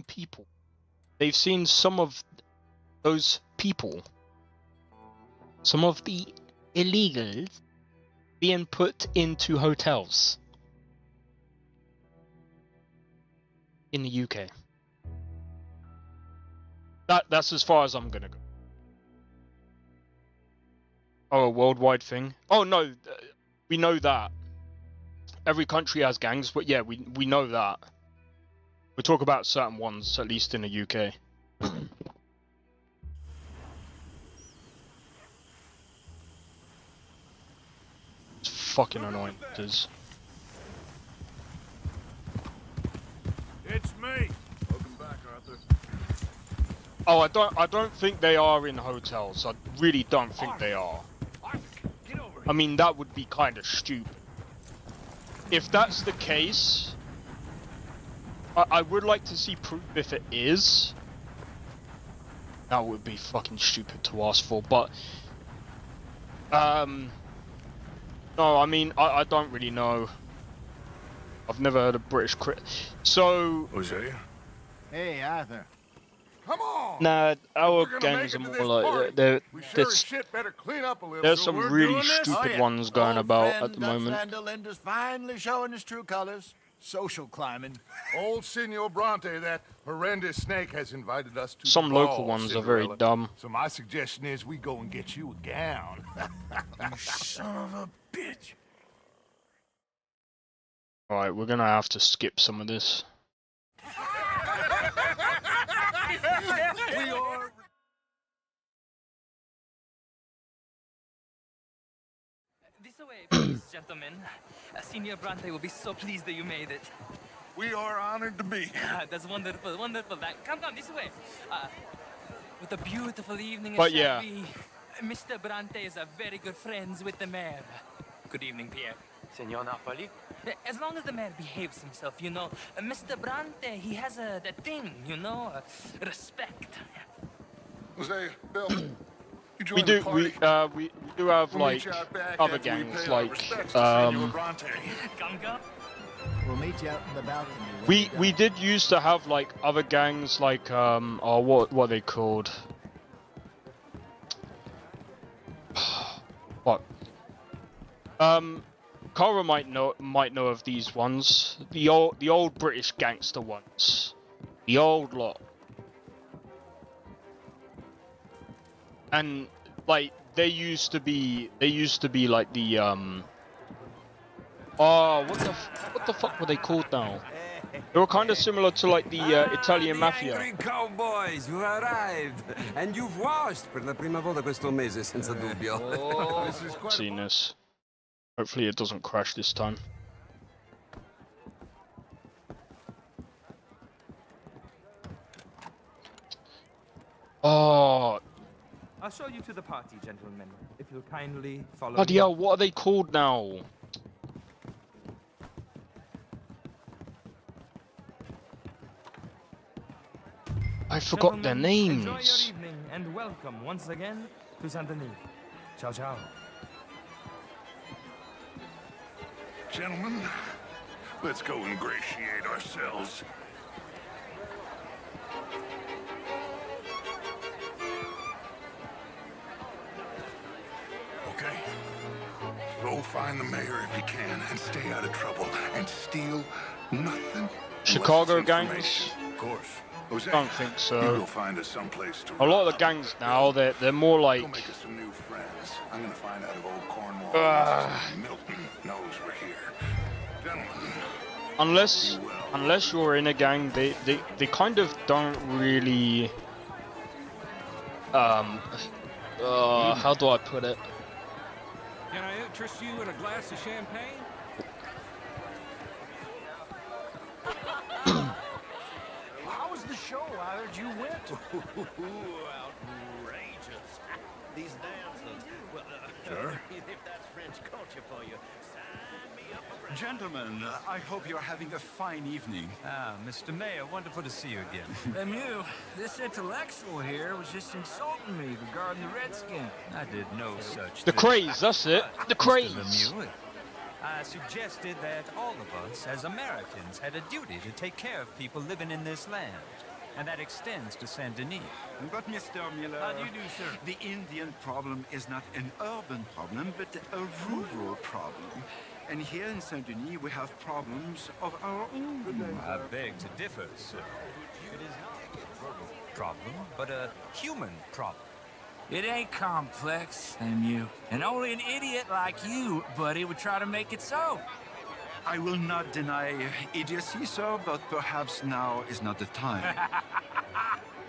people, they've seen some of those people, some of the illegals, being put into hotels in the UK. That's as far as I'm gonna go. Oh, a worldwide thing? Oh no, we know that. Every country has gangs, but yeah, we know that. We talk about certain ones, at least in the UK. It's fucking annoying. It is. It's me. Welcome back, Arthur. Oh, I don't think they are in hotels. I really don't think they are. I mean, that would be kind of stupid. If that's the case, I would like to see proof if it is. That would be fucking stupid to ask for, but no, I mean, I don't really know. I've never heard of British crit. So. Hosea? Hey, Arthur. Come on! Nah, our gangs are more like there's some really stupid ones going about at the moment. Linda's finally showing his true colors. Social climbing. Old Senor Bronte, that horrendous snake, has invited us to some the local ball, ones Cinderella. are very dumb. So my suggestion is we go and get you a gown. You son of a bitch. Alright, we're gonna have to skip some of this. This way, please, gentlemen. Senor Bronte will be so pleased that you made it. We are honored to be here. That's wonderful, wonderful. Come this way. With a beautiful evening, but yeah, Mr. Bronte is a very good friends with the mayor. Good evening, Pierre. Senor Napoli? As long as the mayor behaves himself, you know, Mr. Bronte, he has that thing, you know, respect. Jose, Bill, we do have like other gangs like We'll meet you out in the balcony. we did used to have like other gangs like or what are they called? What? Kara might know of these ones. The old British gangster ones. The old lot. And like they used to be like the oh, what the fuck were they called now? They were kind of similar to like the Italian mafia. Angry cowboys, you've arrived, and you've washed per la prima volta questo mese, senza dubbio. Seen this. Hopefully it doesn't crash this time. Oh. I'll show you to the party, gentlemen, if you'll kindly follow me. Bloody hell, what are they called now? I forgot their names. Enjoy your evening and welcome once again to Saint-Denis. Ciao, ciao. Gentlemen, let's go ingratiate ourselves. Okay. Go find the mayor if you can and stay out of trouble and steal nothing. Chicago gangs. Of course. I don't think so. You'll find us someplace to A lot of the gangs now, they're more like. Go make us some new friends. I'm gonna find out if old Cornwall Milton knows we're here. Gentlemen. Unless you're in a gang, they kind of don't really. How do I put it? Can I interest you in a glass of champagne? How was the show? I heard you went. Outrageous. These dancers. Well, sure. If that's French culture for you, sign me up for French. Gentlemen, I hope you're having a fine evening. Ah, Mr. Mayor, wonderful to see you again. Lemieux, this intellectual here was just insulting me regarding the Redskin. I did no such The thing. craze, that's it. The craze. Mr. Lemieux, I suggested that all of us, as Americans, had a duty to take care of people living in this land. And that extends to Saint Denis. But Mr. Miller, How do you do, sir? The Indian problem is not an urban problem, but a rural problem. And here in Saint Denis, we have problems of our own. I beg to differ, sir. It is not a rural problem, but a human problem. It ain't complex, Lemieux. And only an idiot like you, buddy, would try to make it so. I will not deny idiocy, sir, but perhaps now is not the time.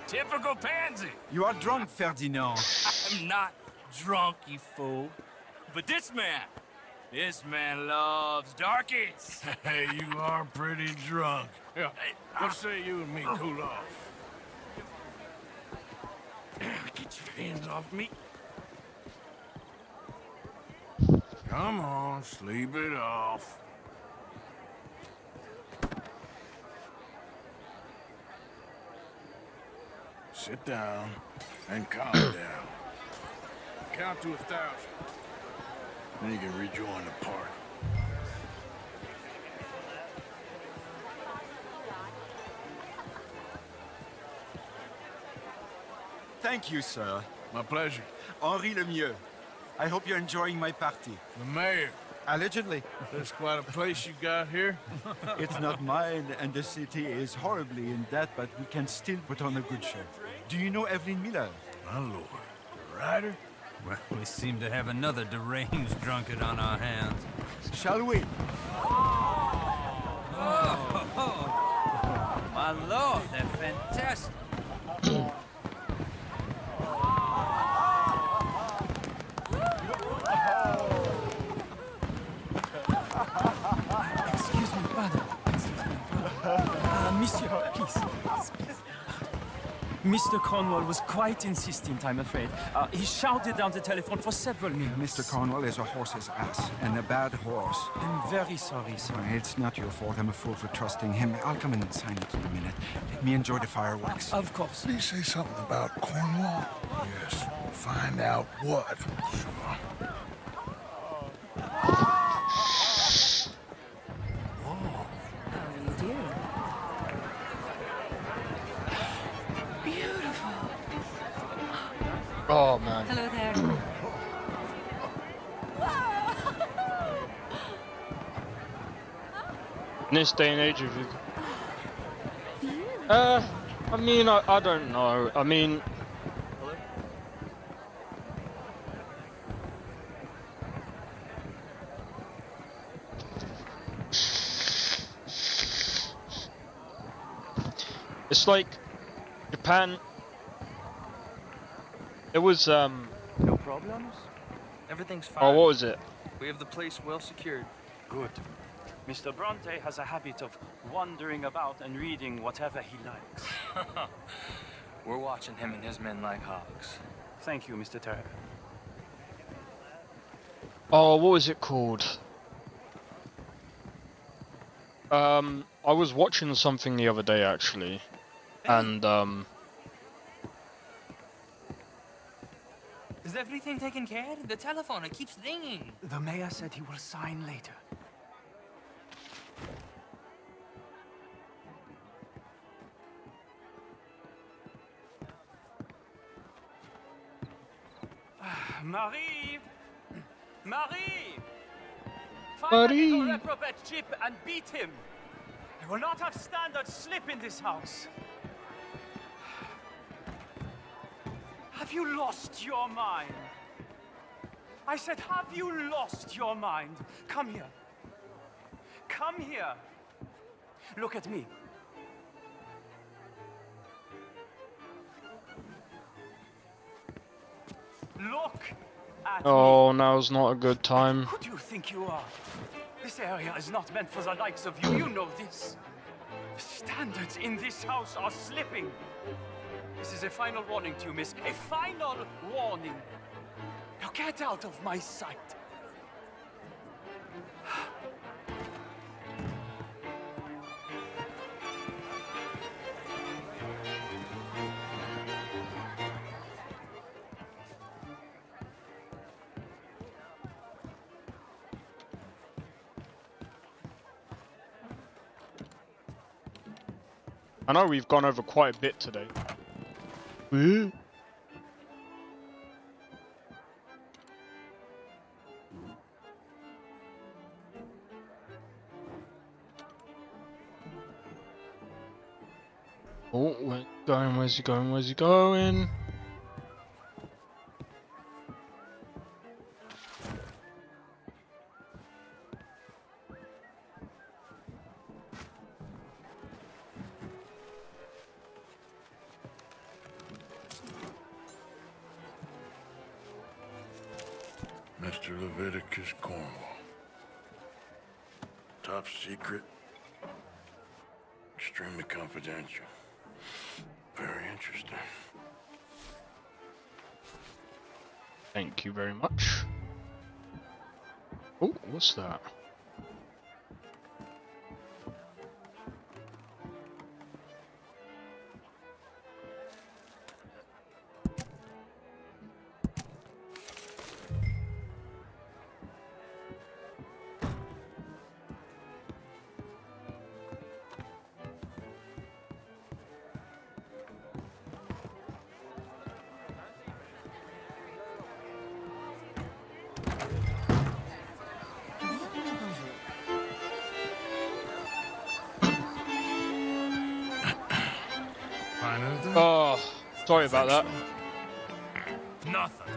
Typical pansy. You are drunk, Ferdinand. I'm not drunk, you fool. But this man loves darkies. Hey, you are pretty drunk. Yeah, what say you and me cool off? Get your hands off me. Come on, sleep it off. Sit down and calm down. Count to 1,000. Then you can rejoin the party. Thank you, sir. My pleasure. Henri Lemieux. I hope you're enjoying my party. The mayor. Allegedly. That's quite a place you got here. It's not mine, and the city is horribly in debt, but we can still put on a good show. Do you know Evelyn Miller? My lord. The writer? Well, we seem to have another deranged drunkard on our hands. Shall we? Oh, my lord, they're fantastic. Excuse me, pardon. Monsieur, please. Mr. Cornwall was quite insistent, I'm afraid. He shouted down the telephone for several minutes. Mr. Cornwall is a horse's ass, and a bad horse. I'm very sorry, sir. It's not your fault. I'm a fool for trusting him. I'll come in and sign it in a minute. Let me enjoy the fireworks. Of course. Did he say something about Cornwall? Yes. Find out what. Sure. Oh man. Hello there. In this day and age, if you... I mean, I don't know. I mean... It's like Japan. It was No problems? Everything's fine. Oh, what was it? We have the place well secured. Good. Mr. Bronte has a habit of wandering about and reading whatever he likes. We're watching him and his men like hogs. Thank you, Mr. Terry. Oh, what was it called? I was watching something the other day actually, and Is everything taken care of? The telephone, it keeps ringing. The mayor said he will sign later. Marie! Marie! Find the reprobate chip and beat him! I will not have standards slip in this house. Have you lost your mind? I said, have you lost your mind? Come here. Come here. Look at me. Look at me. Oh, now's not a good time. Who do you think you are? This area is not meant for the likes of you. You know this. The standards in this house are slipping. This is a final warning to you, miss. A final warning. Now get out of my sight. I know we've gone over quite a bit today. Oh, where's he going? Where's he going? Where's he going? Mr. Leviticus Cornwall. Top secret. Extremely confidential. Very interesting. Thank you very much. Oh, what's that? Oh, sorry about that. Nothing.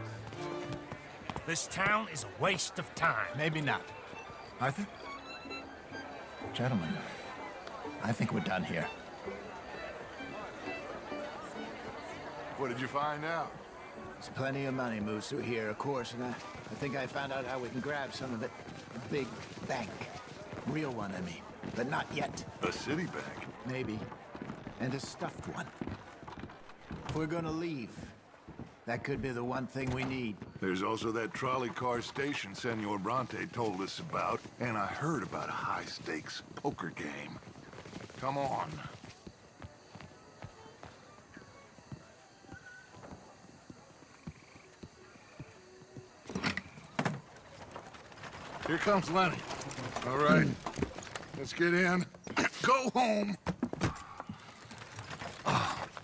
This town is a waste of time. Maybe not. Arthur? Gentlemen, I think we're done here. What did you find out? There's plenty of money moves through here, of course, and I think I found out how we can grab some of it. A big bank. Real one, I mean. But not yet. A city bank? Maybe. And a stuffed one. If we're gonna leave, that could be the one thing we need. There's also that trolley car station Senor Bronte told us about, and I heard about a high-stakes poker game. Come on. Here comes Lenny. All right, let's get in. Go home.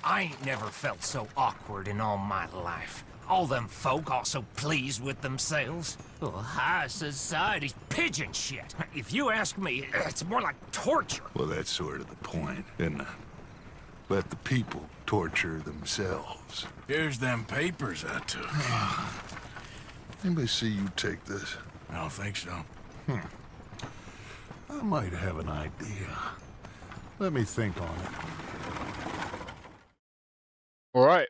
I ain't never felt so awkward in all my life. All them folk all so pleased with themselves. Oh, high society's pigeon shit. If you ask me, it's more like torture. Well, that's sort of the point, isn't it? Let the people torture themselves. Here's them papers I took. Anybody see you take this? I don't think so. I might have an idea. Let me think on it. All right.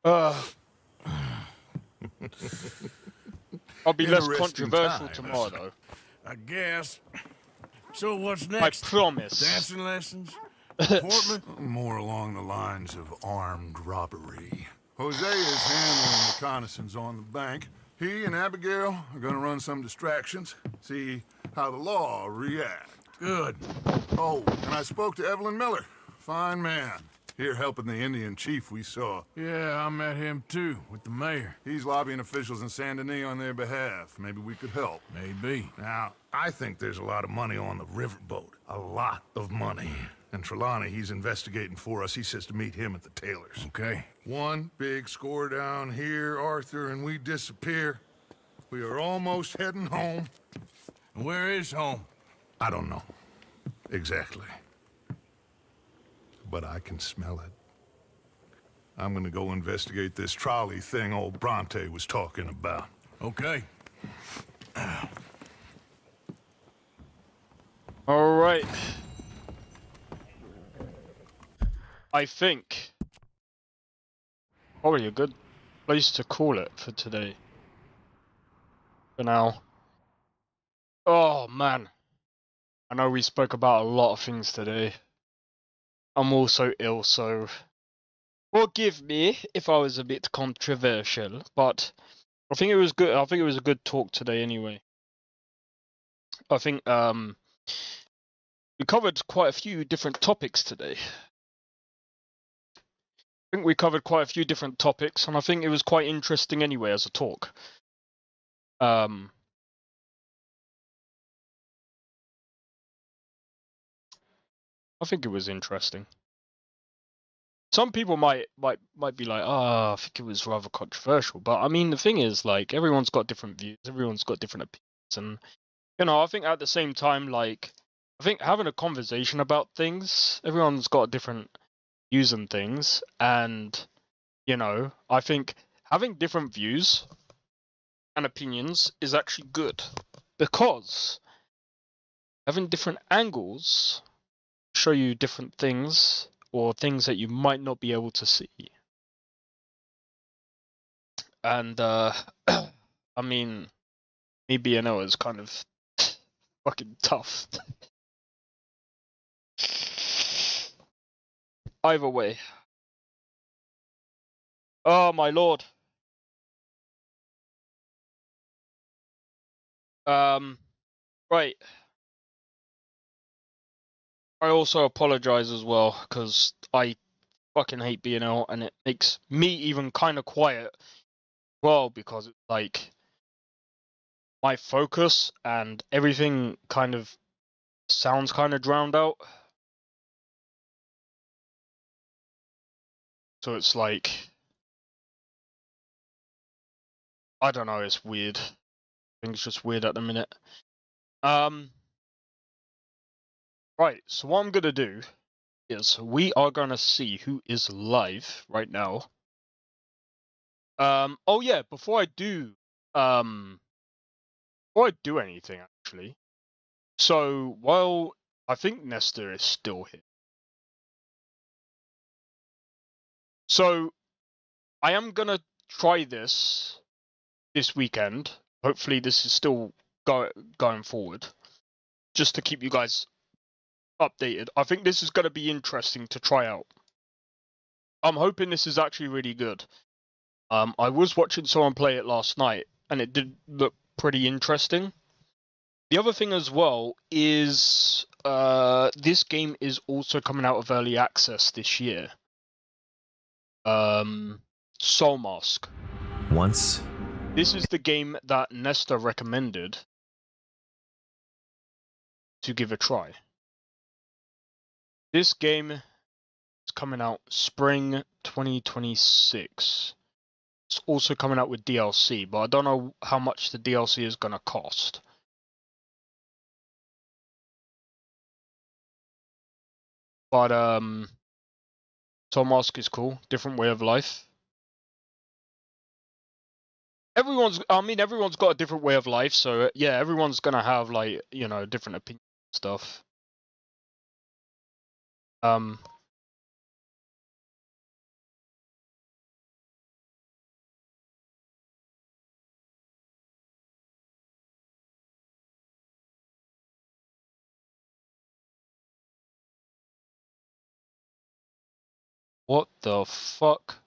I'll be less controversial tomorrow, though. I guess. So what's next? I promise. Dancing lessons? Portland? More along the lines of armed robbery. Jose is handling reconnaissance on the bank. He and Abigail are gonna run some distractions, see how the law reacts. Good. Oh, and I spoke to Evelyn Miller. Fine man. Here helping the Indian chief we saw. Yeah, I met him too, with the mayor. He's lobbying officials in Saint Denis on their behalf. Maybe we could help. Maybe. Now, I think there's a lot of money on the riverboat. A lot of money. And Trelawney, he's investigating for us. He says to meet him at the Taylors. Okay. One big score down here, Arthur, and we disappear. We are almost heading home. Where is home? I don't know. Exactly. But I can smell it. I'm gonna go investigate this trolley thing old Bronte was talking about. Okay. All right. I think probably a good place to call it for today. For now. Oh man. I know we spoke about a lot of things today. I'm also ill, so forgive me if I was a bit controversial, but I think it was good. I think it was a good talk today anyway. I think we covered quite a few different topics today. I think we covered quite a few different topics, and I think it was quite interesting anyway as a talk. I think it was interesting. Some people might be like, "Oh, I think it was rather controversial," but I mean, the thing is, like, everyone's got different views, everyone's got different opinions, and you know, I think at the same time, like, I think having a conversation about things, everyone's got different views and things, and you know, I think having different views and opinions is actually good because having different angles show you different things or things that you might not be able to see. And I mean, me being ill is kind of fucking tough. Either way. Oh my lord. Right. I also apologize as well, because I fucking hate being ill, and it makes me even kind of quiet. Well, because it's like my focus and everything kind of sounds kind of drowned out. So it's like, I don't know, it's weird. I think it's just weird at the minute. Right, so what I'm gonna do is we are gonna see who is live right now. Oh yeah, before I do anything actually. So while I think Nestor is still here. So I am gonna try this weekend. Hopefully this is still going forward. Just to keep you guys updated. I think this is going to be interesting to try out. I'm hoping this is actually really good. I was watching someone play it last night, and it did look pretty interesting. The other thing as well is this game is also coming out of early access this year. Soul Mask. Once. This is the game that Nestor recommended to give a try. This game is coming out spring 2026. It's also coming out with DLC, but I don't know how much the DLC is going to cost. But Soul Mask is cool, different way of life. Everyone's got a different way of life, so yeah, everyone's going to have, like, you know, different opinions and stuff. What the fuck?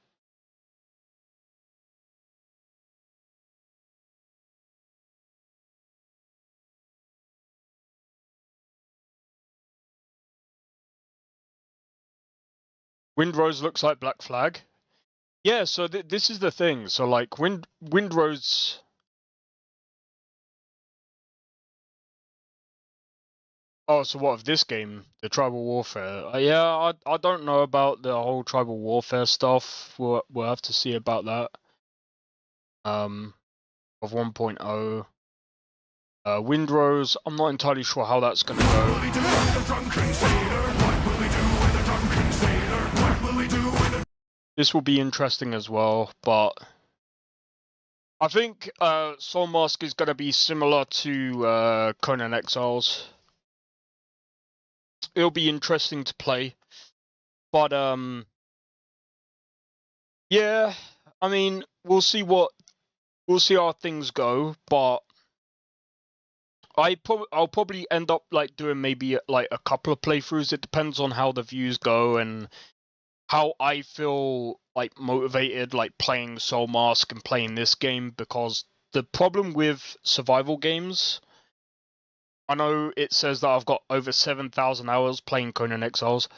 Windrose looks like Black Flag. Yeah, so this is the thing. So like Windrose. Oh, so what of this game, the Tribal Warfare? Yeah, I don't know about the whole Tribal Warfare stuff. We'll have to see about that. Of 1.0. Windrose, I'm not entirely sure how that's going to go. This will be interesting as well, but I think Soul Mask is going to be similar to Conan Exiles. It'll be interesting to play, but yeah, I mean, we'll see how things go, but I'll probably end up like doing maybe like a couple of playthroughs. It depends on how the views go and how I feel like motivated, like playing Soul Mask and playing this game, because the problem with survival games, I know it says that I've got over 7,000 hours playing Conan Exiles.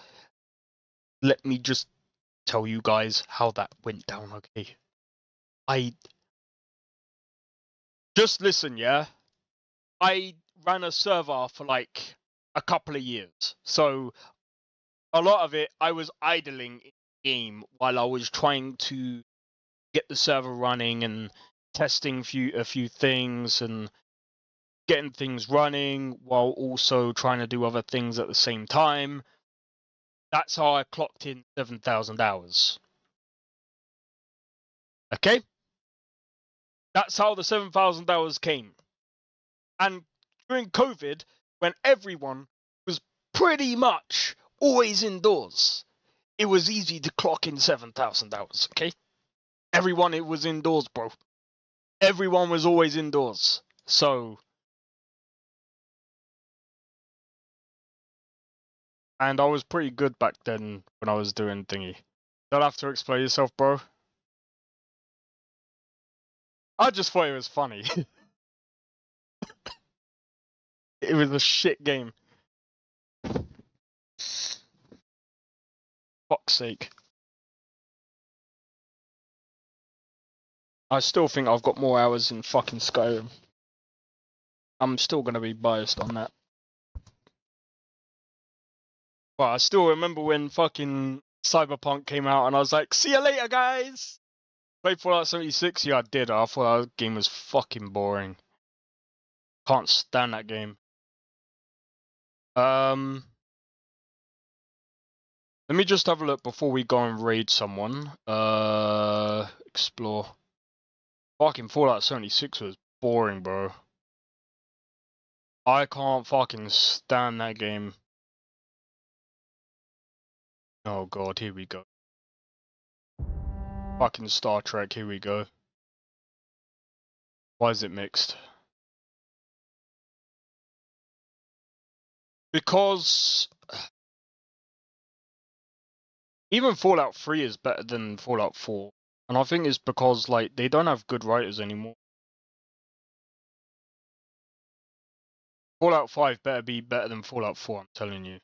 Let me just tell you guys how that went down, okay? Just listen, yeah? I ran a server for like a couple of years, so a lot of it I was idling in the game while I was trying to get the server running and testing a few things and getting things running while also trying to do other things at the same time. That's how I clocked in 7,000 hours. Okay? That's how the 7,000 hours came. And during COVID, when everyone was pretty much always indoors, it was easy to clock in 7,000 hours, okay? Everyone, it was indoors, bro. Everyone was always indoors. So, and I was pretty good back then when I was doing thingy. Don't have to explain yourself, bro. I just thought it was funny. It was a shit game. Fuck's sake. I still think I've got more hours in fucking Skyrim. I'm still gonna be biased on that. But I still remember when fucking Cyberpunk came out and I was like, see you later, guys! Played Fallout 76? Yeah, I did. I thought that game was fucking boring. Can't stand that game. Let me just have a look before we go and raid someone. Explore. Fucking Fallout 76 was boring, bro. I can't fucking stand that game. Oh god, here we go. Fucking Star Trek, here we go. Why is it mixed? Because even Fallout 3 is better than Fallout 4. And I think it's because like they don't have good writers anymore. Fallout 5 better be better than Fallout 4, I'm telling you.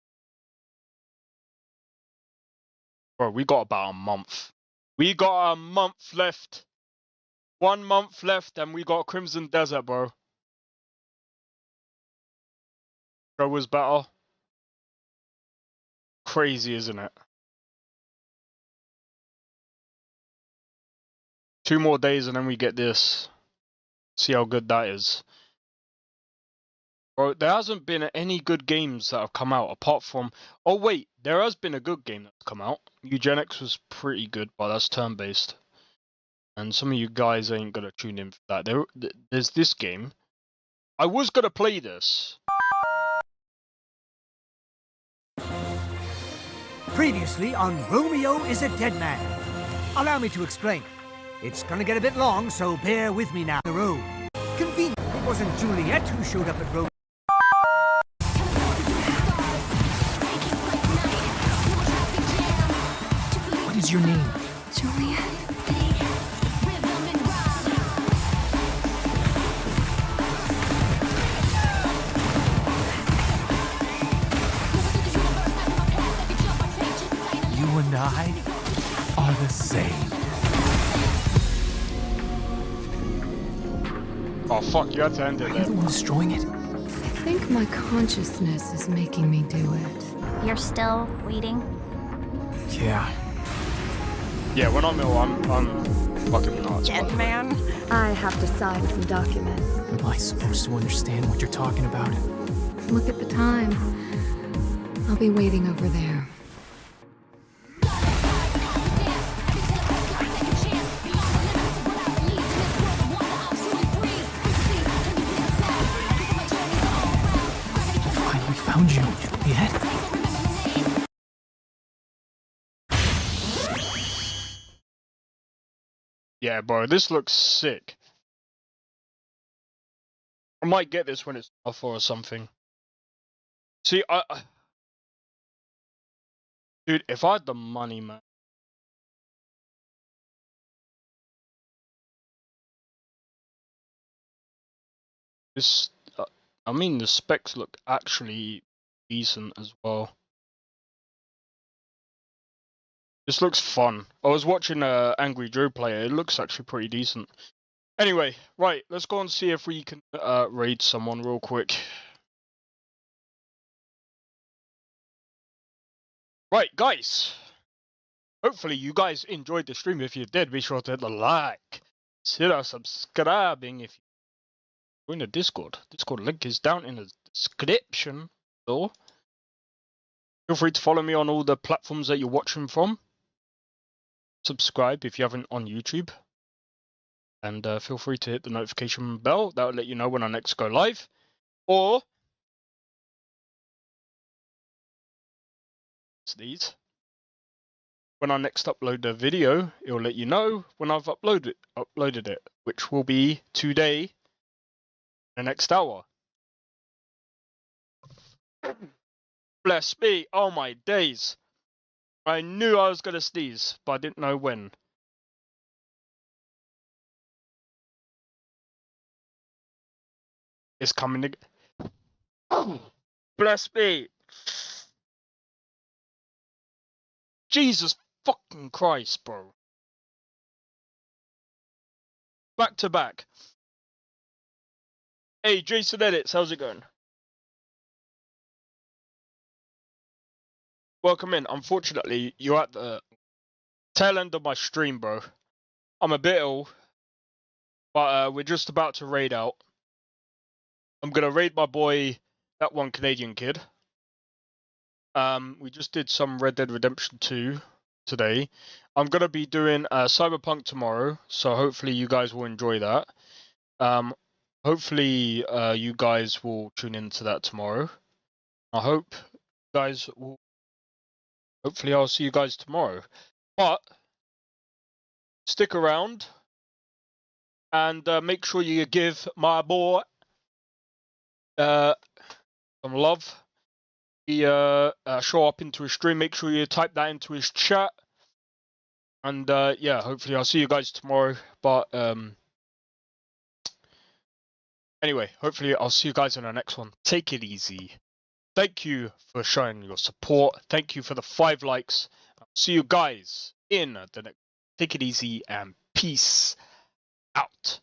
Bro, we got about a month. We got a month left. 1 month left and we got Crimson Desert, bro. Bro was better. Crazy, isn't it? 2 more days and then we get this. See how good that is. Bro, there hasn't been any good games that have come out apart from... Oh wait, there has been a good game that's come out. Eugenics was pretty good, but that's turn-based. And some of you guys ain't gonna tune in for that. There's this game. I was gonna play this. Previously on Romeo is a Dead Man. Allow me to explain. It's gonna get a bit long, so bear with me now. The road. Convenient. It wasn't Juliet who showed up at Romeo. What is your name? Juliet. You and I are the same. Oh fuck, you had to end it. Are you the one destroying it? I think my consciousness is making me do it. You're still waiting? Yeah. Yeah, when I'm ill, I'm fucking nuts. Dead man. I have to sign some documents. Am I supposed to understand what you're talking about? Look at the time. I'll be waiting over there. Finally found you, Juliet. Yeah, bro, this looks sick. I might get this when it's off or something. See, dude, if I had the money, man. This, I mean, the specs look actually decent as well. This looks fun. I was watching Angry Joe play it. It looks actually pretty decent. Anyway, right, let's go and see if we can raid someone real quick. Right, guys. Hopefully you guys enjoyed the stream. If you did, be sure to hit the like. Consider subscribing if you join the Discord. Discord link is down in the description. So feel free to follow me on all the platforms that you're watching from. Subscribe if you haven't on YouTube. And feel free to hit the notification bell. That will let you know when I next go live. Or it's these. When I next upload a video, it will let you know when I've uploaded it, which will be today, the next hour. Bless me, oh my days. I knew I was going to sneeze, but I didn't know when. It's coming again. Bless me. Jesus fucking Christ, bro. Back to back. Hey, Jason Edits, how's it going? Welcome in. Unfortunately, you're at the tail end of my stream, bro. I'm a bit ill, but we're just about to raid out. I'm gonna raid my boy, that one Canadian kid. We just did some Red Dead Redemption 2 today. I'm gonna be doing Cyberpunk tomorrow, so hopefully you guys will enjoy that. Hopefully you guys will tune into that tomorrow. I hope you guys will. Hopefully I'll see you guys tomorrow. But stick around and make sure you give my boy some love. He show up into his stream. Make sure you type that into his chat. And yeah, hopefully I'll see you guys tomorrow. But anyway, hopefully I'll see you guys in the next one. Take it easy. Thank you for showing your support. Thank you for the 5 likes. I'll see you guys in the next. Take it easy and peace out.